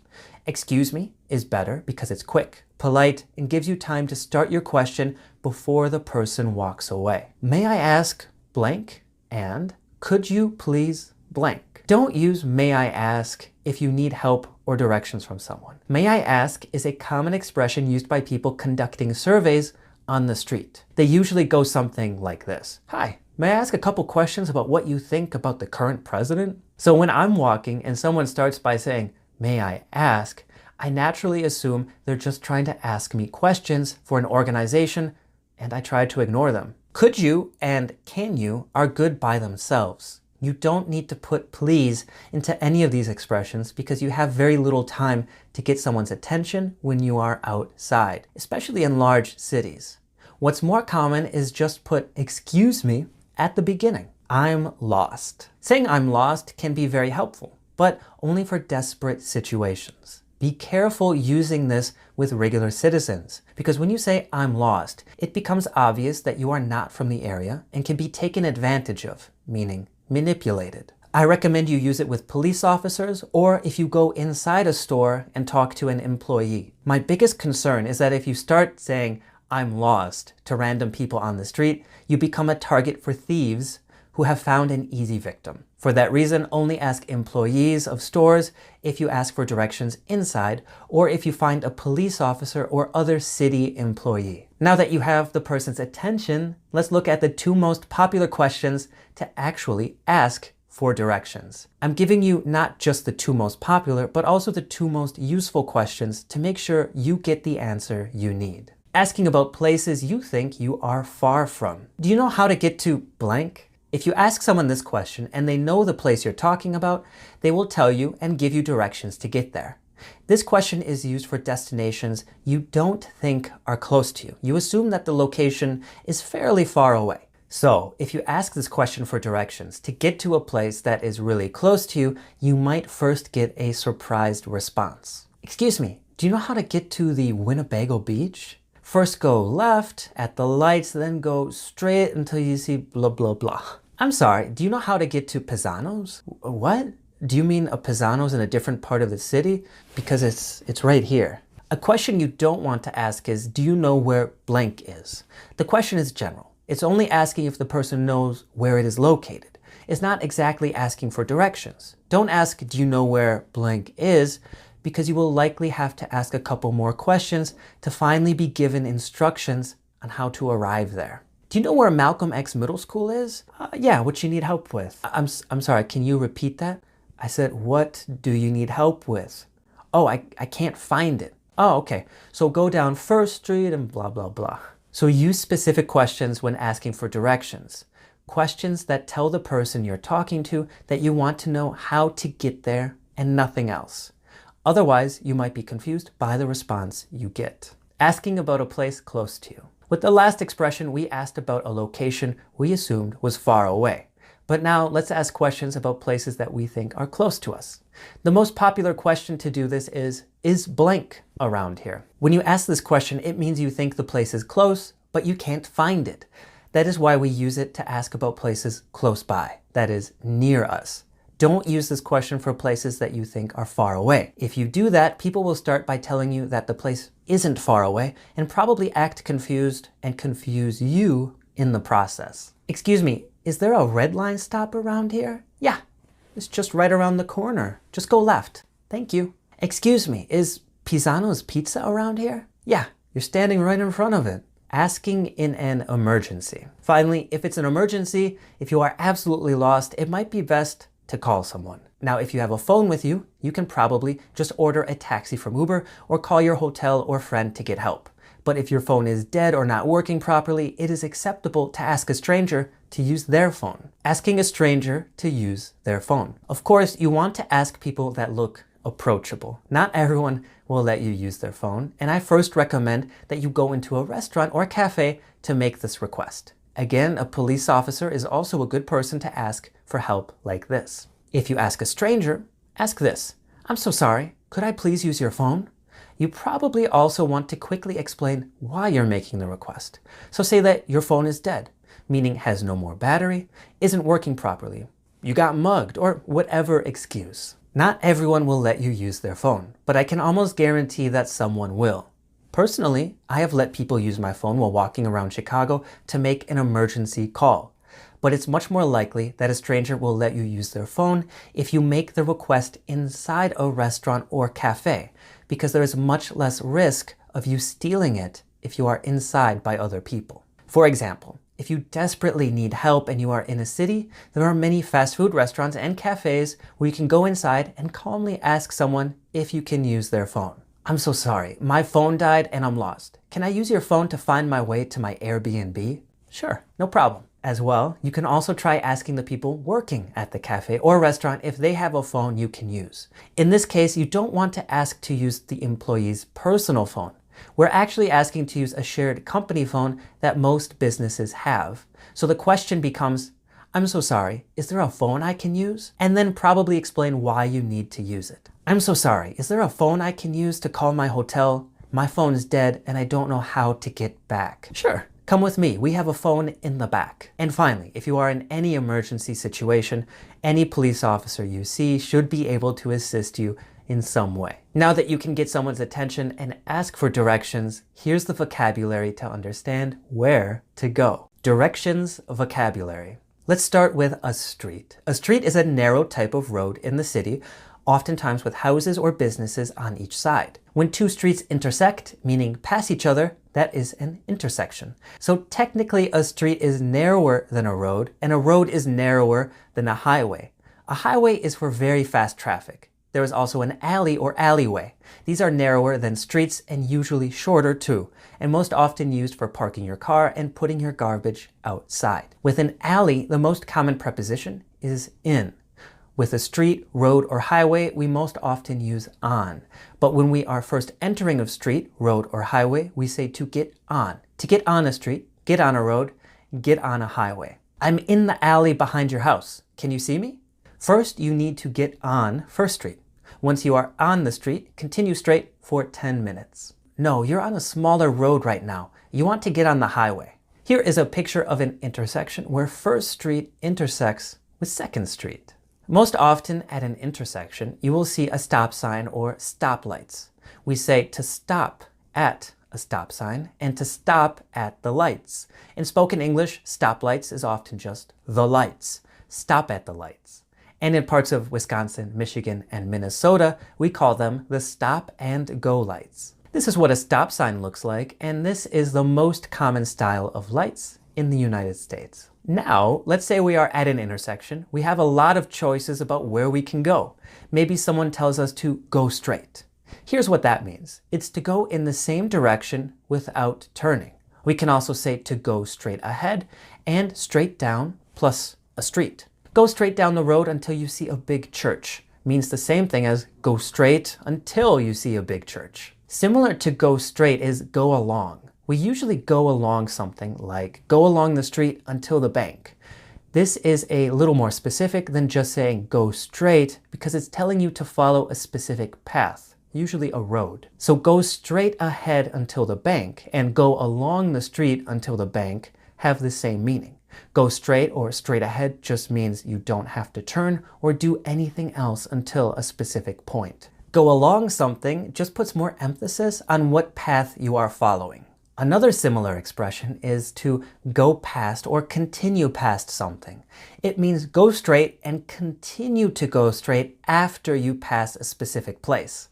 Excuse me is better because it's quick, polite, and gives you time to start your question before the person walks away. May I ask blank and could you please blank? Don't use may I ask if you need help or directions from someone. May I ask is a common expression used by people conducting surveys on the street. They usually go something like this. Hi, may I ask a couple questions about what you think about the current president? So when I'm walking and someone starts by saying, may I ask, I naturally assume they're just trying to ask me questions for an organization, and I try to ignore them. Could you and can you are good by themselves. You don't need to put please into any of these expressions because you have very little time to get someone's attention when you are outside, especially in large cities. What's more common is just put excuse me at the beginning. I'm lost. Saying I'm lost can be very helpful, but only for desperate situations. Be careful using this with regular citizens, because when you say I'm lost, it becomes obvious that you are not from the area and can be taken advantage of, meaning manipulated. I recommend you use it with police officers or if you go inside a store and talk to an employee. My biggest concern is that if you start saying I'm lost to random people on the street, you become a target for thieves who have found an easy victim. For that reason, only ask employees of stores if you ask for directions inside or if you find a police officer or other city employee. Now that you have the person's attention, let's look at the 2 most popular questions to actually ask for directions. I'm giving you not just the 2 most popular, but also the 2 most useful questions to make sure you get the answer you need. Asking about places you think you are far from. Do you know how to get to blank? If you ask someone this question and they know the place you're talking about, they will tell you and give you directions to get there. This question is used for destinations you don't think are close to you. You assume that the location is fairly far away. So if you ask this question for directions to get to a place that is really close to you, you might first get a surprised response. Excuse me, do you know how to get to the Winnebago Beach? First go left at the lights, then go straight until you see blah, blah, blah. I'm sorry, do you know how to get to Pisano's? What? Do you mean a Pisano's in a different part of the city? Because it's right here. A question you don't want to ask is, do you know where blank is? The question is general. It's only asking if the person knows where it is located. It's not exactly asking for directions. Don't ask, do you know where blank is? Because you will likely have to ask a couple more questions to finally be given instructions on how to arrive there. Do you know where Malcolm X Middle School is? Yeah, what you need help with? I'm sorry, can you repeat that? I said, what do you need help with? Oh, I can't find it. Oh, okay. So go down First Street and blah, blah, blah. So use specific questions when asking for directions. Questions that tell the person you're talking to that you want to know how to get there and nothing else. Otherwise, you might be confused by the response you get. Asking about a place close to you. With the last expression, we asked about a location we assumed was far away. But now let's ask questions about places that we think are close to us. The most popular question to do this is blank around here? When you ask this question, it means you think the place is close, but you can't find it. That is why we use it to ask about places close by, that is, near us. Don't use this question for places that you think are far away. If you do that, people will start by telling you that the place isn't far away and probably act confused and confuse you in the process. Excuse me, is there a red line stop around here? Yeah, it's just right around the corner. Just go left. Thank you. Excuse me, is Pisano's Pizza around here? Yeah, you're standing right in front of it. Asking in an emergency. Finally, if it's an emergency, if you are absolutely lost, it might be best to call someone. Now, if you have a phone with you, you can probably just order a taxi from Uber or call your hotel or friend to get help. But if your phone is dead or not working properly, it is acceptable to ask a stranger to use their phone. Asking a stranger to use their phone. Of course, you want to ask people that look approachable. Not everyone will let you use their phone, and I first recommend that you go into a restaurant or cafe to make this request. Again, a police officer is also a good person to ask for help like this. If you ask a stranger, ask this. I'm so sorry, could I please use your phone? You probably also want to quickly explain why you're making the request. So say that your phone is dead, meaning has no more battery, isn't working properly, you got mugged, or whatever excuse. Not everyone will let you use their phone, but I can almost guarantee that someone will. Personally, I have let people use my phone while walking around Chicago to make an emergency call. But it's much more likely that a stranger will let you use their phone if you make the request inside a restaurant or cafe, because there is much less risk of you stealing it if you are inside by other people. For example, if you desperately need help and you are in a city, there are many fast food restaurants and cafes where you can go inside and calmly ask someone if you can use their phone. I'm so sorry, my phone died and I'm lost. Can I use your phone to find my way to my Airbnb? Sure, no problem. As well, you can also try asking the people working at the cafe or restaurant if they have a phone you can use. In this case, you don't want to ask to use the employee's personal phone. We're actually asking to use a shared company phone that most businesses have. So the question becomes, I'm so sorry, is there a phone I can use? And then probably explain why you need to use it. I'm so sorry, is there a phone I can use to call my hotel? My phone is dead and I don't know how to get back. Sure. Come with me, we have a phone in the back. And finally, if you are in any emergency situation, any police officer you see should be able to assist you in some way. Now that you can get someone's attention and ask for directions, here's the vocabulary to understand where to go. Directions vocabulary. Let's start with a street. A street is a narrow type of road in the city, oftentimes with houses or businesses on each side. When two streets intersect, meaning pass each other, that is an intersection. So technically a street is narrower than a road, and a road is narrower than a highway. A highway is for very fast traffic. There is also an alley or alleyway. These are narrower than streets and usually shorter too, and most often used for parking your car and putting your garbage outside. With an alley, the most common preposition is in. With a street, road, or highway, we most often use on. But when we are first entering a street, road, or highway, we say to get on. To get on a street, get on a road, get on a highway. I'm in the alley behind your house. Can you see me? First, you need to get on First Street. Once you are on the street, continue straight for 10 minutes. No, you're on a smaller road right now. You want to get on the highway. Here is a picture of an intersection where First Street intersects with Second Street. Most often at an intersection, you will see a stop sign or stoplights. We say to stop at a stop sign and to stop at the lights. In spoken English, stoplights is often just the lights. Stop at the lights. And in parts of Wisconsin, Michigan, and Minnesota, we call them the stop and go lights. This is what a stop sign looks like, and this is the most common style of lights in the United States. Now, let's say we are at an intersection. We have a lot of choices about where we can go. Maybe someone tells us to go straight. Here's what that means. It's to go in the same direction without turning. We can also say to go straight ahead and straight down plus a street. Go straight down the road until you see a big church. Means the same thing as go straight until you see a big church. Similar to go straight is go along. We usually go along something like go along the street until the bank. This is a little more specific than just saying go straight because it's telling you to follow a specific path, usually a road. So go straight ahead until the bank and go along the street until the bank have the same meaning. Go straight or straight ahead just means you don't have to turn or do anything else until a specific point. Go along something just puts more emphasis on what path you are following. Another similar expression is to go past or continue past something. It means go straight and continue to go straight after you pass a specific place.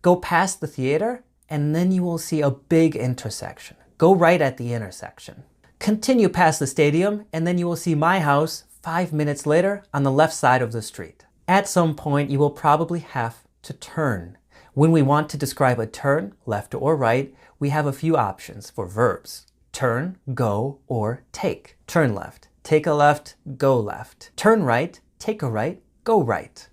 Go past the theater and then you will see a big intersection. Go right at the intersection. Continue past the stadium and then you will see my house 5 minutes later on the left side of the street. At some point you will probably have to turn. When we want to describe a turn, left or right, we have a few options for verbs. Turn, go, or take. Turn left, take a left, go left. Turn right, take a right, go right.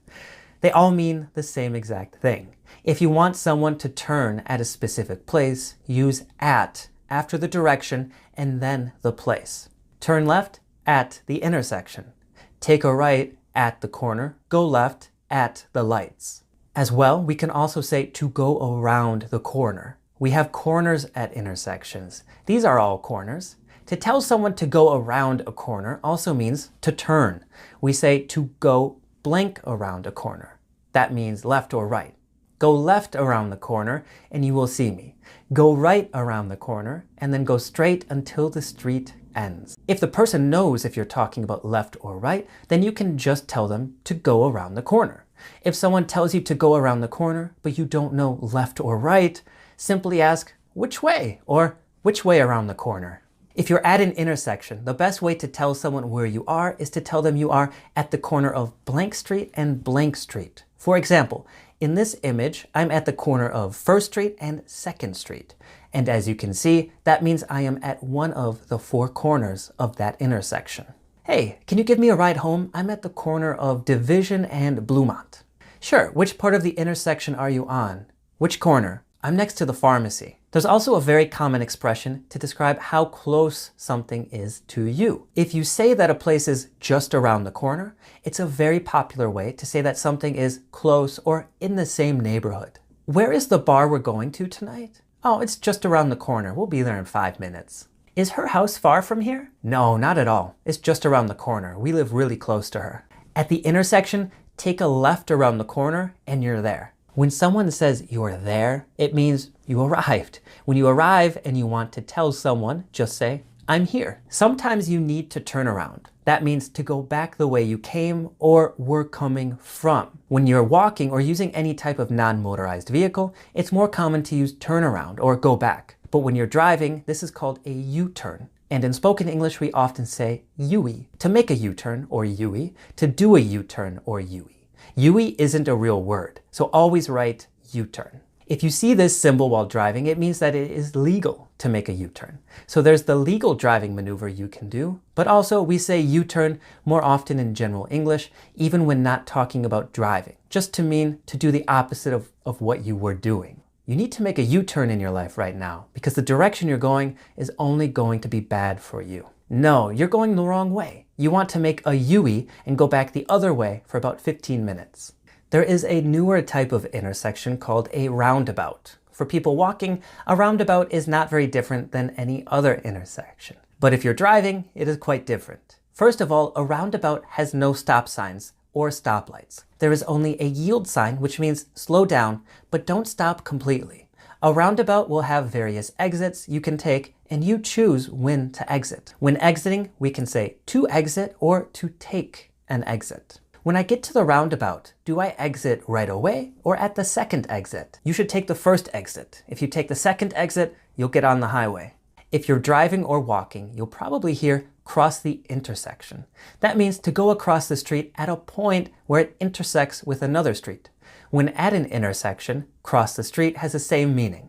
They all mean the same exact thing. If you want someone to turn at a specific place, use at after the direction and then the place. Turn left at the intersection. Take a right at the corner, go left at the lights. As well, we can also say to go around the corner. We have corners at intersections. These are all corners. To tell someone to go around a corner also means to turn. We say to go blank around a corner. That means left or right. Go left around the corner and you will see me. Go right around the corner and then go straight until the street ends. If the person knows if you're talking about left or right, then you can just tell them to go around the corner. If someone tells you to go around the corner, but you don't know left or right, simply ask, which way? Or which way around the corner? If you're at an intersection, the best way to tell someone where you are is to tell them you are at the corner of blank street and blank street. For example, in this image, I'm at the corner of First Street and Second Street. And as you can see, that means I am at one of the 4 corners of that intersection. Hey, can you give me a ride home? I'm at the corner of Division and Bluemont. Sure, which part of the intersection are you on? Which corner? I'm next to the pharmacy. There's also a very common expression to describe how close something is to you. If you say that a place is just around the corner, it's a very popular way to say that something is close or in the same neighborhood. Where is the bar we're going to tonight? Oh, it's just around the corner. We'll be there in 5 minutes. Is her house far from here? No, not at all. It's just around the corner. We live really close to her. At the intersection, take a left around the corner and you're there. When someone says you're there, it means you arrived. When you arrive and you want to tell someone, just say, I'm here. Sometimes you need to turn around. That means to go back the way you came or were coming from. When you're walking or using any type of non-motorized vehicle, it's more common to use turn around or go back. But when you're driving, this is called a U-turn. And in spoken English, we often say U-ey, to make a U-turn or U-ey, to do a U-turn or U-ey. U-ey isn't a real word, so always write U-turn. If you see this symbol while driving, it means that it is legal to make a U-turn. So there's the legal driving maneuver you can do, but also we say U-turn more often in general English, even when not talking about driving, just to mean to do the opposite of what you were doing. You need to make a U-turn in your life right now because the direction you're going is only going to be bad for you. No, you're going the wrong way. You want to make a U-ey and go back the other way for about 15 minutes. There is a newer type of intersection called a roundabout. For people walking, a roundabout is not very different than any other intersection. But if you're driving, it is quite different. First of all, a roundabout has no stop signs or stoplights. There is only a yield sign, which means slow down, but don't stop completely. A roundabout will have various exits you can take, and you choose when to exit. When exiting, we can say to exit or to take an exit. When I get to the roundabout, do I exit right away or at the second exit? You should take the first exit. If you take the second exit, you'll get on the highway. If you're driving or walking, you'll probably hear cross the intersection. That means to go across the street at a point where it intersects with another street. When at an intersection, cross the street has the same meaning.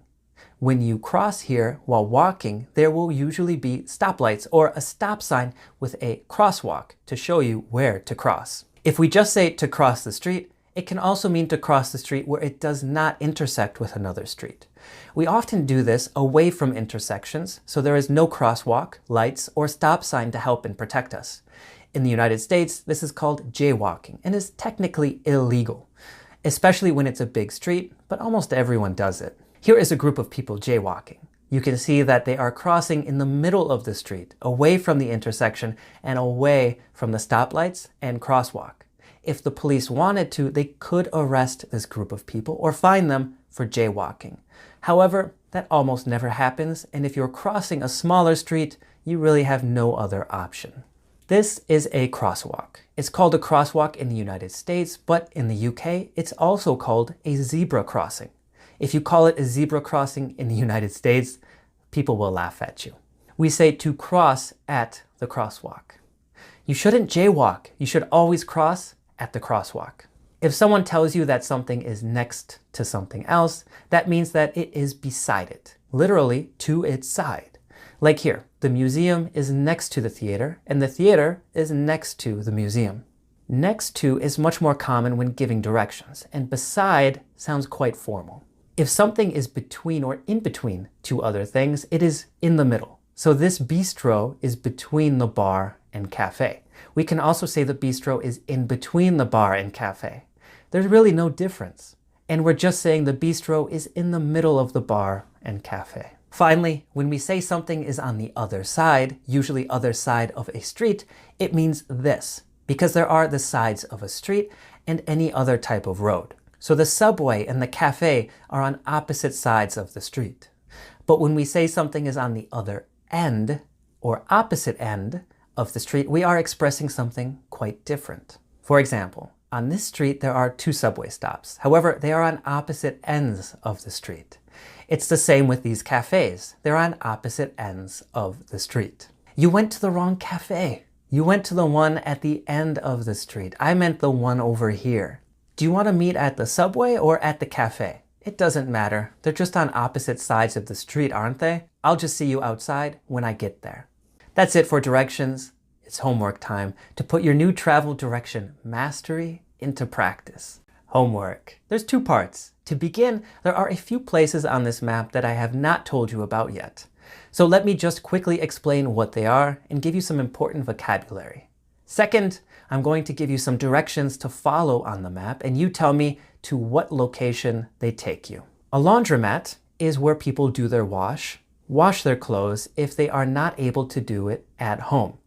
When you cross here while walking, there will usually be stoplights or a stop sign with a crosswalk to show you where to cross. If we just say to cross the street, it can also mean to cross the street where it does not intersect with another street. We often do this away from intersections, so there is no crosswalk, lights, or stop sign to help and protect us. In the United States, this is called jaywalking and is technically illegal, especially when it's a big street, but almost everyone does it. Here is a group of people jaywalking. You can see that they are crossing in the middle of the street, away from the intersection and away from the stoplights and crosswalk. If the police wanted to, they could arrest this group of people or fine them for jaywalking. However, that almost never happens, and if you're crossing a smaller street, you really have no other option. This is a crosswalk. It's called a crosswalk in the United States, but in the UK, it's also called a zebra crossing. If you call it a zebra crossing in the United States, people will laugh at you. We say to cross at the crosswalk. You shouldn't jaywalk. You should always cross at the crosswalk. If someone tells you that something is next to something else, that means that it is beside it, literally to its side. Like here, the museum is next to the theater, and the theater is next to the museum. Next to is much more common when giving directions, and beside sounds quite formal. If something is between or in between two other things, it is in the middle. So this bistro is between the bar and cafe. We can also say the bistro is in between the bar and cafe. There's really no difference. And we're just saying the bistro is in the middle of the bar and cafe. Finally, when we say something is on the other side, usually other side of a street, it means this, because there are the sides of a street and any other type of road. So the subway and the cafe are on opposite sides of the street. But when we say something is on the other end or opposite end of the street, we are expressing something quite different. For example, on this street there are 2 subway stops. However, they are on opposite ends of the street. It's the same with these cafes. They're on opposite ends of the street. You went to the wrong cafe. You went to the one at the end of the street. I meant the one over here. Do you want to meet at the subway or at the cafe? It doesn't matter. They're just on opposite sides of the street, aren't they? I'll just see you outside when I get there. That's it for directions. It's homework time to put your new travel direction mastery into practice. Homework. There's two parts. To begin, there are a few places on this map that I have not told you about yet. So let me just quickly explain what they are and give you some important vocabulary. Second, I'm going to give you some directions to follow on the map, and you tell me to what location they take you. A laundromat is where people do their wash their clothes if they are not able to do it at home.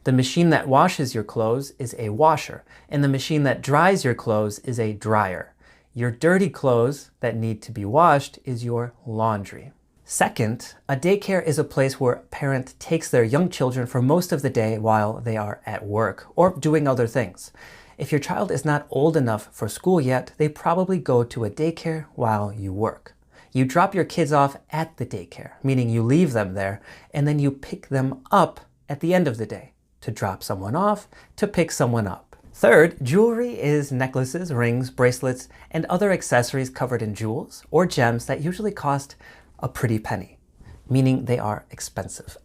The machine that washes your clothes is a washer, and the machine that dries your clothes is a dryer. Your dirty clothes that need to be washed is your laundry. Second, a daycare is a place where a parent takes their young children for most of the day while they are at work or doing other things. If your child is not old enough for school yet, they probably go to a daycare while you work. You drop your kids off at the daycare, meaning you leave them there, and then you pick them up at the end of the day. To drop someone off, to pick someone up. Third, jewelry is necklaces, rings, bracelets, and other accessories covered in jewels or gems that usually cost a pretty penny, meaning they are expensive.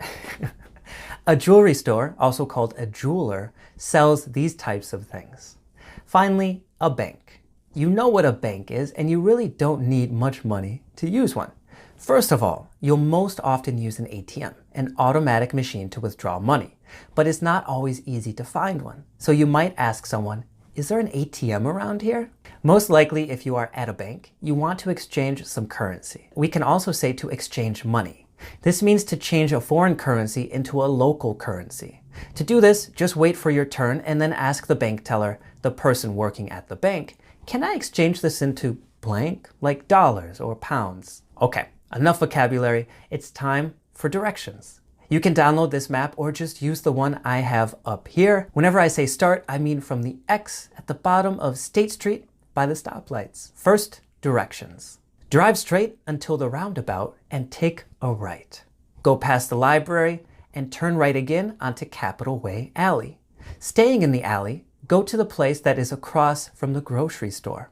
A jewelry store, also called a jeweler, sells these types of things. Finally, a bank. You know what a bank is, and you really don't need much money to use one. First of all, you'll most often use an ATM, an automatic machine to withdraw money, but it's not always easy to find one. So you might ask someone, is there an ATM around here? Most likely, if you are at a bank, you want to exchange some currency. We can also say to exchange money. This means to change a foreign currency into a local currency. To do this, just wait for your turn and then ask the bank teller, the person working at the bank, can I exchange this into blank, like dollars or pounds? Okay, enough vocabulary. It's time for directions. You can download this map or just use the one I have up here. Whenever I say start, I mean from the X at the bottom of State Street by the stoplights. First, directions. Drive straight until the roundabout and take a right. Go past the library and turn right again onto Capitol Way Alley. Staying in the alley, go to the place that is across from the grocery store.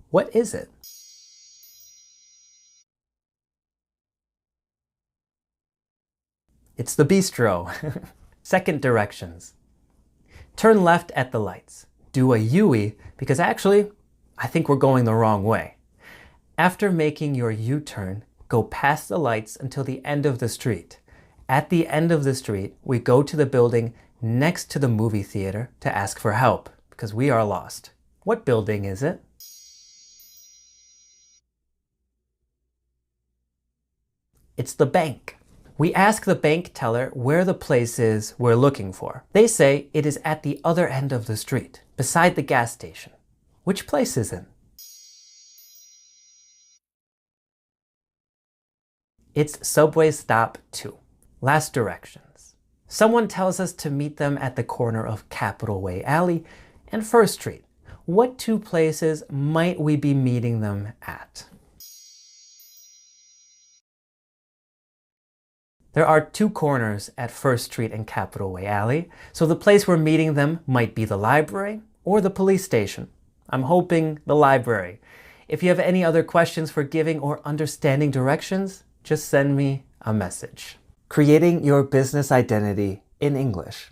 What is it? It's the bistro. Second, directions. Turn left at the lights. Do a U-turn because actually, I think we're going the wrong way. After making your U-turn, go past the lights until the end of the street. At the end of the street, we go to the building next to the movie theater to ask for help because we are lost. What building is it? It's the bank. We ask the bank teller where the place is we're looking for. They say it is at the other end of the street, beside the gas station. Which place is it? It's subway stop 2. Last directions. Someone tells us to meet them at the corner of Capitol Way Alley and 1st Street. What two places might we be meeting them at? There are 2 corners at 1st Street and Capitol Way Alley, so the place we're meeting them might be the library or the police station. I'm hoping the library. If you have any other questions for giving or understanding directions, just send me a message. Creating your business identity in English.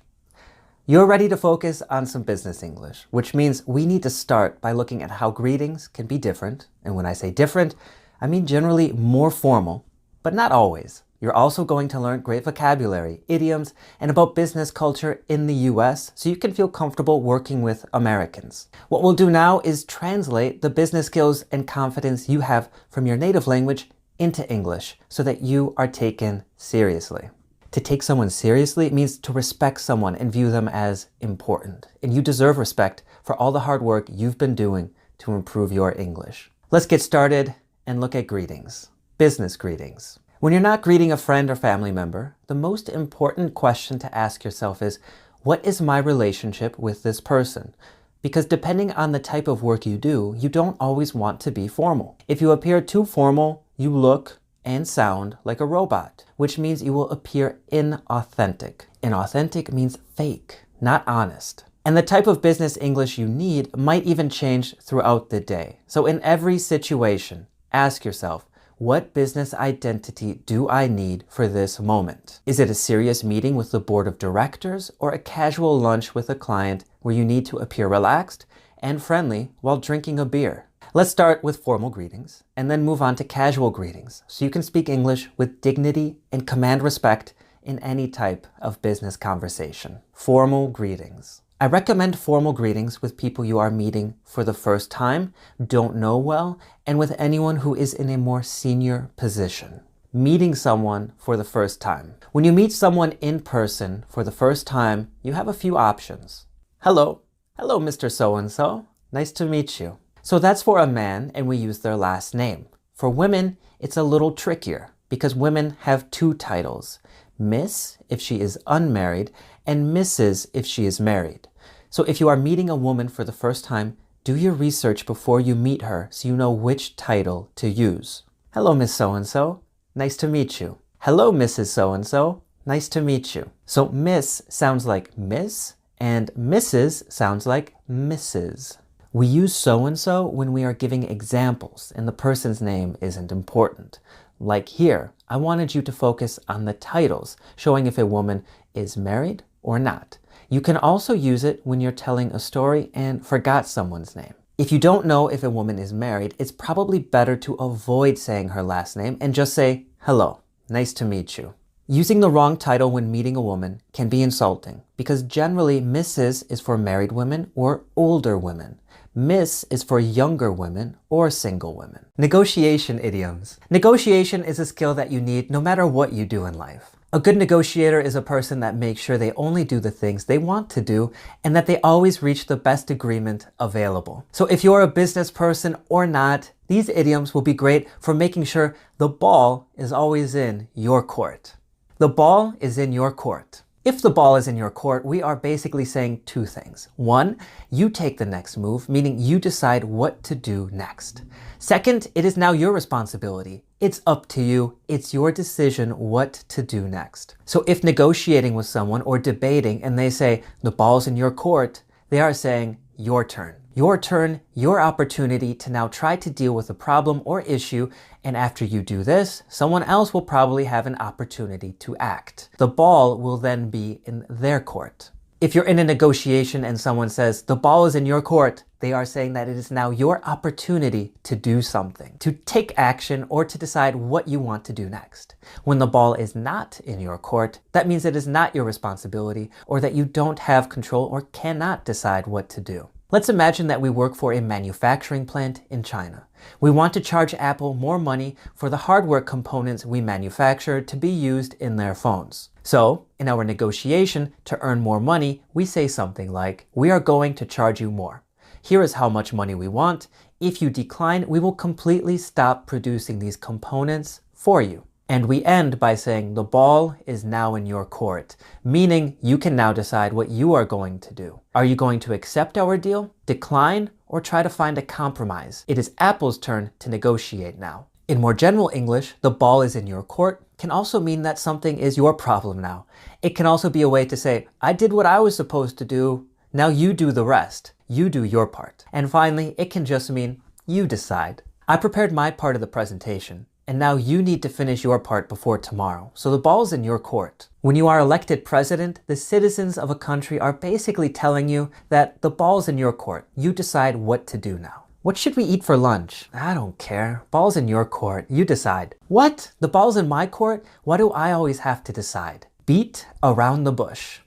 You're ready to focus on some business English, which means we need to start by looking at how greetings can be different. And when I say different, I mean generally more formal, but not always. You're also going to learn great vocabulary, idioms, and about business culture in the US so you can feel comfortable working with Americans. What we'll do now is translate the business skills and confidence you have from your native language into English so that you are taken seriously. To take someone seriously means to respect someone and view them as important. And you deserve respect for all the hard work you've been doing to improve your English. Let's get started and look at greetings. Business greetings. When you're not greeting a friend or family member, the most important question to ask yourself is, what is my relationship with this person? Because depending on the type of work you do, you don't always want to be formal. If you appear too formal, you look and sound like a robot, which means you will appear inauthentic. Inauthentic means fake, not honest. And the type of business English you need might even change throughout the day. So in every situation, Ask yourself, what business identity do I need for this moment? Is it a serious meeting with the board of directors or a casual lunch with a client where you need to appear relaxed and friendly while drinking a beer? Let's start with formal greetings and then move on to casual greetings so you can speak English with dignity and command respect in any type of business conversation. Formal greetings. I recommend formal greetings with people you are meeting for the first time, don't know well, and with anyone who is in a more senior position. Meeting someone for the first time. When you meet someone in person for the first time, you have a few options. Hello, Mr. So-and-so. Nice to meet you. So that's for a man, and we use their last name. For women, it's a little trickier because women have two titles. Miss, if she is unmarried, and Mrs. if she is married. So if you are meeting a woman for the first time, do your research before you meet her so you know which title to use. Hello, Miss So-and-so. Nice to meet you. Hello, Mrs. So-and-so. Nice to meet you. So Miss sounds like Miss, and Mrs. sounds like Mrs. We use so-and-so when we are giving examples and the person's name isn't important. Like here, I wanted you to focus on the titles, showing if a woman is married or not. You can also use it when you're telling a story and forgot someone's name. If you don't know if a woman is married, it's probably better to avoid saying her last name and just say, hello, nice to meet you. Using the wrong title when meeting a woman can be insulting because generally Mrs. is for married women or older women. Miss is for younger women or single women. Negotiation idioms. Negotiation is a skill that you need no matter what you do in life. A good negotiator is a person that makes sure they only do the things they want to do and that they always reach the best agreement available. So if you're a business person or not, these idioms will be great for making sure the ball is always in your court. The ball is in your court. If the ball is in your court, we are basically saying two things. One, you take the next move, meaning you decide what to do next. Second, it is now your responsibility. It's up to you. It's your decision what to do next. So if negotiating with someone or debating and they say, the ball's in your court, they are saying, your turn. Your turn, your opportunity to now try to deal with a problem or issue, and after you do this, someone else will probably have an opportunity to act. The ball will then be in their court. If you're in a negotiation and someone says, the ball is in your court, they are saying that it is now your opportunity to do something, to take action or to decide what you want to do next. When the ball is not in your court, that means it is not your responsibility or that you don't have control or cannot decide what to do. Let's imagine that we work for a manufacturing plant in China. We want to charge Apple more money for the hardware components we manufacture to be used in their phones. So, in our negotiation to earn more money, we say something like, we are going to charge you more. Here is how much money we want. If you decline, we will completely stop producing these components for you. And we end by saying the ball is now in your court, meaning you can now decide what you are going to do. Are you going to accept our deal, decline, or try to find a compromise? It is Apple's turn to negotiate now. In more general English, the ball is in your court can also mean that something is your problem now. It can also be a way to say, I did what I was supposed to do, now you do the rest. You do your part. And finally, it can just mean you decide. I prepared my part of the presentation. And now you need to finish your part before tomorrow. So the ball's in your court. When you are elected president, the citizens of a country are basically telling you that the ball's in your court. You decide what to do now. What should we eat for lunch? I don't care. Ball's in your court. You decide. What? The ball's in my court? Why do I always have to decide? Beat around the bush.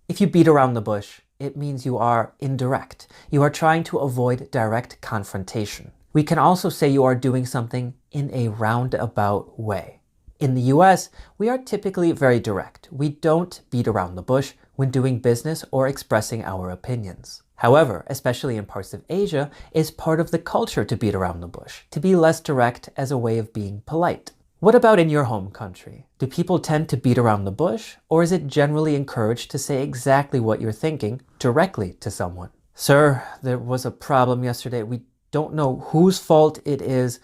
If you beat around the bush, it means you are indirect. You are trying to avoid direct confrontation. We can also say you are doing something in a roundabout way. In the US, we are typically very direct. We don't beat around the bush when doing business or expressing our opinions. However, especially in parts of Asia, it's part of the culture to beat around the bush, to be less direct as a way of being polite. What about in your home country? Do people tend to beat around the bush, or is it generally encouraged to say exactly what you're thinking directly to someone? Sir, there was a problem yesterday. We don't know whose fault it is,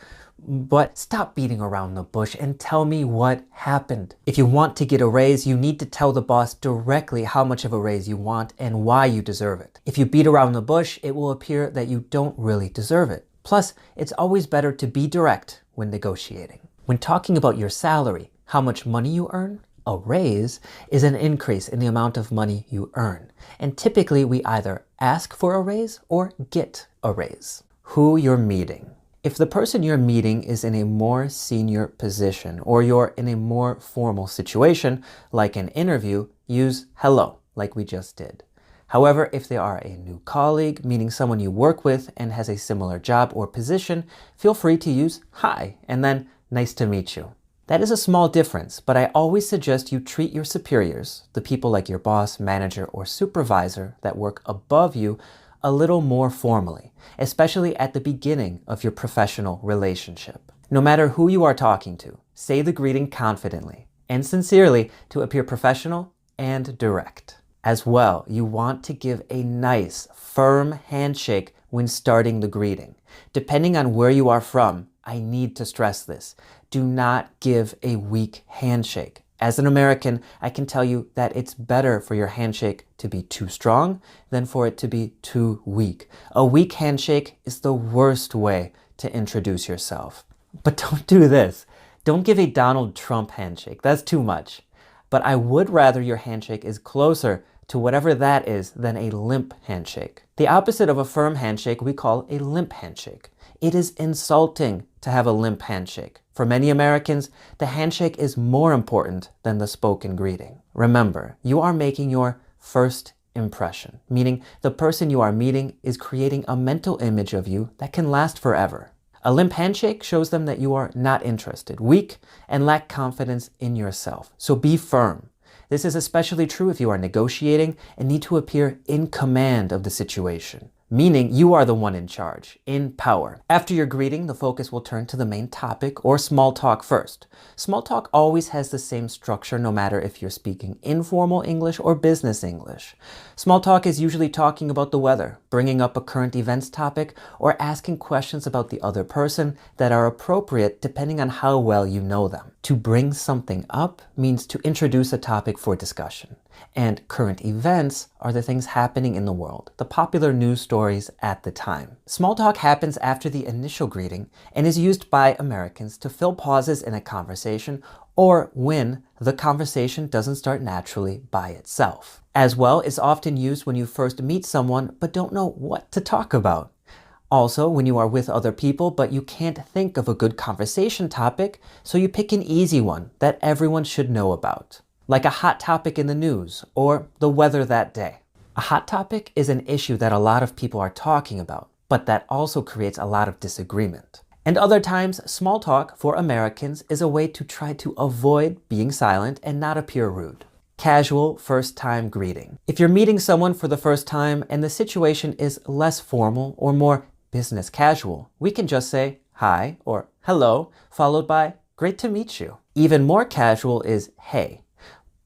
but stop beating around the bush and tell me what happened. If you want to get a raise, you need to tell the boss directly how much of a raise you want and why you deserve it. If you beat around the bush, it will appear that you don't really deserve it. Plus, it's always better to be direct when negotiating. When talking about your salary, how much money you earn, a raise is an increase in the amount of money you earn. And typically we either ask for a raise or get a raise. Who you're meeting. If the person you're meeting is in a more senior position or you're in a more formal situation, like an interview, use hello, like we just did. However, if they are a new colleague, meaning someone you work with and has a similar job or position, feel free to use hi and then nice to meet you. That is a small difference, but I always suggest you treat your superiors, the people like your boss, manager, or supervisor that work above you, a little more formally, especially at the beginning of your professional relationship. No matter who you are talking to, say the greeting confidently and sincerely to appear professional and direct. As well, you want to give a nice, firm handshake when starting the greeting. Depending on where you are from, I need to stress this. Do not give a weak handshake. As an American, I can tell you that it's better for your handshake to be too strong than for it to be too weak. A weak handshake is the worst way to introduce yourself. But don't do this. Don't give a Donald Trump handshake. That's too much. But I would rather your handshake is closer to whatever that is than a limp handshake. The opposite of a firm handshake we call a limp handshake. It is insulting to have a limp handshake. For many Americans, the handshake is more important than the spoken greeting. Remember, you are making your first impression, meaning the person you are meeting is creating a mental image of you that can last forever. A limp handshake shows them that you are not interested, weak, and lack confidence in yourself. So be firm. This is especially true if you are negotiating and need to appear in command of the situation, meaning you are the one in charge, in power. After your greeting, the focus will turn to the main topic or small talk first. Small talk always has the same structure no matter if you're speaking informal English or business English. Small talk is usually talking about the weather, bringing up a current events topic, or asking questions about the other person that are appropriate depending on how well you know them. To bring something up means to introduce a topic for discussion. And current events are the things happening in the world, the popular news stories at the time. Small talk happens after the initial greeting and is used by Americans to fill pauses in a conversation or when the conversation doesn't start naturally by itself. As well, it's often used when you first meet someone but don't know what to talk about. Also, when you are with other people but you can't think of a good conversation topic, so you pick an easy one that everyone should know about. Like a hot topic in the news or the weather that day. A hot topic is an issue that a lot of people are talking about, but that also creates a lot of disagreement. And other times, small talk for Americans is a way to try to avoid being silent and not appear rude. Casual first-time greeting. If you're meeting someone for the first time and the situation is less formal or more business casual, we can just say hi or hello, followed by great to meet you. Even more casual is hey.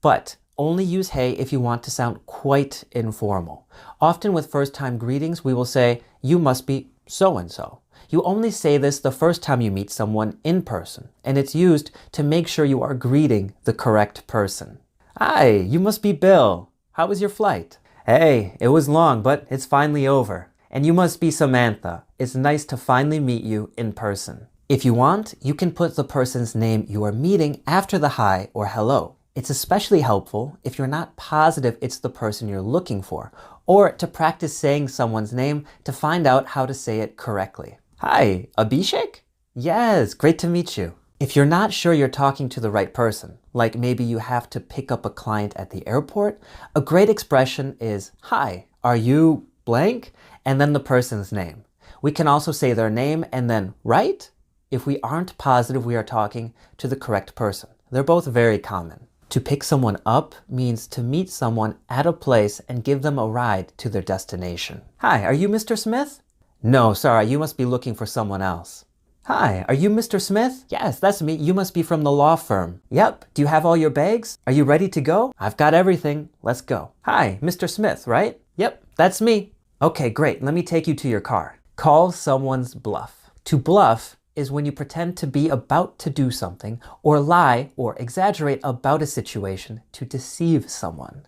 But only use hey if you want to sound quite informal. Often with first-time greetings, we will say, you must be so-and-so. You only say this the first time you meet someone in person, and it's used to make sure you are greeting the correct person. Hi, you must be Bill. How was your flight? Hey, it was long, but it's finally over. And you must be Samantha. It's nice to finally meet you in person. If you want, you can put the person's name you are meeting after the hi or hello. It's especially helpful if you're not positive it's the person you're looking for, or to practice saying someone's name to find out how to say it correctly. Hi, Abhishek? Yes, great to meet you. If you're not sure you're talking to the right person, like maybe you have to pick up a client at the airport, a great expression is, hi, are you blank? And then the person's name. We can also say their name and then right? If we aren't positive we are talking to the correct person. They're both very common. To pick someone up means to meet someone at a place and give them a ride to their destination. Hi, are you Mr. Smith? No, sorry, you must be looking for someone else. Hi, are you Mr. Smith? Yes, that's me. You must be from the law firm. Yep. Do you have all your bags? Are you ready to go? I've got everything. Let's go. Hi, Mr. Smith, right? Yep, that's me. Okay, great. Let me take you to your car. Call someone's bluff. To bluff is when you pretend to be about to do something or lie or exaggerate about a situation to deceive someone.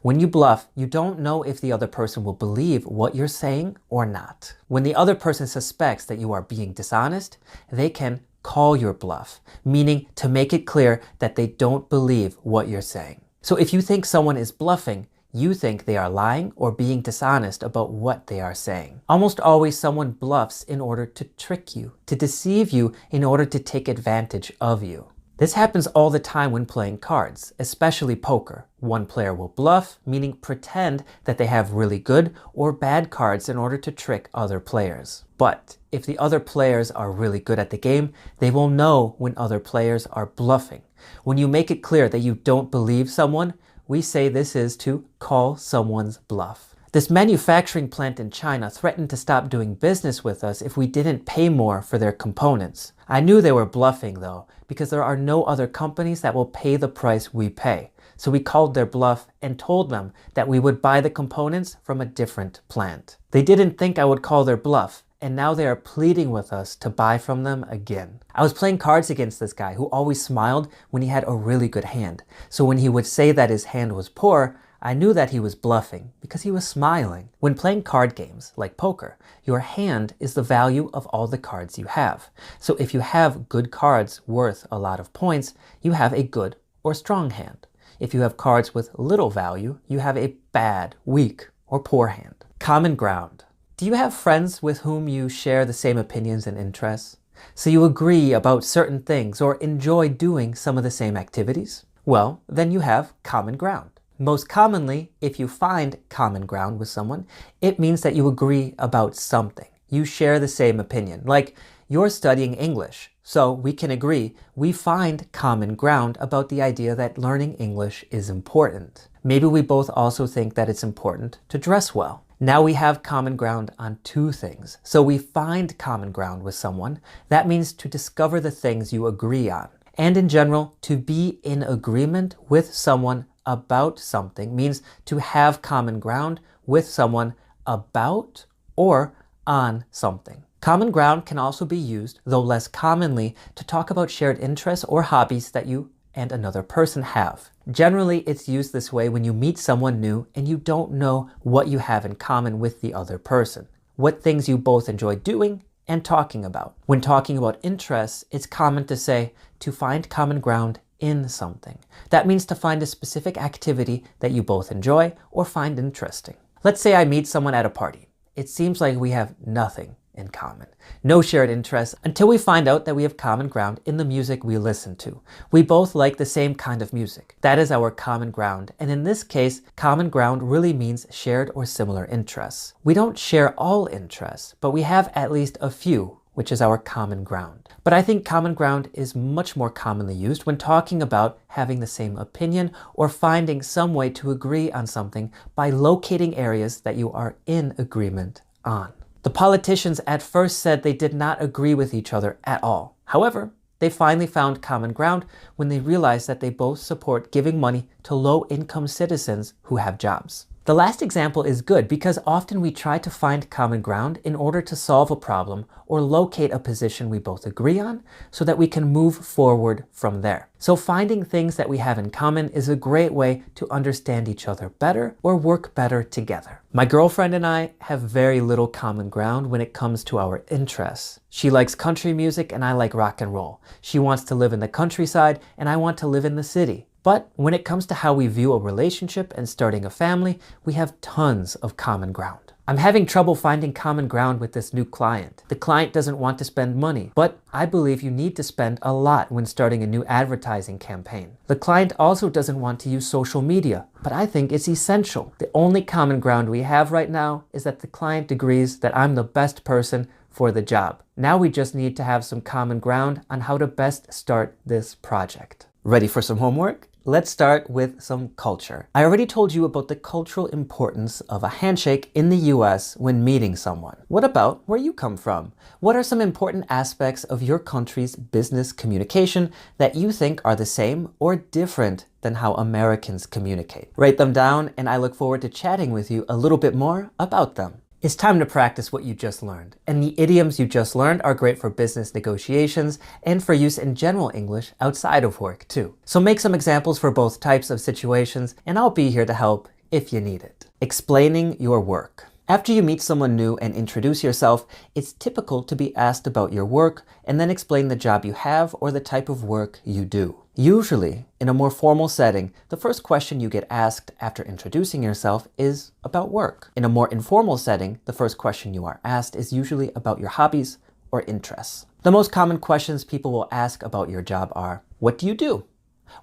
When you bluff, you don't know if the other person will believe what you're saying or not. When the other person suspects that you are being dishonest, they can call your bluff, meaning to make it clear that they don't believe what you're saying. So if you think someone is bluffing, you think they are lying or being dishonest about what they are saying. Almost always someone bluffs in order to trick you, to deceive you in order to take advantage of you. This happens all the time when playing cards, especially poker. One player will bluff, meaning pretend that they have really good or bad cards in order to trick other players. But if the other players are really good at the game, they will know when other players are bluffing. When you make it clear that you don't believe someone, we say this is to call someone's bluff. This manufacturing plant in China threatened to stop doing business with us if we didn't pay more for their components. I knew they were bluffing though, because there are no other companies that will pay the price we pay. So we called their bluff and told them that we would buy the components from a different plant. They didn't think I would call their bluff, and now they are pleading with us to buy from them again. I was playing cards against this guy who always smiled when he had a really good hand. So when he would say that his hand was poor, I knew that he was bluffing because he was smiling. When playing card games, like poker, your hand is the value of all the cards you have. So if you have good cards worth a lot of points, you have a good or strong hand. If you have cards with little value, you have a bad, weak, or poor hand. Common ground. Do you have friends with whom you share the same opinions and interests? So you agree about certain things or enjoy doing some of the same activities? Well, then you have common ground. Most commonly, if you find common ground with someone, it means that you agree about something. You share the same opinion. Like, you're studying English, so we can agree we find common ground about the idea that learning English is important. Maybe we both also think that it's important to dress well. Now we have common ground on two things. So we find common ground with someone. That means to discover the things you agree on. And in general, to be in agreement with someone about something means to have common ground with someone about or on something. Common ground can also be used, though less commonly, to talk about shared interests or hobbies that you and another person have. Generally, it's used this way when you meet someone new and you don't know what you have in common with the other person, what things you both enjoy doing and talking about. When talking about interests, it's common to say to find common ground in something. That means to find a specific activity that you both enjoy or find interesting. Let's say I meet someone at a party. It seems like we have nothing in common, no shared interests, until we find out that we have common ground in the music we listen to. We both like the same kind of music. That is our common ground, and in this case, common ground really means shared or similar interests. We don't share all interests, but we have at least a few, which is our common ground. But I think common ground is much more commonly used when talking about having the same opinion or finding some way to agree on something by locating areas that you are in agreement on. The politicians at first said they did not agree with each other at all. However, they finally found common ground when they realized that they both support giving money to low-income citizens who have jobs. The last example is good because often we try to find common ground in order to solve a problem or locate a position we both agree on so that we can move forward from there. So finding things that we have in common is a great way to understand each other better or work better together. My girlfriend and I have very little common ground when it comes to our interests. She likes country music and I like rock and roll. She wants to live in the countryside and I want to live in the city. But when it comes to how we view a relationship and starting a family, we have tons of common ground. I'm having trouble finding common ground with this new client. The client doesn't want to spend money, but I believe you need to spend a lot when starting a new advertising campaign. The client also doesn't want to use social media, but I think it's essential. The only common ground we have right now is that the client agrees that I'm the best person for the job. Now we just need to have some common ground on how to best start this project. Ready for some homework? Let's start with some culture. I already told you about the cultural importance of a handshake in the US when meeting someone. What about where you come from? What are some important aspects of your country's business communication that you think are the same or different than how Americans communicate? Write them down and I look forward to chatting with you a little bit more about them. It's time to practice what you just learned. And the idioms you just learned are great for business negotiations and for use in general English outside of work too. So make some examples for both types of situations and I'll be here to help if you need it. Explaining your work. After you meet someone new and introduce yourself, it's typical to be asked about your work and then explain the job you have or the type of work you do. Usually, in a more formal setting, the first question you get asked after introducing yourself is about work. In a more informal setting, the first question you are asked is usually about your hobbies or interests. The most common questions people will ask about your job are, what do you do?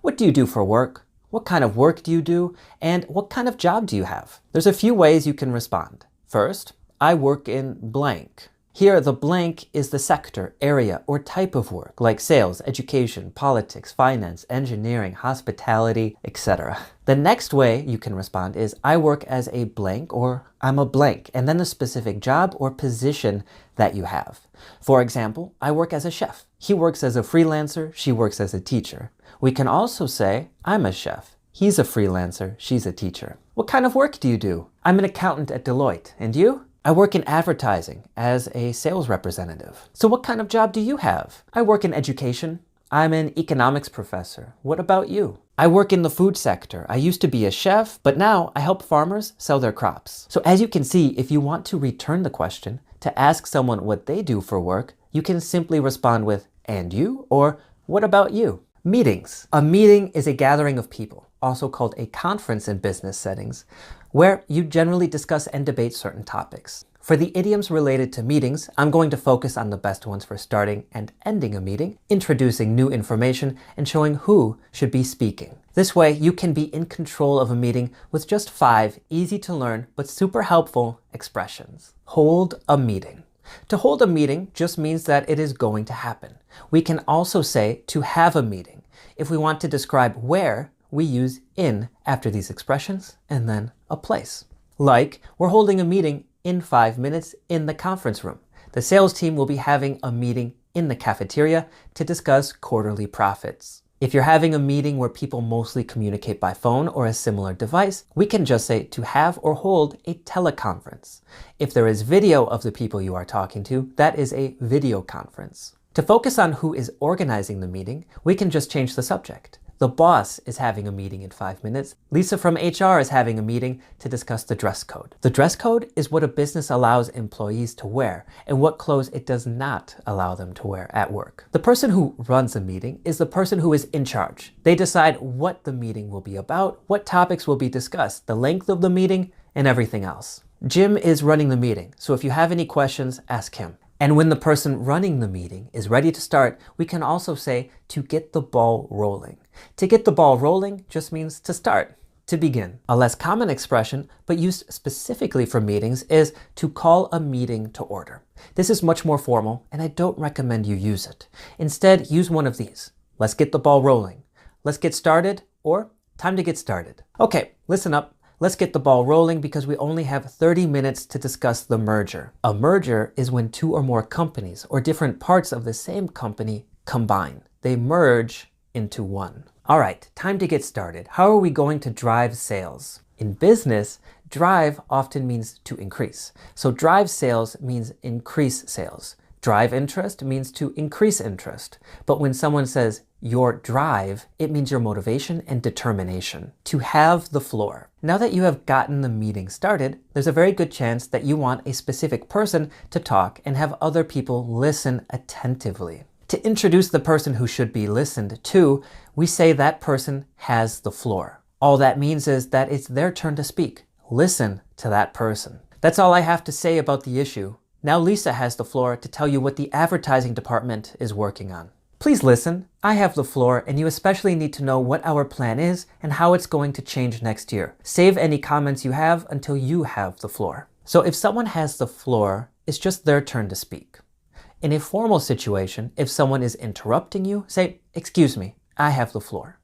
What do you do for work? What kind of work do you do? And what kind of job do you have? There's a few ways you can respond. First, I work in blank. Here, the blank is the sector, area, or type of work, like sales, education, politics, finance, engineering, hospitality, etc. The next way you can respond is, I work as a blank, or I'm a blank, and then the specific job or position that you have. For example, I work as a chef. He works as a freelancer, she works as a teacher. We can also say, I'm a chef. He's a freelancer, she's a teacher. What kind of work do you do? I'm an accountant at Deloitte, and you? I work in advertising as a sales representative. So what kind of job do you have? I work in education. I'm an economics professor. What about you? I work in the food sector. I used to be a chef, but now I help farmers sell their crops. So as you can see, if you want to return the question, to ask someone what they do for work, you can simply respond with, and you? Or what about you? Meetings. A meeting is a gathering of people, also called a conference in business settings, where you generally discuss and debate certain topics. For the idioms related to meetings, I'm going to focus on the best ones for starting and ending a meeting, introducing new information, and showing who should be speaking. This way, you can be in control of a meeting with just 5 easy to learn but super helpful expressions. Hold a meeting. To hold a meeting just means that it is going to happen. We can also say to have a meeting. If we want to describe where, we use in after these expressions and then a place. Like, we're holding a meeting in 5 minutes in the conference room. The sales team will be having a meeting in the cafeteria to discuss quarterly profits. If you're having a meeting where people mostly communicate by phone or a similar device, we can just say to have or hold a teleconference. If there is video of the people you are talking to, that is a video conference. To focus on who is organizing the meeting, we can just change the subject. The boss is having a meeting in 5 minutes. Lisa from HR is having a meeting to discuss the dress code. The dress code is what a business allows employees to wear and what clothes it does not allow them to wear at work. The person who runs a meeting is the person who is in charge. They decide what the meeting will be about, what topics will be discussed, the length of the meeting, and everything else. Jim is running the meeting, so if you have any questions, ask him. And when the person running the meeting is ready to start, we can also say to get the ball rolling. To get the ball rolling just means to start, to begin. A less common expression, but used specifically for meetings, is to call a meeting to order. This is much more formal, and I don't recommend you use it. Instead, use one of these. Let's get the ball rolling. Let's get started, or time to get started. Okay, listen up. Let's get the ball rolling because we only have 30 minutes to discuss the merger. A merger is when 2 or more companies or different parts of the same company combine. They merge into one. All right, time to get started. How are we going to drive sales? In business, drive often means to increase. So drive sales means increase sales. Drive interest means to increase interest. But when someone says your drive, it means your motivation and determination. To have the floor. Now that you have gotten the meeting started, there's a very good chance that you want a specific person to talk and have other people listen attentively. To introduce the person who should be listened to, we say that person has the floor. All that means is that it's their turn to speak. Listen to that person. That's all I have to say about the issue. Now Lisa has the floor to tell you what the advertising department is working on. Please listen. I have the floor, and you especially need to know what our plan is and how it's going to change next year. Save any comments you have until you have the floor. So if someone has the floor, it's just their turn to speak. In a formal situation, if someone is interrupting you, say, "Excuse me, I have the floor."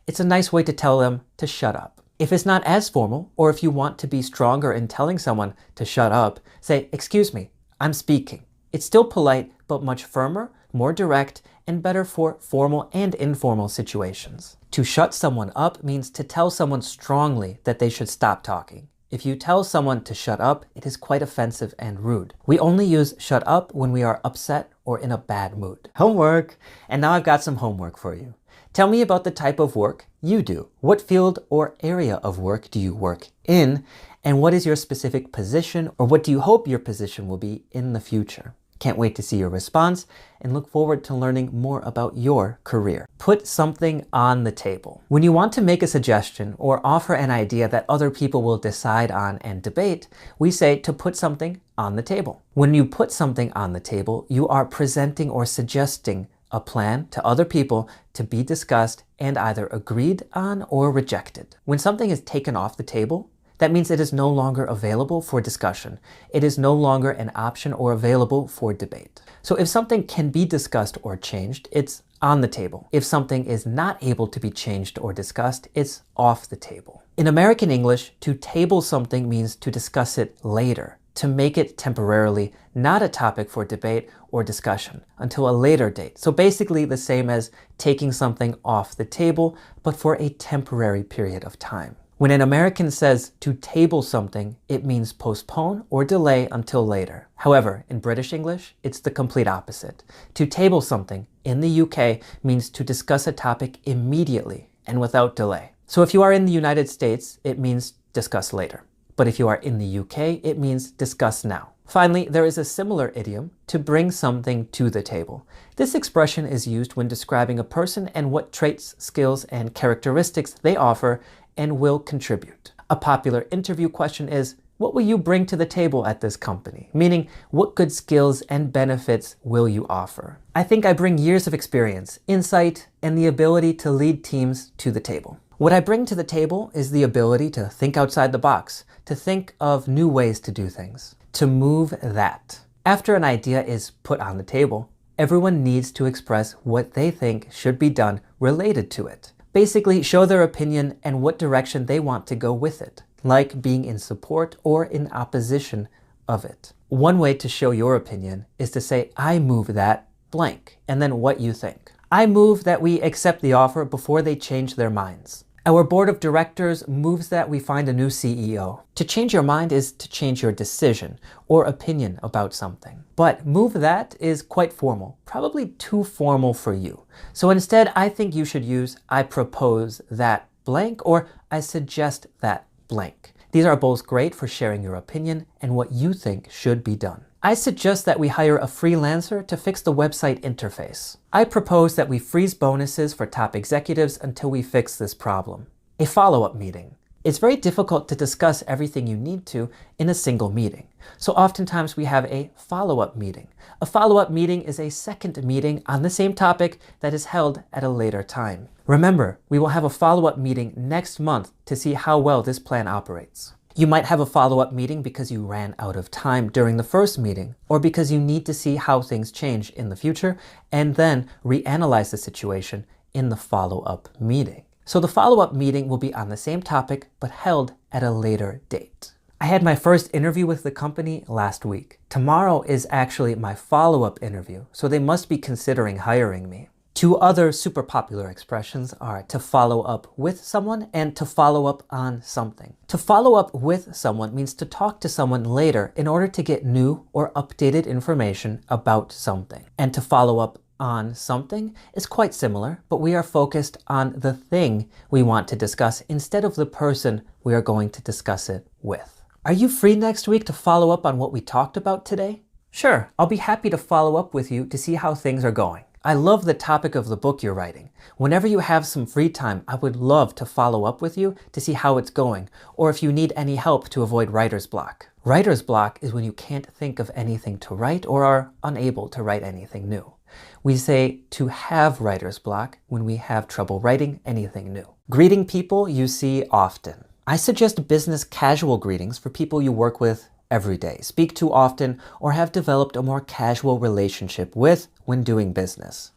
It's a nice way to tell them to shut up. If it's not as formal, or if you want to be stronger in telling someone to shut up, say, "Excuse me, I'm speaking." It's still polite, but much firmer, more direct, and better for formal and informal situations. To shut someone up means to tell someone strongly that they should stop talking. If you tell someone to shut up, it is quite offensive and rude. We only use shut up when we are upset or in a bad mood. Homework! And now I've got some homework for you. Tell me about the type of work you do. What field or area of work do you work in? And what is your specific position, or what do you hope your position will be in the future? Can't wait to see your response and look forward to learning more about your career. Put something on the table. When you want to make a suggestion or offer an idea that other people will decide on and debate, we say to put something on the table. When you put something on the table, you are presenting or suggesting a plan to other people to be discussed and either agreed on or rejected. When something is taken off the table, that means it is no longer available for discussion. It is no longer an option or available for debate. So if something can be discussed or changed, it's on the table. If something is not able to be changed or discussed, it's off the table. In American English, to table something means to discuss it later, to make it temporarily not a topic for debate or discussion until a later date. So basically the same as taking something off the table, but for a temporary period of time. When an American says to table something, it means postpone or delay until later. However, in British English, it's the complete opposite. To table something in the UK means to discuss a topic immediately and without delay. So if you are in the United States, it means discuss later. But if you are in the UK, it means discuss now. Finally, there is a similar idiom, to bring something to the table. This expression is used when describing a person and what traits, skills, and characteristics they offer and will contribute. A popular interview question is, what will you bring to the table at this company? Meaning, what good skills and benefits will you offer? I think I bring years of experience, insight, and the ability to lead teams to the table. What I bring to the table is the ability to think outside the box, to think of new ways to do things, to move that. After an idea is put on the table, everyone needs to express what they think should be done related to it. Basically, show their opinion and what direction they want to go with it, like being in support or in opposition of it. One way to show your opinion is to say, I move that blank, and then what you think. I move that we accept the offer before they change their minds. Our board of directors moves that we find a new CEO. To change your mind is to change your decision or opinion about something. But move that is quite formal, probably too formal for you. So instead, I think you should use I propose that blank or I suggest that blank. These are both great for sharing your opinion and what you think should be done. I suggest that we hire a freelancer to fix the website interface. I propose that we freeze bonuses for top executives until we fix this problem. A follow-up meeting. It's very difficult to discuss everything you need to in a single meeting. So oftentimes we have a follow-up meeting. A follow-up meeting is a second meeting on the same topic that is held at a later time. Remember, we will have a follow-up meeting next month to see how well this plan operates. You might have a follow-up meeting because you ran out of time during the first meeting, or because you need to see how things change in the future and then reanalyze the situation in the follow-up meeting. So the follow-up meeting will be on the same topic but held at a later date. I had my first interview with the company last week. Tomorrow is actually my follow-up interview, so they must be considering hiring me. Two other super popular expressions are to follow up with someone and to follow up on something. To follow up with someone means to talk to someone later in order to get new or updated information about something. And to follow up on something is quite similar, but we are focused on the thing we want to discuss instead of the person we are going to discuss it with. Are you free next week to follow up on what we talked about today? Sure, I'll be happy to follow up with you to see how things are going. I love the topic of the book you're writing. Whenever you have some free time, I would love to follow up with you to see how it's going, or if you need any help to avoid writer's block. Writer's block is when you can't think of anything to write or are unable to write anything new. We say to have writer's block when we have trouble writing anything new. Greeting people you see often. I suggest business casual greetings for people you work with every day, speak to often, or have developed a more casual relationship with when doing business.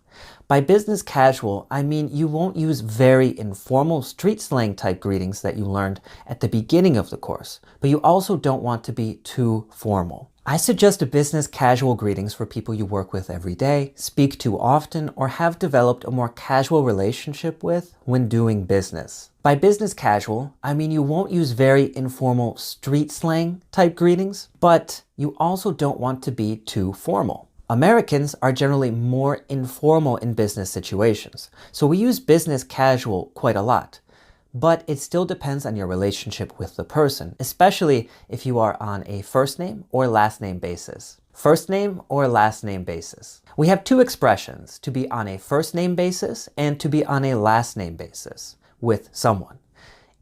By business casual, I mean you won't use very informal street slang type greetings that you learned at the beginning of the course, but you also don't want to be too formal. I suggest business casual greetings for people you work with every day, speak to often, or have developed a more casual relationship with when doing business. By business casual, I mean you won't use very informal street slang type greetings, but you also don't want to be too formal. Americans are generally more informal in business situations, so we use business casual quite a lot. But it still depends on your relationship with the person, especially if you are on a first name or last name basis. First name or last name basis. We have two expressions, to be on a first name basis and to be on a last name basis with someone.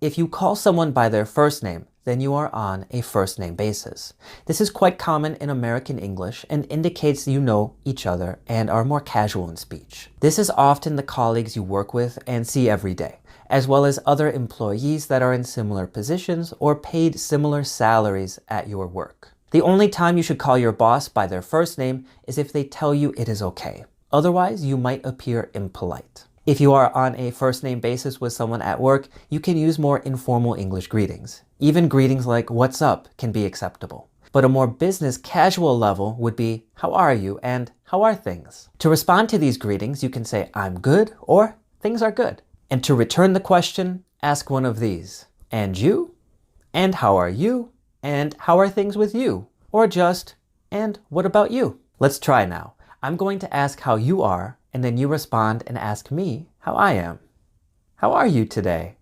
If you call someone by their first name, then you are on a first name basis. This is quite common in American English and indicates you know each other and are more casual in speech. This is often the colleagues you work with and see every day, as well as other employees that are in similar positions or paid similar salaries at your work. The only time you should call your boss by their first name is if they tell you it is okay. Otherwise, you might appear impolite. If you are on a first name basis with someone at work, you can use more informal English greetings. Even greetings like "what's up" can be acceptable. But a more business casual level would be "how are you" and "how are things?" To respond to these greetings, you can say "I'm good" or "things are good." And to return the question, ask one of these. "And you?" "And how are you?" "And how are things with you?" Or just, "And what about you?" Let's try now. I'm going to ask how you are, and then you respond and ask me how I am. "How are you today?"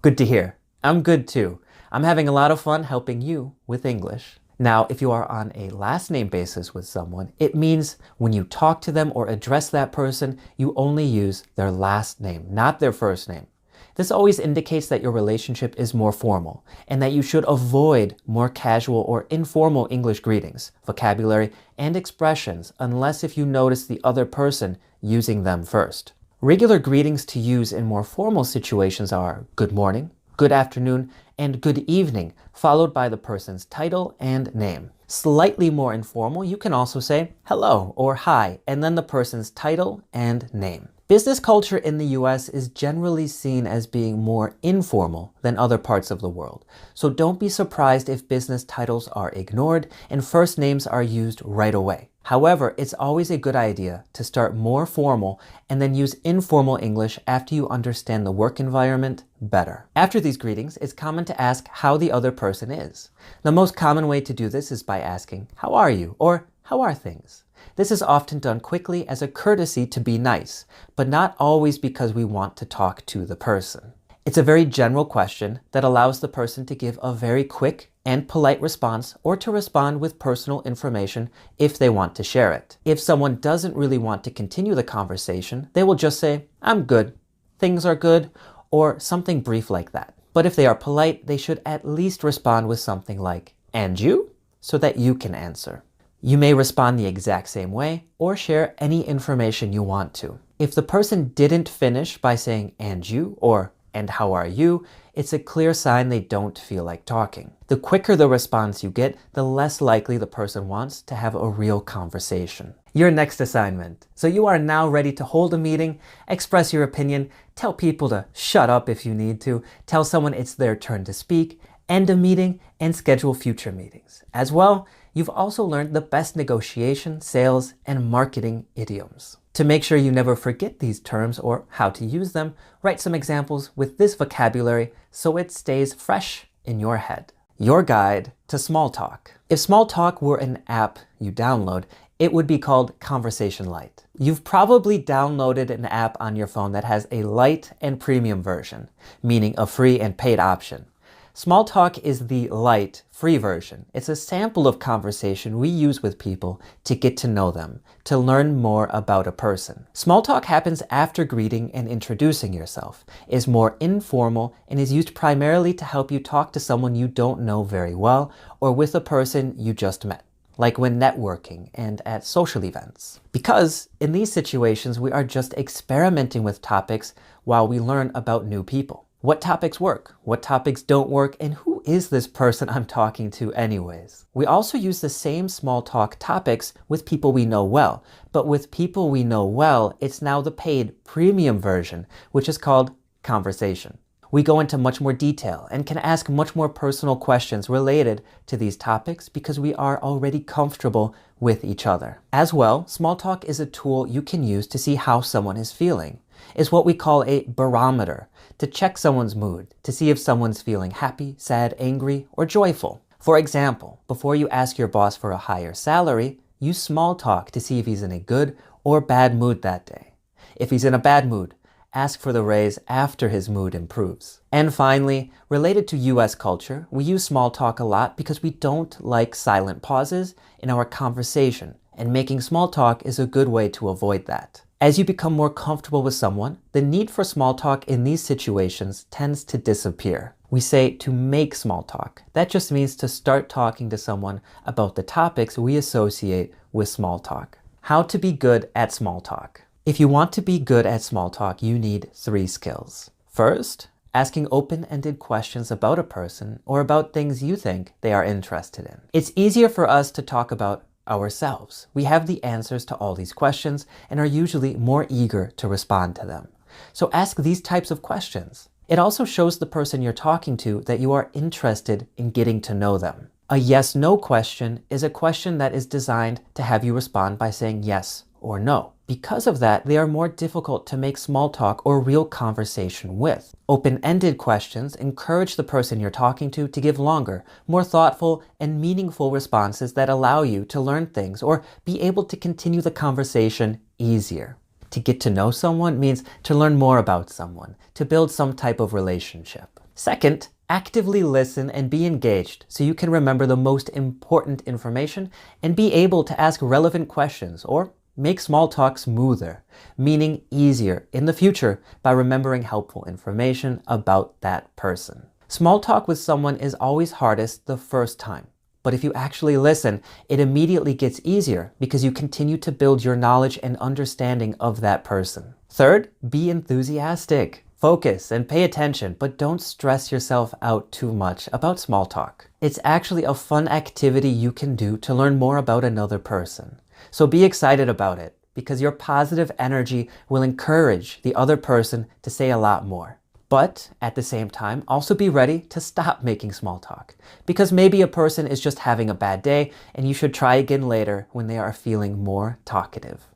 Good to hear. I'm good too. I'm having a lot of fun helping you with English. Now, if you are on a last name basis with someone, it means when you talk to them or address that person, you only use their last name, not their first name. This always indicates that your relationship is more formal and that you should avoid more casual or informal English greetings, vocabulary, and expressions unless if you notice the other person using them first. Regular greetings to use in more formal situations are good morning, good afternoon, and good evening, followed by the person's title and name. Slightly more informal, you can also say hello or hi, and then the person's title and name. Business culture in the US is generally seen as being more informal than other parts of the world. So don't be surprised if business titles are ignored and first names are used right away. However, it's always a good idea to start more formal and then use informal English after you understand the work environment better. After these greetings, it's common to ask how the other person is. The most common way to do this is by asking, "How are you?" or "How are things?" This is often done quickly as a courtesy to be nice, but not always because we want to talk to the person. It's a very general question that allows the person to give a very quick and polite response or to respond with personal information if they want to share it. If someone doesn't really want to continue the conversation, they will just say, "I'm good," "Things are good," or something brief like that. But if they are polite, they should at least respond with something like, "And you?" so that you can answer. You may respond the exact same way or share any information you want to. If the person didn't finish by saying "and you" or "and how are you," it's a clear sign they don't feel like talking. The quicker the response you get, the less likely the person wants to have a real conversation. Your next assignment. So you are now ready to hold a meeting, express your opinion, tell people to shut up if you need to, tell someone it's their turn to speak, end a meeting, and schedule future meetings. As well, you've also learned the best negotiation, sales, and marketing idioms. To make sure you never forget these terms or how to use them, write some examples with this vocabulary so it stays fresh in your head. Your guide to small talk. If small talk were an app you download, it would be called Conversation Lite. You've probably downloaded an app on your phone that has a light and premium version, meaning a free and paid option. Small talk is the light, free version. It's a sample of conversation we use with people to get to know them, to learn more about a person. Small talk happens after greeting and introducing yourself, is more informal, and is used primarily to help you talk to someone you don't know very well or with a person you just met, like when networking and at social events. Because in these situations, we are just experimenting with topics while we learn about new people. What topics work, what topics don't work, and who is this person I'm talking to anyways? We also use the same small talk topics with people we know well, but with people we know well, it's now the paid premium version, which is called Conversation. We go into much more detail and can ask much more personal questions related to these topics because we are already comfortable with each other. As well, small talk is a tool you can use to see how someone is feeling. It's what we call a barometer, to check someone's mood, to see if someone's feeling happy, sad, angry, or joyful. For example, before you ask your boss for a higher salary, use small talk to see if he's in a good or bad mood that day. If he's in a bad mood, ask for the raise after his mood improves. And finally, related to US culture, we use small talk a lot because we don't like silent pauses in our conversation, and making small talk is a good way to avoid that. As you become more comfortable with someone, the need for small talk in these situations tends to disappear. We say to make small talk. That just means to start talking to someone about the topics we associate with small talk. How to be good at small talk. If you want to be good at small talk, you need 3 skills. First, asking open-ended questions about a person or about things you think they are interested in. It's easier for us to talk about ourselves. We have the answers to all these questions and are usually more eager to respond to them. So ask these types of questions. It also shows the person you're talking to that you are interested in getting to know them. A yes/no question is a question that is designed to have you respond by saying yes or no. Because of that, they are more difficult to make small talk or real conversation with. Open-ended questions encourage the person you're talking to give longer, more thoughtful, and meaningful responses that allow you to learn things or be able to continue the conversation easier. To get to know someone means to learn more about someone, to build some type of relationship. Second, actively listen and be engaged so you can remember the most important information and be able to ask relevant questions or make small talk smoother, meaning easier in the future by remembering helpful information about that person. Small talk with someone is always hardest the first time, but if you actually listen, it immediately gets easier because you continue to build your knowledge and understanding of that person. Third, be enthusiastic. Focus and pay attention, but don't stress yourself out too much about small talk. It's actually a fun activity you can do to learn more about another person. So be excited about it because your positive energy will encourage the other person to say a lot more. But at the same time, also be ready to stop making small talk because maybe a person is just having a bad day and you should try again later when they are feeling more talkative.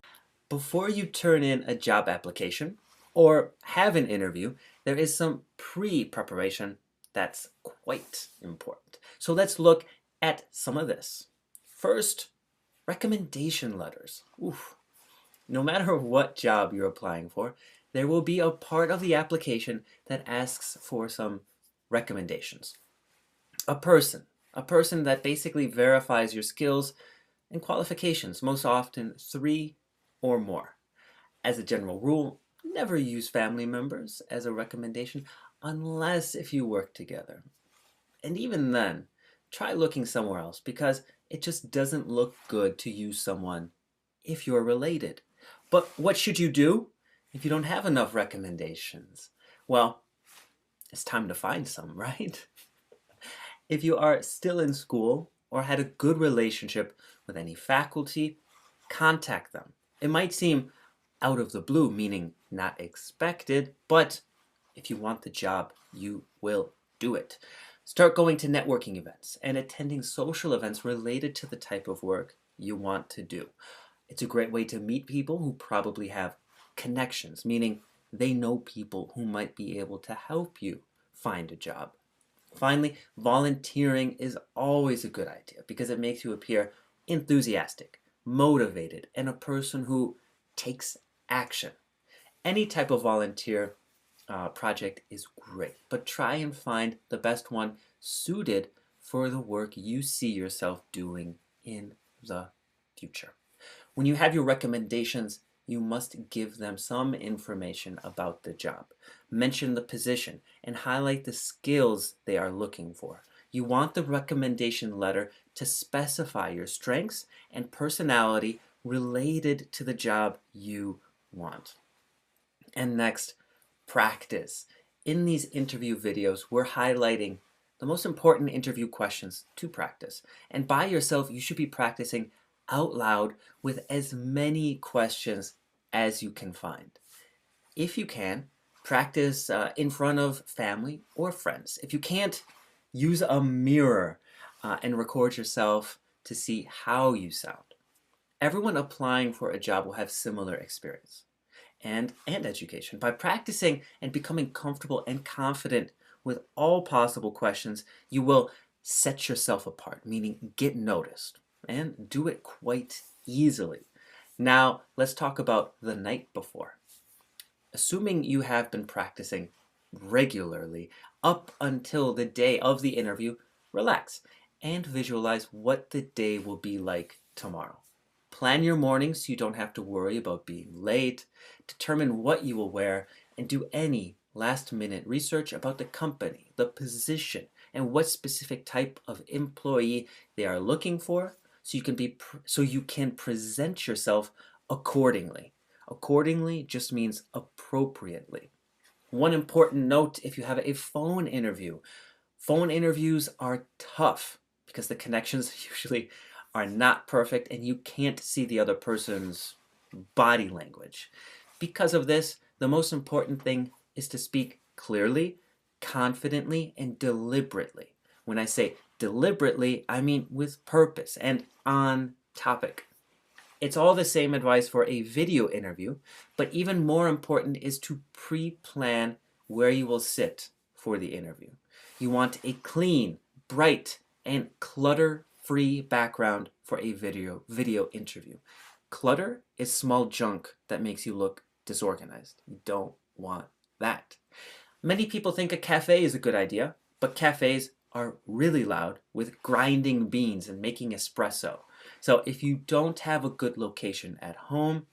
Before you turn in a job application or have an interview, there is some pre-preparation that's quite important. So let's look at some of this. First, recommendation letters. Oof. No matter what job you're applying for, there will be a part of the application that asks for some recommendations. A person that basically verifies your skills and qualifications, most often 3 or more. As a general rule, never use family members as a recommendation unless if you work together. And even then, try looking somewhere else because it just doesn't look good to use someone if you're related. But what should you do if you don't have enough recommendations? Well, it's time to find some, right? If you are still in school or had a good relationship with any faculty, contact them. It might seem out of the blue, meaning not expected, but if you want the job, you will do it. Start going to networking events and attending social events related to the type of work you want to do. It's a great way to meet people who probably have connections, meaning they know people who might be able to help you find a job. Finally, volunteering is always a good idea because it makes you appear enthusiastic, motivated, and a person who takes action. Any type of volunteer project is great, but try and find the best one suited for the work you see yourself doing in the future. When you have your recommendations, you must give them some information about the job. Mention the position and highlight the skills they are looking for. You want the recommendation letter to specify your strengths and personality related to the job you want. And next, practice. In these interview videos, we're highlighting the most important interview questions to practice. And by yourself, you should be practicing out loud with as many questions as you can find. If you can, Practice in front of family or friends. If you can't, use a mirror and record yourself to see how you sound. Everyone applying for a job will have similar experience and education. By practicing and becoming comfortable and confident with all possible questions, you will set yourself apart, meaning get noticed, and do it quite easily. Now, let's talk about the night before. Assuming you have been practicing regularly up until the day of the interview, relax and visualize what the day will be like tomorrow. Plan your morning so you don't have to worry about being late. Determine what you will wear and do any last-minute research about the company, the position, and what specific type of employee they are looking for so you can present yourself accordingly. Accordingly just means appropriately. One important note if you have a phone interview. Phone interviews are tough because the connections usually are not perfect and you can't see the other person's body language. Because of this, the most important thing is to speak clearly, confidently, and deliberately. When I say deliberately, I mean with purpose and on topic. It's all the same advice for a video interview, but even more important is to pre-plan where you will sit for the interview. You want a clean, bright, and clutter-free background for a video interview. Clutter is small junk that makes you look disorganized. You don't want that. Many people think a cafe is a good idea, but cafes are really loud with grinding beans and making espresso. So if you don't have a good location at home,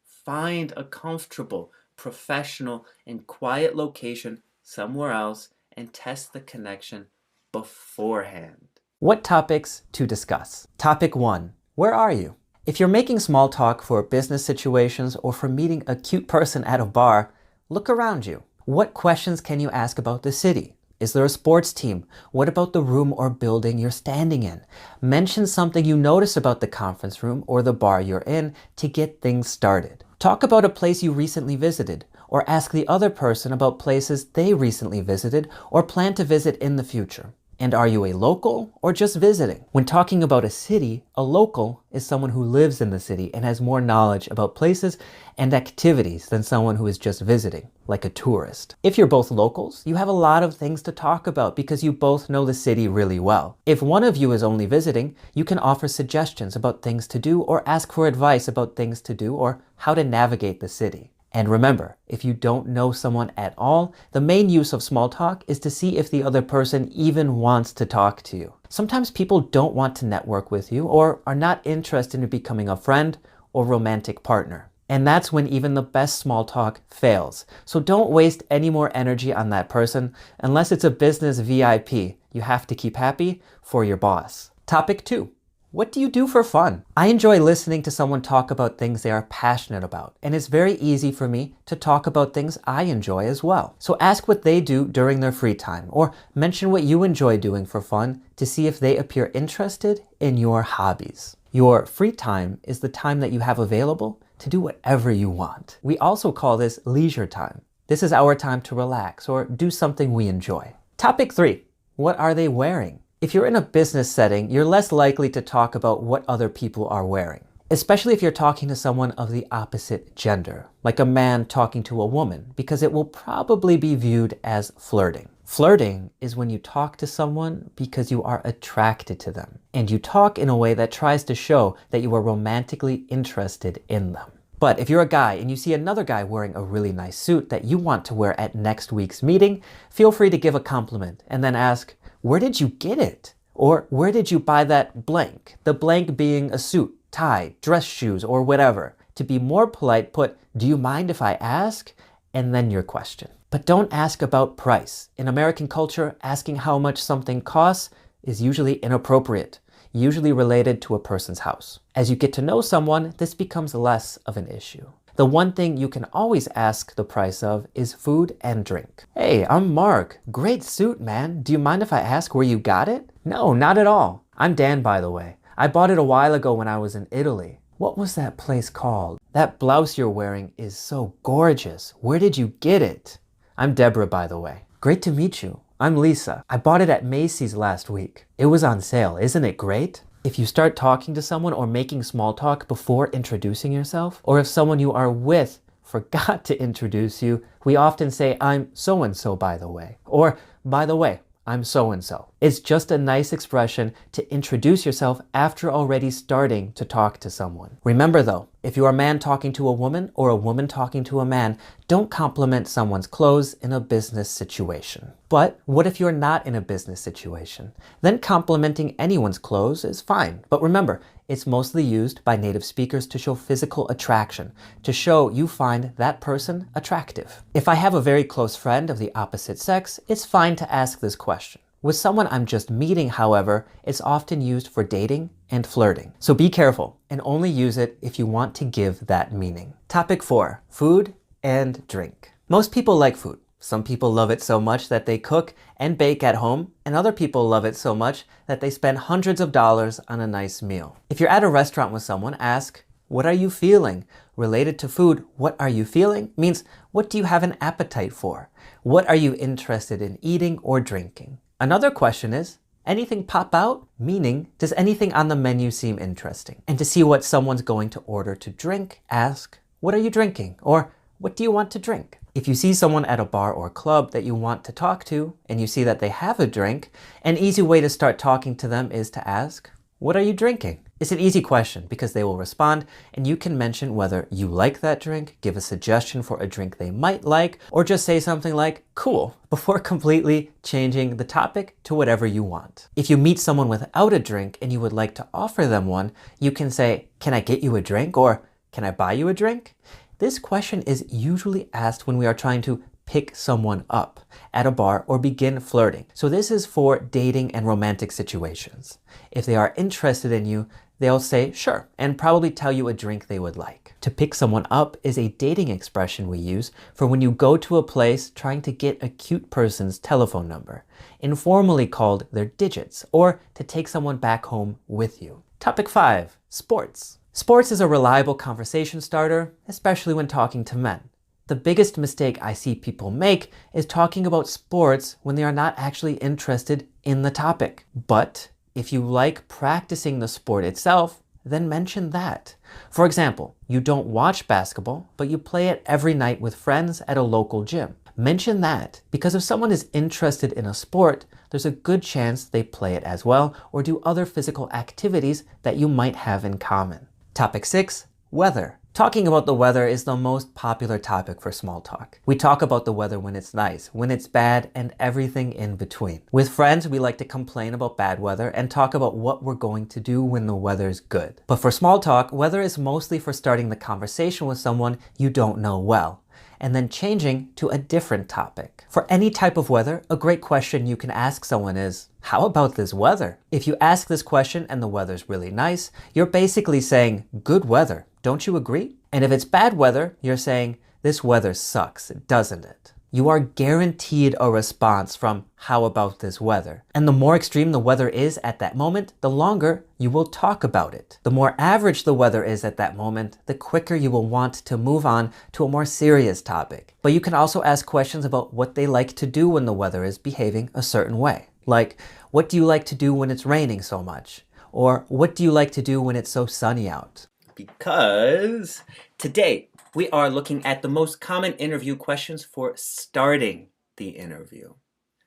find a comfortable, professional, and quiet location somewhere else and test the connection beforehand. What topics to discuss? Topic 1. Where are you? If you're making small talk for business situations or for meeting a cute person at a bar, look around you. What questions can you ask about the city? Is there a sports team? What about the room or building you're standing in? Mention something you notice about the conference room or the bar you're in to get things started. Talk about a place you recently visited, or ask the other person about places they recently visited or plan to visit in the future. And are you a local or just visiting? When talking about a city, a local is someone who lives in the city and has more knowledge about places and activities than someone who is just visiting, like a tourist. If you're both locals, you have a lot of things to talk about because you both know the city really well. If one of you is only visiting, you can offer suggestions about things to do or ask for advice about things to do or how to navigate the city. And remember, if you don't know someone at all, the main use of small talk is to see if the other person even wants to talk to you. Sometimes people don't want to network with you or are not interested in becoming a friend or romantic partner. And that's when even the best small talk fails. So don't waste any more energy on that person unless it's a business VIP you have to keep happy for your boss. Topic 2. What do you do for fun? I enjoy listening to someone talk about things they are passionate about, and it's very easy for me to talk about things I enjoy as well. So ask what they do during their free time, or mention what you enjoy doing for fun to see if they appear interested in your hobbies. Your free time is the time that you have available to do whatever you want. We also call this leisure time. This is our time to relax or do something we enjoy. Topic 3. What are they wearing? If you're in a business setting, you're less likely to talk about what other people are wearing, especially if you're talking to someone of the opposite gender, like a man talking to a woman, because it will probably be viewed as flirting. Flirting is when you talk to someone because you are attracted to them, and you talk in a way that tries to show that you are romantically interested in them. But if you're a guy and you see another guy wearing a really nice suit that you want to wear at next week's meeting, feel free to give a compliment and then ask, "Where did you get it?" Or "Where did you buy that blank?" The blank being a suit, tie, dress shoes, or whatever. To be more polite, put, "Do you mind if I ask?" and then your question. But don't ask about price. In American culture, asking how much something costs is usually inappropriate, usually related to a person's house. As you get to know someone, this becomes less of an issue. The one thing you can always ask the price of is food and drink. "Hey, I'm Mark. Great suit, man. Do you mind if I ask where you got it?" "No, not at all. I'm Dan, by the way. I bought it a while ago when I was in Italy." "What was that place called? That blouse you're wearing is so gorgeous. Where did you get it?" I'm Deborah, by the way. Great to meet you. I'm Lisa. I bought it at Macy's last week. It was on sale. Isn't it great? If you start talking to someone or making small talk before introducing yourself, or if someone you are with forgot to introduce you, we often say, I'm so-and-so, by the way. Or, by the way, I'm so-and-so. It's just a nice expression to introduce yourself after already starting to talk to someone. Remember though, if you are a man talking to a woman or a woman talking to a man, don't compliment someone's clothes in a business situation. But what if you're not in a business situation? Then complimenting anyone's clothes is fine. But remember, it's mostly used by native speakers to show physical attraction, to show you find that person attractive. If I have a very close friend of the opposite sex, it's fine to ask this question. With someone I'm just meeting, however, it's often used for dating and flirting. So be careful and only use it if you want to give that meaning. Topic 4, food and drink. Most people like food. Some people love it so much that they cook and bake at home, and other people love it so much that they spend hundreds of dollars on a nice meal. If you're at a restaurant with someone, ask, what are you feeling? Related to food, what are you feeling means what do you have an appetite for? What are you interested in eating or drinking? Another question is, anything pop out? Meaning, does anything on the menu seem interesting? And to see what someone's going to order to drink, ask, what are you drinking? Or what do you want to drink? If you see someone at a bar or club that you want to talk to, and you see that they have a drink, an easy way to start talking to them is to ask, what are you drinking? It's an easy question because they will respond, and you can mention whether you like that drink, give a suggestion for a drink they might like, or just say something like, cool, before completely changing the topic to whatever you want. If you meet someone without a drink and you would like to offer them one, you can say, can I get you a drink? Or can I buy you a drink? This question is usually asked when we are trying to pick someone up at a bar or begin flirting. So this is for dating and romantic situations. If they are interested in you, they'll say sure and probably tell you a drink they would like. To pick someone up is a dating expression we use for when you go to a place trying to get a cute person's telephone number, informally called their digits, or to take someone back home with you. Topic 5, sports. Sports is a reliable conversation starter, especially when talking to men. The biggest mistake I see people make is talking about sports when they are not actually interested in the topic. But if you like practicing the sport itself, then mention that. For example, you don't watch basketball, but you play it every night with friends at a local gym. Mention that, because if someone is interested in a sport, there's a good chance they play it as well or do other physical activities that you might have in common. Topic 6, weather. Talking about the weather is the most popular topic for small talk. We talk about the weather when it's nice, when it's bad, and everything in between. With friends, we like to complain about bad weather and talk about what we're going to do when the weather's good. But for small talk, weather is mostly for starting the conversation with someone you don't know well, and then changing to a different topic. For any type of weather, a great question you can ask someone is, how about this weather? If you ask this question and the weather's really nice, you're basically saying, good weather. Don't you agree? And if it's bad weather, you're saying, this weather sucks, doesn't it? You are guaranteed a response from, how about this weather? And the more extreme the weather is at that moment, the longer you will talk about it. The more average the weather is at that moment, the quicker you will want to move on to a more serious topic. But you can also ask questions about what they like to do when the weather is behaving a certain way. Like, what do you like to do when it's raining so much? Or what do you like to do when it's so sunny out? Because today we are looking at the most common interview questions for starting the interview.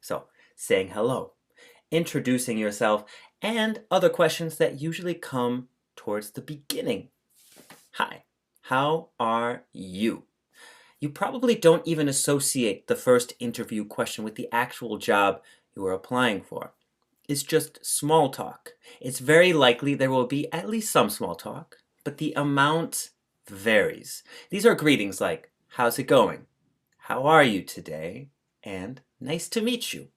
So, saying hello, introducing yourself, and other questions that usually come towards the beginning. Hi, how are you? You probably don't even associate the first interview question with the actual job you are applying for. It's just small talk. It's very likely there will be at least some small talk, but the amount varies. These are greetings like, how's it going? How are you today? And nice to meet you.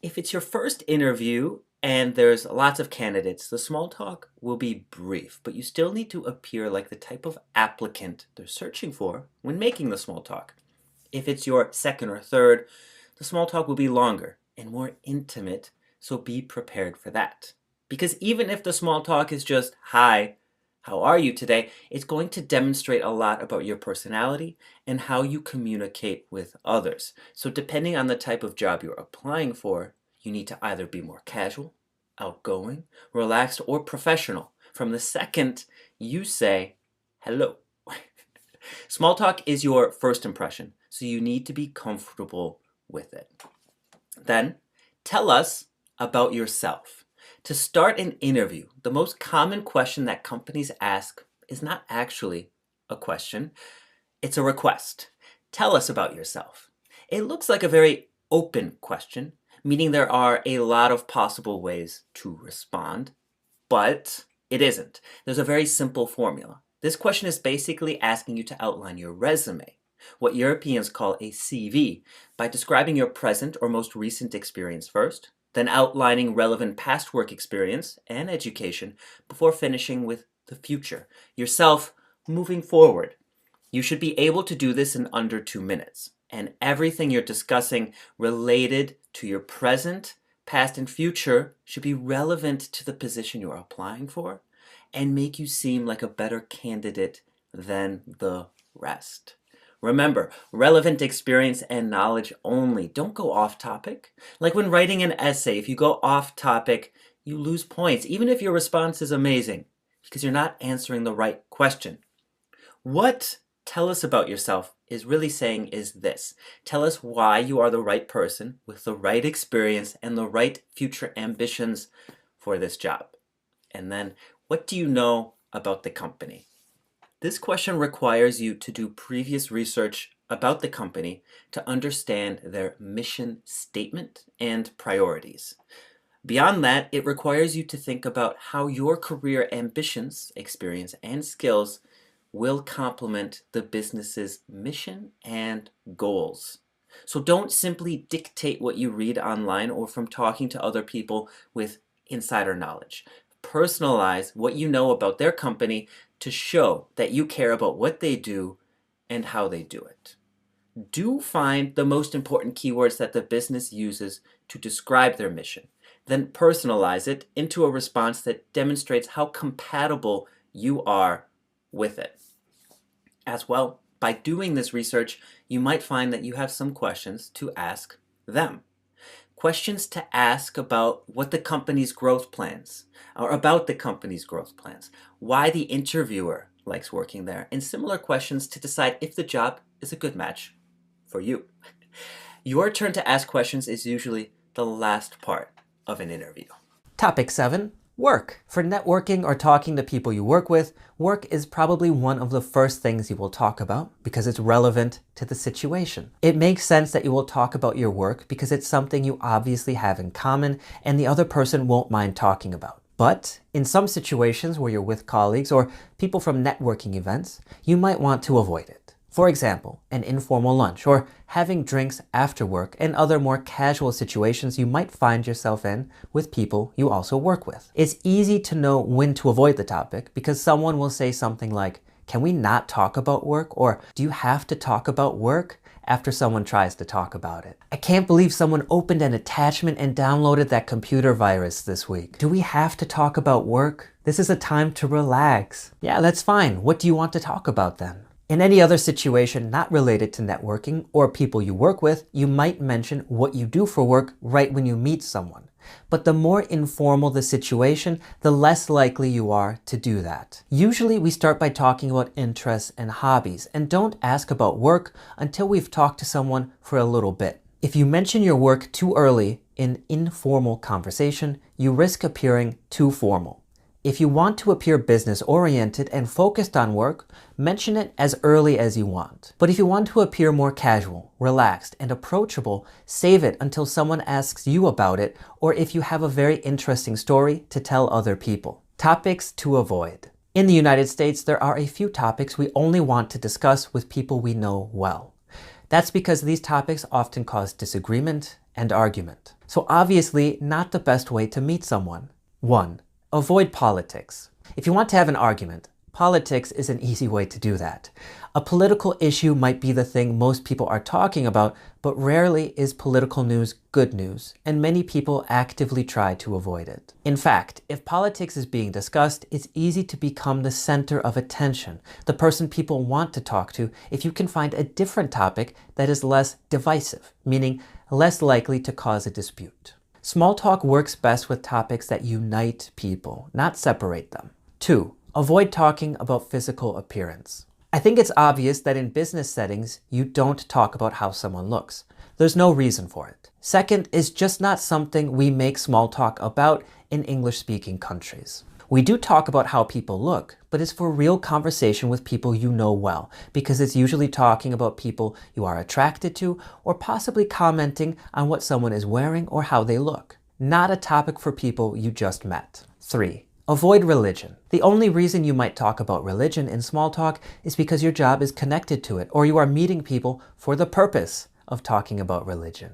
If it's your first interview and there's lots of candidates, the small talk will be brief, but you still need to appear like the type of applicant they're searching for when making the small talk. If it's your second or third, the small talk will be longer and more intimate, so be prepared for that. Because even if the small talk is just, hi, How are you today? It's going to demonstrate a lot about your personality and how you communicate with others. So depending on the type of job you're applying for, you need to either be more casual, outgoing, relaxed, or professional from the second you say hello. Small talk is your first impression, so you need to be comfortable with it. Then, tell us about yourself. To start an interview, the most common question that companies ask is not actually a question, it's a request. Tell us about yourself. It looks like a very open question, meaning there are a lot of possible ways to respond, but it isn't. There's a very simple formula. This question is basically asking you to outline your resume, what Europeans call a CV, by describing your present or most recent experience first, then outlining relevant past work experience and education before finishing with the future, yourself moving forward. You should be able to do this in under 2 minutes, and everything you're discussing related to your present, past, and future should be relevant to the position you're applying for and make you seem like a better candidate than the rest. Remember, relevant experience and knowledge only. Don't go off topic. Like when writing an essay, if you go off topic, you lose points, even if your response is amazing, because you're not answering the right question. What tell us about yourself is really saying is this. Tell us why you are the right person with the right experience and the right future ambitions for this job. And then, what do you know about the company? This question requires you to do previous research about the company to understand their mission statement and priorities. Beyond that, it requires you to think about how your career ambitions, experience, and skills will complement the business's mission and goals. So don't simply dictate what you read online or from talking to other people with insider knowledge. Personalize what you know about their company to show that you care about what they do and how they do it. Do find the most important keywords that the business uses to describe their mission. Then personalize it into a response that demonstrates how compatible you are with it. As well, by doing this research, you might find that you have some questions to ask them. Questions to ask about what the company's growth plans, or about the company's growth plans, why the interviewer likes working there, and similar questions to decide if the job is a good match for you. Your turn to ask questions is usually the last part of an interview. Topic 7. Work. For networking or talking to people you work with, work is probably one of the first things you will talk about because it's relevant to the situation. It makes sense that you will talk about your work because it's something you obviously have in common and the other person won't mind talking about. But in some situations where you're with colleagues or people from networking events, you might want to avoid it. For example, an informal lunch or having drinks after work and other more casual situations you might find yourself in with people you also work with. It's easy to know when to avoid the topic because someone will say something like, "Can we not talk about work?" or "Do you have to talk about work?" after someone tries to talk about it. "I can't believe someone opened an attachment and downloaded that computer virus this week. Do we have to talk about work? This is a time to relax." Yeah, that's fine. What do you want to talk about then? In any other situation not related to networking or people you work with, you might mention what you do for work right when you meet someone. But the more informal the situation, the less likely you are to do that. Usually we start by talking about interests and hobbies and don't ask about work until we've talked to someone for a little bit. If you mention your work too early in informal conversation, you risk appearing too formal. If you want to appear business-oriented and focused on work, mention it as early as you want. But if you want to appear more casual, relaxed, and approachable, save it until someone asks you about it or if you have a very interesting story to tell other people. Topics to avoid. In the United States, there are a few topics we only want to discuss with people we know well. That's because these topics often cause disagreement and argument. So obviously, not the best way to meet someone. 1. Avoid politics. If you want to have an argument, Politics is an easy way to do that. A political issue might be the thing most people are talking about, but rarely is political news good news, and many people actively try to avoid it. In fact, if politics is being discussed, it's easy to become the center of attention, the person people want to talk to, if you can find a different topic that is less divisive, meaning less likely to cause a dispute. Small talk works best with topics that unite people, not separate them. 2. Avoid talking about physical appearance. I think it's obvious that in business settings, you don't talk about how someone looks. There's no reason for it. Second, is just not something we make small talk about in English-speaking countries. We do talk about how people look, but it's for real conversation with people you know well, because it's usually talking about people you are attracted to or possibly commenting on what someone is wearing or how they look. Not a topic for people you just met. 3. Avoid religion. The only reason you might talk about religion in small talk is because your job is connected to it, or you are meeting people for the purpose of talking about religion.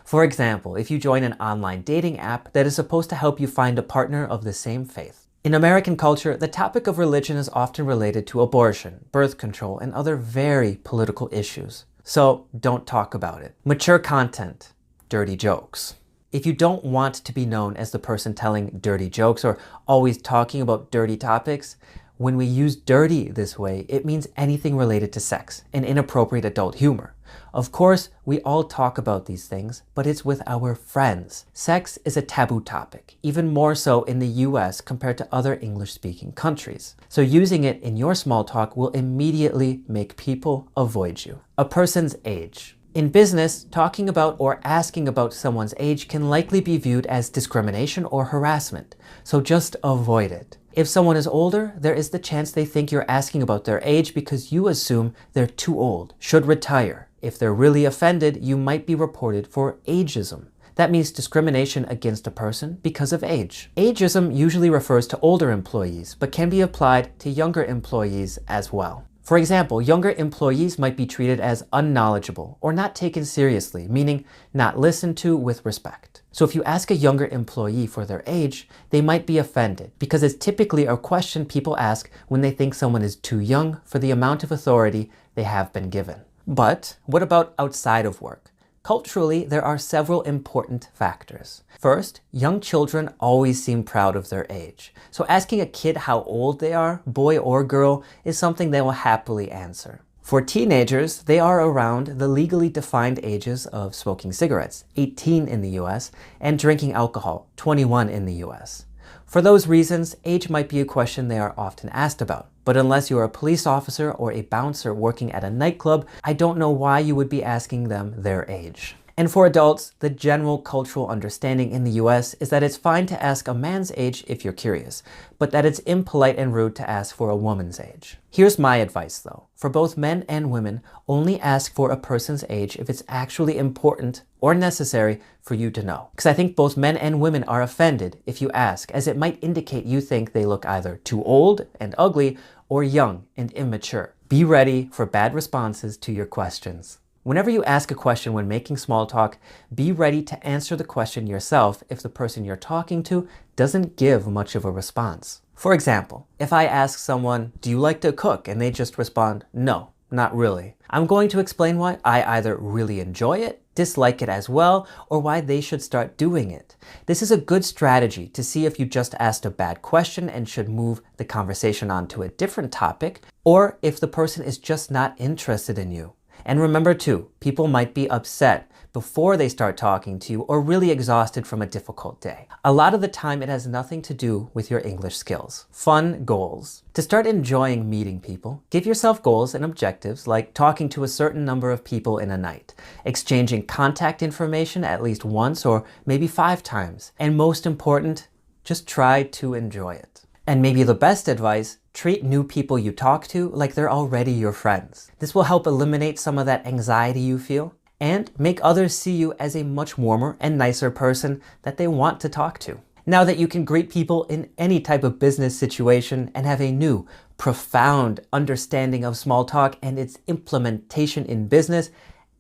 For example, if you join an online dating app that is supposed to help you find a partner of the same faith. In American culture, the topic of religion is often related to abortion, birth control, and other very political issues. So don't talk about it. Mature content, dirty jokes. If you don't want to be known as the person telling dirty jokes or always talking about dirty topics, when we use dirty this way, it means anything related to sex and inappropriate adult humor. Of course, we all talk about these things, but it's with our friends. Sex is a taboo topic, even more so in the US compared to other English-speaking countries. So using it in your small talk will immediately make people avoid you. A person's age. In business, talking about or asking about someone's age can likely be viewed as discrimination or harassment, so just avoid it. If someone is older, there is the chance they think you're asking about their age because you assume they're too old, should retire. If they're really offended, you might be reported for ageism. That means discrimination against a person because of age. Ageism usually refers to older employees, but can be applied to younger employees as well. For example, younger employees might be treated as unknowledgeable or not taken seriously, meaning not listened to with respect. So if you ask a younger employee for their age, they might be offended because it's typically a question people ask when they think someone is too young for the amount of authority they have been given. But what about outside of work? Culturally, there are several important factors. First, young children always seem proud of their age. So asking a kid how old they are, boy or girl, is something they will happily answer. For teenagers, they are around the legally defined ages of smoking cigarettes, 18 in the US, and drinking alcohol, 21 in the US. For those reasons, age might be a question they are often asked about. But unless you're a police officer or a bouncer working at a nightclub, I don't know why you would be asking them their age. And for adults, the general cultural understanding in the US is that it's fine to ask a man's age if you're curious, but that it's impolite and rude to ask for a woman's age. Here's my advice though. For both men and women, only ask for a person's age if it's actually important or necessary for you to know. Because I think both men and women are offended if you ask, as it might indicate you think they look either too old and ugly or young and immature. Be ready for bad responses to your questions. Whenever you ask a question when making small talk, be ready to answer the question yourself if the person you're talking to doesn't give much of a response. For example, if I ask someone, "Do you like to cook?" and they just respond, "No, not really," I'm going to explain why I either really enjoy it, dislike it as well, or why they should start doing it. This is a good strategy to see if you just asked a bad question and should move the conversation on to a different topic, or if the person is just not interested in you. And remember too, people might be upset before they start talking to you or really exhausted from a difficult day. A lot of the time it has nothing to do with your English skills. Fun goals. To start enjoying meeting people, give yourself goals and objectives like talking to a certain number of people in a night, exchanging contact information at least once or maybe 5 times, and most important, just try to enjoy it. And maybe the best advice, treat new people you talk to like they're already your friends. This will help eliminate some of that anxiety you feel and make others see you as a much warmer and nicer person that they want to talk to. Now that you can greet people in any type of business situation and have a new, profound understanding of small talk and its implementation in business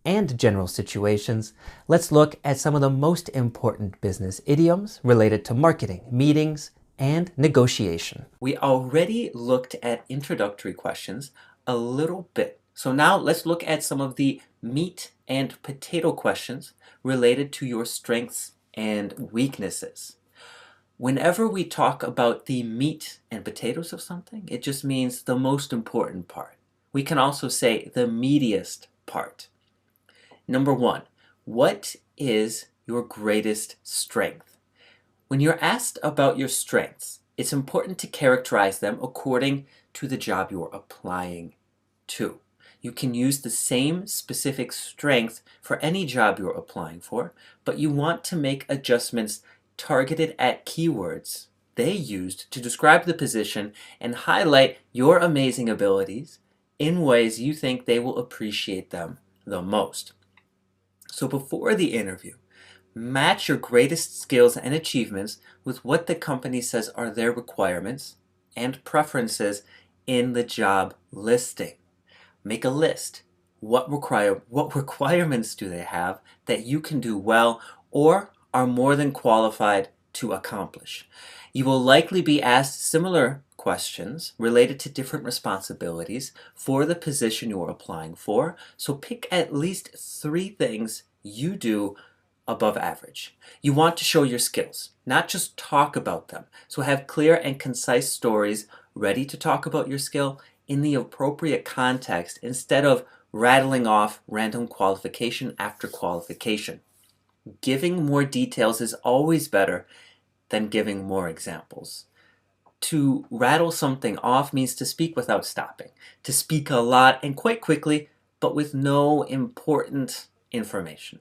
and general situations, let's look at some of the most important business idioms related to marketing, meetings, and negotiation. We already looked at introductory questions a little bit. So now let's look at some of the meat and potato questions related to your strengths and weaknesses. Whenever we talk about the meat and potatoes of something, it just means the most important part. We can also say the meatiest part. Number one, what is your greatest strength? When you're asked about your strengths, it's important to characterize them according to the job you're applying to. You can use the same specific strength for any job you're applying for, but you want to make adjustments targeted at keywords they used to describe the position and highlight your amazing abilities in ways you think they will appreciate them the most. So before the interview, match your greatest skills and achievements with what the company says are their requirements and preferences in the job listing. Make a list. What requirements do they have that you can do well or are more than qualified to accomplish? You will likely be asked similar questions related to different responsibilities for the position you're applying for, so pick at least 3 things you do above average. You want to show your skills, not just talk about them. So have clear and concise stories ready to talk about your skill in the appropriate context instead of rattling off random qualification after qualification. Giving more details is always better than giving more examples. To rattle something off means to speak without stopping, to speak a lot and quite quickly, but with no important information.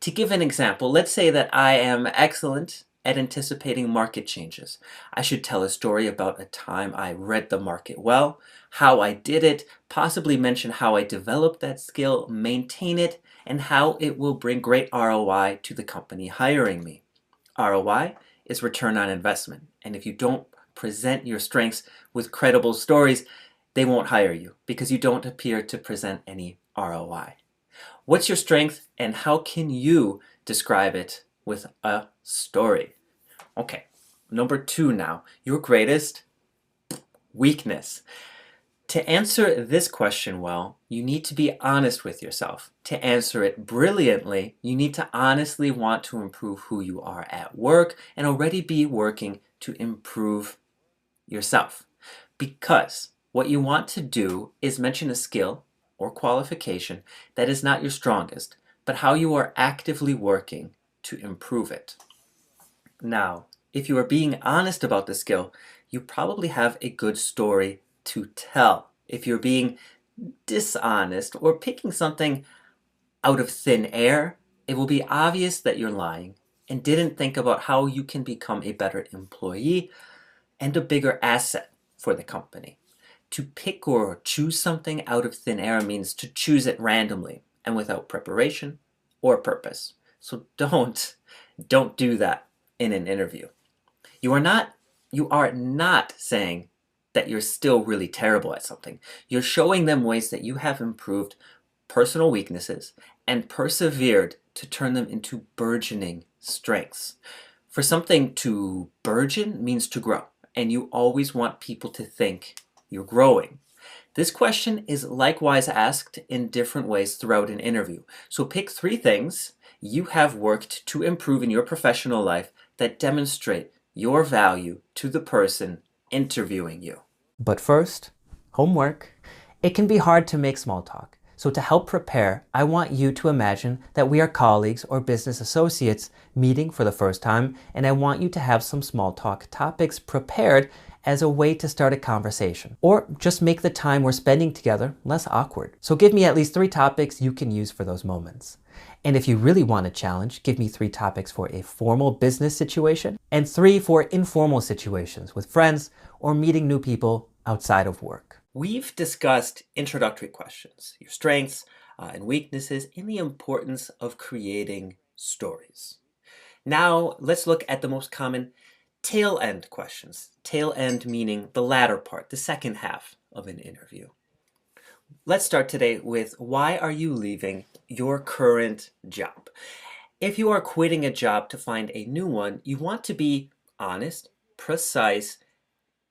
To give an example, let's say that I am excellent at anticipating market changes. I should tell a story about a time I read the market well, how I did it, possibly mention how I developed that skill, maintain it, and how it will bring great ROI to the company hiring me. ROI is return on investment, and if you don't present your strengths with credible stories, they won't hire you because you don't appear to present any ROI. What's your strength and how can you describe it with a story? Okay, number 2 now, your greatest weakness. To answer this question well, you need to be honest with yourself. To answer it brilliantly, you need to honestly want to improve who you are at work and already be working to improve yourself. Because what you want to do is mention a skill or qualification that is not your strongest, but how you are actively working to improve it. Now, if you are being honest about the skill, you probably have a good story to tell. If you're being dishonest or picking something out of thin air, it will be obvious that you're lying and didn't think about how you can become a better employee and a bigger asset for the company. To pick or choose something out of thin air means to choose it randomly and without preparation or purpose. So don't do that in an interview. You are not saying that you're still really terrible at something. You're showing them ways that you have improved personal weaknesses and persevered to turn them into burgeoning strengths. For something to burgeon means to grow, and you always want people to think you're growing. This question is likewise asked in different ways throughout an interview. So pick 3 things you have worked to improve in your professional life that demonstrate your value to the person interviewing you. But first, homework. It can be hard to make small talk. So to help prepare, I want you to imagine that we are colleagues or business associates meeting for the first time, and I want you to have some small talk topics prepared as a way to start a conversation, or just make the time we're spending together less awkward. So give me at least 3 topics you can use for those moments. And if you really want a challenge, give me 3 topics for a formal business situation and 3 for informal situations with friends or meeting new people outside of work. We've discussed introductory questions, your strengths and weaknesses, and the importance of creating stories. Now let's look at the most common tail end questions. Tail end meaning the latter part, the second half of an interview. Let's start today with why are you leaving your current job? If you are quitting a job to find a new one, you want to be honest, precise,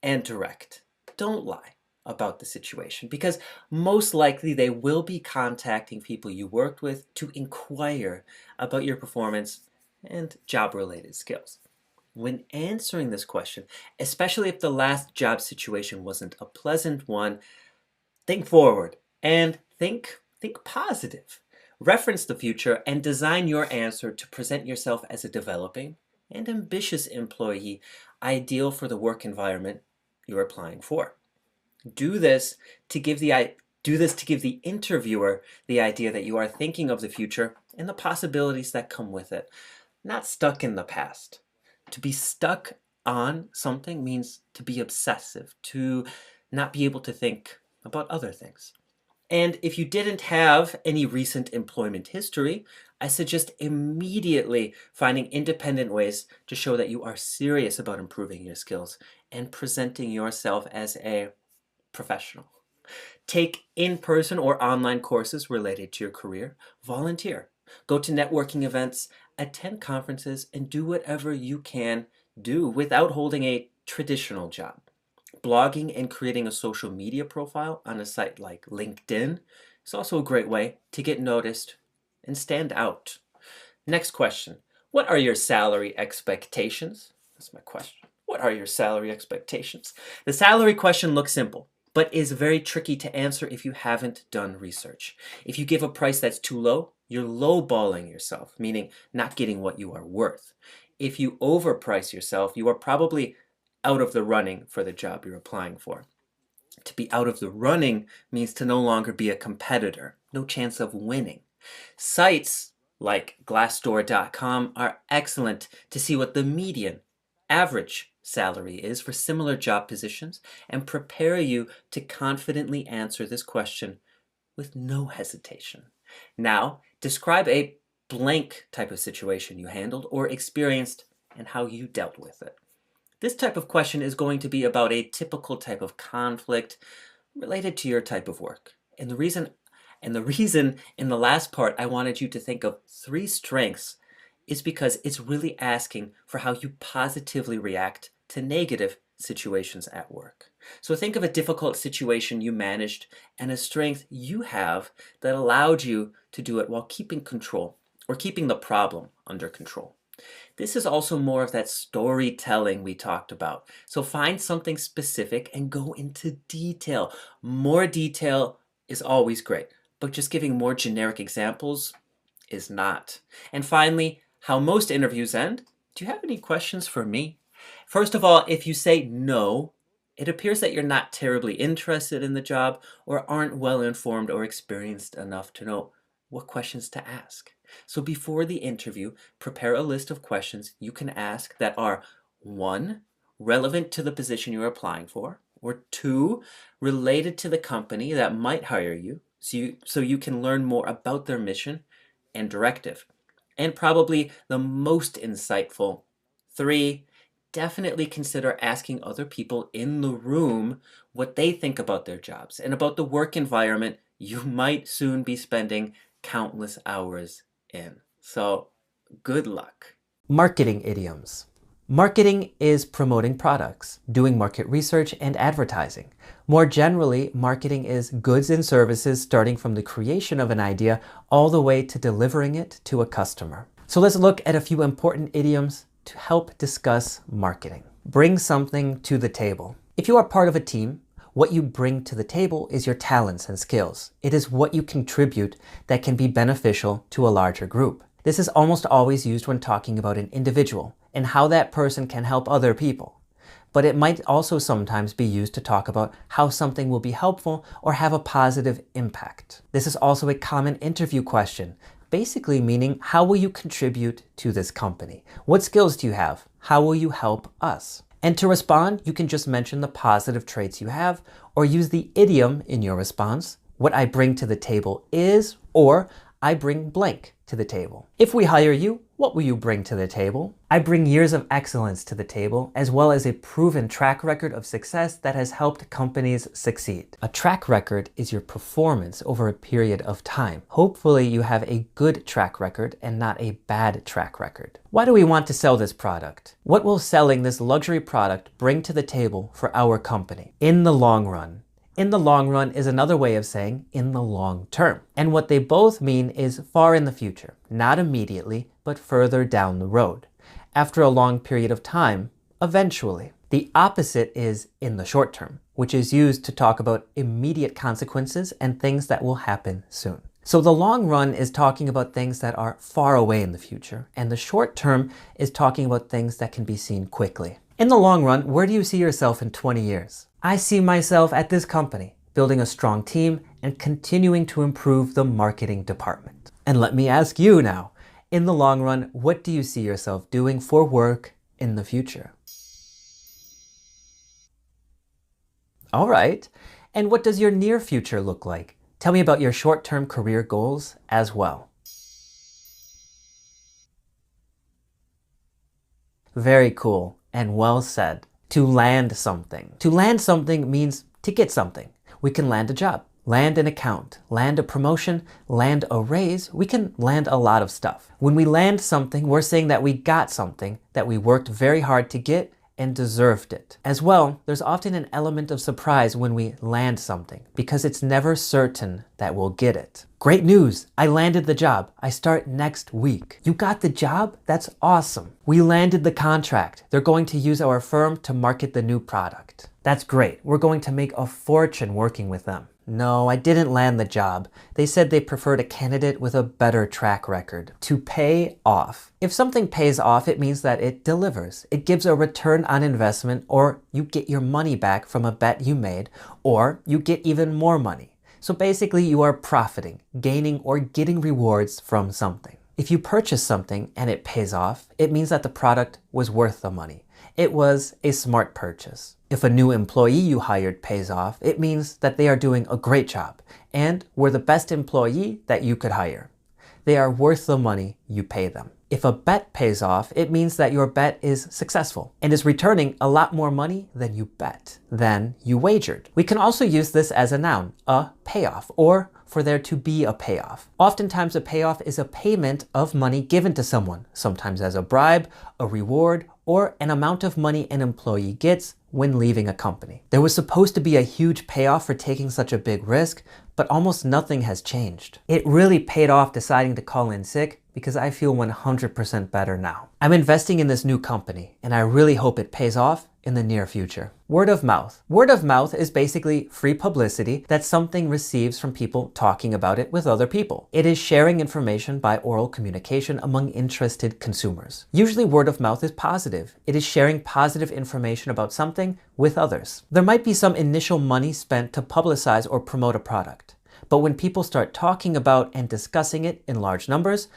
and direct. Don't lie about the situation because most likely they will be contacting people you worked with to inquire about your performance and job-related skills. When answering this question, especially if the last job situation wasn't a pleasant one, think forward and think positive. Reference the future and design your answer to present yourself as a developing and ambitious employee, ideal for the work environment you're applying for. Do this to give the interviewer the idea that you are thinking of the future and the possibilities that come with it, not stuck in the past. To be stuck on something means to be obsessive, to not be able to think about other things. And if you didn't have any recent employment history, I suggest immediately finding independent ways to show that you are serious about improving your skills and presenting yourself as a professional. Take in-person or online courses related to your career. Volunteer. Go to networking events, attend conferences, and do whatever you can do without holding a traditional job. Blogging and creating a social media profile on a site like LinkedIn is also a great way to get noticed and stand out. Next question. What are your salary expectations? That's my question. What are your salary expectations? The salary question looks simple, but is very tricky to answer if you haven't done research. If you give a price that's too low, you're lowballing yourself, meaning not getting what you are worth. If you overprice yourself, you are probably out of the running for the job you're applying for. To be out of the running means to no longer be a competitor, no chance of winning. Sites like Glassdoor.com are excellent to see what the median, average salary is for similar job positions and prepare you to confidently answer this question with no hesitation. Now, describe a blank type of situation you handled or experienced and how you dealt with it. This type of question is going to be about a typical type of conflict related to your type of work. And the reason in the last part I wanted you to think of 3 strengths is because it's really asking for how you positively react to negative situations at work. So think of a difficult situation you managed and a strength you have that allowed you to do it while keeping control or keeping the problem under control. This is also more of that storytelling we talked about. So find something specific and go into detail. More detail is always great, but just giving more generic examples is not. And finally, how most interviews end. Do you have any questions for me? First of all, if you say no, it appears that you're not terribly interested in the job or aren't well informed or experienced enough to know what questions to ask. So before the interview, prepare a list of questions you can ask that are 1, relevant to the position you're applying for, or 2, related to the company that might hire you, so you can learn more about their mission and directive. And probably the most insightful, 3, definitely consider asking other people in the room what they think about their jobs and about the work environment you might soon be spending countless hours in. So, good luck. Marketing idioms. Marketing is promoting products, doing market research and advertising. More generally, marketing is goods and services starting from the creation of an idea all the way to delivering it to a customer. So let's look at a few important idioms to help discuss marketing. Bring something to the table. If you are part of a team, what you bring to the table is your talents and skills. It is what you contribute that can be beneficial to a larger group. This is almost always used when talking about an individual and how that person can help other people. But it might also sometimes be used to talk about how something will be helpful or have a positive impact. This is also a common interview question, basically meaning how will you contribute to this company? What skills do you have? How will you help us? And to respond, you can just mention the positive traits you have or use the idiom in your response. What I bring to the table is, or I bring blank to the table. If we hire you, What will you bring to the table? I bring years of excellence to the table, as well as a proven track record of success that has helped companies succeed. A track record is your performance over a period of time. Hopefully you have a good track record and not a bad track record. Why do we want to sell this product? What will selling this luxury product bring to the table for our company in the long run? In the long run is another way of saying in the long term. And what they both mean is far in the future, not immediately, but further down the road. After a long period of time, eventually. The opposite is in the short term, which is used to talk about immediate consequences and things that will happen soon. So the long run is talking about things that are far away in the future, and the short term is talking about things that can be seen quickly. In the long run, where do you see yourself in 20 years? I see myself at this company, building a strong team and continuing to improve the marketing department. And let me ask you now, in the long run, what do you see yourself doing for work in the future? All right. And what does your near future look like? Tell me about your short-term career goals as well. Very cool and well said. To land something. To land something means to get something. We can land a job, land an account, land a promotion, land a raise. We can land a lot of stuff. When we land something, we're saying that we got something that we worked very hard to get and deserved it. As well, there's often an element of surprise when we land something because it's never certain that we'll get it. Great news! I landed the job. I start next week. You got the job? That's awesome. We landed the contract. They're going to use our firm to market the new product. That's great. We're going to make a fortune working with them. No, I didn't land the job. They said they preferred a candidate with a better track record. To pay off. If something pays off, it means that it delivers. It gives a return on investment, or you get your money back from a bet you made, or you get even more money. So basically you are profiting, gaining or getting rewards from something. If you purchase something and it pays off, it means that the product was worth the money. It was a smart purchase. If a new employee you hired pays off, it means that they are doing a great job and were the best employee that you could hire. They are worth the money you pay them. If a bet pays off, it means that your bet is successful and is returning a lot more money than you bet, than you wagered. We can also use this as a noun, a payoff, or for there to be a payoff. Oftentimes a payoff is a payment of money given to someone, sometimes as a bribe, a reward, or an amount of money an employee gets when leaving a company. There was supposed to be a huge payoff for taking such a big risk, but almost nothing has changed. It really paid off deciding to call in sick because I feel 100% better now. I'm investing in this new company and I really hope it pays off in the near future. Word of mouth. Word of mouth is basically free publicity that something receives from people talking about it with other people. It is sharing information by oral communication among interested consumers. Usually word of mouth is positive. It is sharing positive information about something with others. There might be some initial money spent to publicize or promote a product, but when people start talking about and discussing it in large numbers,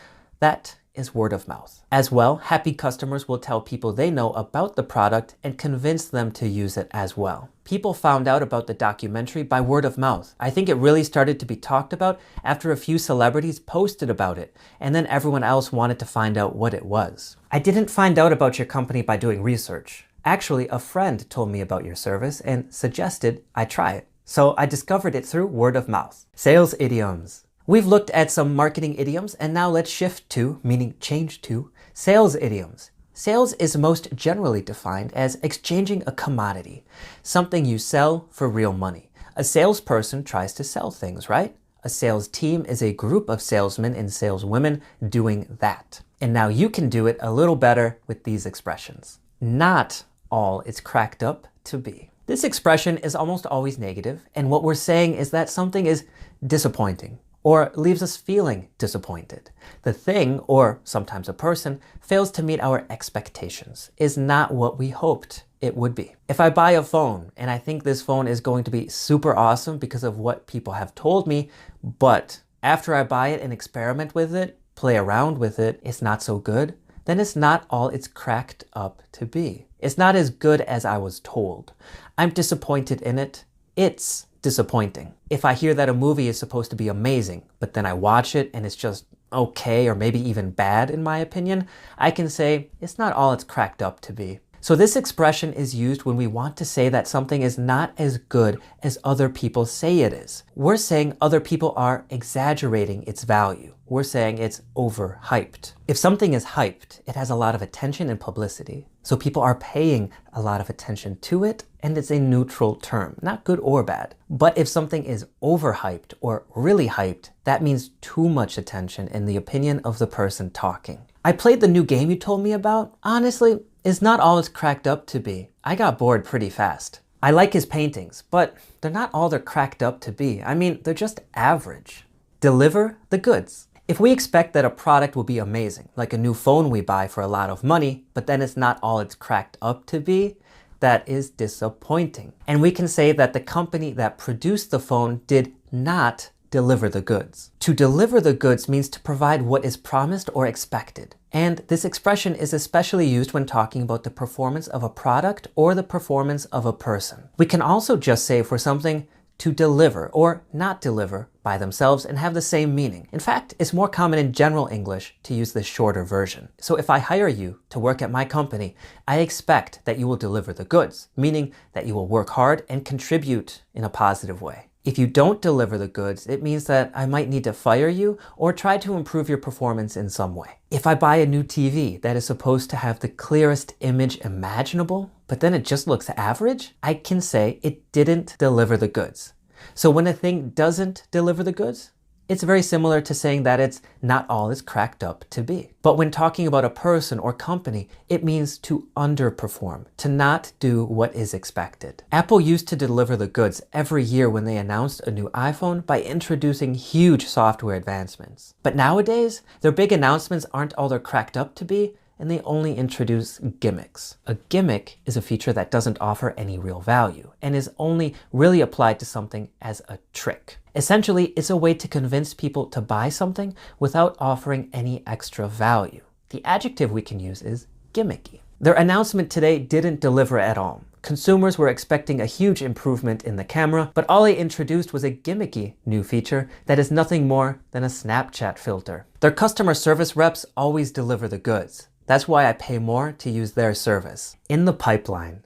that is word of mouth. As well, happy customers will tell people they know about the product and convince them to use it as well. People found out about the documentary by word of mouth. I think it really started to be talked about after a few celebrities posted about it, and then everyone else wanted to find out what it was. I didn't find out about your company by doing research. Actually, a friend told me about your service and suggested I try it. So I discovered it through word of mouth. Sales idioms. We've looked at some marketing idioms and now let's shift to, meaning change to, sales idioms. Sales is most generally defined as exchanging a commodity, something you sell for real money. A salesperson tries to sell things, right? A sales team is a group of salesmen and saleswomen doing that. And now you can do it a little better with these expressions. Not all it's cracked up to be. This expression is almost always negative, and what we're saying is that something is disappointing, or leaves us feeling disappointed. The thing, or sometimes a person, fails to meet our expectations, is not what we hoped it would be. If I buy a phone and I think this phone is going to be super awesome because of what people have told me, but after I buy it and experiment with it, play around with it, it's not so good, then it's not all it's cracked up to be. It's not as good as I was told. I'm disappointed in it. It's disappointing. If I hear that a movie is supposed to be amazing, but then I watch it and it's just okay or maybe even bad in my opinion, I can say it's not all it's cracked up to be. So this expression is used when we want to say that something is not as good as other people say it is. We're saying other people are exaggerating its value. We're saying it's overhyped. If something is hyped, it has a lot of attention and publicity. So people are paying a lot of attention to it, and it's a neutral term, not good or bad. But if something is overhyped or really hyped, that means too much attention in the opinion of the person talking. I played the new game you told me about. Honestly, it's not all it's cracked up to be. I got bored pretty fast. I like his paintings, but they're not all they're cracked up to be. I mean, they're just average. Deliver the goods. If we expect that a product will be amazing, like a new phone we buy for a lot of money, but then it's not all it's cracked up to be, that is disappointing. And we can say that the company that produced the phone did not deliver the goods. To deliver the goods means to provide what is promised or expected. And this expression is especially used when talking about the performance of a product or the performance of a person. We can also just say for something to deliver or not deliver by themselves and have the same meaning. In fact, it's more common in general English to use this shorter version. So if I hire you to work at my company, I expect that you will deliver the goods, meaning that you will work hard and contribute in a positive way. If you don't deliver the goods, it means that I might need to fire you or try to improve your performance in some way. If I buy a new TV that is supposed to have the clearest image imaginable, but then it just looks average, I can say it didn't deliver the goods. So when a thing doesn't deliver the goods, it's very similar to saying that it's not all it's cracked up to be. But when talking about a person or company, it means to underperform, to not do what is expected. Apple used to deliver the goods every year when they announced a new iPhone by introducing huge software advancements. But nowadays, their big announcements aren't all they're cracked up to be, and they only introduce gimmicks. A gimmick is a feature that doesn't offer any real value and is only really applied to something as a trick. Essentially, it's a way to convince people to buy something without offering any extra value. The adjective we can use is gimmicky. Their announcement today didn't deliver at all. Consumers were expecting a huge improvement in the camera, but all they introduced was a gimmicky new feature that is nothing more than a Snapchat filter. Their customer service reps always deliver the goods. That's why I pay more to use their service. In the pipeline.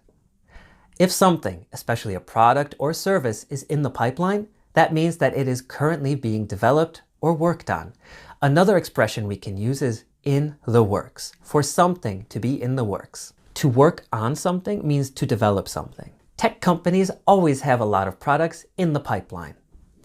If something, especially a product or service, is in the pipeline, that means that it is currently being developed or worked on. Another expression we can use is in the works, for something to be in the works. To work on something means to develop something. Tech companies always have a lot of products in the pipeline.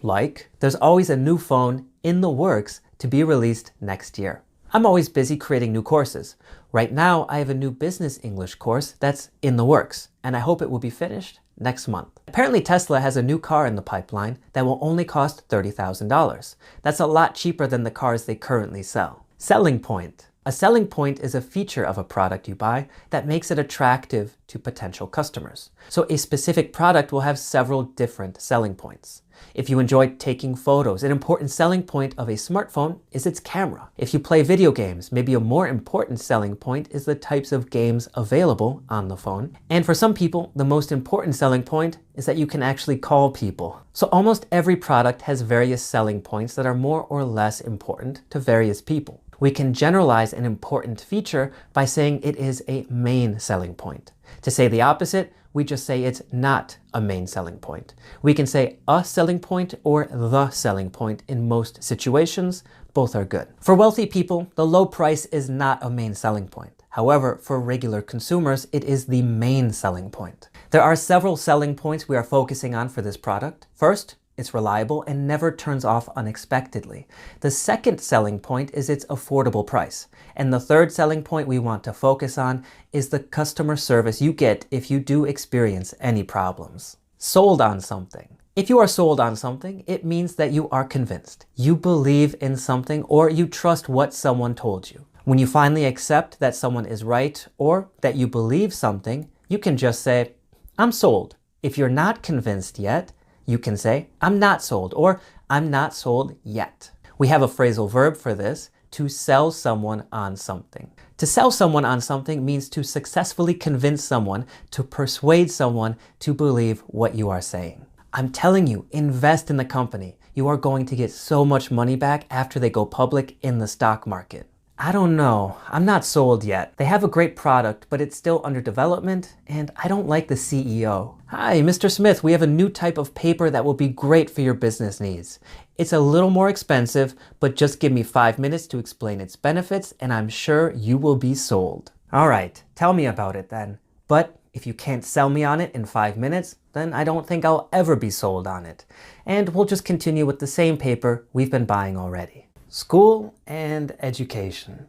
Like, there's always a new phone in the works to be released next year. I'm always busy creating new courses. Right now, I have a new business English course that's in the works, and I hope it will be finished next month. Apparently, Tesla has a new car in the pipeline that will only cost $30,000. That's a lot cheaper than the cars they currently sell. Selling point. A selling point is a feature of a product you buy that makes it attractive to potential customers. So a specific product will have several different selling points. If you enjoy taking photos, an important selling point of a smartphone is its camera. If you play video games, maybe a more important selling point is the types of games available on the phone. And for some people, the most important selling point is that you can actually call people. So almost every product has various selling points that are more or less important to various people. We can generalize an important feature by saying it is a main selling point. To say the opposite, we just say it's not a main selling point. We can say a selling point or the selling point in most situations. Both are good. For wealthy people, the low price is not a main selling point. However, for regular consumers, it is the main selling point. There are several selling points we are focusing on for this product. First, it's reliable and never turns off unexpectedly. The second selling point is its affordable price. And the third selling point we want to focus on is the customer service you get if you do experience any problems. Sold on something. If you are sold on something, it means that you are convinced. You believe in something or you trust what someone told you. When you finally accept that someone is right or that you believe something, you can just say, I'm sold. If you're not convinced yet, you can say, I'm not sold, or I'm not sold yet. We have a phrasal verb for this, to sell someone on something. To sell someone on something means to successfully convince someone, to persuade someone to believe what you are saying. I'm telling you, invest in the company. you are going to get so much money back after they go public in the stock market. I don't know. I'm not sold yet. They have a great product, but it's still under development, and I don't like the CEO. Hi, Mr. Smith, we have a new type of paper that will be great for your business needs. It's a little more expensive, but just give me 5 minutes to explain its benefits, and I'm sure you will be sold. All right, tell me about it then. But if you can't sell me on it in 5 minutes, then I don't think I'll ever be sold on it. And we'll just continue with the same paper we've been buying already. School and education.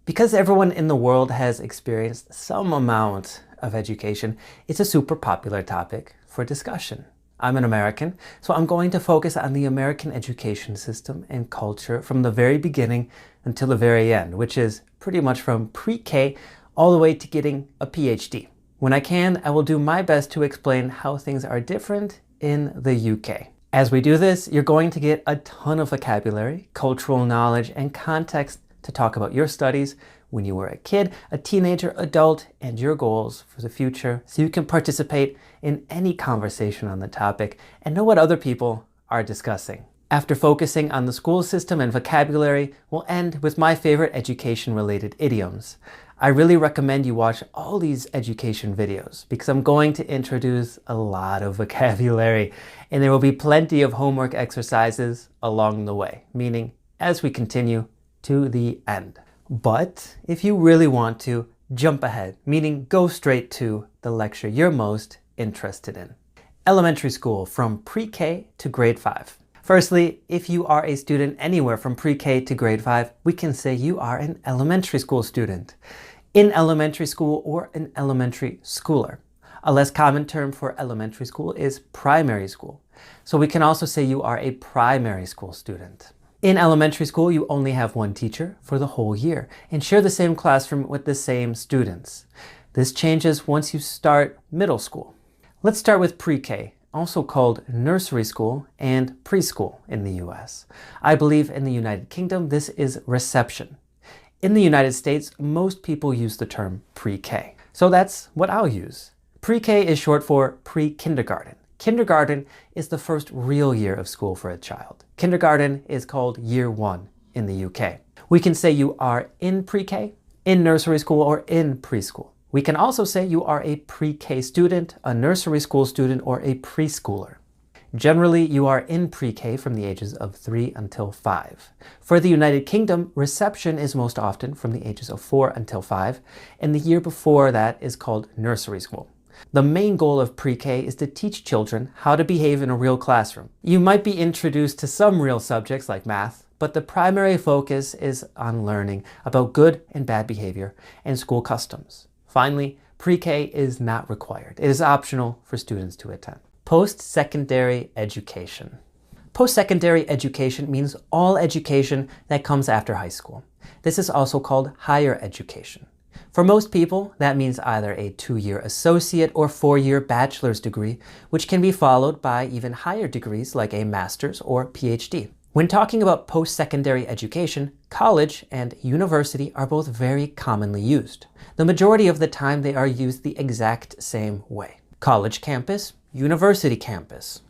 Because everyone in the world has experienced some amount of education, it's a super popular topic for discussion. I'm an American, so I'm going to focus on the American education system and culture from the very beginning until the very end, which is pretty much from pre-K all the way to getting a PhD. When I can, I will do my best to explain how things are different in the UK. As we do this, you're going to get a ton of vocabulary, cultural knowledge, and context to talk about your studies when you were a kid, a teenager, adult, and your goals for the future, so you can participate in any conversation on the topic and know what other people are discussing. After focusing on the school system and vocabulary, we'll end with my favorite education-related idioms. I really recommend you watch all these education videos because I'm going to introduce a lot of vocabulary, and there will be plenty of homework exercises along the way, meaning as we continue to the end. But if you really want to, jump ahead, meaning go straight to the lecture you're most interested in. Elementary school from pre-K to grade 5. Firstly, if you are a student anywhere from pre-K to grade 5, we can say you are an elementary school student. In elementary school or an elementary schooler. A less common term for elementary school is primary school. So we can also say you are a primary school student. In elementary school, you only have one teacher for the whole year and share the same classroom with the same students. This changes once you start middle school. Let's start with pre-K, also called nursery school and preschool in the US. I believe in the United Kingdom, this is reception. In the United States, most people use the term pre-K. So that's what I'll use. Pre-K is short for pre-kindergarten. Kindergarten is the first real year of school for a child. Kindergarten is called year 1 in the UK. We can say you are in pre-K, in nursery school, or in preschool. We can also say you are a pre-K student, a nursery school student, or a preschooler. Generally, you are in pre-K from the ages of 3 until 5. For the United Kingdom, reception is most often from the ages of 4 until 5, and the year before that is called nursery school. The main goal of pre-K is to teach children how to behave in a real classroom. You might be introduced to some real subjects like math, but the primary focus is on learning about good and bad behavior and school customs. Finally, pre-K is not required. It is optional for students to attend. Post-secondary education. Post-secondary education means all education that comes after high school. This is also called higher education. For most people, that means either a 2-year associate or 4-year bachelor's degree, which can be followed by even higher degrees like a master's or PhD. When talking about post-secondary education, college and university are both very commonly used. The majority of the time they are used the exact same way. College campus, university campus.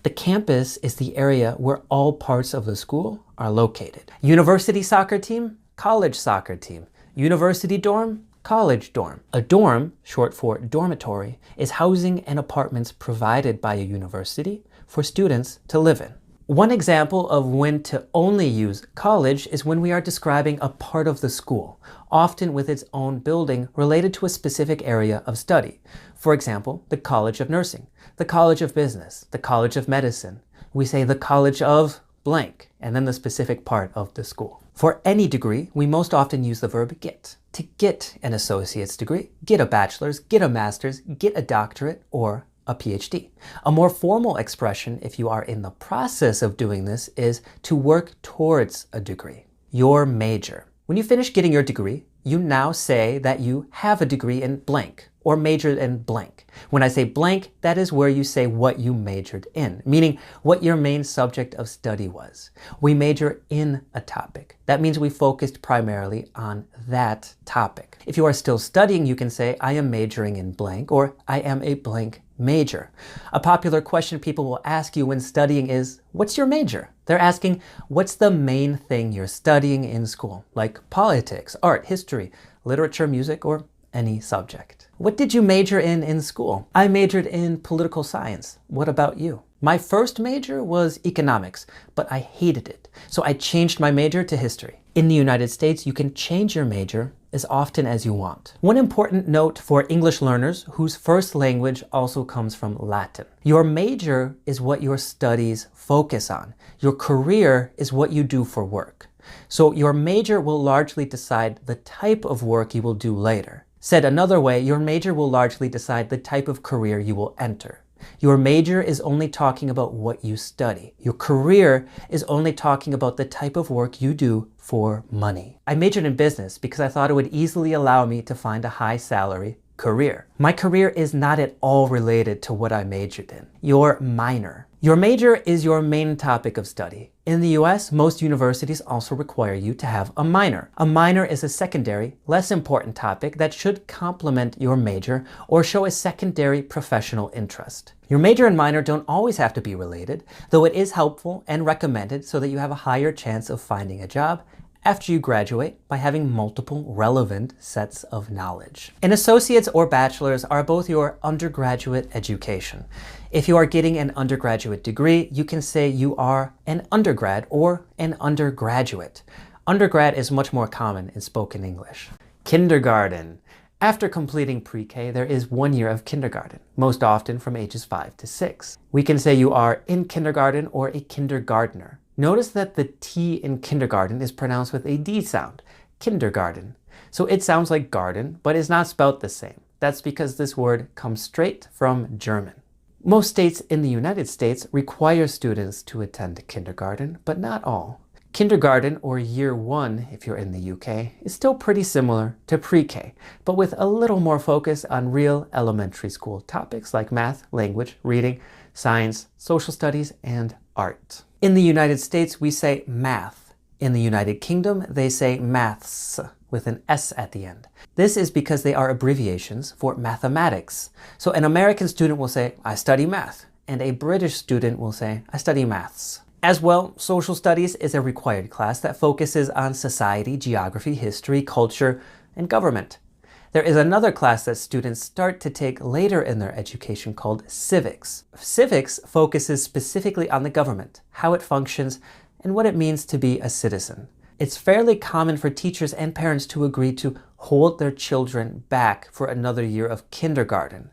The campus is the area where all parts of the school are located. University soccer team, college soccer team. University dorm, college dorm. A dorm, short for dormitory, is housing and apartments provided by a university for students to live in. One example of when to only use college is when we are describing a part of the school, often with its own building related to a specific area of study. For example, the College of Nursing, the College of Business, the College of Medicine. We say the College of blank, and then the specific part of the school. For any degree, we most often use the verb get. To get an associate's degree, get a bachelor's, get a master's, get a doctorate, or a PhD. A more formal expression, if you are in the process of doing this, is to work towards a degree. Your major. When you finish getting your degree, you now say that you have a degree in blank, or majored in blank. When I say blank, that is where you say what you majored in, meaning what your main subject of study was. We major in a topic. That means we focused primarily on that topic. If you are still studying, you can say, I am majoring in blank, or I am a blank major. A popular question people will ask you when studying is, what's your major? They're asking, what's the main thing you're studying in school? Like politics, art, history, literature, music, or any subject. What did you major in school? I majored in political science. What about you? My first major was economics, but I hated it. So I changed my major to history. In the United States, you can change your major as often as you want. One important note for English learners whose first language also comes from Latin. Your major is what your studies focus on. Your career is what you do for work. So your major will largely decide the type of work you will do later. Said another way, your major will largely decide the type of career you will enter. Your major is only talking about what you study. Your career is only talking about the type of work you do for money. I majored in business because I thought it would easily allow me to find a high salary career. My career is not at all related to what I majored in. Your minor. Your major is your main topic of study. In the US, most universities also require you to have a minor. A minor is a secondary, less important topic that should complement your major or show a secondary professional interest. Your major and minor don't always have to be related, though it is helpful and recommended so that you have a higher chance of finding a job after you graduate by having multiple relevant sets of knowledge. An associate's or bachelor's are both your undergraduate education. If you are getting an undergraduate degree, you can say you are an undergrad or an undergraduate. Undergrad is much more common in spoken English. Kindergarten. After completing pre-K, there is 1 year of kindergarten, most often from ages 5 to 6. We can say you are in kindergarten or a kindergartner. Notice that the T in kindergarten is pronounced with a D sound, kindergarten. So it sounds like garden, but is not spelled the same. That's because this word comes straight from German. Most states in the United States require students to attend kindergarten, but not all. Kindergarten, or year 1 if you're in the UK, is still pretty similar to pre-K, but with a little more focus on real elementary school topics like math, language, reading, science, social studies, and art. In the United States, we say math. In the United Kingdom, they say maths with an S at the end. This is because they are abbreviations for mathematics. So an American student will say, I study math, and a British student will say, I study maths. As well, social studies is a required class that focuses on society, geography, history, culture, and government. There is another class that students start to take later in their education called civics. Civics focuses specifically on the government, how it functions, and what it means to be a citizen. It's fairly common for teachers and parents to agree to hold their children back for another year of kindergarten.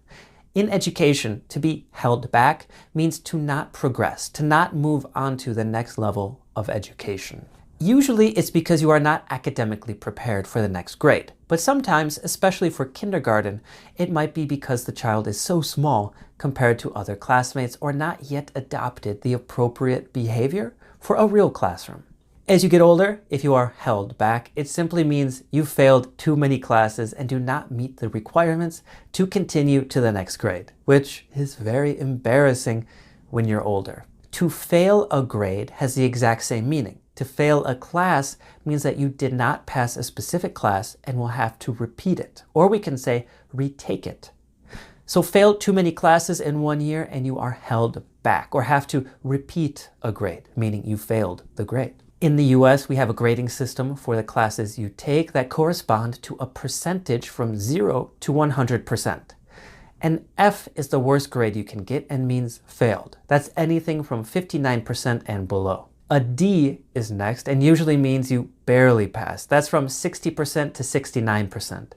In education, to be held back means to not progress, to not move on to the next level of education. Usually it's because you are not academically prepared for the next grade. But sometimes, especially for kindergarten, it might be because the child is so small compared to other classmates or not yet adopted the appropriate behavior for a real classroom. As you get older, if you are held back, it simply means you failed too many classes and do not meet the requirements to continue to the next grade, which is very embarrassing when you're older. To fail a grade has the exact same meaning. To fail a class means that you did not pass a specific class and will have to repeat it, or we can say retake it. So fail too many classes in 1 year and you are held back, or have to repeat a grade, meaning you failed the grade. In the US, we have a grading system for the classes you take that correspond to a percentage from 0 to 100%. An F is the worst grade you can get and means failed. That's anything from 59% and below. A D is next and usually means you barely passed. That's from 60% to 69%.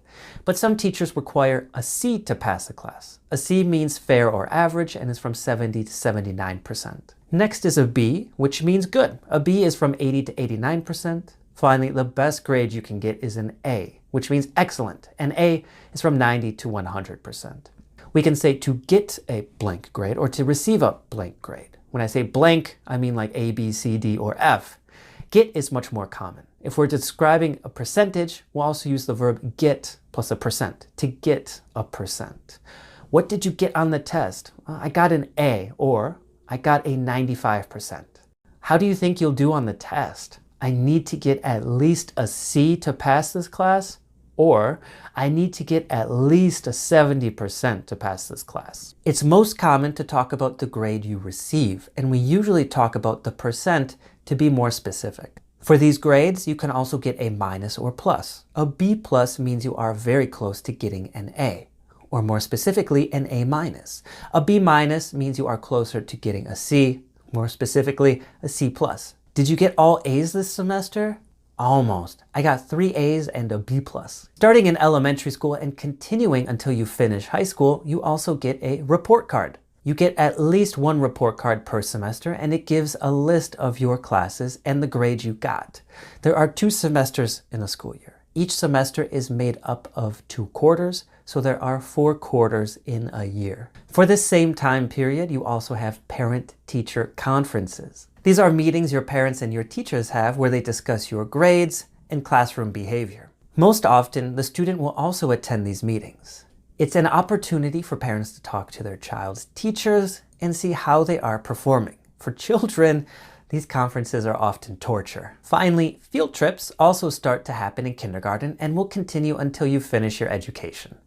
But some teachers require a C to pass a class. A C means fair or average and is from 70 to 79%. Next is a B, which means good. A B is from 80 to 89%. Finally, the best grade you can get is an A, which means excellent. An A is from 90 to 100%. We can say to get a blank grade or to receive a blank grade. When I say blank, I mean like A, B, C, D, or F. Get is much more common. If we're describing a percentage, we'll also use the verb get plus a percent, to get a percent. What did you get on the test? I got an A, or I got a 95%. How do you think you'll do on the test? I need to get at least a C to pass this class, or I need to get at least a 70% to pass this class. It's most common to talk about the grade you receive, and we usually talk about the percent to be more specific. For these grades, you can also get a minus or plus. A B plus means you are very close to getting an A, or more specifically, an A minus. A B minus means you are closer to getting a C, more specifically, a C plus. Did you get all A's this semester? Almost. I got 3 A's and a B plus. Starting in elementary school and continuing until you finish high school, you also get a report card. You get at least 1 report card per semester, and it gives a list of your classes and the grade you got. There are 2 semesters in a school year. Each semester is made up of 2 quarters, so there are 4 quarters in a year. For this same time period, you also have parent-teacher conferences. These are meetings your parents and your teachers have where they discuss your grades and classroom behavior. Most often, the student will also attend these meetings. It's an opportunity for parents to talk to their child's teachers and see how they are performing. For children, these conferences are often torture. Finally, field trips also start to happen in kindergarten and will continue until you finish your education.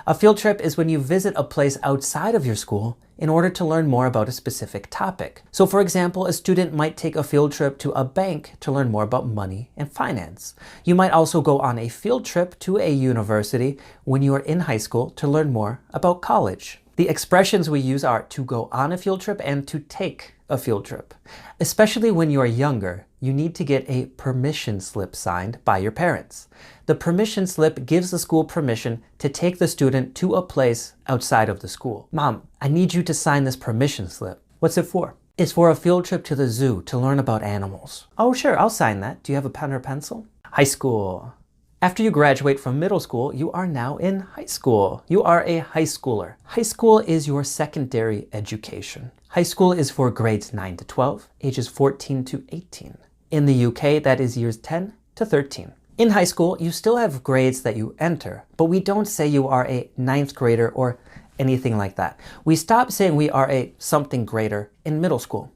A field trip is when you visit a place outside of your school in order to learn more about a specific topic. So for example, a student might take a field trip to a bank to learn more about money and finance. You might also go on a field trip to a university when you are in high school to learn more about college. The expressions we use are to go on a field trip and to take a field trip. Especially when you are younger, you need to get a permission slip signed by your parents. The permission slip gives the school permission to take the student to a place outside of the school. Mom, I need you to sign this permission slip. What's it for? It's for a field trip to the zoo to learn about animals. Oh, sure, I'll sign that. Do you have a pen or pencil? High school. After you graduate from middle school, you are now in high school. You are a high schooler. High school is your secondary education. High school is for grades 9 to 12, ages 14 to 18. In the UK, that is years 10 to 13. In high school, you still have grades that you enter, but we don't say you are a 9th grader or anything like that. We stop saying we are a something grader in middle school.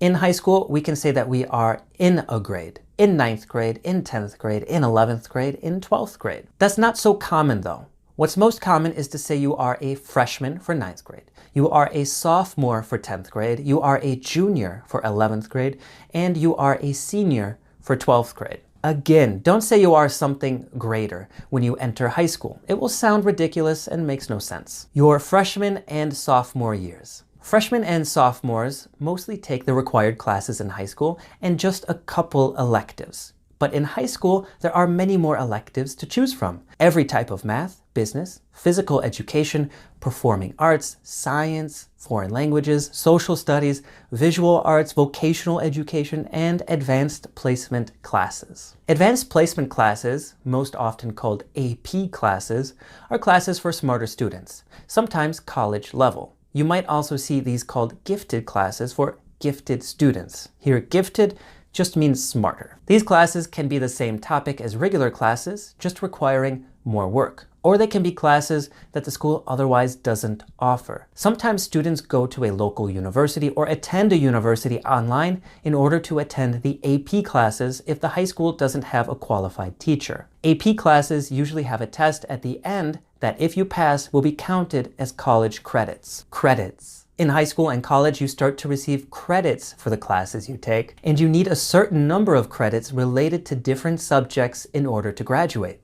In high school, we can say that we are in a grade. In 9th grade, in 10th grade, in 11th grade, in 12th grade. That's not so common though. What's most common is to say you are a freshman for 9th grade. You are a sophomore for 10th grade. You are a junior for 11th grade. And you are a senior for 12th grade. Again, don't say you are something greater when you enter high school. It will sound ridiculous and makes no sense. Your freshman and sophomore years. Freshmen and sophomores mostly take the required classes in high school and just a couple electives. But in high school, there are many more electives to choose from. Every type of math, business, physical education, performing arts, science, foreign languages, social studies, visual arts, vocational education, and advanced placement classes. Advanced placement classes, most often called AP classes, are classes for smarter students, sometimes college level. You might also see these called gifted classes for gifted students. Here, gifted just means smarter. These classes can be the same topic as regular classes, just requiring more work. Or they can be classes that the school otherwise doesn't offer. Sometimes students go to a local university or attend a university online in order to attend the AP classes if the high school doesn't have a qualified teacher. AP classes usually have a test at the end that if you pass will be counted as college credits. Credits. In high school and college, you start to receive credits for the classes you take, and you need a certain number of credits related to different subjects in order to graduate.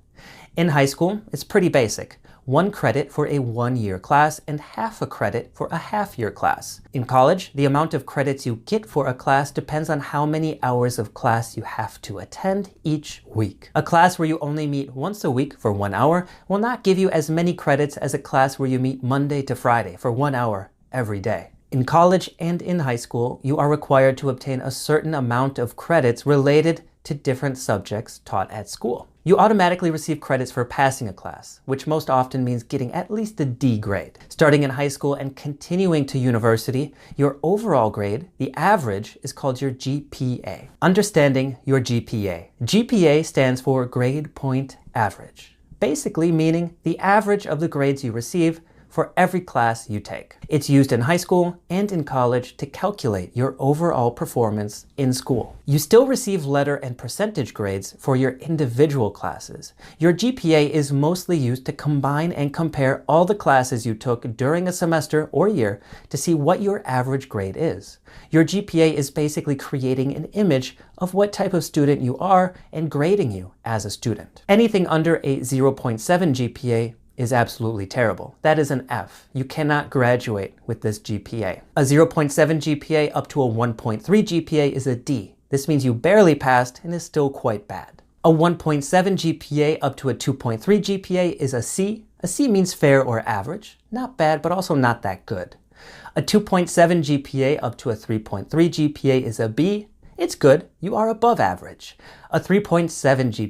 In high school, it's pretty basic. 1 credit for a 1-year class and half a credit for a half-year class. In college, the amount of credits you get for a class depends on how many hours of class you have to attend each week. A class where you only meet once a week for 1 hour will not give you as many credits as a class where you meet Monday to Friday for 1 hour every day. In college and in high school, you are required to obtain a certain amount of credits related to different subjects taught at school. You automatically receive credits for passing a class, which most often means getting at least a D grade. Starting in high school and continuing to university, your overall grade, the average, is called your GPA. Understanding your GPA. GPA stands for grade point average, basically meaning the average of the grades you receive for every class you take. It's used in high school and in college to calculate your overall performance in school. You still receive letter and percentage grades for your individual classes. Your GPA is mostly used to combine and compare all the classes you took during a semester or year to see what your average grade is. Your GPA is basically creating an image of what type of student you are and grading you as a student. Anything under a 0.7 GPA is absolutely terrible. That is an F. You cannot graduate with this GPA. A 0.7 GPA up to a 1.3 GPA is a D. This means you barely passed and is still quite bad. A 1.7 GPA up to a 2.3 GPA is a C. A C means fair or average. Not bad, but also not that good. A 2.7 GPA up to a 3.3 GPA is a B. It's good, you are above average. A 3.7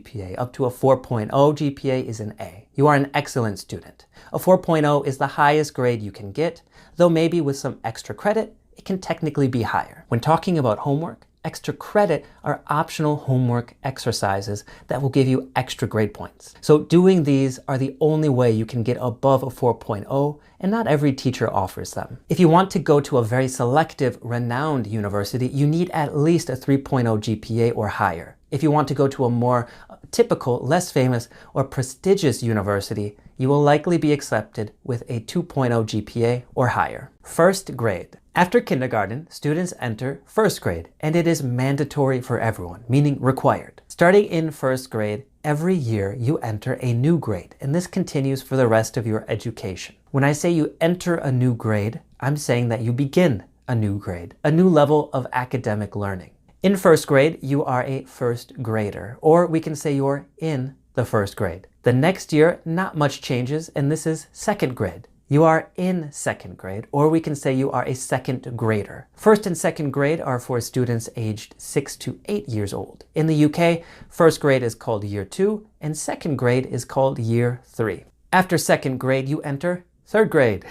GPA up to a 4.0 GPA is an A. You are an excellent student. A 4.0 is the highest grade you can get, though maybe with some extra credit, it can technically be higher. When talking about homework, extra credit are optional homework exercises that will give you extra grade points. So doing these are the only way you can get above a 4.0, and not every teacher offers them. If you want to go to a very selective, renowned university, you need at least a 3.0 GPA or higher. If you want to go to a more typical, less famous, or prestigious university, you will likely be accepted with a 2.0 GPA or higher. First grade. After kindergarten, students enter first grade, and it is mandatory for everyone, meaning required. Starting in first grade, every year you enter a new grade, and this continues for the rest of your education. When I say you enter a new grade, I'm saying that you begin a new grade, a new level of academic learning. In first grade, you are a first grader, or we can say you're in the first grade. The next year, not much changes, and this is second grade. You are in second grade, or we can say you are a second grader. First and second grade are for students aged 6 to 8 years old. In the UK, first grade is called year 2, and second grade is called year 3. After second grade, you enter third grade.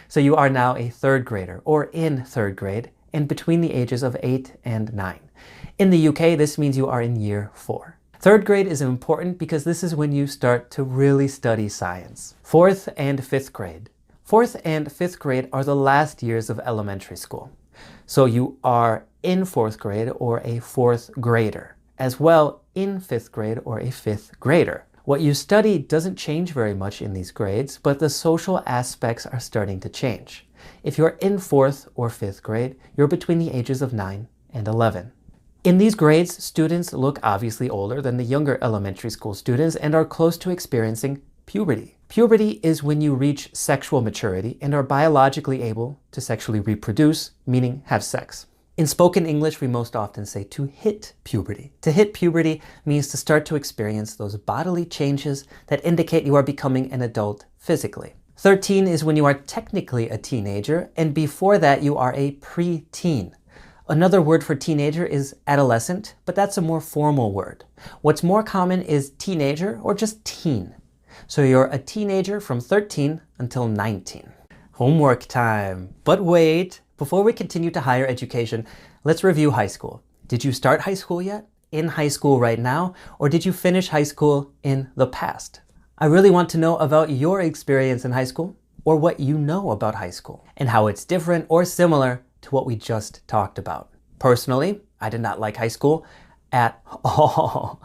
So you are now a third grader, or in third grade, and between the ages of 8 and 9. In the UK, this means you are in year 4. Third grade is important because this is when you start to really study science. Fourth and fifth grade. Fourth and fifth grade are the last years of elementary school. So you are in fourth grade or a fourth grader, as well in fifth grade or a fifth grader. What you study doesn't change very much in these grades, but the social aspects are starting to change. If you're in fourth or fifth grade, you're between the ages of 9 and 11. In these grades, students look obviously older than the younger elementary school students and are close to experiencing puberty. Puberty is when you reach sexual maturity and are biologically able to sexually reproduce, meaning have sex. In spoken English, we most often say to hit puberty. To hit puberty means to start to experience those bodily changes that indicate you are becoming an adult physically. 13 is when you are technically a teenager, and before that you are a pre-teen. Another word for teenager is adolescent, but that's a more formal word. What's more common is teenager or just teen. So you're a teenager from 13 until 19. Homework time. But wait, before we continue to higher education, let's review high school. Did you start high school yet? In high school right now? Or did you finish high school in the past? I really want to know about your experience in high school, or what you know about high school, and how it's different or similar to what we just talked about. Personally, I did not like high school at all.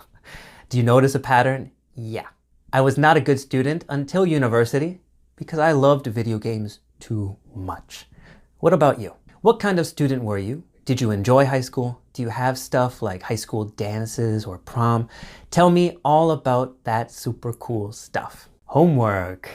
Do you notice a pattern? Yeah. I was not a good student until university because I loved video games too much. What about you? What kind of student were you? Did you enjoy high school? Do you have stuff like high school dances or prom? Tell me all about that super cool stuff. Homework.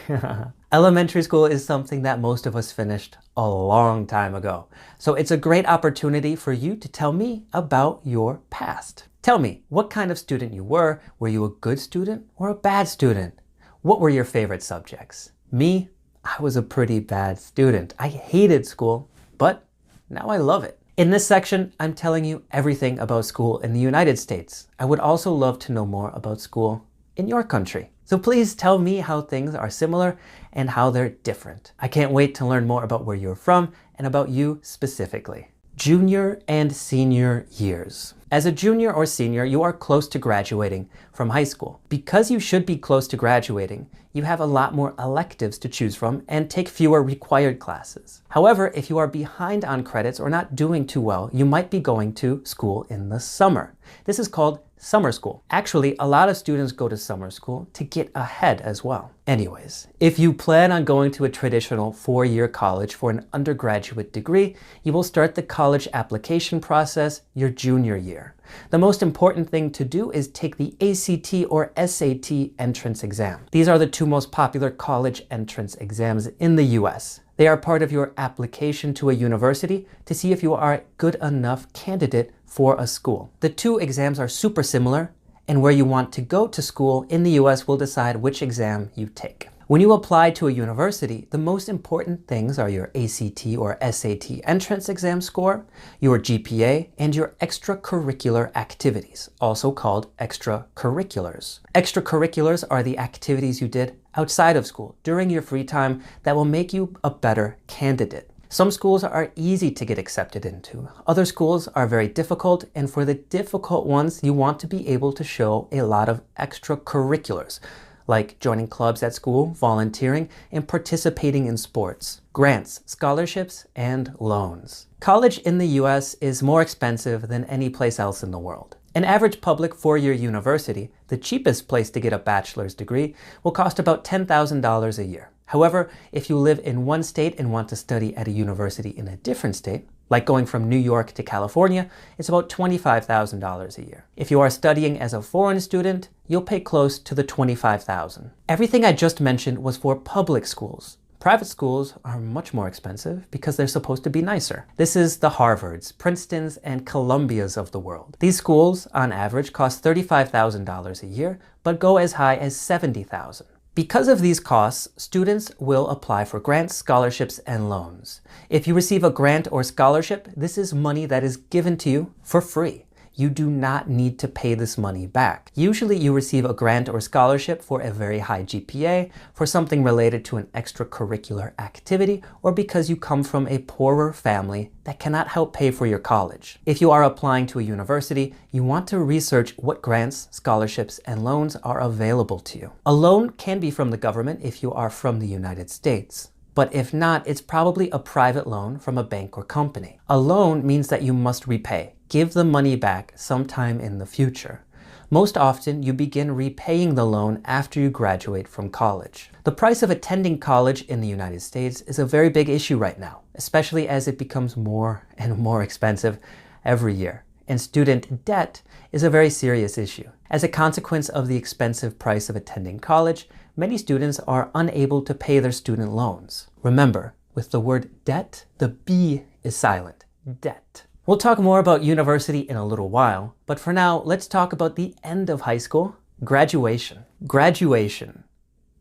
Elementary school is something that most of us finished a long time ago. So it's a great opportunity for you to tell me about your past. Tell me what kind of student you were. Were you a good student or a bad student? What were your favorite subjects? Me, I was a pretty bad student. I hated school, but now I love it. In this section, I'm telling you everything about school in the United States. I would also love to know more about school in your country. So please tell me how things are similar and how they're different. I can't wait to learn more about where you're from and about you specifically. Junior and senior years. As a junior or senior, you are close to graduating from high school. Because you should be close to graduating, you have a lot more electives to choose from and take fewer required classes. However, if you are behind on credits or not doing too well, you might be going to school in the summer. This is called summer school. Actually, a lot of students go to summer school to get ahead as well. Anyways, if you plan on going to a traditional 4-year college for an undergraduate degree, you will start the college application process your junior year. The most important thing to do is take the ACT or SAT entrance exam. These are the two most popular college entrance exams in the US. They are part of your application to a university to see if you are a good enough candidate for a school. The two exams are super similar, and where you want to go to school in the US will decide which exam you take. When you apply to a university, the most important things are your ACT or SAT entrance exam score, your GPA, and your extracurricular activities, also called extracurriculars. Extracurriculars are the activities you did outside of school during your free time that will make you a better candidate. Some schools are easy to get accepted into. Other schools are very difficult, and for the difficult ones, you want to be able to show a lot of extracurriculars, like joining clubs at school, volunteering, and participating in sports, grants, scholarships, and loans. College in the US is more expensive than any place else in the world. An average public 4-year university, the cheapest place to get a bachelor's degree, will cost about $10,000 a year. However, if you live in one state and want to study at a university in a different state, like going from New York to California, it's about $25,000 a year. If you are studying as a foreign student, you'll pay close to the $25,000. Everything I just mentioned was for public schools. Private schools are much more expensive because they're supposed to be nicer. This is the Harvards, Princetons, and Columbias of the world. These schools, on average, cost $35,000 a year, but go as high as $70,000. Because of these costs, students will apply for grants, scholarships, and loans. If you receive a grant or scholarship, this is money that is given to you for free. You do not need to pay this money back. Usually you receive a grant or scholarship for a very high GPA, for something related to an extracurricular activity, or because you come from a poorer family that cannot help pay for your college. If you are applying to a university, you want to research what grants, scholarships, and loans are available to you. A loan can be from the government if you are from the United States. But if not, it's probably a private loan from a bank or company. A loan means that you must repay. Give the money back sometime in the future. Most often, you begin repaying the loan after you graduate from college. The price of attending college in the United States is a very big issue right now, especially as it becomes more and more expensive every year. And student debt is a very serious issue. As a consequence of the expensive price of attending college, many students are unable to pay their student loans. Remember, with the word debt, the B is silent. Debt. We'll talk more about university in a little while, but for now, let's talk about the end of high school, graduation. Graduation.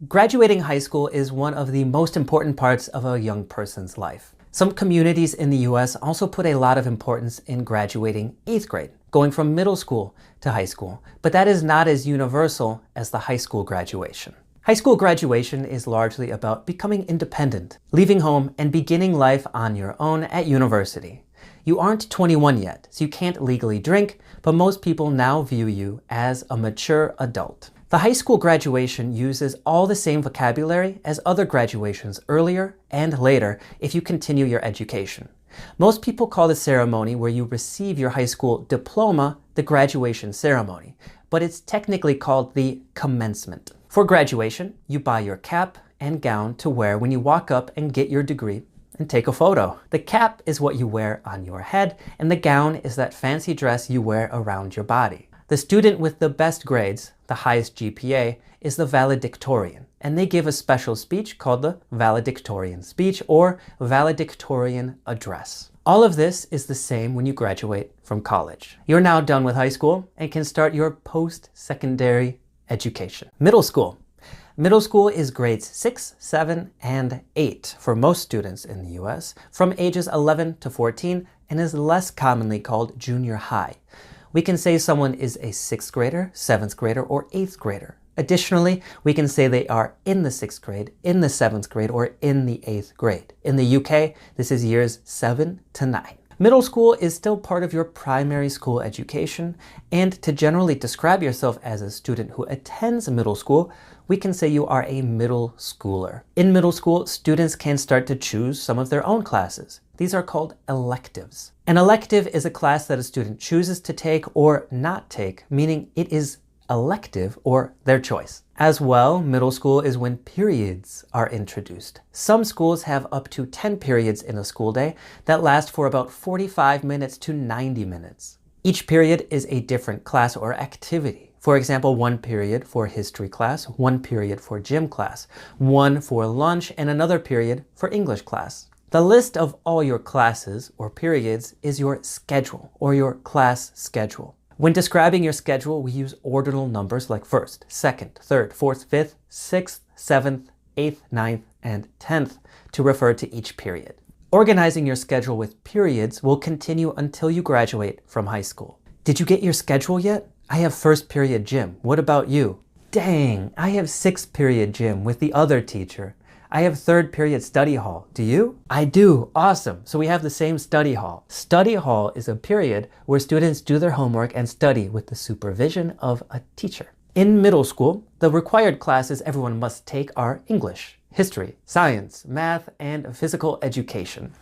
Graduating high school is one of the most important parts of a young person's life. Some communities in the US also put a lot of importance in graduating 8th grade, going from middle school to high school, but that is not as universal as the high school graduation. High school graduation is largely about becoming independent, leaving home, and beginning life on your own at university. You aren't 21 yet, so you can't legally drink, but most people now view you as a mature adult. The high school graduation uses all the same vocabulary as other graduations earlier and later if you continue your education. Most people call the ceremony where you receive your high school diploma the graduation ceremony, but it's technically called the commencement. For graduation, you buy your cap and gown to wear when you walk up and get your degree and take a photo. The cap is what you wear on your head, and the gown is that fancy dress you wear around your body. The student with the best grades, the highest GPA, is the valedictorian, and they give a special speech called the valedictorian speech or valedictorian address. All of this is the same when you graduate from college. You're now done with high school and can start your post-secondary education. Middle school. Middle school is grades 6, 7, and 8 for most students in the US, from ages 11 to 14, and is less commonly called junior high. We can say someone is a 6th grader, 7th grader, or 8th grader. Additionally, we can say they are in the 6th grade, in the 7th grade, or in the 8th grade. In the UK, this is years 7 to 9. Middle school is still part of your primary school education, and to generally describe yourself as a student who attends middle school, we can say you are a middle schooler. In middle school, students can start to choose some of their own classes. These are called electives. An elective is a class that a student chooses to take or not take, meaning it is elective or their choice. As well, middle school is when periods are introduced. Some schools have up to 10 periods in a school day that last for about 45 minutes to 90 minutes. Each period is a different class or activity. For example, one period for history class, one period for gym class, one for lunch, and another period for English class. The list of all your classes or periods is your schedule or your class schedule. When describing your schedule, we use ordinal numbers like 1st, 2nd, 3rd, 4th, 5th, 6th, 7th, 8th, 9th, and 10th to refer to each period. Organizing your schedule with periods will continue until you graduate from high school. Did you get your schedule yet? I have 1st period gym. What about you? Dang, I have 6th period gym with the other teacher. I have 3rd period study hall. Do you? I do. Awesome. So we have the same study hall. Study hall is a period where students do their homework and study with the supervision of a teacher. In middle school, the required classes everyone must take are English, history, science, math, and physical education.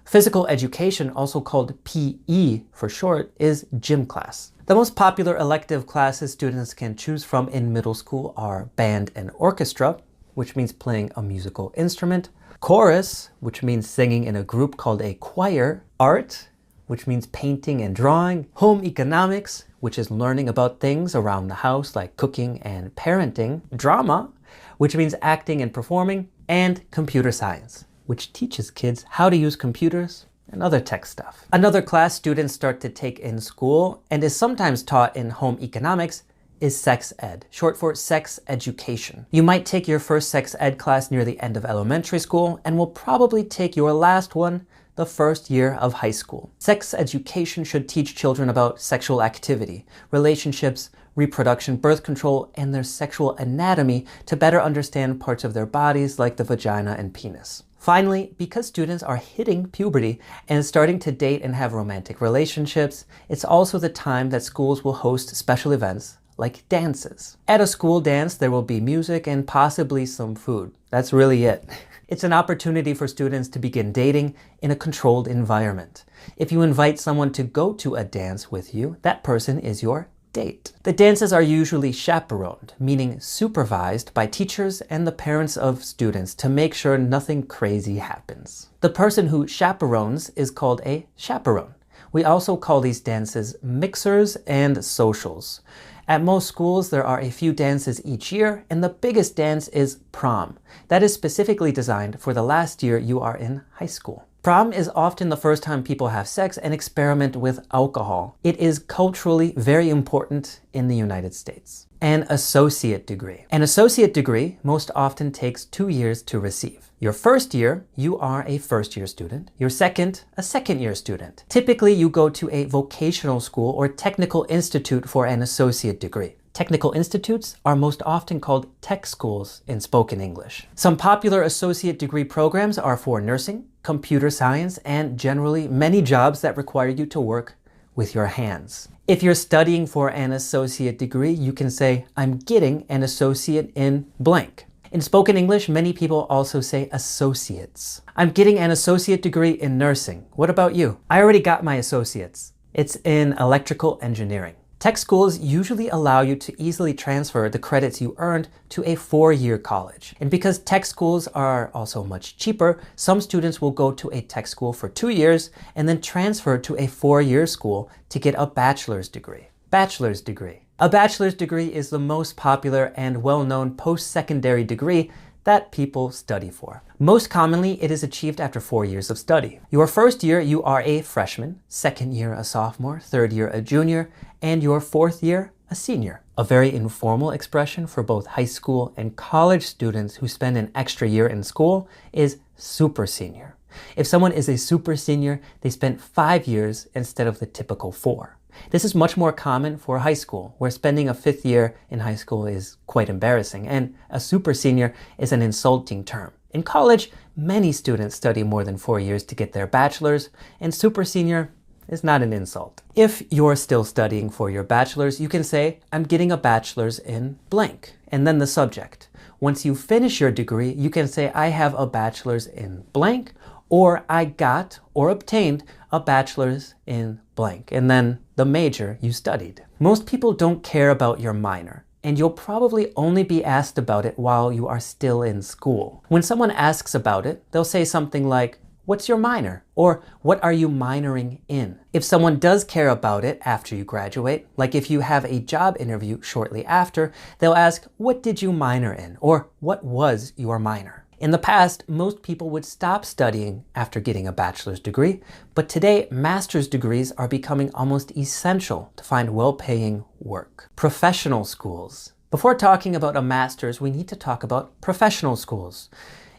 Physical education, also called PE for short, is gym class. The most popular elective classes students can choose from in middle school are band and orchestra, which means playing a musical instrument, chorus, which means singing in a group called a choir, art, which means painting and drawing, home economics, which is learning about things around the house like cooking and parenting, drama, which means acting and performing, and computer science, which teaches kids how to use computers and other tech stuff. Another class students start to take in school and is sometimes taught in home economics is sex ed, short for sex education. You might take your first sex ed class near the end of elementary school and will probably take your last one the first year of high school. Sex education should teach children about sexual activity, relationships, reproduction, birth control, and their sexual anatomy to better understand parts of their bodies like the vagina and penis. Finally, because students are hitting puberty and starting to date and have romantic relationships, it's also the time that schools will host special events like dances. At a school dance, there will be music and possibly some food. That's really it. It's an opportunity for students to begin dating in a controlled environment. If you invite someone to go to a dance with you, that person is your date. The dances are usually chaperoned, meaning supervised by teachers and the parents of students to make sure nothing crazy happens. The person who chaperones is called a chaperone. We also call these dances mixers and socials. At most schools, there are a few dances each year, and the biggest dance is prom. That is specifically designed for the last year you are in high school. Prom is often the first time people have sex and experiment with alcohol. It is culturally very important in the United States. An associate degree. An associate degree most often takes 2 years to receive. Your first year, you are a first-year student. Your second, a second-year student. Typically, you go to a vocational school or technical institute for an associate degree. Technical institutes are most often called tech schools in spoken English. Some popular associate degree programs are for nursing, computer science, and generally many jobs that require you to work with your hands. If you're studying for an associate degree, you can say, I'm getting an associate in blank. In spoken English, many people also say associates. I'm getting an associate degree in nursing. What about you? I already got my associates. It's in electrical engineering. Tech schools usually allow you to easily transfer the credits you earned to a 4-year college. And because tech schools are also much cheaper, some students will go to a tech school for 2 years and then transfer to a 4-year school to get a bachelor's degree. Bachelor's degree. A bachelor's degree is the most popular and well-known post-secondary degree that people study for. Most commonly, it is achieved after 4 years of study. Your first year, you are a freshman, second year, a sophomore, third year, a junior, and your fourth year, a senior. A very informal expression for both high school and college students who spend an extra year in school is super senior. If someone is a super senior, they spent 5 years instead of the typical 4. This is much more common for high school, where spending a 5th year in high school is quite embarrassing, and a super senior is an insulting term. In college, many students study more than 4 years to get their bachelor's, and super senior is not an insult. If you're still studying for your bachelor's, you can say, I'm getting a bachelor's in blank, and then the subject. Once you finish your degree, you can say, I have a bachelor's in blank, or I got or obtained a bachelor's in blank, and then the major you studied. Most people don't care about your minor, and you'll probably only be asked about it while you are still in school. When someone asks about it, they'll say something like, what's your minor? Or what are you minoring in? If someone does care about it after you graduate, like if you have a job interview shortly after, they'll ask, what did you minor in? Or what was your minor? In the past, most people would stop studying after getting a bachelor's degree, but today, master's degrees are becoming almost essential to find well-paying work. Professional schools. Before talking about a master's, we need to talk about professional schools.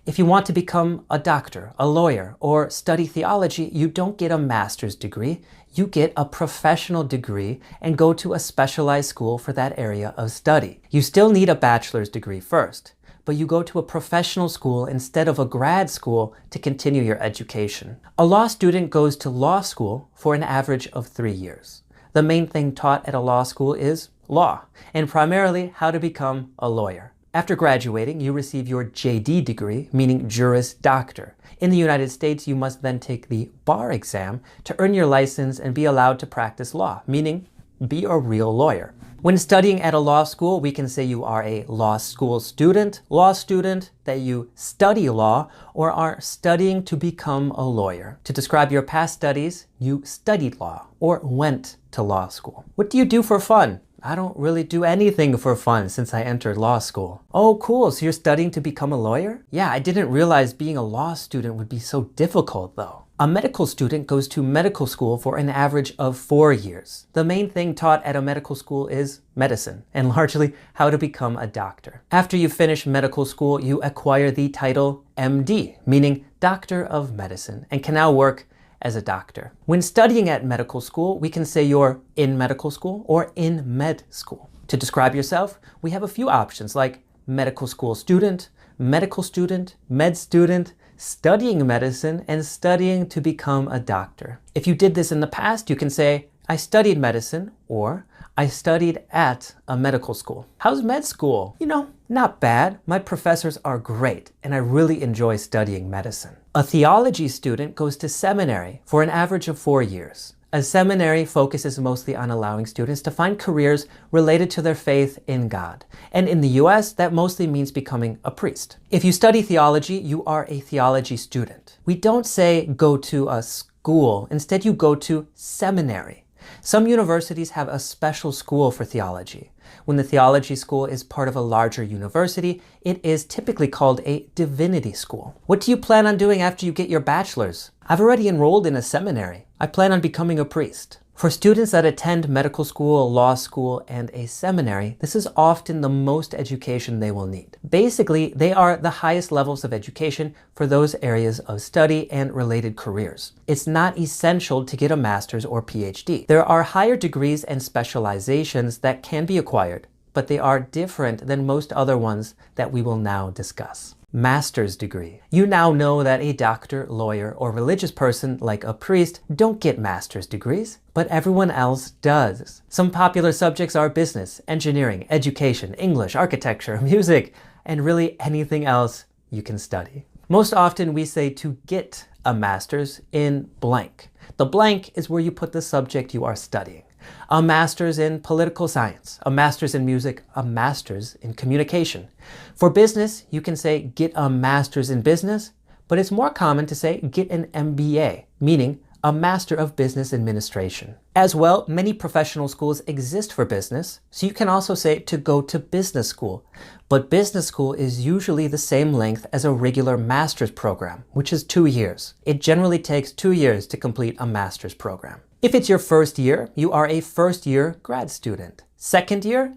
If you want to become a doctor, a lawyer, or study theology, you don't get a master's degree. You get a professional degree and go to a specialized school for that area of study. You still need a bachelor's degree first, but you go to a professional school instead of a grad school to continue your education. A law student goes to law school for an average of 3 years. The main thing taught at a law school is law, and primarily how to become a lawyer. After graduating, you receive your JD degree, meaning Juris Doctor. In the United States, you must then take the bar exam to earn your license and be allowed to practice law, meaning be a real lawyer. When studying at a law school, we can say you are a law school student, that you study law, or are studying to become a lawyer. To describe your past studies, you studied law or went to law school. What do you do for fun? I don't really do anything for fun since I entered law school. Oh, cool, so you're studying to become a lawyer? Yeah, I didn't realize being a law student would be so difficult though. A medical student goes to medical school for an average of 4 years. The main thing taught at a medical school is medicine, and largely how to become a doctor. After you finish medical school, you acquire the title MD, meaning Doctor of Medicine, and can now work as a doctor. When studying at medical school, we can say you're in medical school or in med school. To describe yourself, we have a few options like medical school student, med student, studying medicine, and studying to become a doctor. If you did this in the past, you can say, I studied medicine, or I studied at a medical school. How's med school? You know, not bad. My professors are great, and I really enjoy studying medicine. A theology student goes to seminary for an average of 4 years. A seminary focuses mostly on allowing students to find careers related to their faith in God. And in the US, that mostly means becoming a priest. If you study theology, you are a theology student. We don't say go to a school. Instead, you go to seminary. Some universities have a special school for theology. When the theology school is part of a larger university, it is typically called a divinity school. What do you plan on doing after you get your bachelor's? I've already enrolled in a seminary. I plan on becoming a priest. For students that attend medical school, law school, and a seminary, this is often the most education they will need. Basically, they are the highest levels of education for those areas of study and related careers. It's not essential to get a master's or PhD. There are higher degrees and specializations that can be acquired, but they are different than most other ones that we will now discuss. Master's degree. You now know that a doctor, lawyer, or religious person like a priest don't get master's degrees, but everyone else does. Some popular subjects are business, engineering, education, English, architecture, music, and really anything else you can study. Most often we say to get a master's in blank. The blank is where you put the subject you are studying. A master's in political science, a master's in music, a master's in communication. For business, you can say get a master's in business, but it's more common to say get an MBA, meaning a Master of Business Administration. As well, many professional schools exist for business, so you can also say to go to business school. But business school is usually the same length as a regular master's program, which is 2 years. It generally takes 2 years to complete a master's program. If it's your first year, you are a first-year grad student. Second year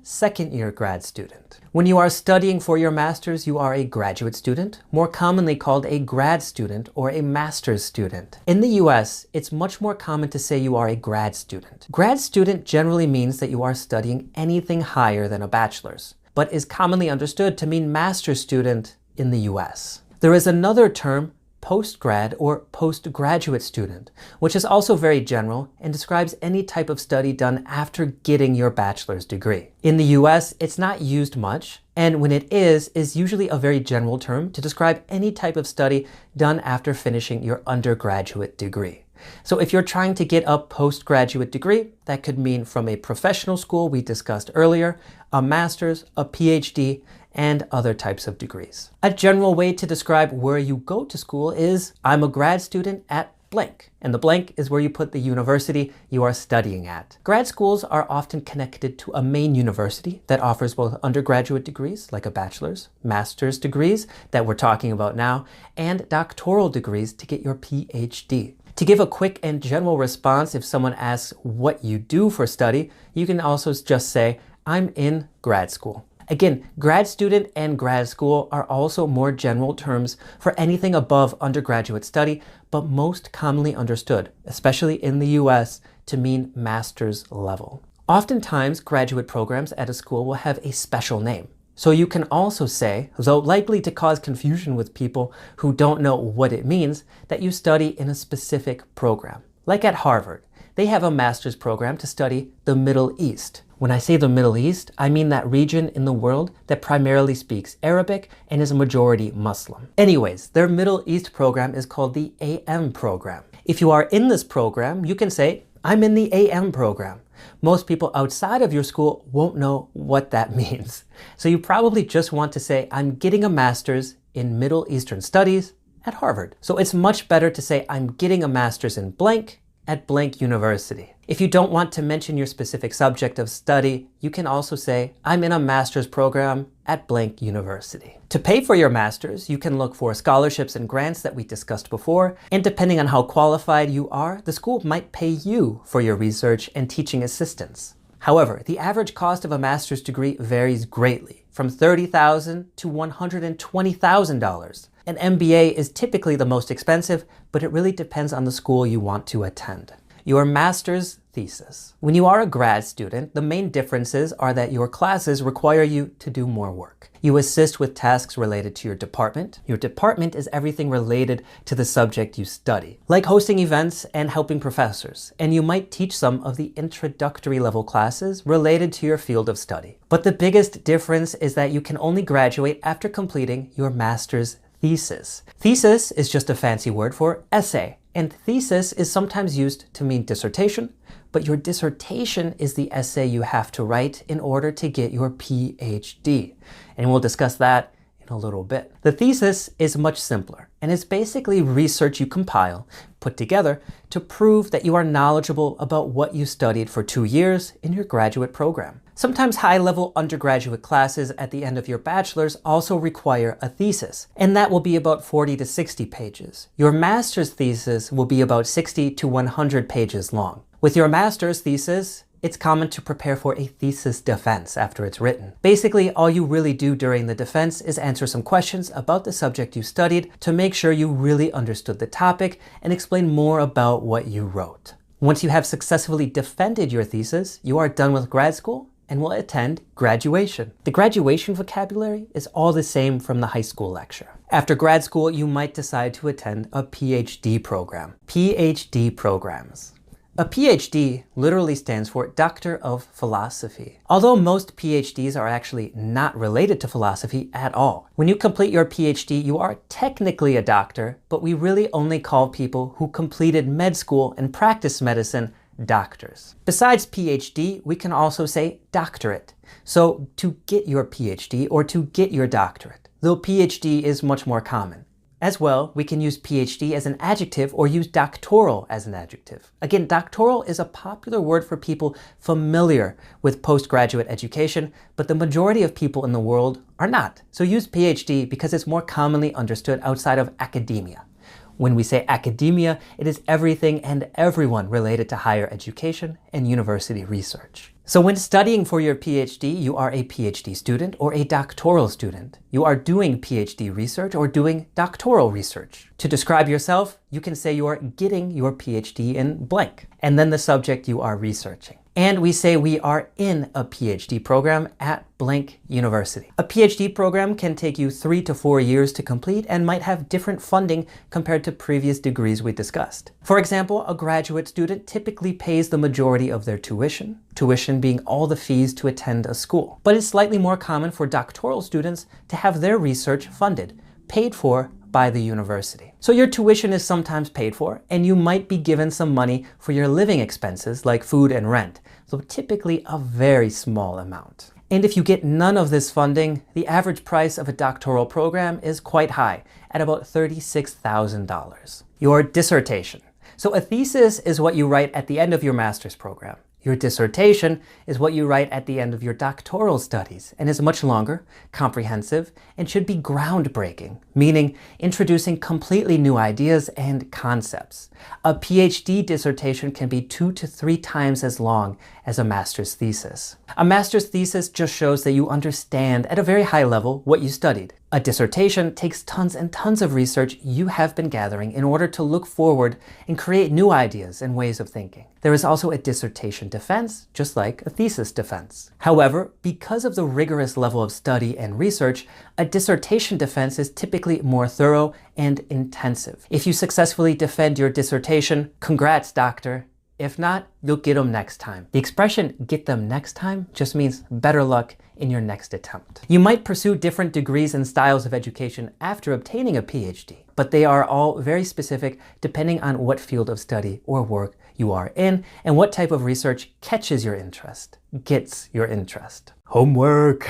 grad student. When you are studying for your master's, you are a graduate student, more commonly called a grad student or a master's student. In the US, it's much more common to say you are a grad student. Grad student generally means that you are studying anything higher than a bachelor's, but is commonly understood to mean master's student in the US. There is another term, postgrad or postgraduate student, which is also very general and describes any type of study done after getting your bachelor's degree. In the US, it's not used much, and when it is usually a very general term to describe any type of study done after finishing your undergraduate degree. So if you're trying to get a postgraduate degree, that could mean from a professional school we discussed earlier, a master's, a PhD, and other types of degrees. A general way to describe where you go to school is, I'm a grad student at blank, and the blank is where you put the university you are studying at. Grad schools are often connected to a main university that offers both undergraduate degrees, like a bachelor's, master's degrees that we're talking about now, and doctoral degrees to get your PhD. To give a quick and general response if someone asks what you do for study, you can also just say, I'm in grad school. Again, grad student and grad school are also more general terms for anything above undergraduate study, but most commonly understood, especially in the US, to mean master's level. Oftentimes, graduate programs at a school will have a special name. So you can also say, though likely to cause confusion with people who don't know what it means, that you study in a specific program. Like at Harvard, they have a master's program to study the Middle East. When I say the Middle East, I mean that region in the world that primarily speaks Arabic and is a majority Muslim. Anyways, their Middle East program is called the AM program. If you are in this program, you can say, I'm in the AM program. Most people outside of your school won't know what that means. So you probably just want to say, I'm getting a master's in Middle Eastern Studies at Harvard. So it's much better to say, I'm getting a master's in blank at blank university. If you don't want to mention your specific subject of study, you can also say, I'm in a master's program at blank university. To pay for your master's, you can look for scholarships and grants that we discussed before, and depending on how qualified you are, the school might pay you for your research and teaching assistance. However, the average cost of a master's degree varies greatly, from $30,000 to $120,000. An MBA is typically the most expensive, but it really depends on the school you want to attend. Your master's thesis. When you are a grad student, the main differences are that your classes require you to do more work. You assist with tasks related to your department. Your department is everything related to the subject you study, like hosting events and helping professors, and you might teach some of the introductory level classes related to your field of study. But the biggest difference is that you can only graduate after completing your master's thesis. Thesis is just a fancy word for essay, and thesis is sometimes used to mean dissertation, but your dissertation is the essay you have to write in order to get your PhD. And we'll discuss that in a little bit. The thesis is much simpler, and it's basically research you compile, put together, to prove that you are knowledgeable about what you studied for 2 years in your graduate program. Sometimes high-level undergraduate classes at the end of your bachelor's also require a thesis, and that will be about 40 to 60 pages. Your master's thesis will be about 60 to 100 pages long. With your master's thesis, it's common to prepare for a thesis defense after it's written. Basically, all you really do during the defense is answer some questions about the subject you studied to make sure you really understood the topic and explain more about what you wrote. Once you have successfully defended your thesis, you are done with grad school and will attend graduation. The graduation vocabulary is all the same from the high school lecture. After grad school, you might decide to attend a PhD program. PhD programs. A PhD literally stands for Doctor of Philosophy. Although most PhDs are actually not related to philosophy at all. When you complete your PhD, you are technically a doctor, but we really only call people who completed med school and practice medicine doctors. Besides PhD, we can also say doctorate. So to get your PhD or to get your doctorate, though PhD is much more common. As well, we can use PhD as an adjective or use doctoral as an adjective. Again, doctoral is a popular word for people familiar with postgraduate education, but the majority of people in the world are not. So use PhD because it's more commonly understood outside of academia. When we say academia, it is everything and everyone related to higher education and university research. So when studying for your PhD, you are a PhD student or a doctoral student. You are doing PhD research or doing doctoral research. To describe yourself, you can say you are getting your PhD in blank, and then the subject you are researching. And we say we are in a PhD program at blank university. A PhD program can take you 3 to 4 years to complete and might have different funding compared to previous degrees we discussed. For example, a graduate student typically pays the majority of their tuition being all the fees to attend a school. But it's slightly more common for doctoral students to have their research funded, paid for by the university. So your tuition is sometimes paid for, and you might be given some money for your living expenses like food and rent, so typically a very small amount. And if you get none of this funding, the average price of a doctoral program is quite high, at about $36,000. Your dissertation. So a thesis is what you write at the end of your master's program. Your dissertation is what you write at the end of your doctoral studies and is much longer, comprehensive, and should be groundbreaking, meaning introducing completely new ideas and concepts. A PhD dissertation can be 2 to 3 times as long as a master's thesis. A master's thesis just shows that you understand at a very high level what you studied. A dissertation takes tons and tons of research you have been gathering in order to look forward and create new ideas and ways of thinking. There is also a dissertation defense, just like a thesis defense. However, because of the rigorous level of study and research, a dissertation defense is typically more thorough and intensive. If you successfully defend your dissertation, congrats, doctor. If not, you'll get them next time. The expression "get them next time" just means better luck in your next attempt. You might pursue different degrees and styles of education after obtaining a PhD, but they are all very specific depending on what field of study or work you are in and what type of research catches your interest, gets your interest. Homework!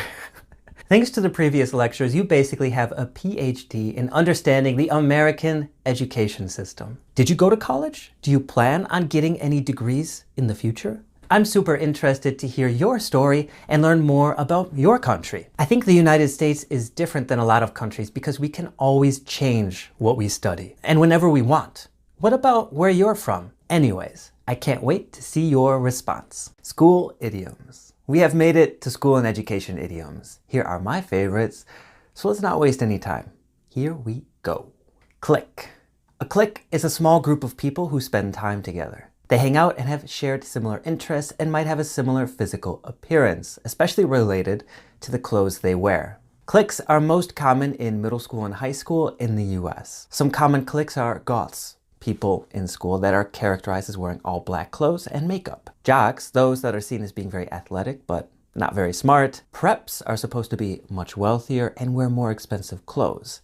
Thanks to the previous lectures, you basically have a PhD in understanding the American education system. Did you go to college? Do you plan on getting any degrees in the future? I'm super interested to hear your story and learn more about your country. I think the United States is different than a lot of countries because we can always change what we study, and whenever we want. What about where you're from? Anyways, I can't wait to see your response. School idioms. We have made it to school and education idioms. Here are my favorites, so let's not waste any time. Here we go. Clique. A clique is a small group of people who spend time together. They hang out and have shared similar interests and might have a similar physical appearance, especially related to the clothes they wear. Cliques are most common in middle school and high school in the US. Some common cliques are goths, people in school that are characterized as wearing all black clothes and makeup. Jocks, those that are seen as being very athletic but not very smart. Preps are supposed to be much wealthier and wear more expensive clothes.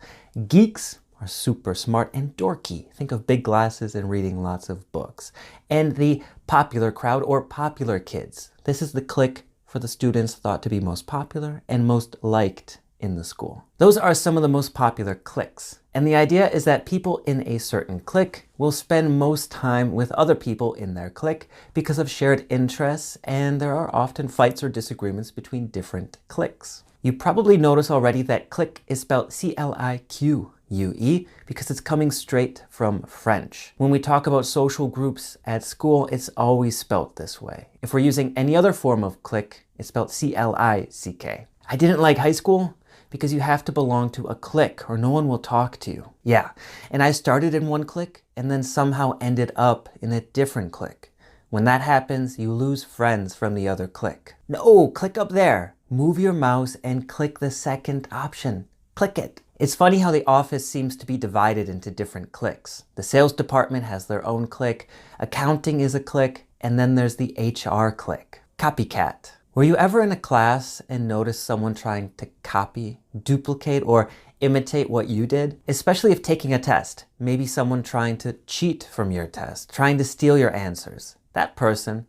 Geeks are super smart and dorky. Think of big glasses and reading lots of books. And the popular crowd or popular kids. This is the clique for the students thought to be most popular and most liked in the school. Those are some of the most popular cliques. And the idea is that people in a certain clique will spend most time with other people in their clique because of shared interests, and there are often fights or disagreements between different cliques. You probably notice already that clique is spelled C-L-I-Q-U-E because it's coming straight from French. When we talk about social groups at school, it's always spelled this way. If we're using any other form of clique, it's spelled C-L-I-C-K. I didn't like high school because you have to belong to a clique or no one will talk to you. Yeah, and I started in one clique and then somehow ended up in a different clique. When that happens, you lose friends from the other clique. No, click up there. Move your mouse and click the second option. Click it. It's funny how the office seems to be divided into different cliques. The sales department has their own clique, accounting is a clique, and then there's the HR clique. Copycat. Were you ever in a class and noticed someone trying to copy, duplicate, or imitate what you did? Especially if taking a test. Maybe someone trying to cheat from your test, trying to steal your answers. That person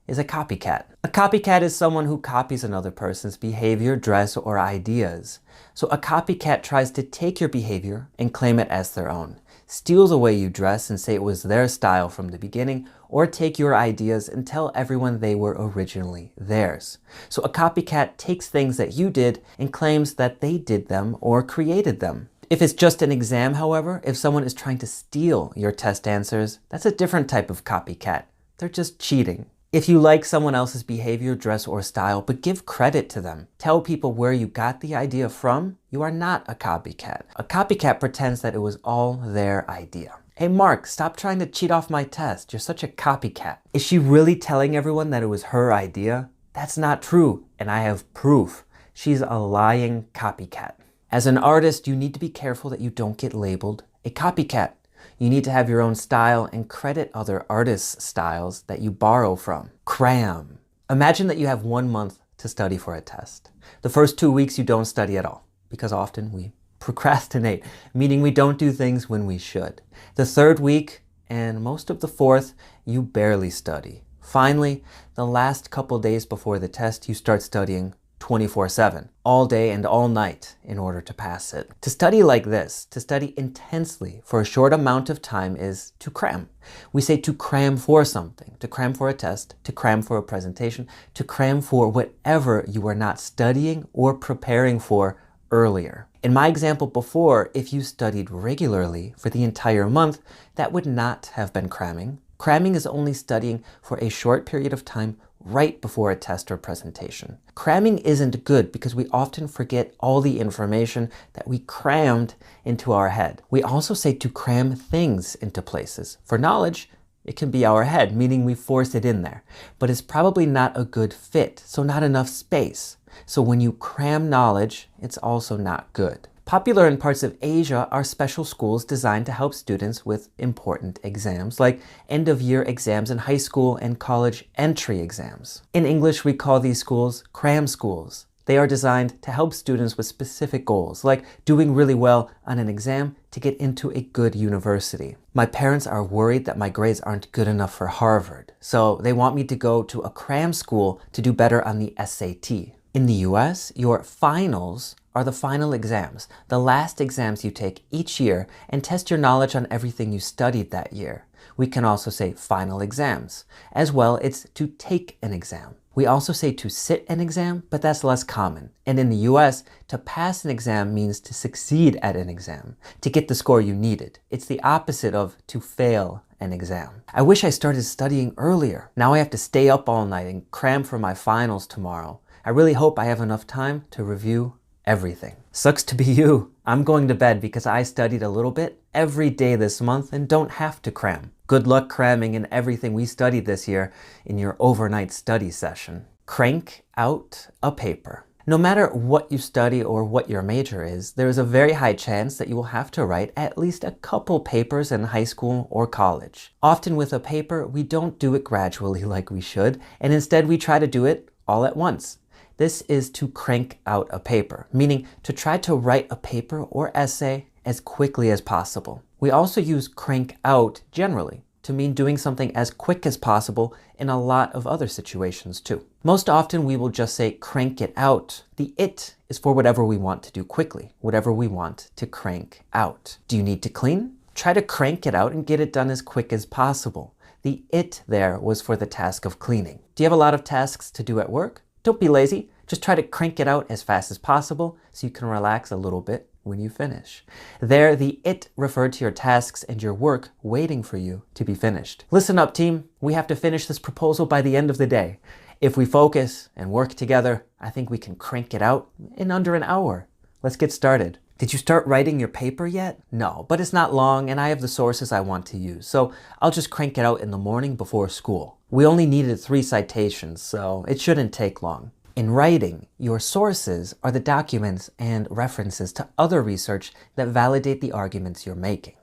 is a copycat. A copycat is someone who copies another person's behavior, dress, or ideas. So a copycat tries to take your behavior and claim it as their own. Steal the way you dress and say it was their style from the beginning, or take your ideas and tell everyone they were originally theirs. So a copycat takes things that you did and claims that they did them or created them. If it's just an exam, however, if someone is trying to steal your test answers, that's a different type of copycat. They're just cheating. If you like someone else's behavior, dress, or style, but give credit to them, tell people where you got the idea from, you are not a copycat. A copycat pretends that it was all their idea. Hey Mark, stop trying to cheat off my test. You're such a copycat. Is she really telling everyone that it was her idea? That's not true, and I have proof. She's a lying copycat. As an artist, you need to be careful that you don't get labeled a copycat. You need to have your own style and credit other artists' styles that you borrow from. Cram. Imagine that you have 1 month to study for a test. The first 2 weeks you don't study at all, because often we procrastinate, meaning we don't do things when we should. The third week and most of the fourth, you barely study. Finally, the last couple days before the test, you start studying 24/7, all day and all night in order to pass it. To study like this, to study intensely for a short amount of time is to cram. We say to cram for something, to cram for a test, to cram for a presentation, to cram for whatever you were not studying or preparing for earlier. In my example before, if you studied regularly for the entire month, that would not have been cramming. Cramming is only studying for a short period of time right before a test or presentation. Cramming isn't good because we often forget all the information that we crammed into our head. We also say to cram things into places. For knowledge, it can be our head, meaning we force it in there, but it's probably not a good fit, so not enough space. So when you cram knowledge, it's also not good. Popular in parts of Asia are special schools designed to help students with important exams, like end-of-year exams in high school and college entry exams. In English, we call these schools cram schools. They are designed to help students with specific goals, like doing really well on an exam to get into a good university. My parents are worried that my grades aren't good enough for Harvard, so they want me to go to a cram school to do better on the SAT. In the US, your finals are the final exams, the last exams you take each year and test your knowledge on everything you studied that year. We can also say final exams. As well, it's to take an exam. We also say to sit an exam, but that's less common. And in the US, to pass an exam means to succeed at an exam, to get the score you needed. It's the opposite of to fail an exam. I wish I started studying earlier. Now I have to stay up all night and cram for my finals tomorrow. I really hope I have enough time to review everything. Sucks to be you. I'm going to bed because I studied a little bit every day this month and don't have to cram. Good luck cramming in everything we studied this year in your overnight study session. Crank out a paper. No matter what you study or what your major is, there is a very high chance that you will have to write at least a couple papers in high school or college. Often with a paper, we don't do it gradually like we should, and instead we try to do it all at once. This is to crank out a paper, meaning to try to write a paper or essay as quickly as possible. We also use crank out generally to mean doing something as quick as possible in a lot of other situations too. Most often we will just say crank it out. The it is for whatever we want to do quickly, whatever we want to crank out. Do you need to clean? Try to crank it out and get it done as quick as possible. The it there was for the task of cleaning. Do you have a lot of tasks to do at work? Don't be lazy. Just try to crank it out as fast as possible so you can relax a little bit when you finish. There, the it referred to your tasks and your work waiting for you to be finished. Listen up, team. We have to finish this proposal by the end of the day. If we focus and work together, I think we can crank it out in under an hour. Let's get started. Did you start writing your paper yet? No, but it's not long and I have the sources I want to use, so I'll just crank it out in the morning before school. We only needed 3 citations, so it shouldn't take long. In writing, your sources are the documents and references to other research that validate the arguments you're making.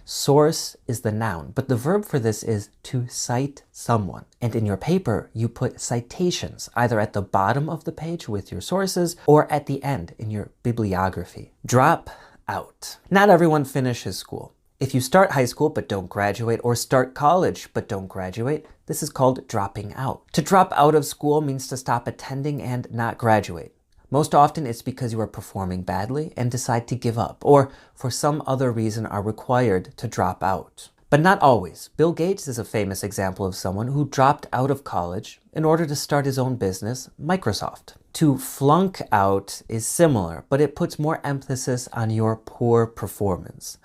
Source is the noun, but the verb for this is to cite someone. And in your paper, you put citations either at the bottom of the page with your sources or at the end in your bibliography. Drop out. Not everyone finishes school. If you start high school but don't graduate, or start college but don't graduate, this is called dropping out. To drop out of school means to stop attending and not graduate. Most often it's because you are performing badly and decide to give up, or for some other reason are required to drop out. But not always. Bill Gates is a famous example of someone who dropped out of college in order to start his own business, Microsoft. To flunk out is similar, but it puts more emphasis on your poor performance.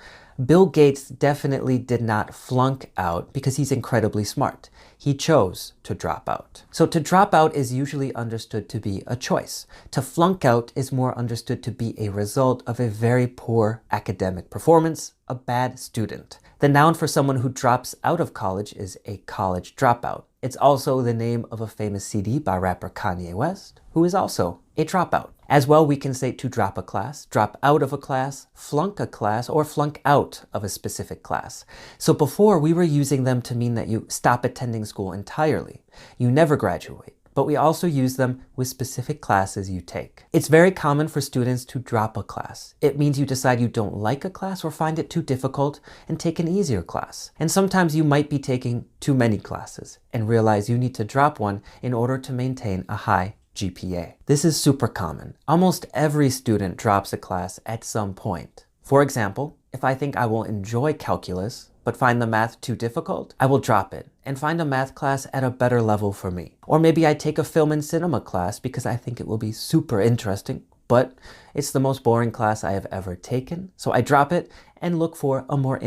Bill Gates definitely did not flunk out because he's incredibly smart. He chose to drop out. So to drop out is usually understood to be a choice. To flunk out is more understood to be a result of a very poor academic performance, a bad student. The noun for someone who drops out of college is a college dropout. It's also the name of a famous CD by rapper Kanye West, who is also a dropout. As well, we can say to drop a class, drop out of a class, flunk a class, or flunk out of a specific class. So before, we were using them to mean that you stop attending school entirely. You never graduate. But we also use them with specific classes you take. It's very common for students to drop a class. It means you decide you don't like a class or find it too difficult and take an easier class. And sometimes you might be taking too many classes and realize you need to drop one in order to maintain a high GPA. This is super common. Almost every student drops a class at some point. For example, if I think I will enjoy calculus, but find the math too difficult, I will drop it and find a math class at a better level for me. Or maybe I take a film and cinema class because I think it will be super interesting, but it's the most boring class I have ever taken. So I drop it and look for a more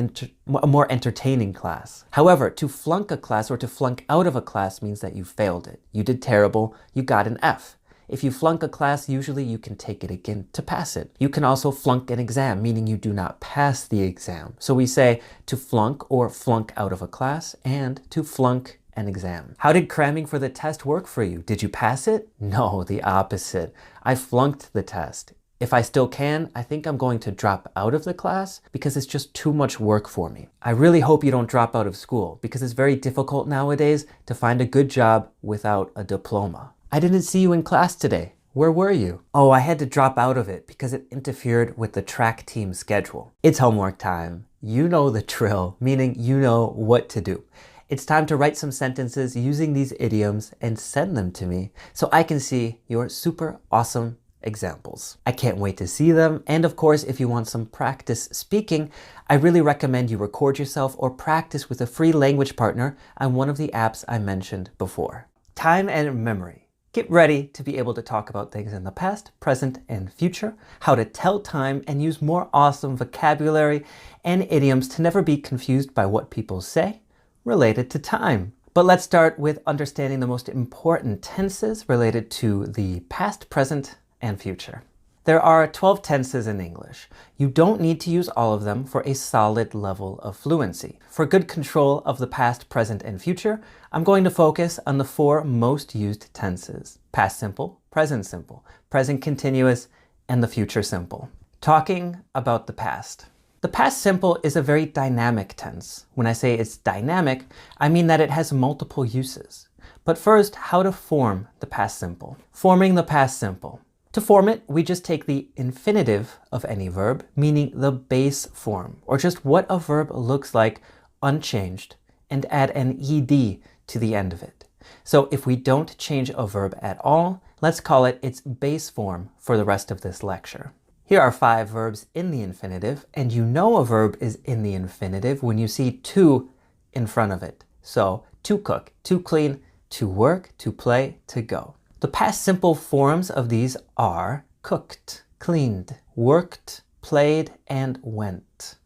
entertaining class. However, to flunk a class or to flunk out of a class means that you failed it. You did terrible, you got an F. If you flunk a class, usually you can take it again to pass it. You can also flunk an exam, meaning you do not pass the exam. So we say to flunk or flunk out of a class and to flunk an exam. How did cramming for the test work for you? Did you pass it? No, the opposite. I flunked the test. If I still can, I think I'm going to drop out of the class because it's just too much work for me. I really hope you don't drop out of school because it's very difficult nowadays to find a good job without a diploma. I didn't see you in class today. Where were you? Oh, I had to drop out of it because it interfered with the track team schedule. It's homework time. You know the drill, meaning you know what to do. It's time to write some sentences using these idioms and send them to me so I can see your super awesome examples. I can't wait to see them. And of course, if you want some practice speaking, I really recommend you record yourself or practice with a free language partner on one of the apps I mentioned before. Time and memory. Get ready to be able to talk about things in the past, present, and future, how to tell time and use more awesome vocabulary and idioms to never be confused by what people say related to time. But let's start with understanding the most important tenses related to the past, present, and future. There are 12 tenses in English. You don't need to use all of them for a solid level of fluency. For good control of the past, present, and future, I'm going to focus on the 4 most used tenses: past simple, present continuous, and the future simple. Talking about the past. The past simple is a very dynamic tense. When I say it's dynamic, I mean that it has multiple uses. But first, how to form the past simple. Forming the past simple. To form it, we just take the infinitive of any verb, meaning the base form, or just what a verb looks like unchanged, and add an ed to the end of it. So if we don't change a verb at all, let's call it its base form for the rest of this lecture. Here are 5 verbs in the infinitive, and you know a verb is in the infinitive when you see to in front of it. So to cook, to clean, to work, to play, to go. The past simple forms of these are cooked, cleaned, worked, played, and went.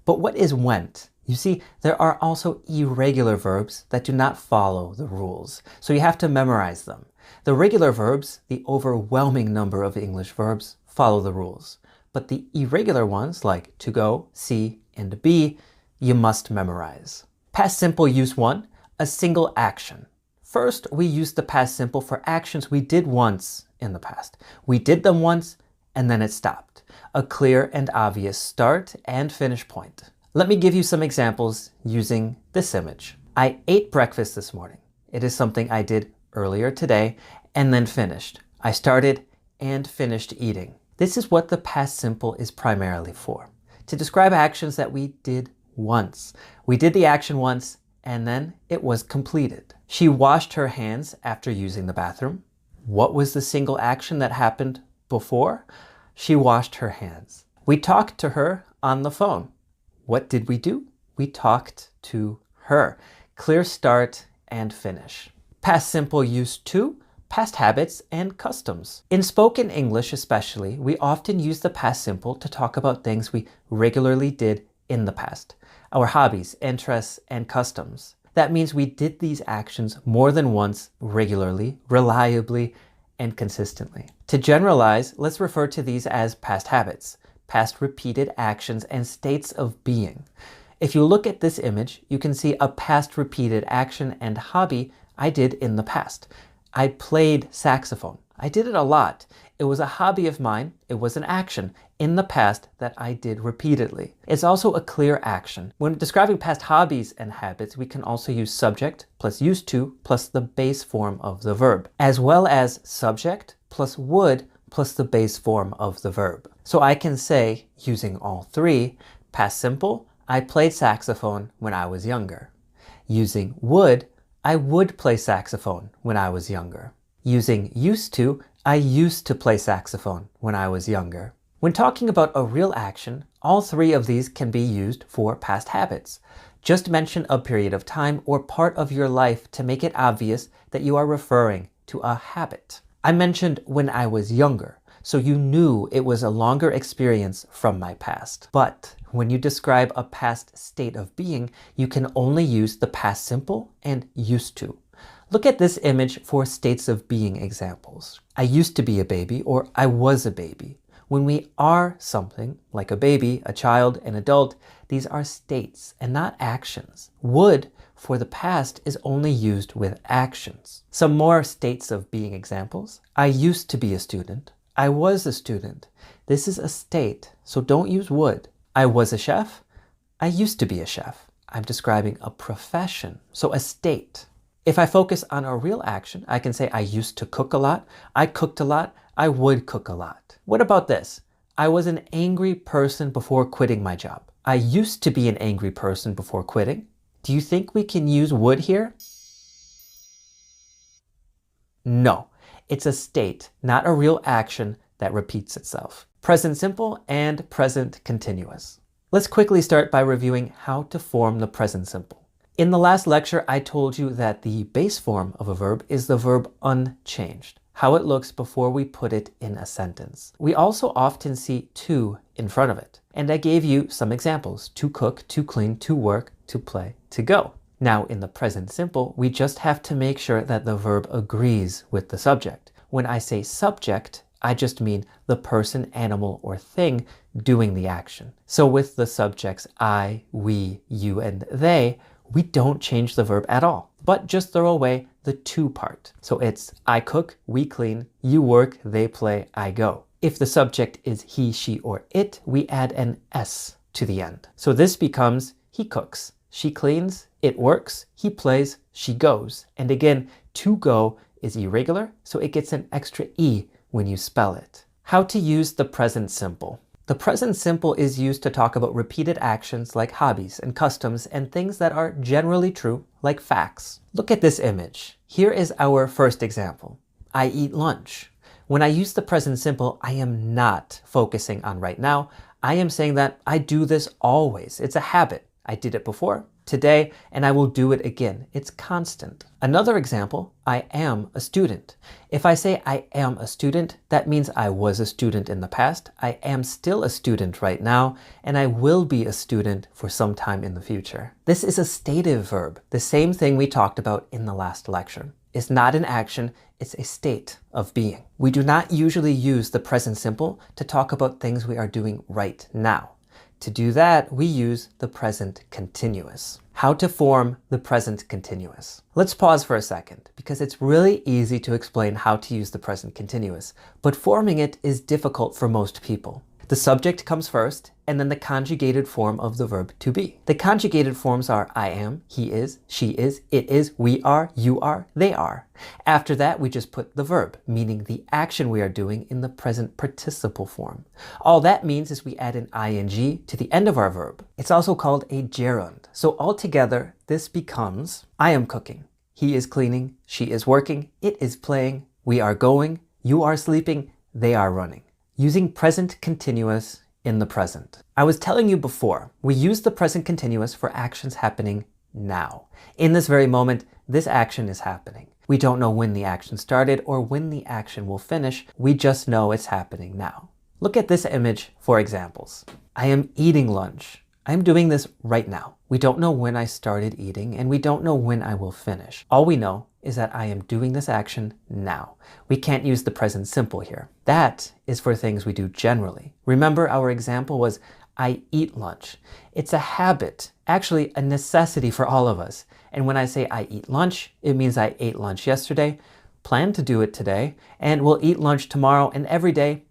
But what is went? You see, there are also irregular verbs that do not follow the rules, so you have to memorize them. The regular verbs, the overwhelming number of English verbs, follow the rules. But the irregular ones, like to go, see, and be, you must memorize. Past simple use 1, a single action. First, we use the past simple for actions we did once in the past. We did them once, and then it stopped. A clear and obvious start and finish point. Let me give you some examples using this image. I ate breakfast this morning. It is something I did earlier today and then finished. I started and finished eating. This is what the past simple is primarily for, to describe actions that we did once. We did the action once, and then it was completed. She washed her hands after using the bathroom. What was the single action that happened before? She washed her hands. We talked to her on the phone. What did we do? We talked to her. Clear start and finish. Past simple use 2, past habits and customs. In spoken English especially, we often use the past simple to talk about things we regularly did in the past. Our hobbies, interests, and customs. That means we did these actions more than once, regularly, reliably, and consistently. To generalize, let's refer to these as past habits, past repeated actions and states of being. If you look at this image, you can see a past repeated action and hobby I did in the past. I played saxophone. I did it a lot. It was a hobby of mine. It was an action in the past that I did repeatedly. It's also a clear action. When describing past hobbies and habits, we can also use subject plus used to plus the base form of the verb, as well as subject plus would plus the base form of the verb. So I can say, using all three, past simple, I played saxophone when I was younger. Using would, I would play saxophone when I was younger. Using used to, I used to play saxophone when I was younger. When talking about a real action, all three of these can be used for past habits. Just mention a period of time or part of your life to make it obvious that you are referring to a habit. I mentioned when I was younger, so you knew it was a longer experience from my past. But when you describe a past state of being, you can only use the past simple and used to. Look at this image for states of being examples. I used to be a baby, or I was a baby. When we are something, like a baby, a child, an adult, these are states and not actions. Would, for the past, is only used with actions. Some more states of being examples. I used to be a student. I was a student. This is a state, so don't use would. I was a chef. I used to be a chef. I'm describing a profession, so a state. If I focus on a real action, I can say I used to cook a lot. I cooked a lot. I would cook a lot. What about this? I was an angry person before quitting my job. I used to be an angry person before quitting. Do you think we can use would here? No. It's a state, not a real action that repeats itself. Present simple and present continuous. Let's quickly start by reviewing how to form the present simple. In the last lecture, I told you that the base form of a verb is the verb unchanged, how it looks before we put it in a sentence. We also often see to in front of it, and I gave you some examples: to cook, to clean, to work, to play, to go. Now in the present simple, we just have to make sure that the verb agrees with the subject. When I say subject, I just mean the person, animal, or thing doing the action. So with the subjects I, we, you, and they, we don't change the verb at all, but just throw away the to part. So it's I cook, we clean, you work, they play, I go. If the subject is he, she, or it, we add an S to the end. So this becomes he cooks, she cleans, it works, he plays, she goes. And again, to go is irregular, so it gets an extra E when you spell it. How to use the present simple. The present simple is used to talk about repeated actions like hobbies and customs and things that are generally true, like facts. Look at this image. Here is our first example. I eat lunch. When I use the present simple, I am not focusing on right now. I am saying that I do this always. It's a habit. I did it before, today, and I will do it again. It's constant. Another example, I am a student. If I say I am a student, that means I was a student in the past, I am still a student right now, and I will be a student for some time in the future. This is a stative verb, the same thing we talked about in the last lecture. It's not an action, it's a state of being. We do not usually use the present simple to talk about things we are doing right now. To do that, we use the present continuous. How to form the present continuous. Let's pause for a second, because it's really easy to explain how to use the present continuous, but forming it is difficult for most people. The subject comes first, and then the conjugated form of the verb to be. The conjugated forms are I am, he is, she is, it is, we are, you are, they are. After that, we just put the verb, meaning the action we are doing, in the present participle form. All that means is we add an ing to the end of our verb. It's also called a gerund. So altogether, this becomes I am cooking, he is cleaning, she is working, it is playing, we are going, you are sleeping, they are running. Using present continuous in the present. I was telling you before, we use the present continuous for actions happening now. In this very moment, this action is happening. We don't know when the action started or when the action will finish. We just know it's happening now. Look at this image for examples. I am eating lunch. I'm doing this right now. We don't know when I started eating, and we don't know when I will finish. All we know is that I am doing this action now. We can't use the present simple here. That is for things we do generally. Remember, our example was I eat lunch. It's a habit, actually a necessity for all of us. And when I say I eat lunch, it means I ate lunch yesterday, plan to do it today, and will eat lunch tomorrow and every day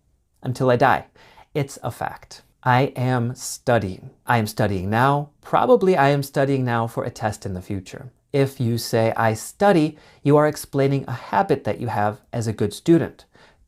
until I die. It's a fact. I am studying. I am studying now. Probably I am studying now for a test in the future. If you say I study, you are explaining a habit that you have as a good student.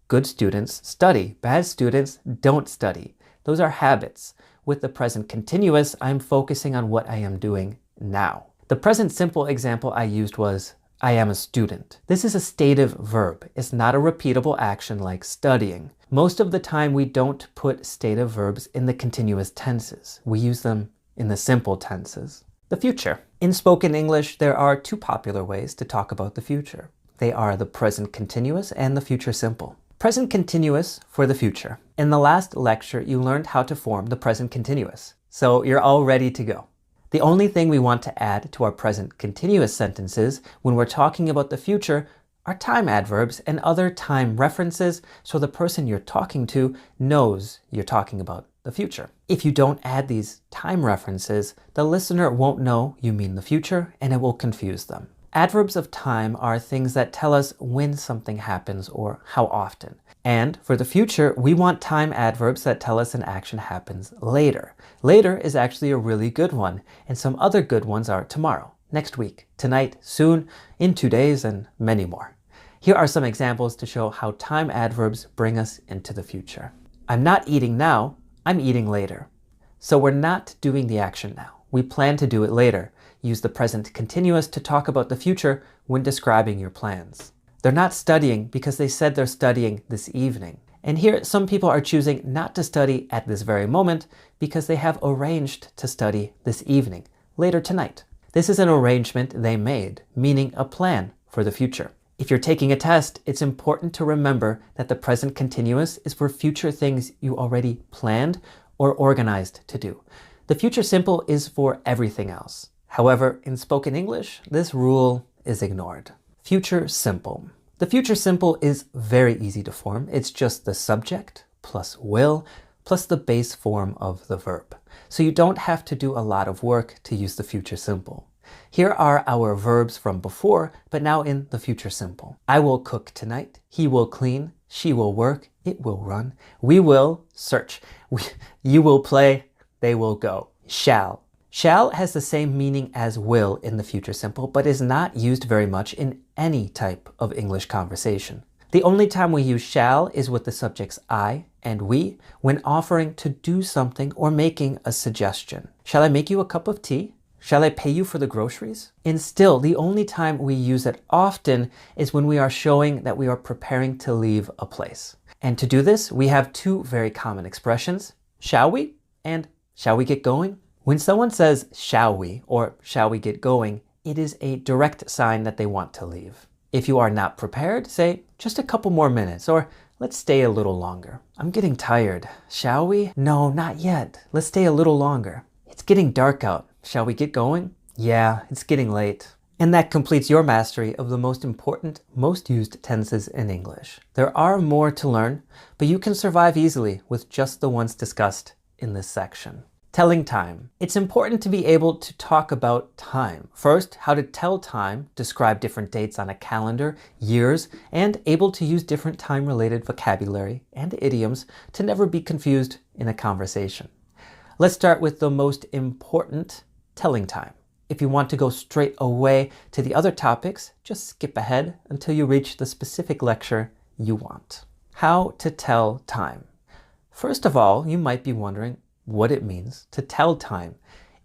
Good students study. Bad students don't study. Those are habits. With the present continuous, I'm focusing on what I am doing now. The present simple example I used was I am a student. This is a stative verb. It's not a repeatable action like studying. Most of the time we don't put stative verbs in the continuous tenses. We use them in the simple tenses. The future. In spoken English, there are two popular ways to talk about the future. They are the present continuous and the future simple. Present continuous for the future. In the last lecture, you learned how to form the present continuous. So you're all ready to go. The only thing we want to add to our present continuous sentences when we're talking about the future are time adverbs and other time references so the person you're talking to knows you're talking about the future. If you don't add these time references, the listener won't know you mean the future and it will confuse them. Adverbs of time are things that tell us when something happens or how often. And for the future, we want time adverbs that tell us an action happens later. Later is actually a really good one, and some other good ones are tomorrow, next week, tonight, soon, in 2 days, and many more. Here are some examples to show how time adverbs bring us into the future. I'm not eating now, I'm eating later. So we're not doing the action now. We plan to do it later. Use the present continuous to talk about the future when describing your plans. They're not studying because they said they're studying this evening. And here, some people are choosing not to study at this very moment because they have arranged to study this evening, later tonight. This is an arrangement they made, meaning a plan for the future. If you're taking a test, it's important to remember that the present continuous is for future things you already planned or organized to do. The future simple is for everything else. However, in spoken English, this rule is ignored. Future simple. The future simple is very easy to form. It's just the subject plus will plus the base form of the verb. So you don't have to do a lot of work to use the future simple. Here are our verbs from before, but now in the future simple. I will cook tonight. He will clean. She will work. It will run. We will search. You will play. They will go. Shall. Shall has the same meaning as will in the future simple, but is not used very much in any type of English conversation. The only time we use shall is with the subjects I and we when offering to do something or making a suggestion. Shall I make you a cup of tea? Shall I pay you for the groceries? And still, the only time we use it often is when we are showing that we are preparing to leave a place. And to do this, we have two very common expressions, shall we and shall we get going? When someone says, shall we, or shall we get going, it is a direct sign that they want to leave. If you are not prepared, say, just a couple more minutes, or let's stay a little longer. I'm getting tired. Shall we? No, not yet. Let's stay a little longer. It's getting dark out. Shall we get going? Yeah, it's getting late. And that completes your mastery of the most important, most used tenses in English. There are more to learn, but you can survive easily with just the ones discussed in this section. Telling time. It's important to be able to talk about time. First, how to tell time, describe different dates on a calendar, years, and able to use different time-related vocabulary and idioms to never be confused in a conversation. Let's start with the most important, telling time. If you want to go straight away to the other topics, just skip ahead until you reach the specific lecture you want. How to tell time. First of all, you might be wondering what it means to tell time.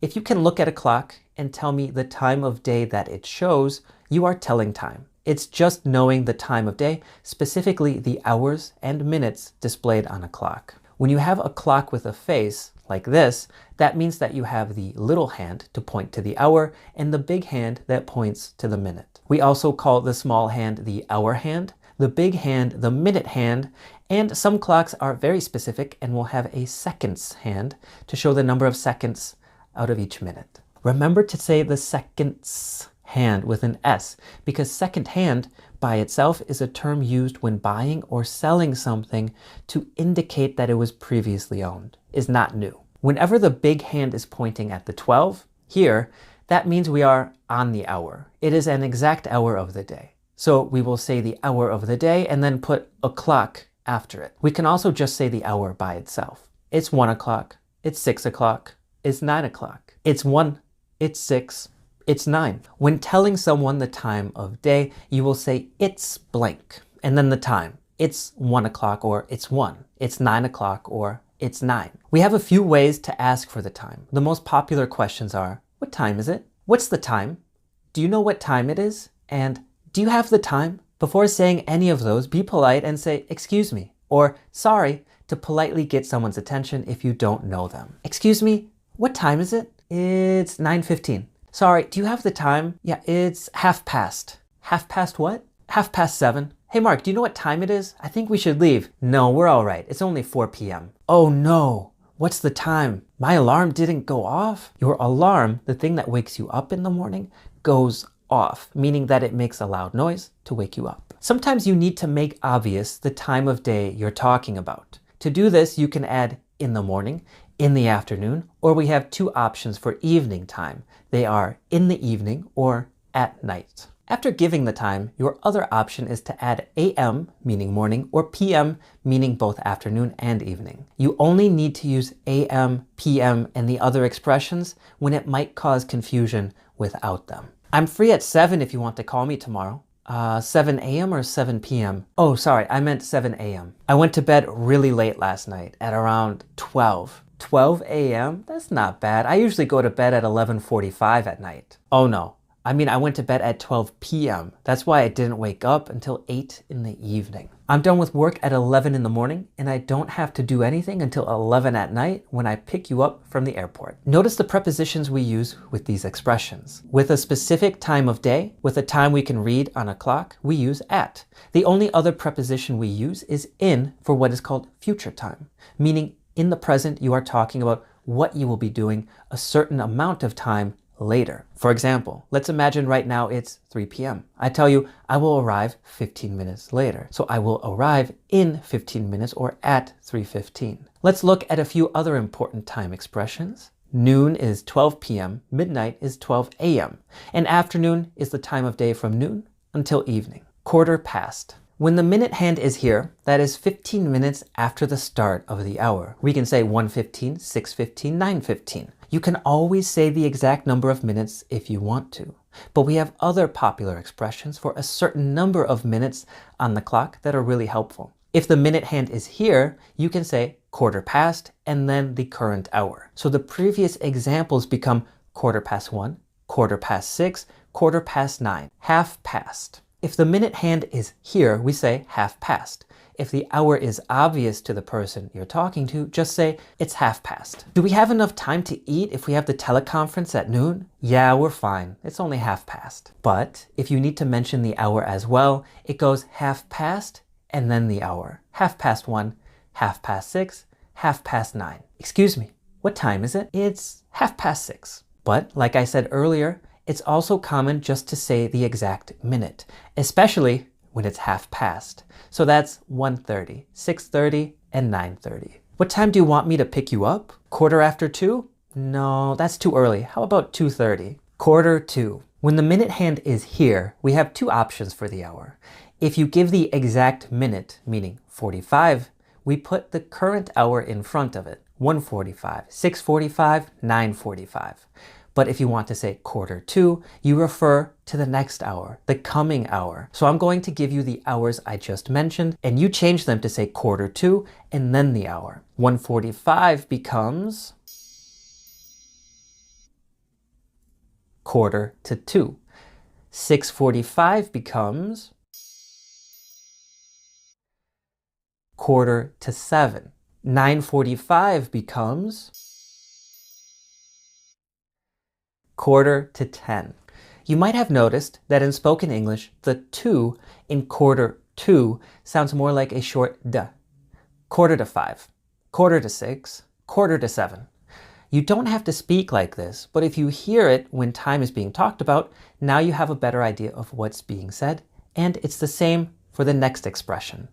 If you can look at a clock and tell me the time of day that it shows, you are telling time. It's just knowing the time of day, specifically the hours and minutes displayed on a clock. When you have a clock with a face, like this, that means that you have the little hand to point to the hour and the big hand that points to the minute. We also call the small hand the hour hand, the big hand the minute hand, and some clocks are very specific and will have a seconds hand to show the number of seconds out of each minute. Remember to say the seconds hand with an S, because second hand by itself is a term used when buying or selling something to indicate that it was previously owned, is not new. Whenever the big hand is pointing at the 12, here, that means we are on the hour. It is an exact hour of the day. So we will say the hour of the day and then put o'clock after it. We can also just say the hour by itself. It's 1 o'clock, it's 6 o'clock, it's 9 o'clock, it's 1, it's 6, it's 9. When telling someone the time of day, you will say it's blank, and then the time. It's 1 o'clock or it's 1, it's 9 o'clock or it's 9. We have a few ways to ask for the time. The most popular questions are, what time is it? What's the time? Do you know what time it is? And do you have the time? Before saying any of those, be polite and say, excuse me, or sorry, to politely get someone's attention if you don't know them. Excuse me, what time is it? It's 9:15. Sorry, do you have the time? Yeah, it's 1/2. 1/2 what? 7:30. Hey Mark, do you know what time it is? I think we should leave. No, we're all right. It's only 4 p.m. Oh no, what's the time? My alarm didn't go off? Your alarm, the thing that wakes you up in the morning, goes off, meaning that it makes a loud noise to wake you up. Sometimes you need to make obvious the time of day you're talking about. To do this, you can add in the morning, in the afternoon, or we have two options for evening time. They are in the evening or at night. After giving the time, your other option is to add AM, meaning morning, or PM, meaning both afternoon and evening. You only need to use AM, PM, and the other expressions when it might cause confusion without them. I'm free at 7 if you want to call me tomorrow. 7 a.m. or 7 p.m.? Oh, sorry, I meant 7 a.m. I went to bed really late last night at around 12. 12 a.m.? That's not bad. I usually go to bed at 11:45 at night. Oh no, I mean I went to bed at 12 p.m. That's why I didn't wake up until 8 in the evening. I'm done with work at 11 in the morning and I don't have to do anything until 11 at night when I pick you up from the airport. Notice the prepositions we use with these expressions. With a specific time of day, with a time we can read on a clock, we use at. The only other preposition we use is in for what is called future time, meaning in the present you are talking about what you will be doing a certain amount of time later. For example, let's imagine right now it's 3 p.m. I tell you I will arrive 15 minutes later. So I will arrive in 15 minutes or at 3:15. Let's look at a few other important time expressions. Noon is 12 p.m., midnight is 12 a.m., and afternoon is the time of day from noon until evening. Quarter past. When the minute hand is here, that is 15 minutes after the start of the hour. We can say 1:15, 6:15, 9:15. You can always say the exact number of minutes if you want to, but we have other popular expressions for a certain number of minutes on the clock that are really helpful. If the minute hand is here, you can say quarter past and then the current hour. So the previous examples become 1:15, 6:15, 9:15, 9:30. If the minute hand is here, we say 30. If the hour is obvious to the person you're talking to, just say it's 30. Do we have enough time to eat if we have the teleconference at noon? Yeah, we're fine. It's only 30. But if you need to mention the hour as well, it goes 30 and then the hour. 1:30, 6:30, 9:30. Excuse me, what time is it? It's 6:30. But like I said earlier, it's also common just to say the exact minute, especially when it's 30. So that's 1:30, 6:30, and 9:30. What time do you want me to pick you up? 2:15? No, that's too early. How about 2:30? 1:45. When the minute hand is here, we have two options for the hour. If you give the exact minute, meaning 45, we put the current hour in front of it. 1:45, 6:45, 9:45. But if you want to say 1:45, you refer to the next hour, the coming hour. So I'm going to give you the hours I just mentioned, and you change them to say 1:45 and then the hour. 1:45 becomes 1:45. 6:45 becomes 6:45. 9:45 becomes 9:45. You might have noticed that in spoken English, the to in 1:45 sounds more like a short d. 4:45, 5:45, 6:45, 7:45. You don't have to speak like this, but if you hear it when time is being talked about, now you have a better idea of what's being said. And it's the same for the next expression,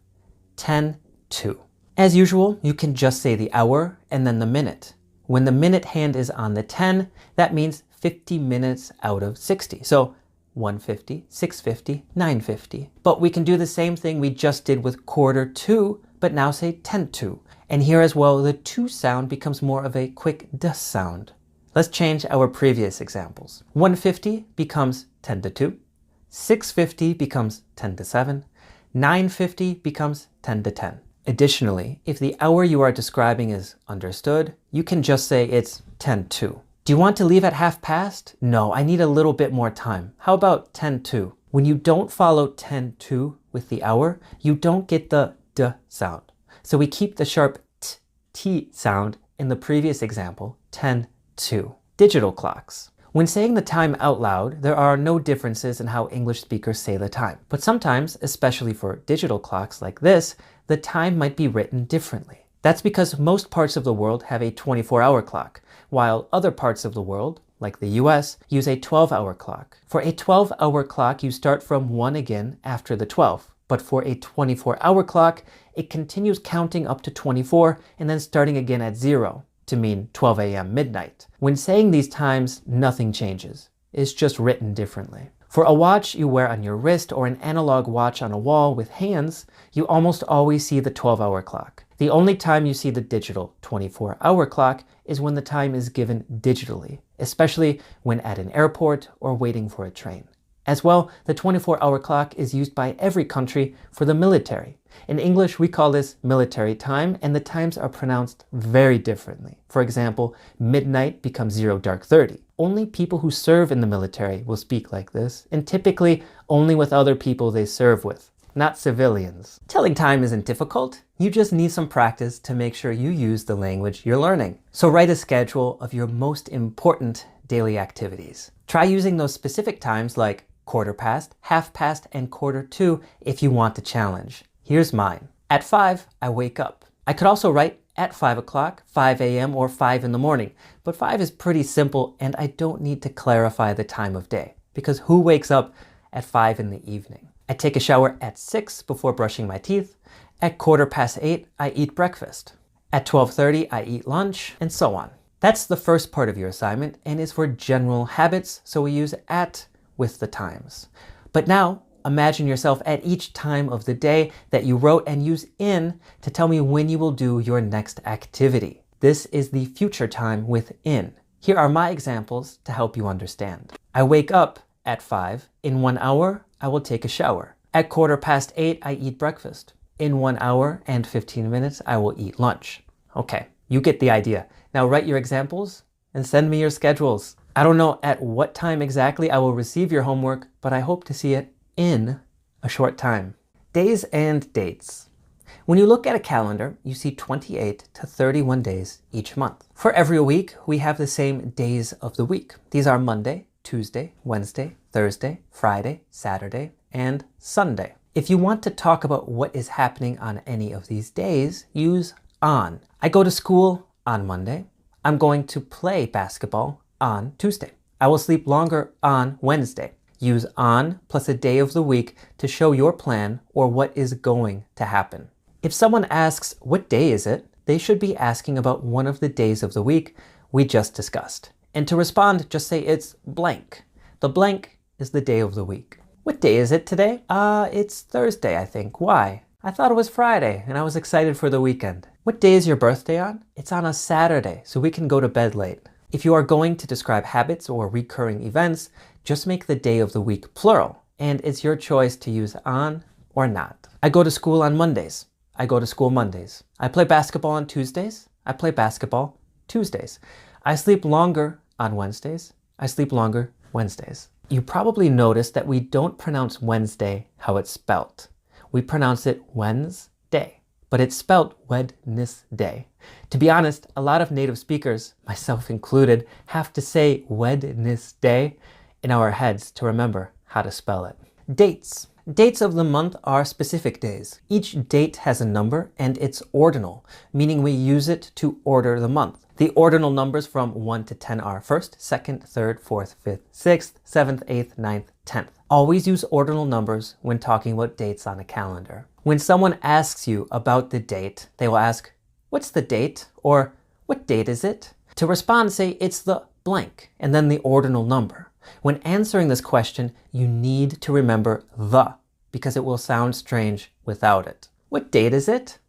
10:02. As usual, you can just say the hour and then the minute. When the minute hand is on the 10, that means 50 minutes out of 60. So 1:50, 6:50, 9:50. But we can do the same thing we just did with 1:45, but now say 10:02. And here as well, the 2 sound becomes more of a quick D sound. Let's change our previous examples. 1:50 becomes 10:02. 6:50 becomes 10:07. 9:50 becomes 10:10. Additionally, if the hour you are describing is understood, you can just say it's 10:02. Do you want to leave at 1/2 No, I need a little bit more time. How about 10:02? When you don't follow 10:02 with the hour, you don't get the D sound. So we keep the sharp T sound in the previous example, 10:02. Digital clocks. When saying the time out loud, there are no differences in how English speakers say the time. But sometimes, especially for digital clocks like this, the time might be written differently. That's because most parts of the world have a 24-hour clock, while other parts of the world, like the US, use a 12-hour clock. For a 12-hour clock, you start from 1 again after the 12. But for a 24-hour clock, it continues counting up to 24 and then starting again at 0 to mean 12 a.m. midnight. When saying these times, nothing changes. It's just written differently. For a watch you wear on your wrist or an analog watch on a wall with hands, you almost always see the 12-hour clock. The only time you see the digital 24-hour clock is when the time is given digitally, especially when at an airport or waiting for a train. As well, the 24-hour clock is used by every country for the military. In English, we call this military time, and the times are pronounced very differently. For example, midnight becomes 0:30. Only people who serve in the military will speak like this, and typically only with other people they serve with, not civilians. Telling time isn't difficult. You just need some practice to make sure you use the language you're learning. So write a schedule of your most important daily activities. Try using those specific times like 1/4, 1/2, and 1/4 if you want to challenge. Here's mine. At 5, I wake up. I could also write at 5 o'clock, 5 a.m., or 5 in the morning, but 5 is pretty simple and I don't need to clarify the time of day, because who wakes up at 5 in the evening? I take a shower at 6 before brushing my teeth. At 8:15, I eat breakfast. At 12:30, I eat lunch, and so on. That's the first part of your assignment and is for general habits, so we use at with the times. But now, imagine yourself at each time of the day that you wrote and use in to tell me when you will do your next activity. This is the future time with in. Here are my examples to help you understand. I wake up at 5. In 1 hour, I will take a shower. At 8:15, I eat breakfast. In 1 hour and 15 minutes, I will eat lunch. Okay, you get the idea. Now write your examples and send me your schedules. I don't know at what time exactly I will receive your homework, but I hope to see it in a short time. Days and dates. When you look at a calendar, you see 28 to 31 days each month. For every week, we have the same days of the week. These are Monday, Tuesday, Wednesday, Thursday, Friday, Saturday, and Sunday. If you want to talk about what is happening on any of these days, use on. I go to school on Monday. I'm going to play basketball on Tuesday. I will sleep longer on Wednesday. Use on plus a day of the week to show your plan or what is going to happen. If someone asks, what day is it? They should be asking about one of the days of the week we just discussed. And to respond, just say it's blank. The blank is the day of the week. What day is it today? It's Thursday, I think. Why? I thought it was Friday and I was excited for the weekend. What day is your birthday on? It's on a Saturday, so we can go to bed late. If you are going to describe habits or recurring events, just make the day of the week plural, and it's your choice to use on or not. I go to school on Mondays. I go to school Mondays. I play basketball on Tuesdays. I play basketball Tuesdays. I sleep longer on Wednesdays. I sleep longer Wednesdays. You probably noticed that we don't pronounce Wednesday how it's spelt. We pronounce it Wednesday, but it's spelt Wednesday. To be honest, a lot of native speakers, myself included, have to say Wednesday in our heads to remember how to spell it. Dates. Dates of the month are specific days. Each date has a number and it's ordinal, meaning we use it to order the month. The ordinal numbers from 1 to 10 are 1st, 2nd, 3rd, 4th, 5th, 6th, 7th, 8th, 9th, 10th. Always use ordinal numbers when talking about dates on a calendar. When someone asks you about the date, they will ask, "What's the date?" or "What date is it?" To respond, say, "It's the blank," and then the ordinal number. When answering this question, you need to remember the, because it will sound strange without it. "What date is it?"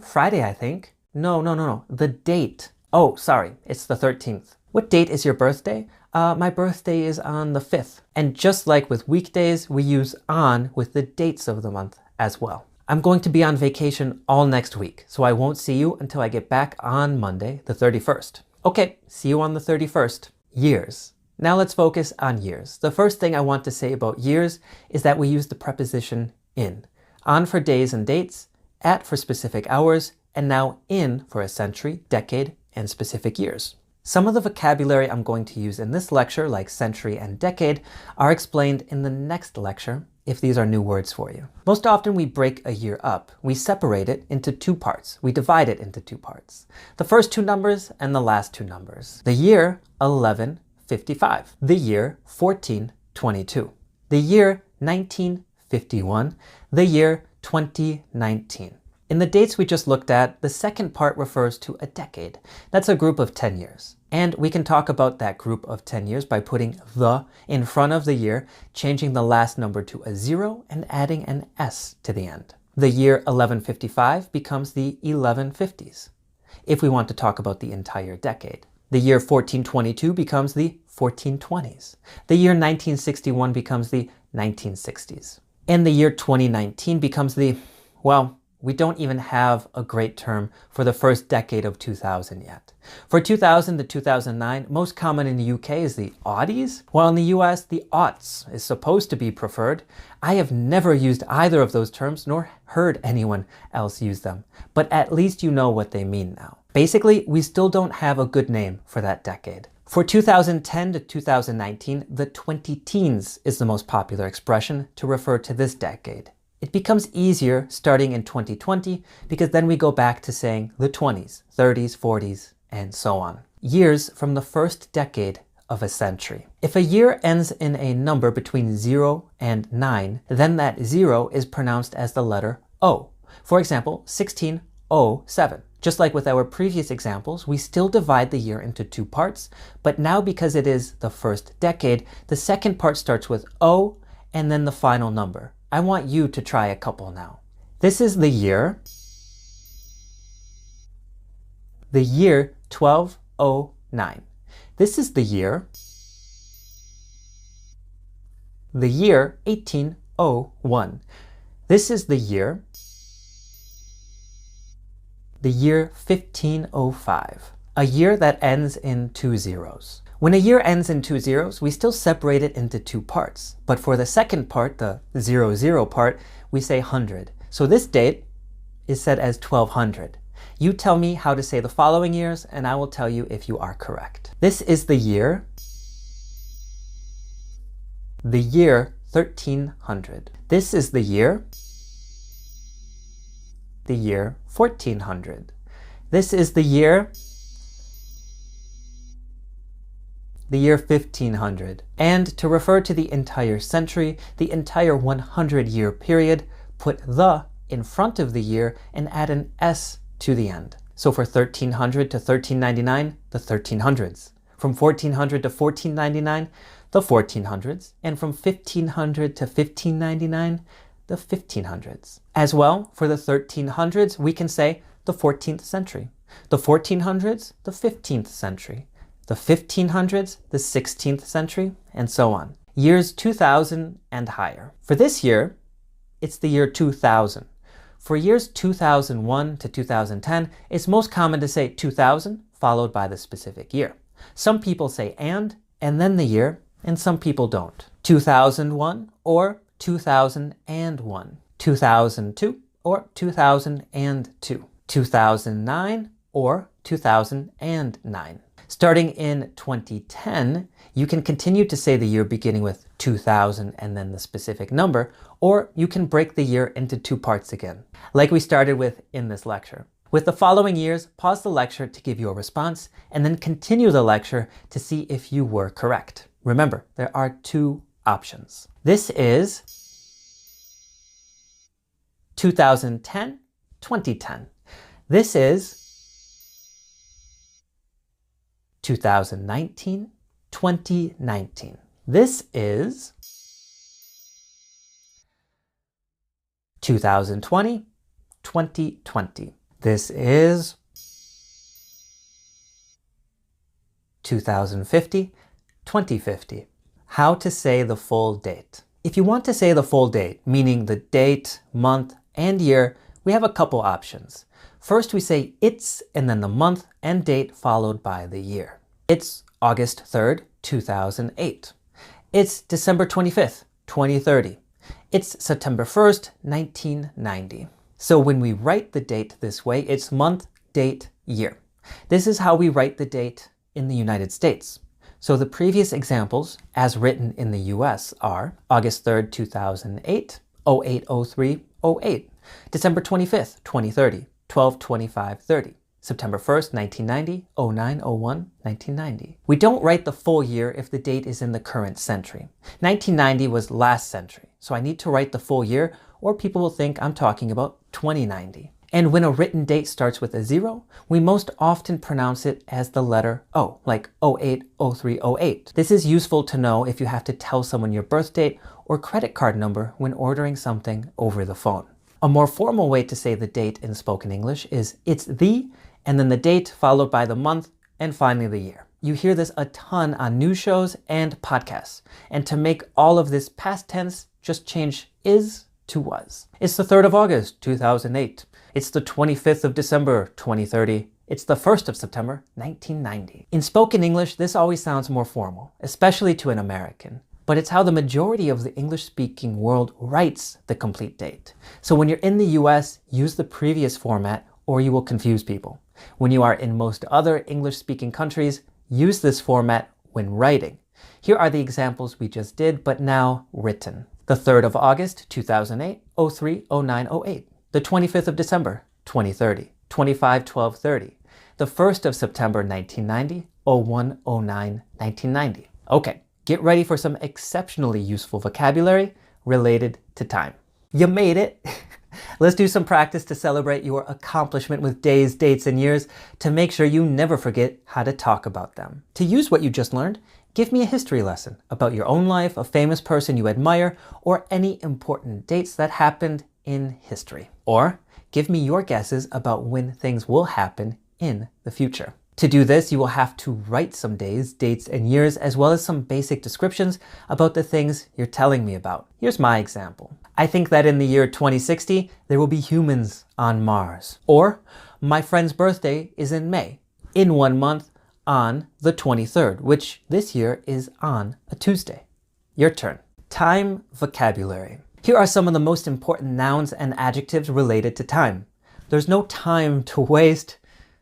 Friday, I think." No. The date. "Oh, sorry, it's the 13th. "What date is your birthday?" My birthday is on the 5th. And just like with weekdays, we use on with the dates of the month as well. I'm going to be on vacation all next week, so I won't see you until I get back on Monday, the 31st. Okay, see you on the 31st. Years. Now let's focus on years. The first thing I want to say about years is that we use the preposition in. On for days and dates, at for specific hours, and now in for a century, decade, and specific years. Some of the vocabulary I'm going to use in this lecture, like century and decade, are explained in the next lecture, if these are new words for you. Most often we break a year up. We separate it into two parts. We divide it into two parts. The first two numbers and the last two numbers. The year 1155. The year 1422. The year 1951. The year 2019. In the dates we just looked at, the second part refers to a decade. That's a group of 10 years. And we can talk about that group of 10 years by putting the in front of the year, changing the last number to a 0 and adding an S to the end. The year 1155 becomes the 1150s, if we want to talk about the entire decade. The year 1422 becomes the 1420s. The year 1961 becomes the 1960s. And the year 2019 becomes the, well, we don't even have a great term for the first decade of 2000 yet. For 2000 to 2009, most common in the UK is the Aughties, while in the US, the aughts is supposed to be preferred. I have never used either of those terms, nor heard anyone else use them, but at least you know what they mean now. Basically, we still don't have a good name for that decade. For 2010 to 2019, the 20-teens is the most popular expression to refer to this decade. It becomes easier starting in 2020 because then we go back to saying the 20s, 30s, 40s, and so on. Years from the first decade of a century. If a year ends in a number between 0 and 9, then that 0 is pronounced as the letter O. For example, 1607. Just like with our previous examples, we still divide the year into two parts, but now because it is the first decade, the second part starts with O and then the final number. I want you to try a couple now. This is the year 1209. This is the year 1801. This is the year 1505. A year that ends in two zeros. When a year ends in two zeros, we still separate it into two parts. But for the second part, the 00 part, we say 100. So this date is said as 1200. You tell me how to say the following years, and I will tell you if you are correct. This is the year 1300. This is the year 1400. This is the year 1500. And to refer to the entire century, the entire 100-year period, put the in front of the year and add an S to the end. So for 1300 to 1399, the 1300s. From 1400 to 1499, the 1400s. And from 1500 to 1599, the 1500s. As well, for the 1300s, we can say the 14th century. The 1400s, the 15th century. The 1500s, the 16th century, and so on. Years 2000 and higher. For this year, it's the year 2000. For years 2001 to 2010, it's most common to say 2000 followed by the specific year. Some people say and then the year, and some people don't. 2001 or 2001. 2002 or 2002. 2009 or 2009. Starting in 2010, you can continue to say the year beginning with 2000 and then the specific number, or you can break the year into two parts again, like we started with in this lecture. With the following years, pause the lecture to give you a response, and then continue the lecture to see if you were correct. Remember, there are two options. This is 2010, 2010. This is 2019, 2019. This is 2020, 2020. This is 2050, 2050. How to say the full date. If you want to say the full date, meaning the date, month, and year, we have a couple options. First, we say it's and then the month and date followed by the year. It's August 3rd, 2008. It's December 25th, 2030. It's September 1st, 1990. So when we write the date this way, it's month, date, year. This is how we write the date in the United States. So the previous examples, as written in the US, are August 3rd, 2008, 0803, 08, December 25th, 2030, 12/25/30, September 1st, 1990, 09/01, 1990. We don't write the full year if the date is in the current century. 1990 was last century, so I need to write the full year or people will think I'm talking about 2090. And when a written date starts with a 0, we most often pronounce it as the letter O, like 080308. This is useful to know if you have to tell someone your birth date or credit card number when ordering something over the phone. A more formal way to say the date in spoken English is it's the, and then the date followed by the month, and finally the year. You hear this a ton on news shows and podcasts. And to make all of this past tense, just change is to was. It's the 3rd of August, 2008. It's the 25th of December, 2030. It's the 1st of September, 1990. In spoken English, this always sounds more formal, especially to an American. But it's how the majority of the English-speaking world writes the complete date. So when you're in the US, use the previous format or you will confuse people. When you are in most other English-speaking countries, use this format when writing. Here are the examples we just did, but now written. The 3rd of August, 2008, 03, 09, 08. The 25th of December, 2030, 25/12/30. The 1st of September, 1990, 01, 09, 1990. Okay, get ready for some exceptionally useful vocabulary related to time. You made it! Let's do some practice to celebrate your accomplishment with days, dates, and years to make sure you never forget how to talk about them. To use what you just learned, give me a history lesson about your own life, a famous person you admire, or any important dates that happened in history. Or give me your guesses about when things will happen in the future. To do this, you will have to write some days, dates, and years, as well as some basic descriptions about the things you're telling me about. Here's my example. I think that in the year 2060, there will be humans on Mars. Or, my friend's birthday is in May, in 1 month, on the 23rd, which this year is on a Tuesday. Your turn. Time vocabulary. Here are some of the most important nouns and adjectives related to time. There's no time to waste,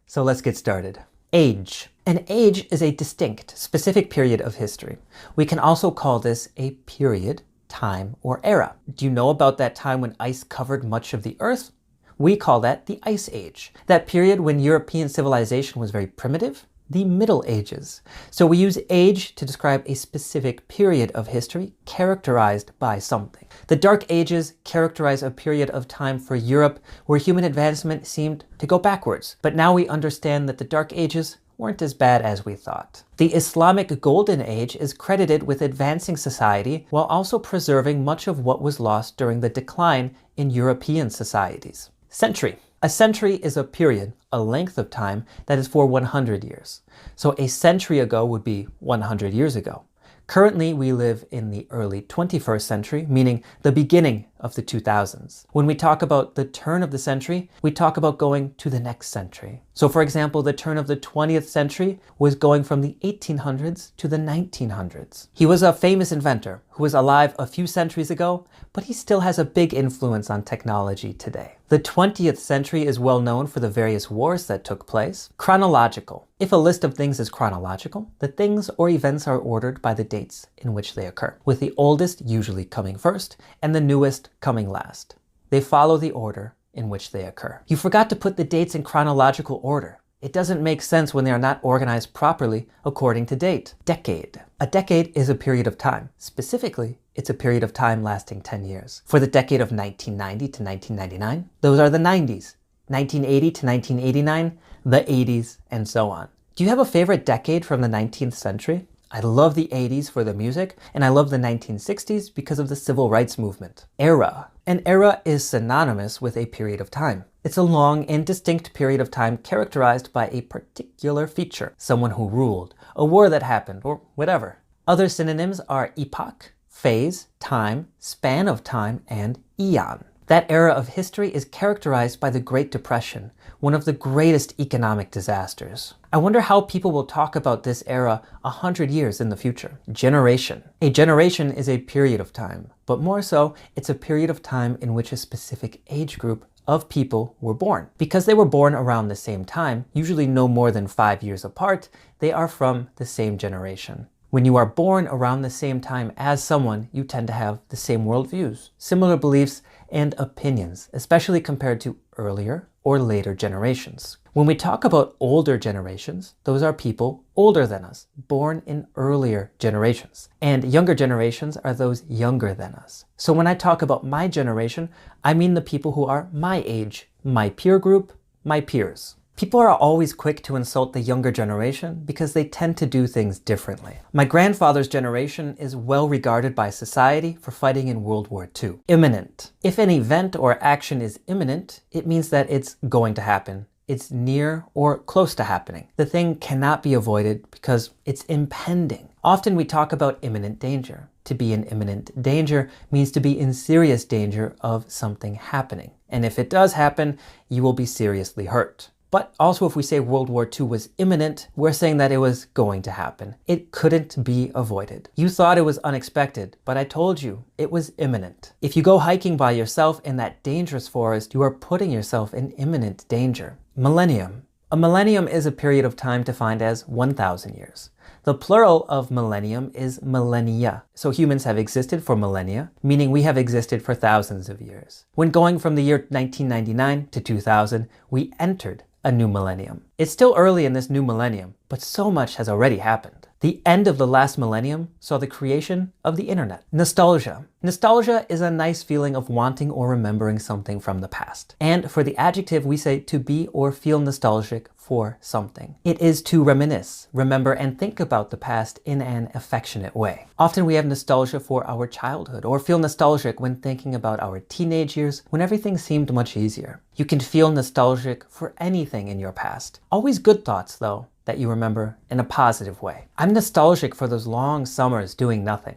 so let's get started. Age. An age is a distinct, specific period of history. We can also call this a period, time, or era. Do you know about that time when ice covered much of the earth? We call that the Ice Age. That period when European civilization was very primitive? The Middle Ages. So we use age to describe a specific period of history characterized by something. The Dark Ages characterize a period of time for Europe where human advancement seemed to go backwards. But now we understand that the Dark Ages weren't as bad as we thought. The Islamic Golden Age is credited with advancing society while also preserving much of what was lost during the decline in European societies. Century. A century is a period, a length of time that is for 100 years. So a century ago would be 100 years ago. Currently, we live in the early 21st century, meaning the beginning of the 2000s. When we talk about the turn of the century, we talk about going to the next century. So for example, the turn of the 20th century was going from the 1800s to the 1900s. He was a famous inventor who was alive a few centuries ago, but he still has a big influence on technology today. The 20th century is well known for the various wars that took place. Chronological. If a list of things is chronological, the things or events are ordered by the dates in which they occur, with the oldest usually coming first and the newest coming last. They follow the order in which they occur. You forgot to put the dates in chronological order. It doesn't make sense when they are not organized properly according to date. Decade. A decade is a period of time. Specifically, it's a period of time lasting 10 years. For the decade of 1990 to 1999, those are the 90s. 1980 to 1989, the 80s, and so on. Do you have a favorite decade from the 19th century? I love the 80s for the music, and I love the 1960s because of the civil rights movement. Era. An era is synonymous with a period of time. It's a long and distinct period of time characterized by a particular feature, someone who ruled, a war that happened, or whatever. Other synonyms are epoch, phase, time, span of time, and eon. That era of history is characterized by the Great Depression, one of the greatest economic disasters. I wonder how people will talk about this era 100 years in the future. Generation. A generation is a period of time, but more so, it's a period of time in which a specific age group of people were born. Because they were born around the same time, usually no more than 5 years apart, they are from the same generation. When you are born around the same time as someone, you tend to have the same worldviews, similar beliefs, and opinions, especially compared to earlier or later generations. When we talk about older generations, those are people older than us, born in earlier generations. And younger generations are those younger than us. So when I talk about my generation, I mean the people who are my age, my peer group, my peers. People are always quick to insult the younger generation because they tend to do things differently. My grandfather's generation is well regarded by society for fighting in World War II. Imminent. If an event or action is imminent, it means that it's going to happen. It's near or close to happening. The thing cannot be avoided because it's impending. Often we talk about imminent danger. To be in imminent danger means to be in serious danger of something happening. And if it does happen, you will be seriously hurt. But also if we say World War II was imminent, we're saying that it was going to happen. It couldn't be avoided. You thought it was unexpected, but I told you it was imminent. If you go hiking by yourself in that dangerous forest, you are putting yourself in imminent danger. Millennium. A millennium is a period of time defined as 1,000 years. The plural of millennium is millennia. So humans have existed for millennia, meaning we have existed for thousands of years. When going from the year 1999 to 2000, we entered a new millennium. It's still early in this new millennium, but so much has already happened. The end of the last millennium saw the creation of the internet. Nostalgia. Nostalgia is a nice feeling of wanting or remembering something from the past. And for the adjective, we say to be or feel nostalgic for something. It is to reminisce, remember, and think about the past in an affectionate way. Often we have nostalgia for our childhood or feel nostalgic when thinking about our teenage years when everything seemed much easier. You can feel nostalgic for anything in your past. Always good thoughts, though, that you remember in a positive way. I'm nostalgic for those long summers doing nothing.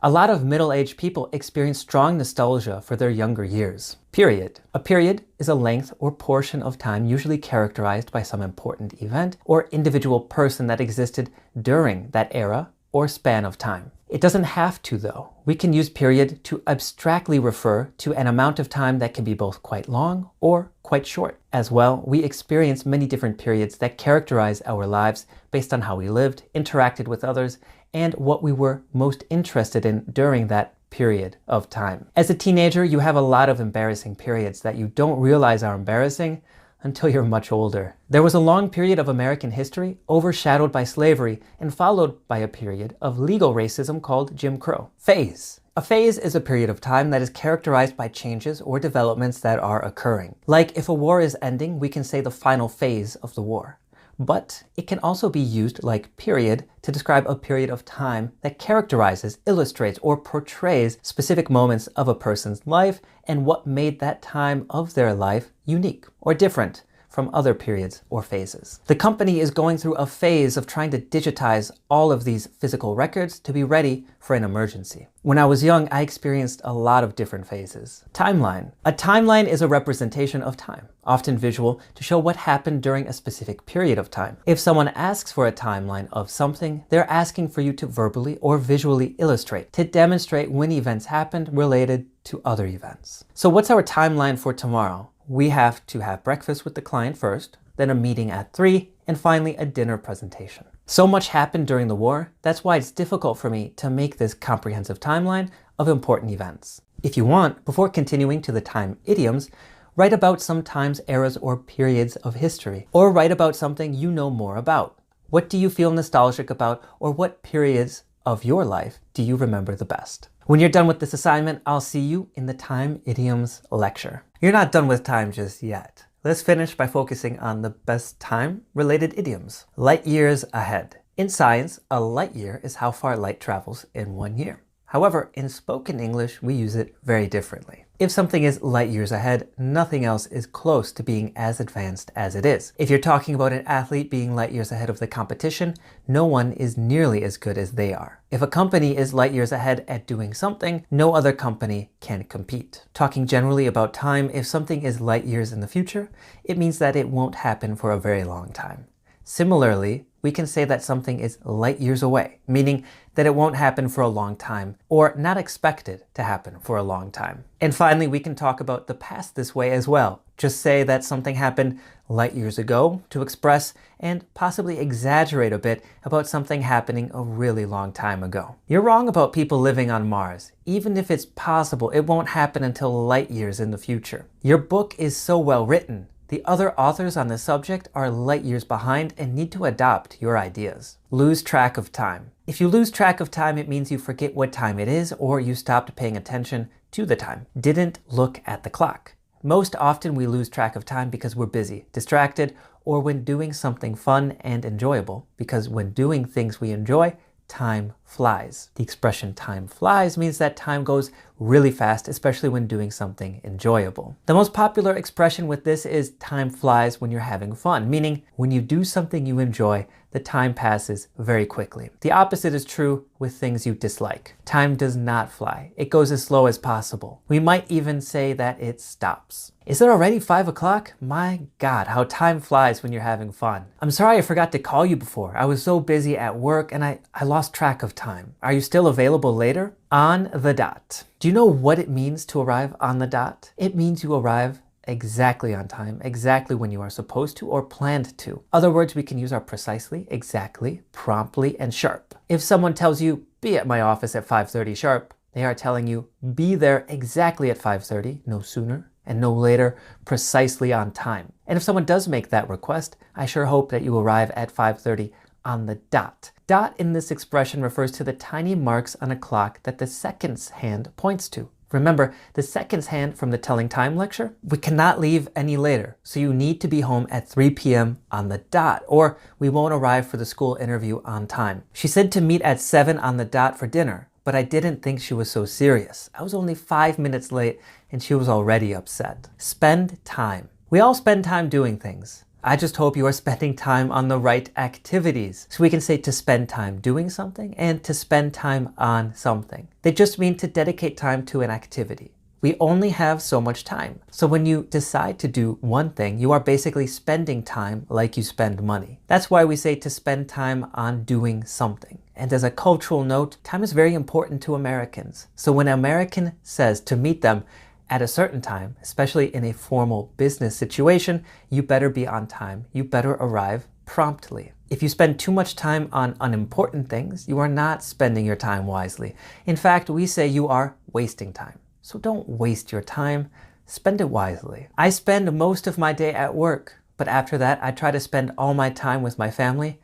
A lot of middle-aged people experience strong nostalgia for their younger years. Period. A period is a length or portion of time usually characterized by some important event or individual person that existed during that era or span of time. It doesn't have to, though. We can use period to abstractly refer to an amount of time that can be both quite long or quite short. As well, we experience many different periods that characterize our lives based on how we lived, interacted with others, and what we were most interested in during that period of time. As a teenager, you have a lot of embarrassing periods that you don't realize are embarrassing until you're much older. There was a long period of American history overshadowed by slavery and followed by a period of legal racism called Jim Crow. Phase. A phase is a period of time that is characterized by changes or developments that are occurring. Like if a war is ending, we can say the final phase of the war. But it can also be used like period to describe a period of time that characterizes, illustrates, or portrays specific moments of a person's life and what made that time of their life unique or different from other periods or phases. The company is going through a phase of trying to digitize all of these physical records to be ready for an emergency. When I was young, I experienced a lot of different phases. Timeline. A timeline is a representation of time, often visual, to show what happened during a specific period of time. If someone asks for a timeline of something, they're asking for you to verbally or visually illustrate, to demonstrate when events happened related to other events. So what's our timeline for tomorrow? We have to have breakfast with the client first, then a meeting at 3, and finally a dinner presentation. So much happened during the war, that's why it's difficult for me to make this comprehensive timeline of important events. If you want, before continuing to the time idioms, write about some times, eras, or periods of history, or write about something you know more about. What do you feel nostalgic about, or what periods of your life do you remember the best? When you're done with this assignment, I'll see you in the time idioms lecture. You're not done with time just yet. Let's finish by focusing on the best time-related idioms. Light years ahead. In science, a light year is how far light travels in 1 year. However, in spoken English, we use it very differently. If something is light years ahead, nothing else is close to being as advanced as it is. If you're talking about an athlete being light years ahead of the competition, no one is nearly as good as they are. If a company is light years ahead at doing something, no other company can compete. Talking generally about time, if something is light years in the future, it means that it won't happen for a very long time. Similarly, we can say that something is light years away, meaning that it won't happen for a long time or not expected to happen for a long time. And finally, we can talk about the past this way as well. Just say that something happened light years ago to express and possibly exaggerate a bit about something happening a really long time ago. You're wrong about people living on Mars. Even if it's possible, it won't happen until light years in the future. Your book is so well written. The other authors on the subject are light years behind and need to adopt your ideas. Lose track of time. If you lose track of time, it means you forget what time it is or you stopped paying attention to the time. Didn't look at the clock. Most often we lose track of time because we're busy, distracted, or when doing something fun and enjoyable. Because when doing things we enjoy, time flies. The expression time flies means that time goes really fast, especially when doing something enjoyable. The most popular expression with this is time flies when you're having fun, meaning when you do something you enjoy, the time passes very quickly. The opposite is true with things you dislike. Time does not fly. It goes as slow as possible. We might even say that it stops. Is it already 5 o'clock? My God, how time flies when you're having fun. I'm sorry I forgot to call you before. I was so busy at work and I lost track of time. Are you still available later? On the dot. Do you know what it means to arrive on the dot? It means you arrive exactly on time, exactly when you are supposed to or planned to. Other words, we can use our precisely, exactly, promptly, and sharp. If someone tells you, be at my office at 5:30 sharp, they are telling you, be there exactly at 5:30, no sooner, and no later, precisely on time. And if someone does make that request, I sure hope that you arrive at 5:30 on the dot. Dot in this expression refers to the tiny marks on a clock that the seconds hand points to. Remember, the seconds hand from the Telling Time lecture? We cannot leave any later, so you need to be home at 3 p.m. on the dot, or we won't arrive for the school interview on time. She said to meet at 7 on the dot for dinner, but I didn't think she was so serious. I was only 5 minutes late and she was already upset. Spend time. We all spend time doing things. I just hope you are spending time on the right activities. So we can say to spend time doing something and to spend time on something. They just mean to dedicate time to an activity. We only have so much time. So when you decide to do one thing, you are basically spending time like you spend money. That's why we say to spend time on doing something. And as a cultural note, time is very important to Americans. So when an American says to meet them at a certain time, especially in a formal business situation, you better be on time. You better arrive promptly. If you spend too much time on unimportant things, you are not spending your time wisely. In fact, we say you are wasting time. So don't waste your time, spend it wisely. I spend most of my day at work, but after that, I try to spend all my time with my family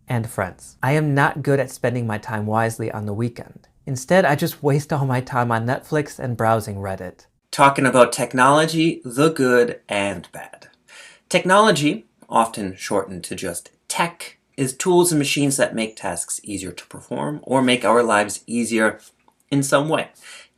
and friends. I am not good at spending my time wisely on the weekend. Instead, I just waste all my time on Netflix and browsing Reddit. Talking about technology, the good and bad. Technology, often shortened to just tech, is tools and machines that make tasks easier to perform or make our lives easier in some way.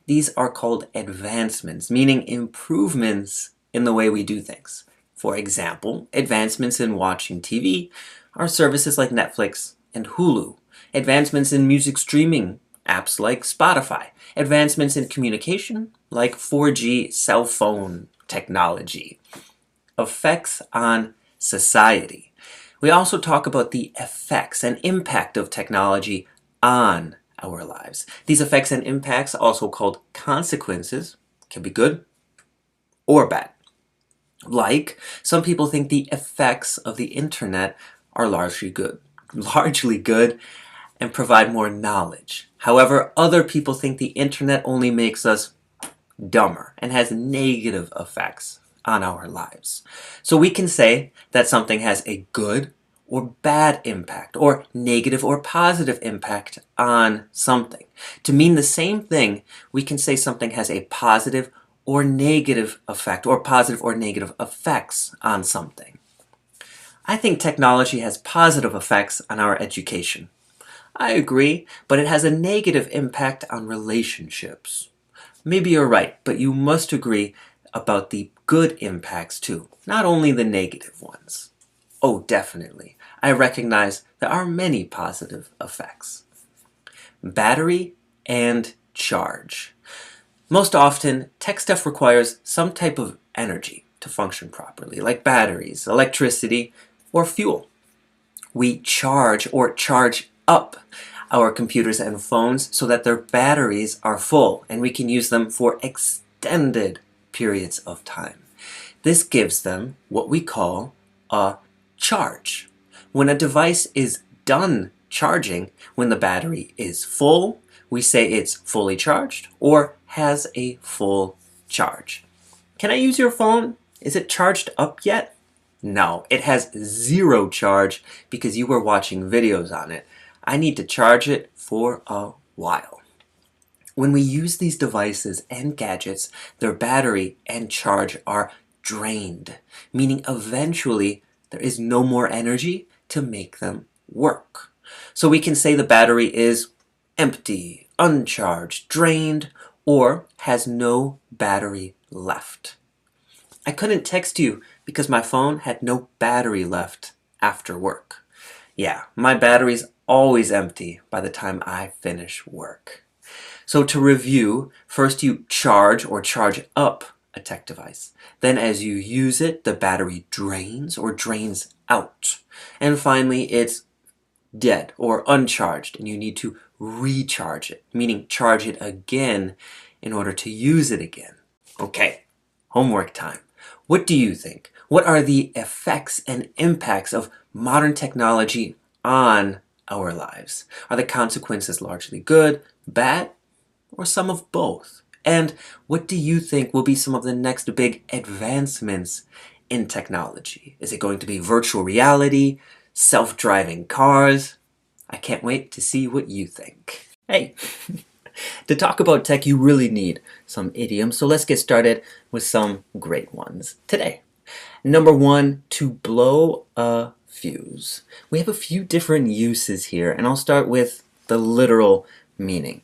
These are called advancements, meaning improvements in the way we do things. For example, advancements in watching TV are services like Netflix and Hulu. Advancements in music streaming, apps like Spotify. Advancements in communication, like 4G cell phone technology. Effects on society. We also talk about the effects and impact of technology on our lives. These effects and impacts, also called consequences, can be good or bad. Like, some people think the effects of the internet are largely good and provide more knowledge. However, other people think the internet only makes us dumber and has negative effects on our lives. So we can say that something has a good or bad impact, or negative or positive impact on something. To mean the same thing, we can say something has a positive or negative effect, or positive or negative effects on something. I think technology has positive effects on our education. I agree, but it has a negative impact on relationships. Maybe you're right, but you must agree about the good impacts too, not only the negative ones. Oh, definitely. I recognize there are many positive effects. Battery and charge. Most often, tech stuff requires some type of energy to function properly, like batteries, electricity, or fuel. We charge or charge up our computers and phones so that their batteries are full and we can use them for extended periods of time. This gives them what we call a charge. When a device is done charging, when the battery is full, we say it's fully charged or has a full charge. Can I use your phone? Is it charged up yet? No, it has zero charge because you were watching videos on it. I need to charge it for a while. When we use these devices and gadgets, their battery and charge are drained, meaning eventually there is no more energy to make them work. So we can say the battery is empty, uncharged, drained, or has no battery left. I couldn't text you because my phone had no battery left after work. Yeah, my battery's always empty by the time I finish work. So to review, first you charge or charge up a tech device. Then as you use it, the battery drains or drains out. And finally, it's dead or uncharged and you need to recharge it, meaning charge it again in order to use it again. Okay, homework time. What do you think? What are the effects and impacts of modern technology on our lives? Are the consequences largely good, bad, or some of both? And what do you think will be some of the next big advancements in technology? Is it going to be virtual reality, self-driving cars? I can't wait to see what you think. Hey, to talk about tech, you really need some idioms, so let's get started with some great ones today. Number one, to blow a fuse. We have a few different uses here, and I'll start with the literal meaning.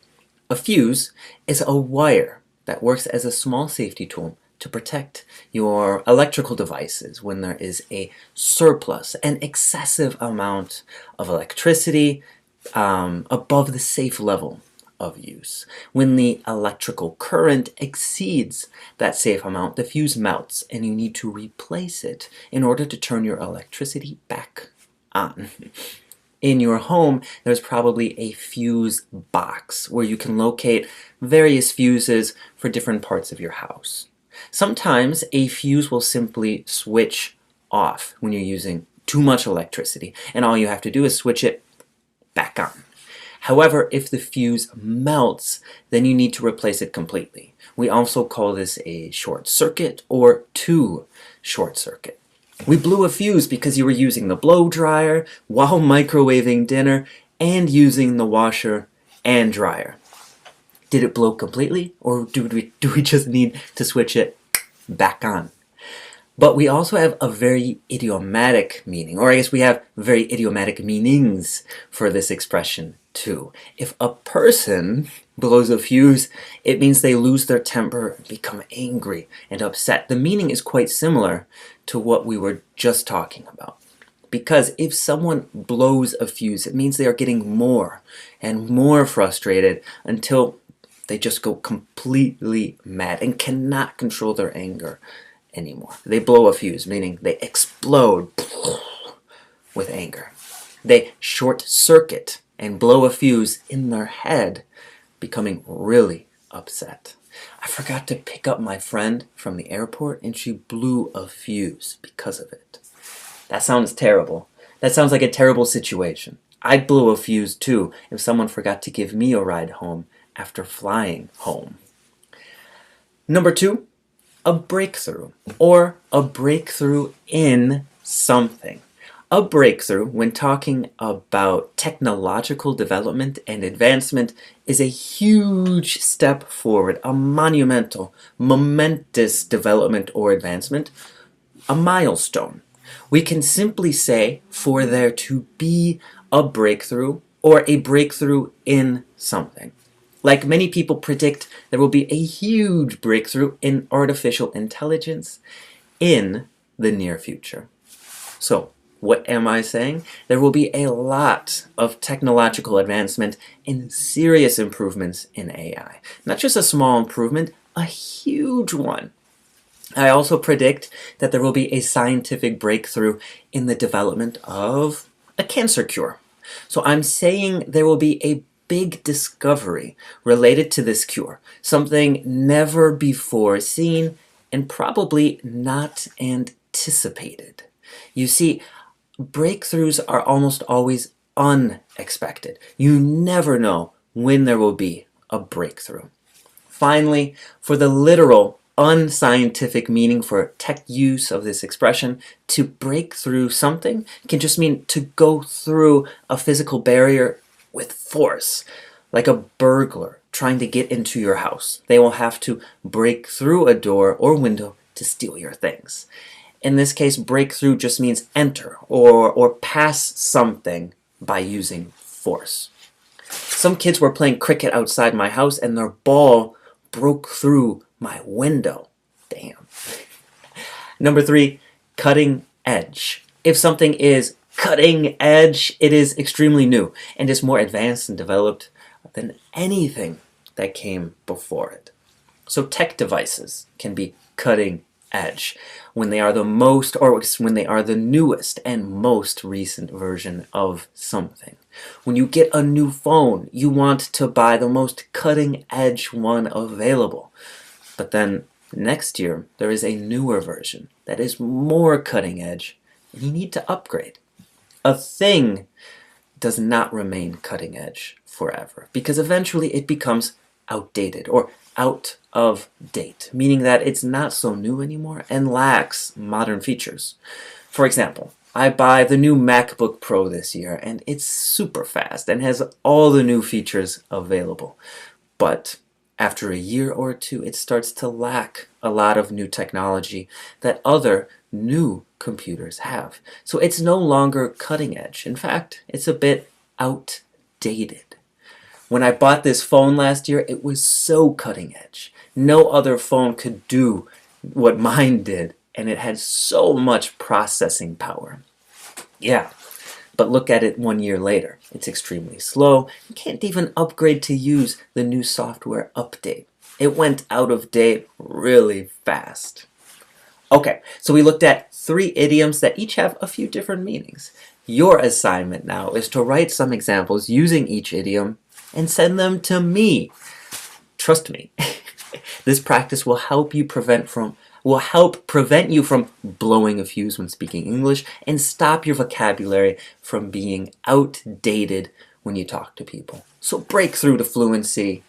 A fuse is a wire that works as a small safety tool to protect your electrical devices when there is a surplus, an excessive amount of electricity above the safe level of use. When the electrical current exceeds that safe amount, the fuse melts and you need to replace it in order to turn your electricity back on. In your home, there's probably a fuse box where you can locate various fuses for different parts of your house. Sometimes a fuse will simply switch off when you're using too much electricity, and all you have to do is switch it back on. However, if the fuse melts, then you need to replace it completely. We also call this a short circuit or to short circuit. We blew a fuse because you were using the blow dryer while microwaving dinner and using the washer and dryer. Did it blow completely, or do we just need to switch it back on? But we also have a very idiomatic meaning, or I guess we have very idiomatic meanings for this expression 2. If a person blows a fuse, it means they lose their temper, become angry, and upset. The meaning is quite similar to what we were just talking about. Because if someone blows a fuse, it means they are getting more and more frustrated until they just go completely mad and cannot control their anger anymore. They blow a fuse, meaning they explode with anger. They short circuit and blow a fuse in their head, becoming really upset. I forgot to pick up my friend from the airport and she blew a fuse because of it. That sounds terrible. That sounds like a terrible situation. I'd blow a fuse too if someone forgot to give me a ride home after flying home. Number 2, a breakthrough, or a breakthrough in something. A breakthrough, when talking about technological development and advancement, is a huge step forward, a monumental, momentous development or advancement, a milestone. We can simply say for there to be a breakthrough or a breakthrough in something. Like many people predict, there will be a huge breakthrough in artificial intelligence in the near future. So, what am I saying? There will be a lot of technological advancement and serious improvements in AI. Not just a small improvement, a huge one. I also predict that there will be a scientific breakthrough in the development of a cancer cure. So I'm saying there will be a big discovery related to this cure, something never before seen and probably not anticipated. You see, breakthroughs are almost always unexpected. You never know when there will be a breakthrough. Finally, for the literal, unscientific meaning for tech use of this expression, to break through something can just mean to go through a physical barrier with force, like a burglar trying to get into your house. They will have to break through a door or window to steal your things. In this case, breakthrough just means enter or pass something by using force. Some kids were playing cricket outside my house and their ball broke through my window. Damn. Number 3, cutting edge. If something is cutting edge, it is extremely new and is more advanced and developed than anything that came before it. So tech devices can be cutting edge when they are the most, or when they are the newest and most recent version of something. When you get a new phone, you want to buy the most cutting edge one available. But then next year, there is a newer version that is more cutting edge, and you need to upgrade. A thing does not remain cutting edge forever, because eventually it becomes outdated or out of date, meaning that it's not so new anymore and lacks modern features. For example, I buy the new MacBook Pro this year and it's super fast and has all the new features available. But after a year or two, it starts to lack a lot of new technology that other new computers have. So it's no longer cutting edge. In fact, it's a bit outdated. When I bought this phone last year, it was so cutting edge. No other phone could do what mine did, and it had so much processing power. Yeah, but look at it 1 year later. It's extremely slow. You can't even upgrade to use the new software update. It went out of date really fast. Okay, so we looked at 3 idioms that each have a few different meanings. Your assignment now is to write some examples using each idiom and send them to me. Trust me, this practice will help prevent you from blowing a fuse when speaking English and stop your vocabulary from being outdated when you talk to people. So break through to fluency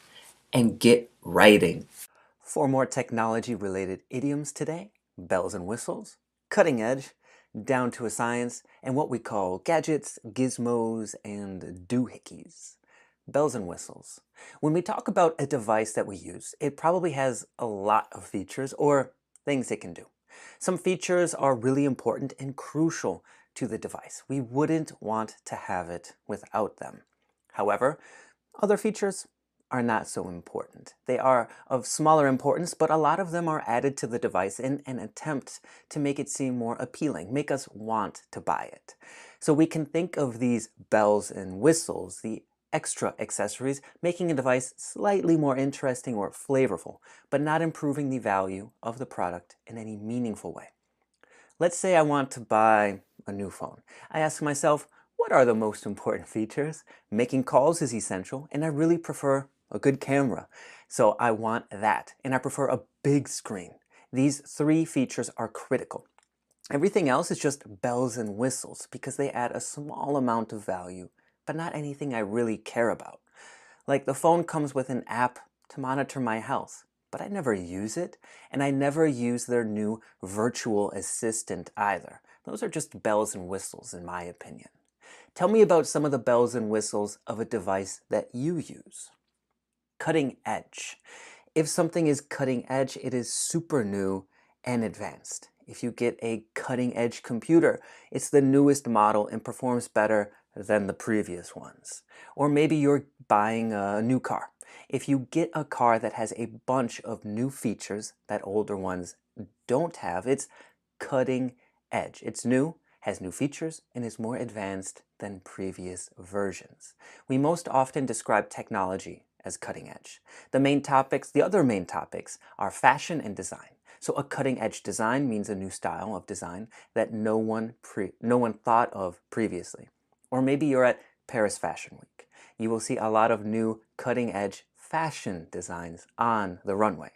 and get writing. For more technology-related idioms today, bells and whistles, cutting edge, down to a science, and what we call gadgets, gizmos, and doohickeys. Bells and whistles. When we talk about a device that we use, it probably has a lot of features or things it can do. Some features are really important and crucial to the device. We wouldn't want to have it without them. However, other features are not so important. They are of smaller importance, but a lot of them are added to the device in an attempt to make it seem more appealing, make us want to buy it. So we can think of these bells and whistles, the extra accessories, making a device slightly more interesting or flavorful, but not improving the value of the product in any meaningful way. Let's say I want to buy a new phone. I ask myself, what are the most important features? Making calls is essential, and I really prefer a good camera. So I want that, and I prefer a big screen. These three features are critical. Everything else is just bells and whistles because they add a small amount of value, but not anything I really care about. Like the phone comes with an app to monitor my health, but I never use it, and I never use their new virtual assistant either. Those are just bells and whistles in my opinion. Tell me about some of the bells and whistles of a device that you use. Cutting edge. If something is cutting edge, it is super new and advanced. If you get a cutting edge computer, it's the newest model and performs better than the previous ones. Or maybe you're buying a new car. If you get a car that has a bunch of new features that older ones don't have, it's cutting edge. It's new, has new features, and is more advanced than previous versions. We most often describe technology as cutting edge. The other main topics are fashion and design. So a cutting edge design means a new style of design that no one thought of previously. Or maybe you're at Paris Fashion Week. You will see a lot of new cutting edge fashion designs on the runway.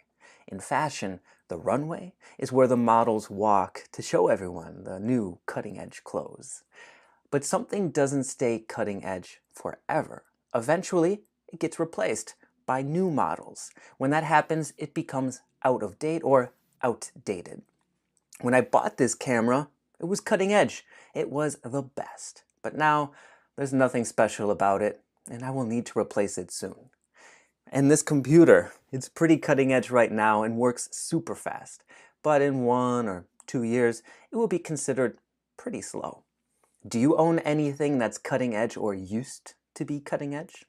In fashion, the runway is where the models walk to show everyone the new cutting edge clothes. But something doesn't stay cutting edge forever. Eventually, it gets replaced by new models. When that happens, it becomes out of date or outdated. When I bought this camera, it was cutting edge. It was the best. But now, there's nothing special about it, and I will need to replace it soon. And this computer, it's pretty cutting edge right now and works super fast. But in 1 or 2 years, it will be considered pretty slow. Do you own anything that's cutting edge or used to be cutting edge?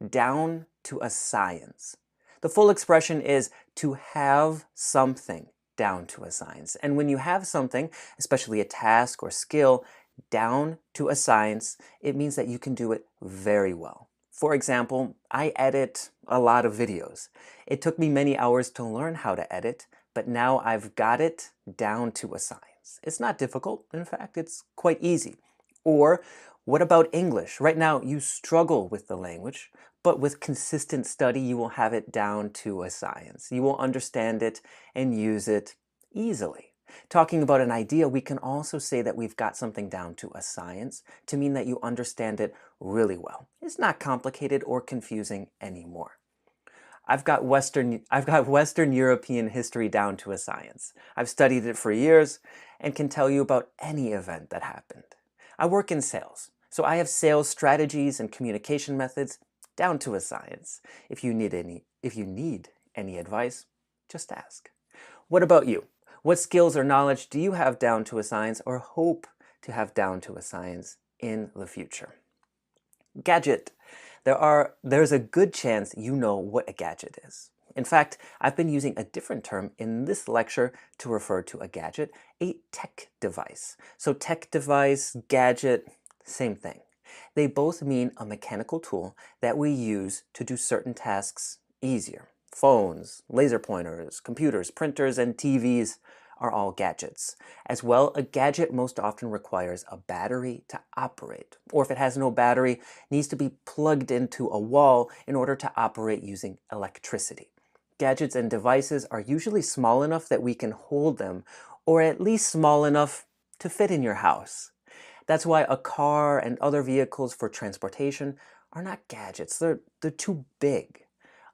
Down to a science. The full expression is to have something down to a science. And when you have something, especially a task or skill, down to a science, it means that you can do it very well. For example, I edit a lot of videos. It took me many hours to learn how to edit, but now I've got it down to a science. It's not difficult. In fact, it's quite easy. Or what about English? Right now, you struggle with the language, but with consistent study, you will have it down to a science. You will understand it and use it easily. Talking about an idea, we can also say that we've got something down to a science to mean that you understand it really well. It's not complicated or confusing anymore. I've got Western European history down to a science. I've studied it for years and can tell you about any event that happened. I work in sales, so I have sales strategies and communication methods down to a science. If you need any advice, just ask. What about you? What skills or knowledge do you have down to a science or hope to have down to a science in the future? Gadget. There's a good chance you know what a gadget is. In fact, I've been using a different term in this lecture to refer to a gadget, a tech device. So tech device, gadget, same thing. They both mean a mechanical tool that we use to do certain tasks easier. Phones, laser pointers, computers, printers, and TVs are all gadgets. As well, a gadget most often requires a battery to operate, or if it has no battery, needs to be plugged into a wall in order to operate using electricity. Gadgets and devices are usually small enough that we can hold them, or at least small enough to fit in your house. That's why a car and other vehicles for transportation are not gadgets. They're too big.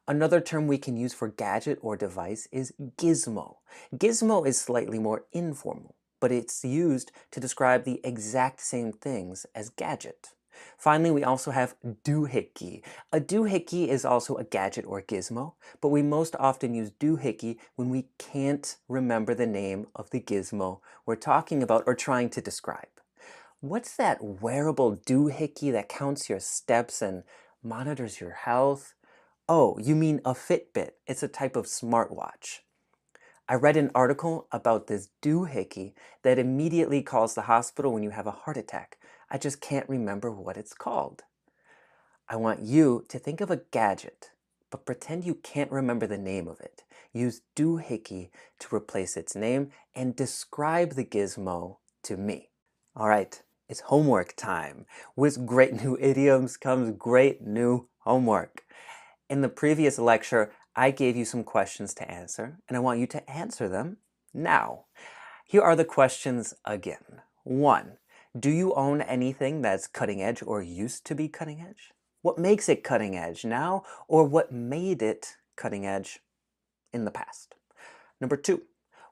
Another term we can use for gadget or device is gizmo. Gizmo is slightly more informal, but it's used to describe the exact same things as gadget. Finally, we also have doohickey. A doohickey is also a gadget or gizmo, but we most often use doohickey when we can't remember the name of the gizmo we're talking about or trying to describe. What's that wearable doohickey that counts your steps and monitors your health? Oh, you mean a Fitbit. It's a type of smartwatch. I read an article about this doohickey that immediately calls the hospital when you have a heart attack. I just can't remember what it's called. I want you to think of a gadget, but pretend you can't remember the name of it. Use doohickey to replace its name and describe the gizmo to me. All right, it's homework time. With great new idioms comes great new homework. In the previous lecture, I gave you some questions to answer, and I want you to answer them now. Here are the questions again. 1. Do you own anything that's cutting edge or used to be cutting edge? What makes it cutting edge now, or what made it cutting edge in the past? Number 2,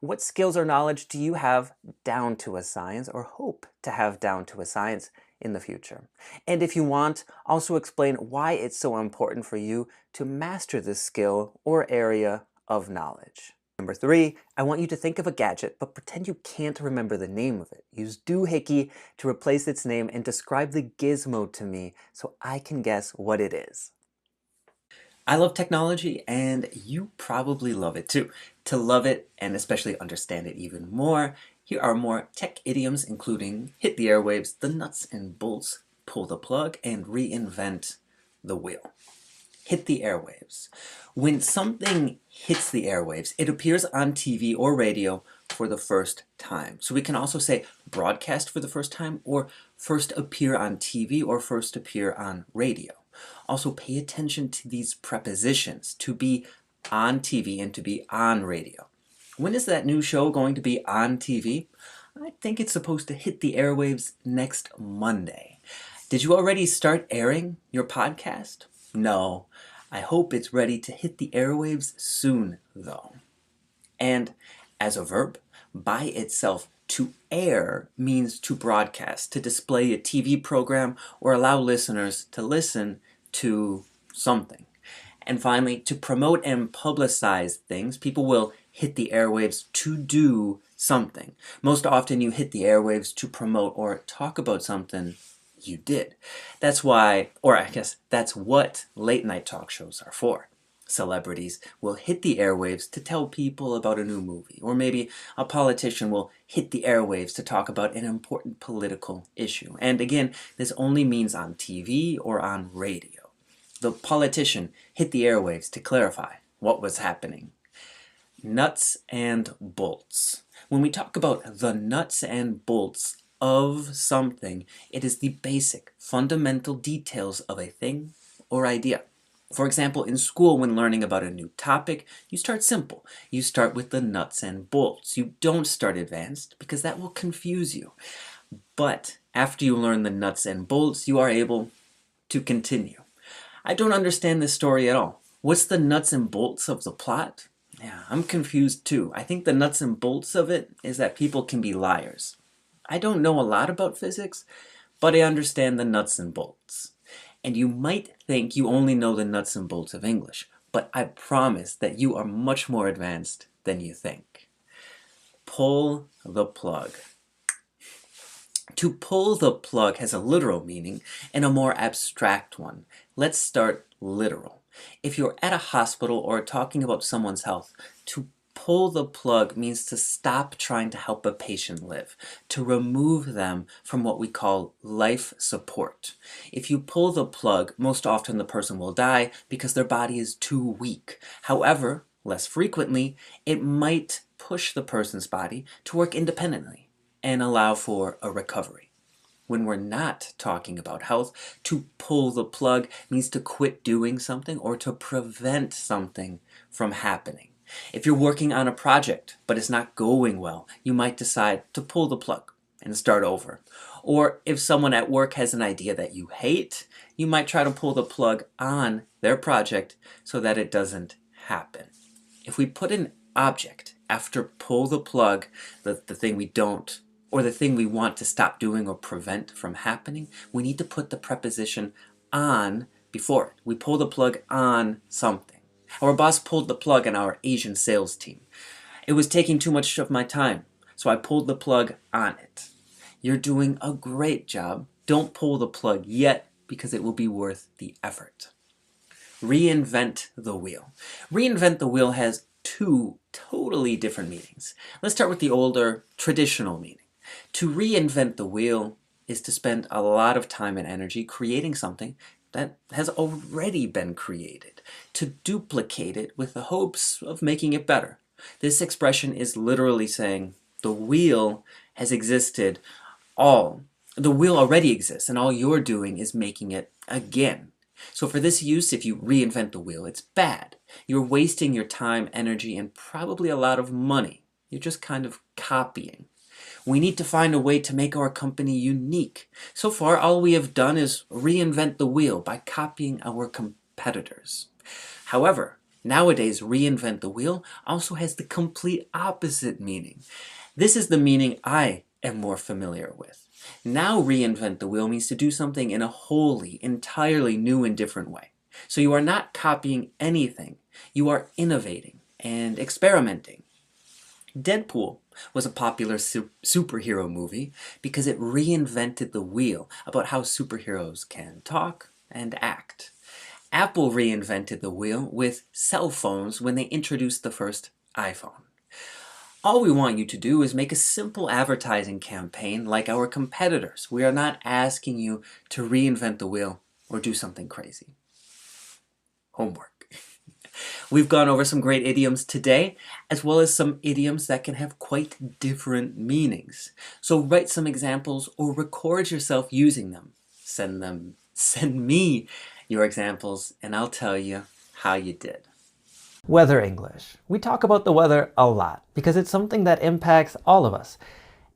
what skills or knowledge do you have down to a science or hope to have down to a science in the future? And if you want, also explain why it's so important for you to master this skill or area of knowledge. Number 3, I want you to think of a gadget, but pretend you can't remember the name of it. Use doohickey to replace its name and describe the gizmo to me so I can guess what it is. I love technology, and you probably love it too. To love it, and especially understand it even more, here are more tech idioms including hit the airwaves, the nuts and bolts, pull the plug, and reinvent the wheel. Hit the airwaves. When something hits the airwaves, it appears on TV or radio for the first time. So we can also say broadcast for the first time, or first appear on TV, or first appear on radio. Also pay attention to these prepositions, to be on TV and to be on radio. When is that new show going to be on TV? I think it's supposed to hit the airwaves next Monday. Did you already start airing your podcast? No. I hope it's ready to hit the airwaves soon, though. And as a verb, by itself, to air means to broadcast, to display a TV program, or allow listeners to listen to something. And finally, to promote and publicize things, people will hit the airwaves to do something. Most often you hit the airwaves to promote or talk about something you did. That's why, or I guess that's what late night talk shows are for. Celebrities will hit the airwaves to tell people about a new movie, or maybe a politician will hit the airwaves to talk about an important political issue. And again, this only means on TV or on radio. The politician hit the airwaves to clarify what was happening. Nuts and bolts. When we talk about the nuts and bolts of something, it is the basic, fundamental details of a thing or idea. For example, in school, when learning about a new topic, you start simple. You start with the nuts and bolts. You don't start advanced because that will confuse you. But after you learn the nuts and bolts, you are able to continue. I don't understand this story at all. What's the nuts and bolts of the plot? Yeah, I'm confused too. I think the nuts and bolts of it is that people can be liars. I don't know a lot about physics, but I understand the nuts and bolts. And you might think you only know the nuts and bolts of English, but I promise that you are much more advanced than you think. Pull the plug. To pull the plug has a literal meaning and a more abstract one. Let's start literal. If you're at a hospital or talking about someone's health, to pull the plug means to stop trying to help a patient live, to remove them from what we call life support. If you pull the plug, most often the person will die because their body is too weak. However, less frequently, it might push the person's body to work independently and allow for a recovery. When we're not talking about health, to pull the plug means to quit doing something or to prevent something from happening. If you're working on a project but it's not going well, you might decide to pull the plug and start over. Or if someone at work has an idea that you hate, you might try to pull the plug on their project so that it doesn't happen. If we put an object after pull the plug, the thing we don't, or the thing we want to stop doing or prevent from happening, we need to put the preposition on before it. We pull the plug on something. Our boss pulled the plug on our Asian sales team. It was taking too much of my time, so I pulled the plug on it. You're doing a great job. Don't pull the plug yet because it will be worth the effort. Reinvent the wheel. Reinvent the wheel has two totally different meanings. Let's start with the older, traditional meaning. To reinvent the wheel is to spend a lot of time and energy creating something that has already been created, to duplicate it with the hopes of making it better. This expression is literally saying the wheel has existed the wheel already exists and all you're doing is making it again. So for this use, if you reinvent the wheel, it's bad. You're wasting your time, energy, and probably a lot of money. You're just kind of copying. We need to find a way to make our company unique. So far, all we have done is reinvent the wheel by copying our competitors. However, nowadays, reinvent the wheel also has the complete opposite meaning. This is the meaning I am more familiar with. Now reinvent the wheel means to do something in a wholly, entirely new and different way. So you are not copying anything. You are innovating and experimenting. Deadpool was a popular superhero movie because it reinvented the wheel about how superheroes can talk and act. Apple reinvented the wheel with cell phones when they introduced the first iPhone. All we want you to do is make a simple advertising campaign like our competitors. We are not asking you to reinvent the wheel or do something crazy. Homework. We've gone over some great idioms today, as well as some idioms that can have quite different meanings. So write some examples or record yourself using them. Send me your examples and I'll tell you how you did. Weather English. We talk about the weather a lot because it's something that impacts all of us.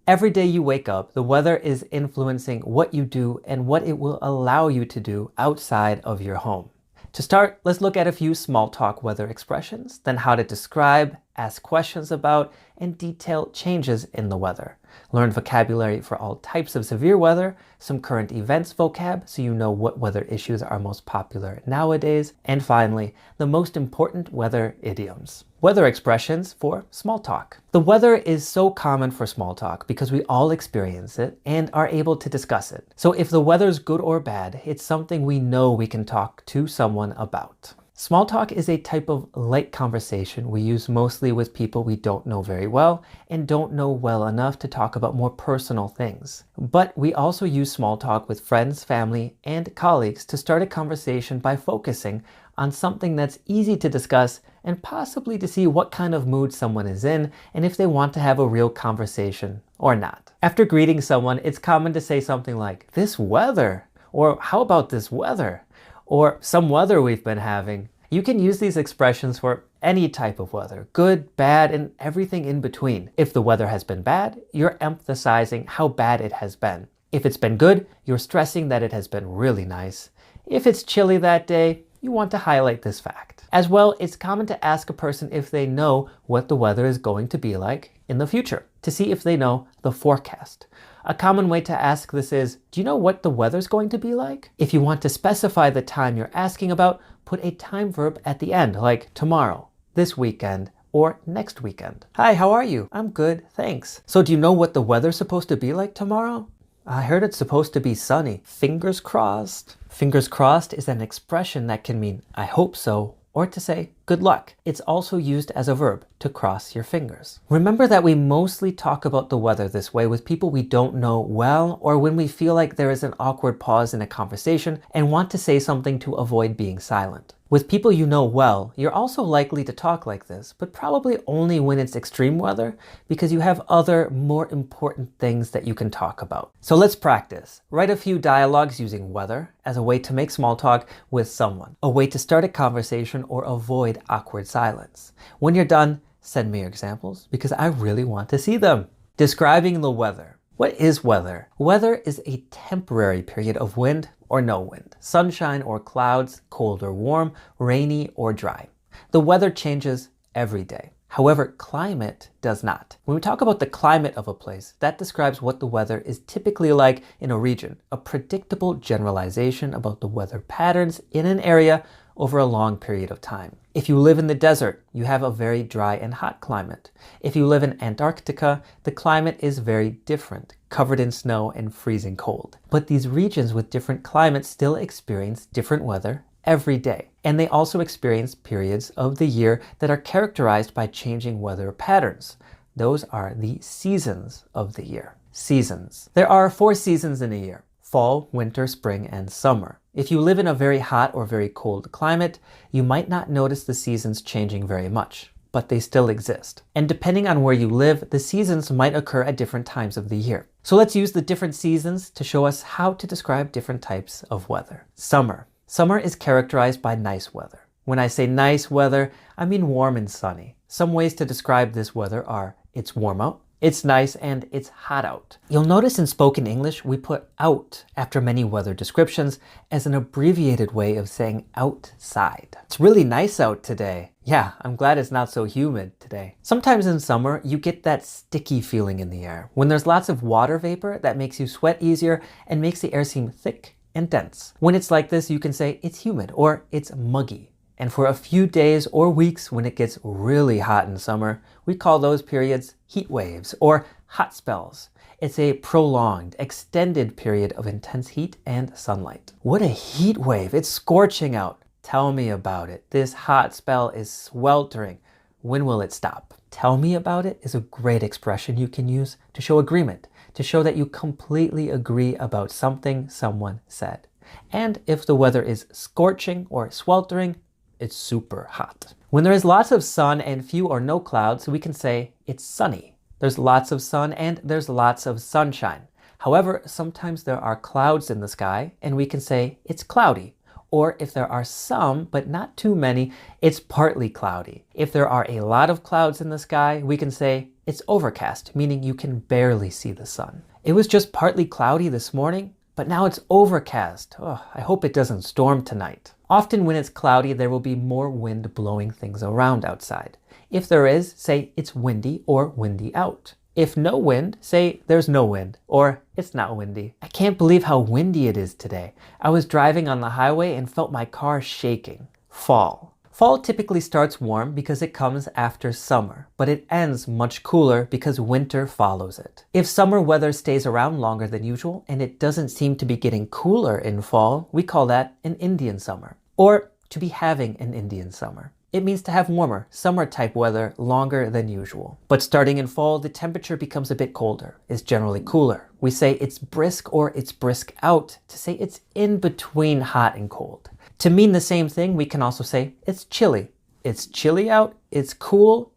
Every day you wake up, the weather is influencing what you do and what it will allow you to do outside of your home. To start, let's look at a few small talk weather expressions, then how to describe, ask questions about, and detail changes in the weather. Learn vocabulary for all types of severe weather, some current events vocab so you know what weather issues are most popular nowadays, and finally, the most important weather idioms. Weather expressions for small talk. The weather is so common for small talk because we all experience it and are able to discuss it. So if the weather's good or bad, it's something we know we can talk to someone about. Small talk is a type of light conversation we use mostly with people we don't know very well and don't know well enough to talk about more personal things. But we also use small talk with friends, family, and colleagues to start a conversation by focusing on something that's easy to discuss and possibly to see what kind of mood someone is in and if they want to have a real conversation or not. After greeting someone, it's common to say something like, "This weather," or "How about this weather?" or "Some weather we've been having." You can use these expressions for any type of weather, good, bad, and everything in between. If the weather has been bad, you're emphasizing how bad it has been. If it's been good, you're stressing that it has been really nice. If it's chilly that day, you want to highlight this fact. As well, it's common to ask a person if they know what the weather is going to be like in the future, to see if they know the forecast. A common way to ask this is, do you know what the weather's going to be like? If you want to specify the time you're asking about, put a time verb at the end, like tomorrow, this weekend, or next weekend. Hi, how are you? I'm good, thanks. So do you know what the weather's supposed to be like tomorrow? I heard it's supposed to be sunny. Fingers crossed. Fingers crossed is an expression that can mean I hope so, or to say good luck. It's also used as a verb, to cross your fingers. Remember that we mostly talk about the weather this way with people we don't know well, or when we feel like there is an awkward pause in a conversation and want to say something to avoid being silent. With people you know well, you're also likely to talk like this, but probably only when it's extreme weather because you have other, more important things that you can talk about. So let's practice. Write a few dialogues using weather as a way to make small talk with someone, a way to start a conversation or avoid awkward silence. When you're done, send me your examples because I really want to see them. Describing the weather. What is weather? Weather is a temporary period of wind or no wind, sunshine or clouds, cold or warm, rainy or dry. The weather changes every day. However, climate does not. When we talk about the climate of a place, that describes what the weather is typically like in a region, a predictable generalization about the weather patterns in an area over a long period of time. If you live in the desert, you have a very dry and hot climate. If you live in Antarctica, the climate is very different, covered in snow and freezing cold. But these regions with different climates still experience different weather every day. And they also experience periods of the year that are characterized by changing weather patterns. Those are the seasons of the year. Seasons. There are 4 seasons in a year: fall, winter, spring, and summer. If you live in a very hot or very cold climate, you might not notice the seasons changing very much, but they still exist. And depending on where you live, the seasons might occur at different times of the year. So let's use the different seasons to show us how to describe different types of weather. Summer. Summer is characterized by nice weather. When I say nice weather, I mean warm and sunny. Some ways to describe this weather are: it's warm out, it's nice, and it's hot out. You'll notice in spoken English, we put out after many weather descriptions as an abbreviated way of saying outside. It's really nice out today. Yeah, I'm glad it's not so humid today. Sometimes in summer, you get that sticky feeling in the air. When there's lots of water vapor, that makes you sweat easier and makes the air seem thick and dense. When it's like this, you can say it's humid or it's muggy. And for a few days or weeks when it gets really hot in summer, we call those periods heat waves or hot spells. It's a prolonged, extended period of intense heat and sunlight. What a heat wave! It's scorching out. Tell me about it. This hot spell is sweltering. When will it stop? Tell me about it is a great expression you can use to show agreement, to show that you completely agree about something someone said. And if the weather is scorching or sweltering, it's super hot. When there is lots of sun and few or no clouds, we can say it's sunny. There's lots of sun and there's lots of sunshine. However, sometimes there are clouds in the sky and we can say it's cloudy. Or if there are some, but not too many, it's partly cloudy. If there are a lot of clouds in the sky, we can say it's overcast, meaning you can barely see the sun. It was just partly cloudy this morning, but now it's overcast. Oh, I hope it doesn't storm tonight. Often when it's cloudy, there will be more wind blowing things around outside. If there is, say it's windy or windy out. If no wind, say there's no wind or it's not windy. I can't believe how windy it is today. I was driving on the highway and felt my car shaking. Fall. Fall typically starts warm because it comes after summer, but it ends much cooler because winter follows it. If summer weather stays around longer than usual and it doesn't seem to be getting cooler in fall, we call that an Indian summer, or to be having an Indian summer. It means to have warmer, summer-type weather longer than usual. But starting in fall, the temperature becomes a bit colder. It's generally cooler. We say it's brisk or it's brisk out to say it's in between hot and cold. To mean the same thing, we can also say it's chilly. It's chilly out, it's cool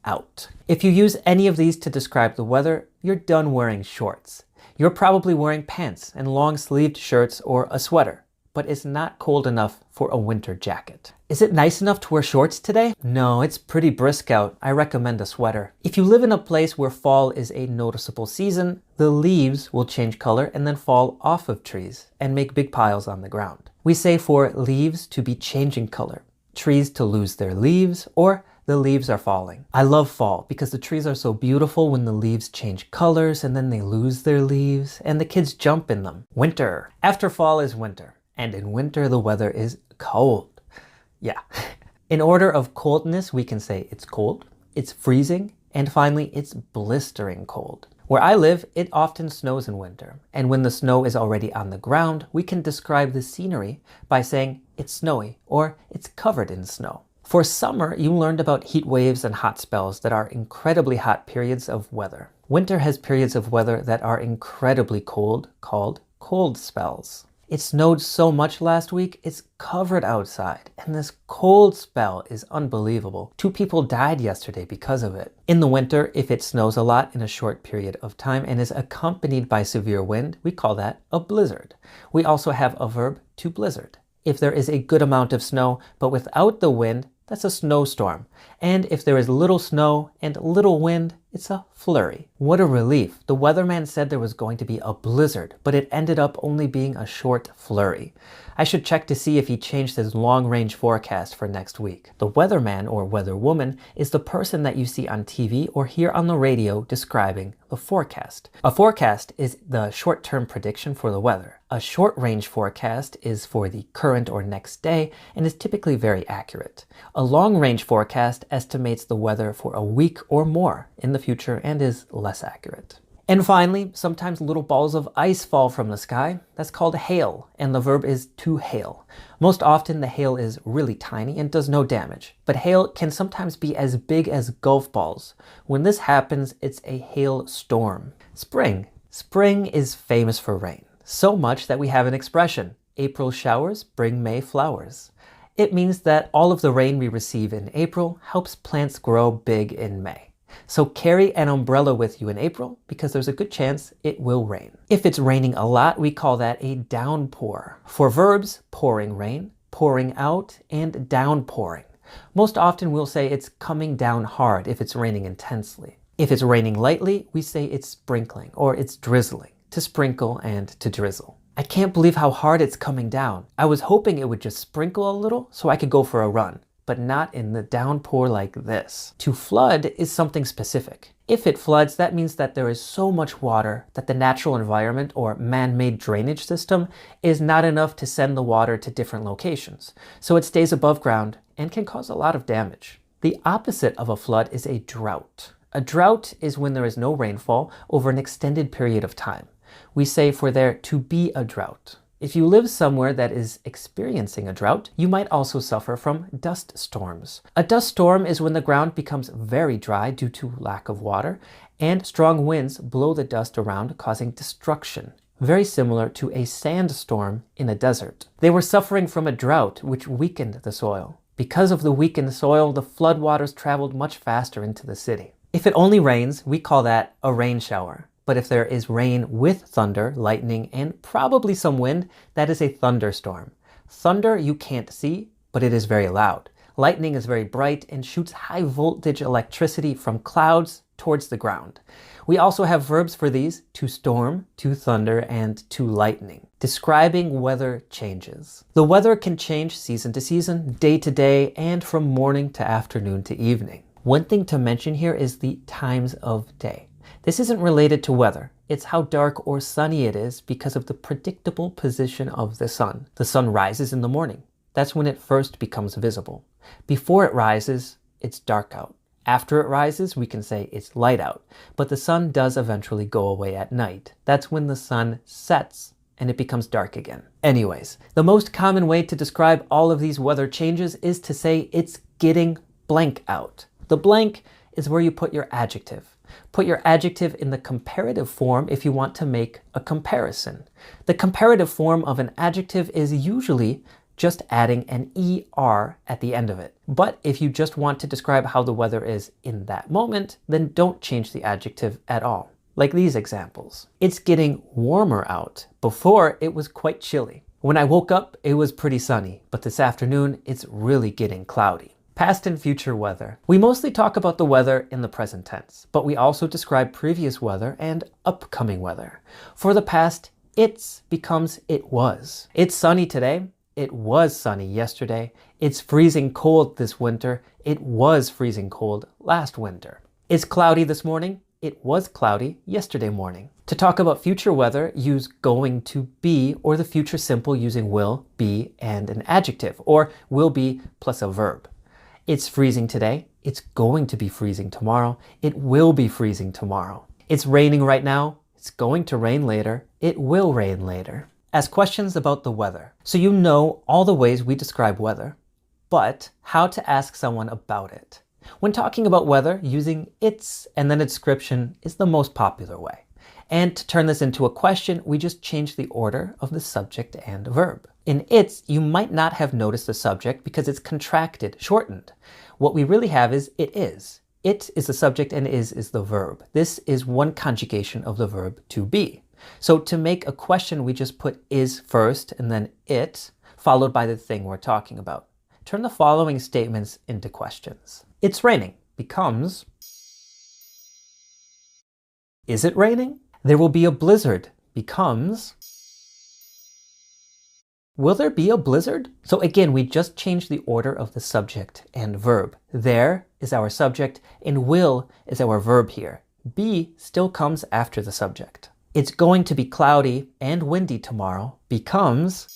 out. If you use any of these to describe the weather, you're done wearing shorts. You're probably wearing pants and long-sleeved shirts or a sweater, but it's not cold enough for a winter jacket. Is it nice enough to wear shorts today? No, it's pretty brisk out. I recommend a sweater. If you live in a place where fall is a noticeable season, the leaves will change color and then fall off of trees and make big piles on the ground. We say for leaves to be changing color, trees to lose their leaves, or the leaves are falling. I love fall because the trees are so beautiful when the leaves change colors and then they lose their leaves and the kids jump in them. Winter. After fall is winter. And in winter, the weather is cold. Yeah. In order of coldness, we can say it's cold, it's freezing, and finally, it's blistering cold. Where I live, it often snows in winter. And when the snow is already on the ground, we can describe the scenery by saying it's snowy or it's covered in snow. For summer, you learned about heat waves and hot spells that are incredibly hot periods of weather. Winter has periods of weather that are incredibly cold, called cold spells. It snowed so much last week, it's covered outside. And this cold spell is unbelievable. 2 people died yesterday because of it. In the winter, if it snows a lot in a short period of time and is accompanied by severe wind, we call that a blizzard. We also have a verb to blizzard. If there is a good amount of snow, but without the wind, that's a snowstorm. And if there is little snow and little wind, It's a flurry. What a relief. The weatherman said there was going to be a blizzard, but it ended up only being a short flurry. I should check to see if he changed his long-range forecast for next week. The weatherman or weatherwoman is the person that you see on TV or hear on the radio describing the forecast. A forecast is the short-term prediction for the weather. A short-range forecast is for the current or next day and is typically very accurate. A long-range forecast estimates the weather for a week or more in the future and is less accurate. And finally, sometimes little balls of ice fall from the sky. That's called hail, and the verb is to hail. Most often the hail is really tiny and does no damage, but hail can sometimes be as big as golf balls. When this happens, it's a hail storm. Spring. Spring is famous for rain, so much that we have an expression, April showers bring May flowers. It means that all of the rain we receive in April helps plants grow big in May. So carry an umbrella with you in April because there's a good chance it will rain. If it's raining a lot, we call that a downpour. For verbs, pouring rain, pouring out, and downpouring. Most often we'll say it's coming down hard if it's raining intensely. If it's raining lightly, we say it's sprinkling or it's drizzling, to sprinkle and to drizzle. I can't believe how hard it's coming down. I was hoping it would just sprinkle a little so I could go for a run, but not in the downpour like this. To flood is something specific. If it floods, that means that there is so much water that the natural environment or man-made drainage system is not enough to send the water to different locations. So it stays above ground and can cause a lot of damage. The opposite of a flood is a drought. A drought is when there is no rainfall over an extended period of time. We say for there to be a drought. If you live somewhere that is experiencing a drought, you might also suffer from dust storms. A dust storm is when the ground becomes very dry due to lack of water, and strong winds blow the dust around, causing destruction. Very similar to a sandstorm in a desert. They were suffering from a drought which weakened the soil. Because of the weakened soil, the floodwaters traveled much faster into the city. If it only rains, we call that a rain shower. But if there is rain with thunder, lightning, and probably some wind, that is a thunderstorm. Thunder you can't see, but it is very loud. Lightning is very bright and shoots high voltage electricity from clouds towards the ground. We also have verbs for these, to storm, to thunder, and to lightning, describing weather changes. The weather can change season to season, day to day, and from morning to afternoon to evening. One thing to mention here is the times of day. This isn't related to weather. It's how dark or sunny it is because of the predictable position of the sun. The sun rises in the morning. That's when it first becomes visible. Before it rises, it's dark out. After it rises, we can say it's light out. But the sun does eventually go away at night. That's when the sun sets and it becomes dark again. Anyways, the most common way to describe all of these weather changes is to say it's getting blank out. The blank is where you put your adjective. Put your adjective in the comparative form if you want to make a comparison. The comparative form of an adjective is usually just adding an ER at the end of it. But if you just want to describe how the weather is in that moment, then don't change the adjective at all. Like these examples. It's getting warmer out. Before, it was quite chilly. When I woke up, it was pretty sunny, but this afternoon, it's really getting cloudy. Past and future weather. We mostly talk about the weather in the present tense, but we also describe previous weather and upcoming weather. For the past, it's becomes it was. It's sunny today. It was sunny yesterday. It's freezing cold this winter. It was freezing cold last winter. It's cloudy this morning. It was cloudy yesterday morning. To talk about future weather, use going to be or the future simple using will, be, and an adjective, or will be plus a verb. It's freezing today. It's going to be freezing tomorrow. It will be freezing tomorrow. It's raining right now. It's going to rain later. It will rain later. Ask questions about the weather. So you know all the ways we describe weather, but how to ask someone about it. When talking about weather, using it's and then a description is the most popular way. And to turn this into a question, we just change the order of the subject and verb. In it's, you might not have noticed the subject because it's contracted, shortened. What we really have is it is. It is the subject and is the verb. This is one conjugation of the verb to be. So to make a question, we just put is first and then it, followed by the thing we're talking about. Turn the following statements into questions. It's raining becomes Is it raining? There will be a blizzard becomes, will there be a blizzard? So again, we just changed the order of the subject and verb. There is our subject and will is our verb here. Be still comes after the subject. It's going to be cloudy and windy tomorrow becomes,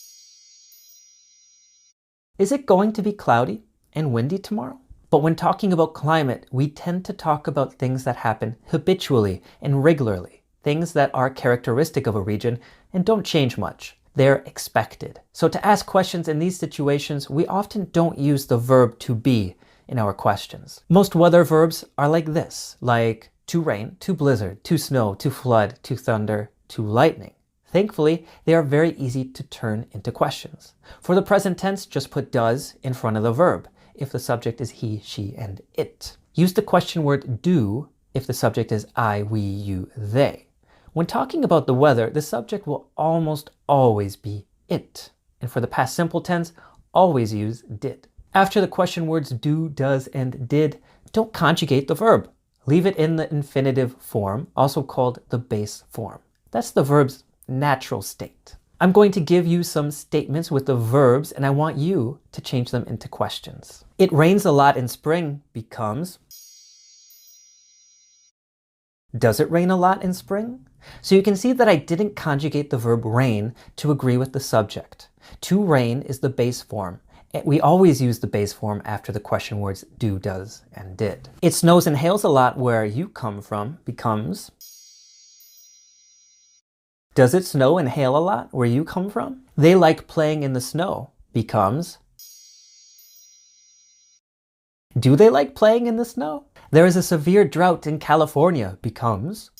is it going to be cloudy and windy tomorrow? But when talking about climate, we tend to talk about things that happen habitually and regularly, things that are characteristic of a region and don't change much. They're expected. So to ask questions in these situations, we often don't use the verb to be in our questions. Most weather verbs are like this, like to rain, to blizzard, to snow, to flood, to thunder, to lightning. Thankfully, they are very easy to turn into questions. For the present tense, just put does in front of the verb if the subject is he, she, and it. Use the question word do if the subject is I, we, you, they. When talking about the weather, the subject will almost always be it. And for the past simple tense, always use did. After the question words do, does, and did, don't conjugate the verb. Leave it in the infinitive form, also called the base form. That's the verb's natural state. I'm going to give you some statements with the verbs and I want you to change them into questions. It rains a lot in spring becomes, does it rain a lot in spring? So you can see that I didn't conjugate the verb rain to agree with the subject. To rain is the base form. We always use the base form after the question words do, does, and did. It snows and hails a lot where you come from becomes, does it snow and hail a lot where you come from? They like playing in the snow becomes, do they like playing in the snow? There is a severe drought in California becomes,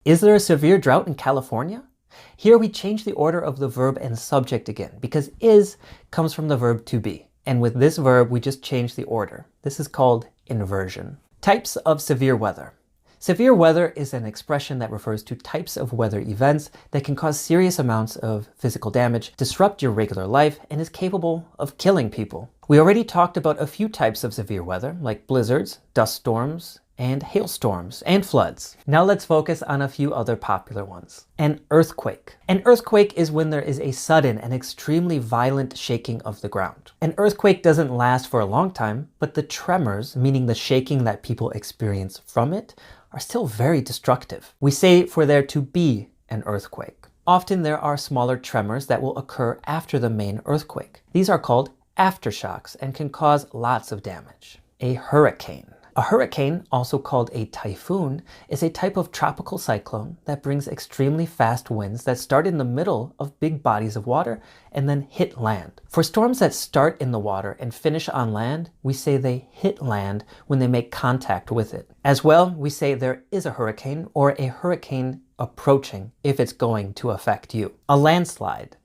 is there a severe drought in California? Here we change the order of the verb and subject again because is comes from the verb to be. And with this verb, we just change the order. This is called inversion. Types of severe weather. Severe weather is an expression that refers to types of weather events that can cause serious amounts of physical damage, disrupt your regular life, and is capable of killing people. We already talked about a few types of severe weather, like blizzards, dust storms, and hailstorms, and floods. Now let's focus on a few other popular ones. An earthquake. An earthquake is when there is a sudden and extremely violent shaking of the ground. An earthquake doesn't last for a long time, but the tremors, meaning the shaking that people experience from it, are still very destructive. We say for there to be an earthquake. Often there are smaller tremors that will occur after the main earthquake. These are called aftershocks and can cause lots of damage. A hurricane. A hurricane, also called a typhoon, is a type of tropical cyclone that brings extremely fast winds that start in the middle of big bodies of water and then hit land. For storms that start in the water and finish on land, we say they hit land when they make contact with it. As well, we say there is a hurricane or a hurricane approaching if it's going to affect you. A landslide.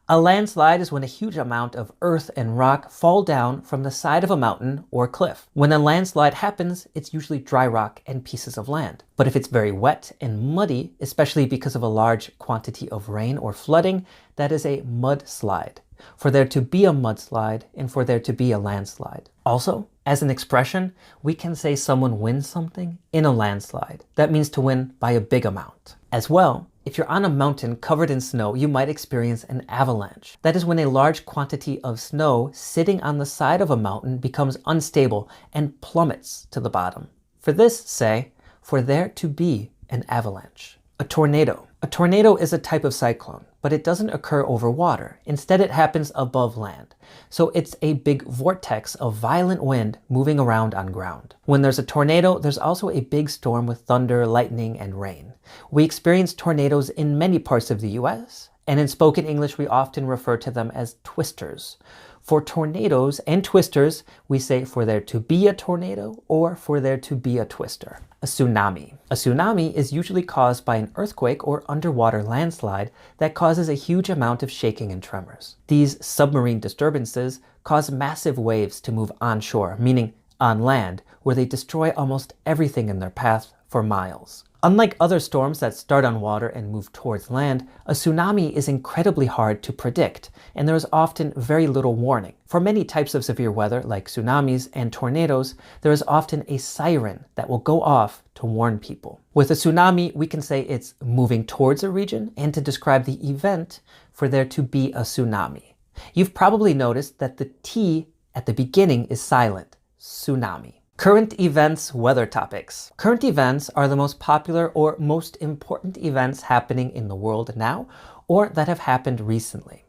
A landslide is when a huge amount of earth and rock fall down from the side of a mountain or cliff. When a landslide happens, it's usually dry rock and pieces of land. But if it's very wet and muddy, especially because of a large quantity of rain or flooding, that is a mudslide. For there to be a mudslide and for there to be a landslide. Also, as an expression, we can say someone wins something in a landslide. That means to win by a big amount. As well, if you're on a mountain covered in snow, you might experience an avalanche. That is when a large quantity of snow sitting on the side of a mountain becomes unstable and plummets to the bottom. For this, say, for there to be an avalanche. A tornado. A tornado is a type of cyclone, but it doesn't occur over water. Instead, it happens above land. So it's a big vortex of violent wind moving around on ground. When there's a tornado, there's also a big storm with thunder, lightning, and rain. We experience tornadoes in many parts of the US, and in spoken English, we often refer to them as twisters. For tornadoes and twisters, we say for there to be a tornado or for there to be a twister. A tsunami. A tsunami is usually caused by an earthquake or underwater landslide that causes a huge amount of shaking and tremors. These submarine disturbances cause massive waves to move onshore, meaning on land, where they destroy almost everything in their path for miles. Unlike other storms that start on water and move towards land, a tsunami is incredibly hard to predict, and there is often very little warning. For many types of severe weather, like tsunamis and tornadoes, there is often a siren that will go off to warn people. With a tsunami, we can say it's moving towards a region, and to describe the event, for there to be a tsunami. You've probably noticed that the T at the beginning is silent. Tsunami. Current events, weather topics. Current events are the most popular or most important events happening in the world now, or that have happened recently.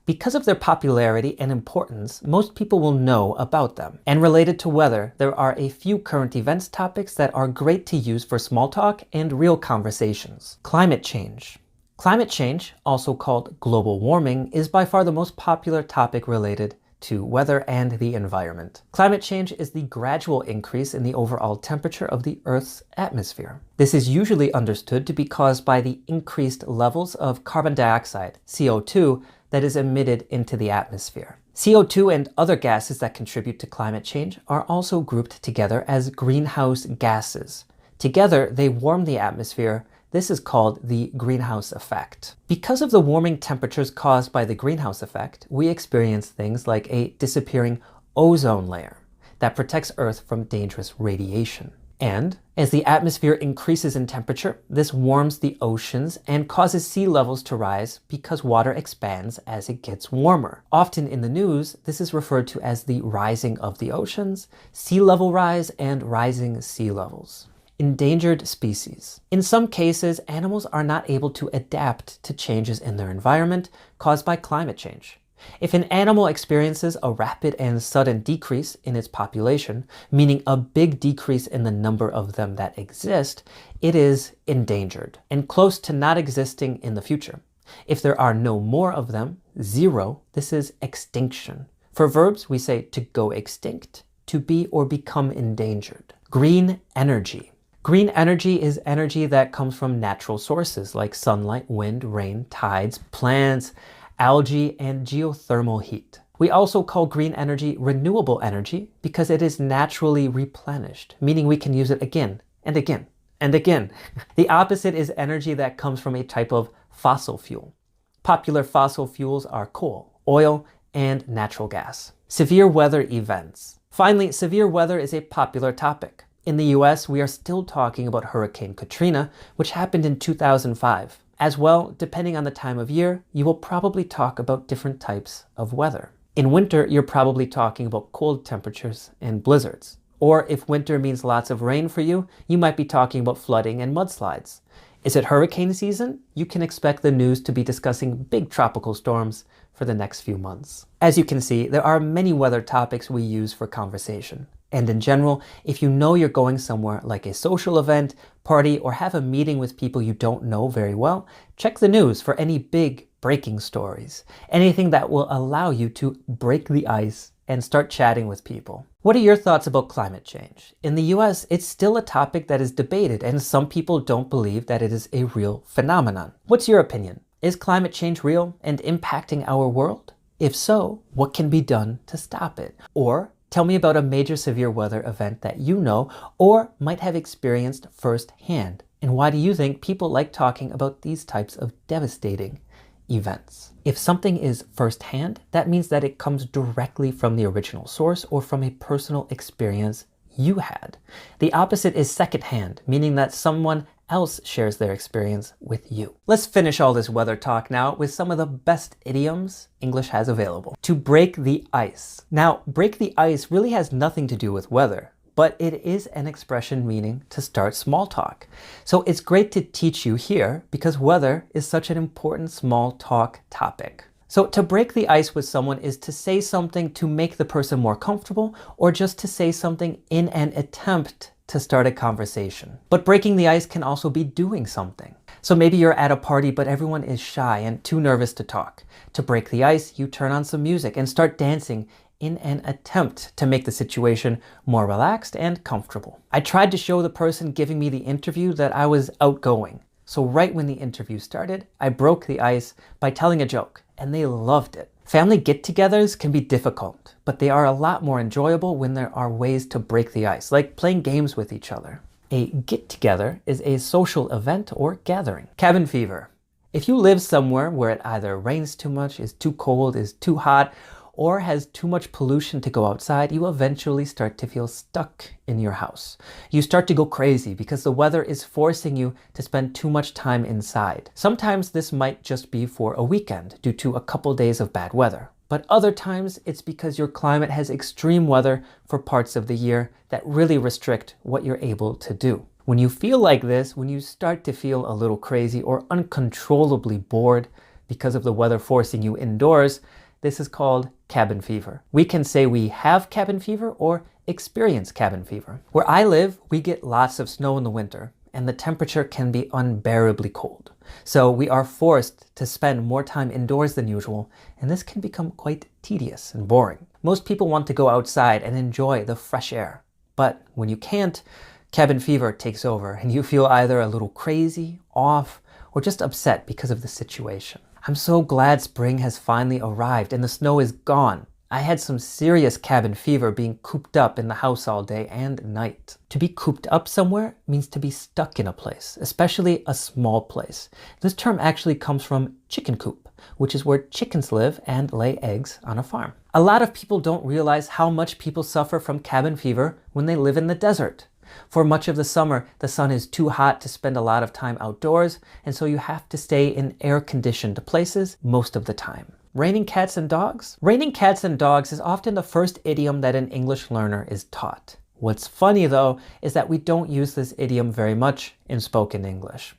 Because of their popularity and importance, most people will know about them. And related to weather, there are a few current events topics that are great to use for small talk and real conversations. Climate change. Climate change, also called global warming, is by far the most popular topic related to weather and the environment. Climate change is the gradual increase in the overall temperature of the Earth's atmosphere. This is usually understood to be caused by the increased levels of carbon dioxide, CO2, that is emitted into the atmosphere. CO2 and other gases that contribute to climate change are also grouped together as greenhouse gases. Together, they warm the atmosphere. This is called the greenhouse effect. Because of the warming temperatures caused by the greenhouse effect, we experience things like a disappearing ozone layer that protects Earth from dangerous radiation. And as the atmosphere increases in temperature, this warms the oceans and causes sea levels to rise because water expands as it gets warmer. Often in the news, this is referred to as the rising of the oceans, sea level rise, and rising sea levels. Endangered species. In some cases, animals are not able to adapt to changes in their environment caused by climate change. If an animal experiences a rapid and sudden decrease in its population, meaning a big decrease in the number of them that exist, it is endangered and close to not existing in the future. If there are no more of them, zero, this is extinction. For verbs, we say to go extinct, to be or become endangered. Green energy. Green energy is energy that comes from natural sources like sunlight, wind, rain, tides, plants, algae, and geothermal heat. We also call green energy renewable energy because it is naturally replenished, meaning we can use it again and again and again. The opposite is energy that comes from a type of fossil fuel. Popular fossil fuels are coal, oil, and natural gas. Severe weather events. Finally, severe weather is a popular topic. In the US, we are still talking about Hurricane Katrina, which happened in 2005. As well, depending on the time of year, you will probably talk about different types of weather. In winter, you're probably talking about cold temperatures and blizzards. Or if winter means lots of rain for you, you might be talking about flooding and mudslides. Is it hurricane season? You can expect the news to be discussing big tropical storms for the next few months. As you can see, there are many weather topics we use for conversation. And in general, if you know you're going somewhere like a social event, party, or have a meeting with people you don't know very well, check the news for any big breaking stories, anything that will allow you to break the ice and start chatting with people. What are your thoughts about climate change? In the US, it's still a topic that is debated, and some people don't believe that it is a real phenomenon. What's your opinion? Is climate change real and impacting our world? If so, what can be done to stop it? Or tell me about a major severe weather event that you know or might have experienced firsthand. And why do you think people like talking about these types of devastating events? If something is firsthand, that means that it comes directly from the original source or from a personal experience you had. The opposite is secondhand, meaning that someone else shares their experience with you. Let's finish all this weather talk now with some of the best idioms English has available. To break the ice. Now, break the ice really has nothing to do with weather, but it is an expression meaning to start small talk. So it's great to teach you here because weather is such an important small talk topic. So to break the ice with someone is to say something to make the person more comfortable or just to say something in an attempt to start a conversation. But breaking the ice can also be doing something. So maybe you're at a party, but everyone is shy and too nervous to talk. To break the ice, you turn on some music and start dancing in an attempt to make the situation more relaxed and comfortable. I tried to show the person giving me the interview that I was outgoing. So right when the interview started, I broke the ice by telling a joke, and they loved it. Family get-togethers can be difficult, but they are a lot more enjoyable when there are ways to break the ice, like playing games with each other. A get-together is a social event or gathering. Cabin fever. If you live somewhere where it either rains too much, is too cold, is too hot, or has too much pollution to go outside, you eventually start to feel stuck in your house. You start to go crazy because the weather is forcing you to spend too much time inside. Sometimes this might just be for a weekend due to a couple days of bad weather. But other times it's because your climate has extreme weather for parts of the year that really restrict what you're able to do. When you feel like this, when you start to feel a little crazy or uncontrollably bored because of the weather forcing you indoors, this is called cabin fever. We can say we have cabin fever or experience cabin fever. Where I live, we get lots of snow in the winter, and the temperature can be unbearably cold. So we are forced to spend more time indoors than usual, and this can become quite tedious and boring. Most people want to go outside and enjoy the fresh air. But when you can't, cabin fever takes over, and you feel either a little crazy, off, or just upset because of the situation. I'm so glad spring has finally arrived and the snow is gone. I had some serious cabin fever being cooped up in the house all day and night. To be cooped up somewhere means to be stuck in a place, especially a small place. This term actually comes from chicken coop, which is where chickens live and lay eggs on a farm. A lot of people don't realize how much people suffer from cabin fever when they live in the desert. For much of the summer, the sun is too hot to spend a lot of time outdoors, and so you have to stay in air-conditioned places most of the time. Raining cats and dogs? Raining cats and dogs is often the first idiom that an English learner is taught. What's funny though, is that we don't use this idiom very much in spoken English.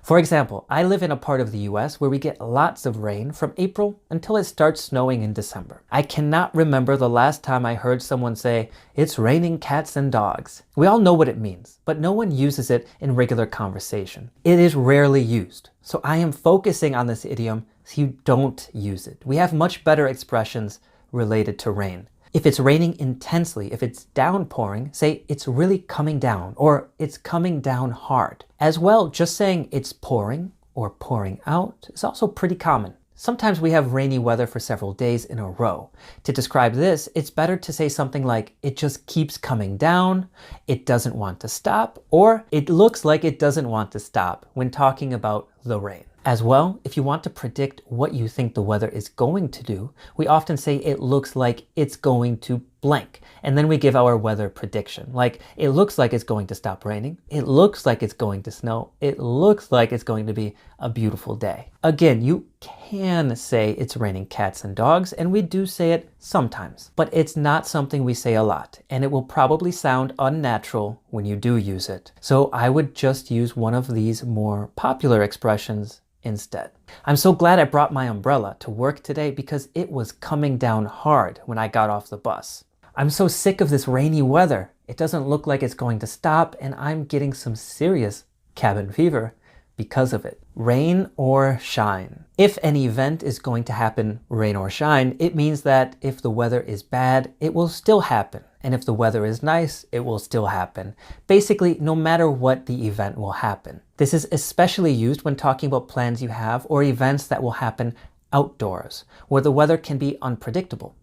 For example, I live in a part of the US where we get lots of rain from April until it starts snowing in December. I cannot remember the last time I heard someone say, "It's raining cats and dogs." We all know what it means, but no one uses it in regular conversation. It is rarely used. So I am focusing on this idiom so you don't use it. We have much better expressions related to rain. If it's raining intensely, if it's downpouring, say it's really coming down or it's coming down hard. As well, just saying it's pouring or pouring out is also pretty common. Sometimes we have rainy weather for several days in a row. To describe this, it's better to say something like it just keeps coming down, it doesn't want to stop, or it looks like it doesn't want to stop when talking about the rain. As well, if you want to predict what you think the weather is going to do, we often say it looks like it's going to blank. And then we give our weather prediction. Like, it looks like it's going to stop raining. It looks like it's going to snow. It looks like it's going to be a beautiful day. Again, you can say it's raining cats and dogs, and we do say it sometimes. But it's not something we say a lot, and it will probably sound unnatural when you do use it. So I would just use one of these more popular expressions instead. I'm so glad I brought my umbrella to work today because it was coming down hard when I got off the bus. I'm so sick of this rainy weather. It doesn't look like it's going to stop, and I'm getting some serious cabin fever because of it. Rain or shine. If an event is going to happen, rain or shine, it means that if the weather is bad, it will still happen. And if the weather is nice, it will still happen. Basically, no matter what, the event will happen. This is especially used when talking about plans you have or events that will happen outdoors, where the weather can be unpredictable.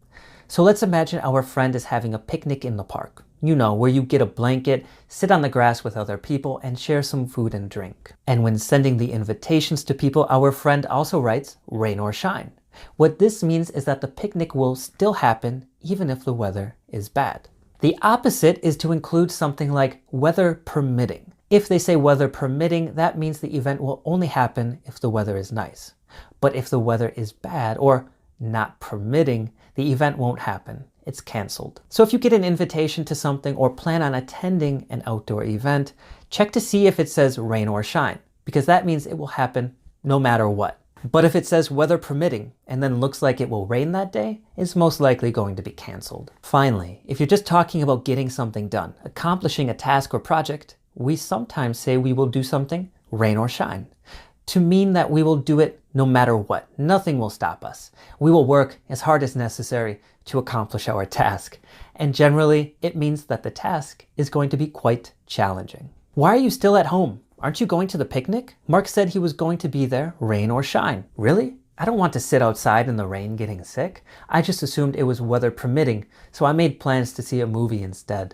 So let's imagine our friend is having a picnic in the park. You know, where you get a blanket, sit on the grass with other people, and share some food and drink. And when sending the invitations to people, our friend also writes rain or shine. What this means is that the picnic will still happen even if the weather is bad. The opposite is to include something like weather permitting. If they say weather permitting, that means the event will only happen if the weather is nice. But if the weather is bad or not permitting, the event won't happen. It's canceled. So if you get an invitation to something or plan on attending an outdoor event, check to see if it says rain or shine, because that means it will happen no matter what. But if it says weather permitting and then looks like it will rain that day, it's most likely going to be canceled. Finally, if you're just talking about getting something done, accomplishing a task or project, we sometimes say we will do something, rain or shine, to mean that we will do it no matter what. Nothing will stop us. We will work as hard as necessary to accomplish our task. And generally, it means that the task is going to be quite challenging. Why are you still at home? Aren't you going to the picnic? Mark said he was going to be there, rain or shine. Really? I don't want to sit outside in the rain getting sick. I just assumed it was weather permitting, so I made plans to see a movie instead.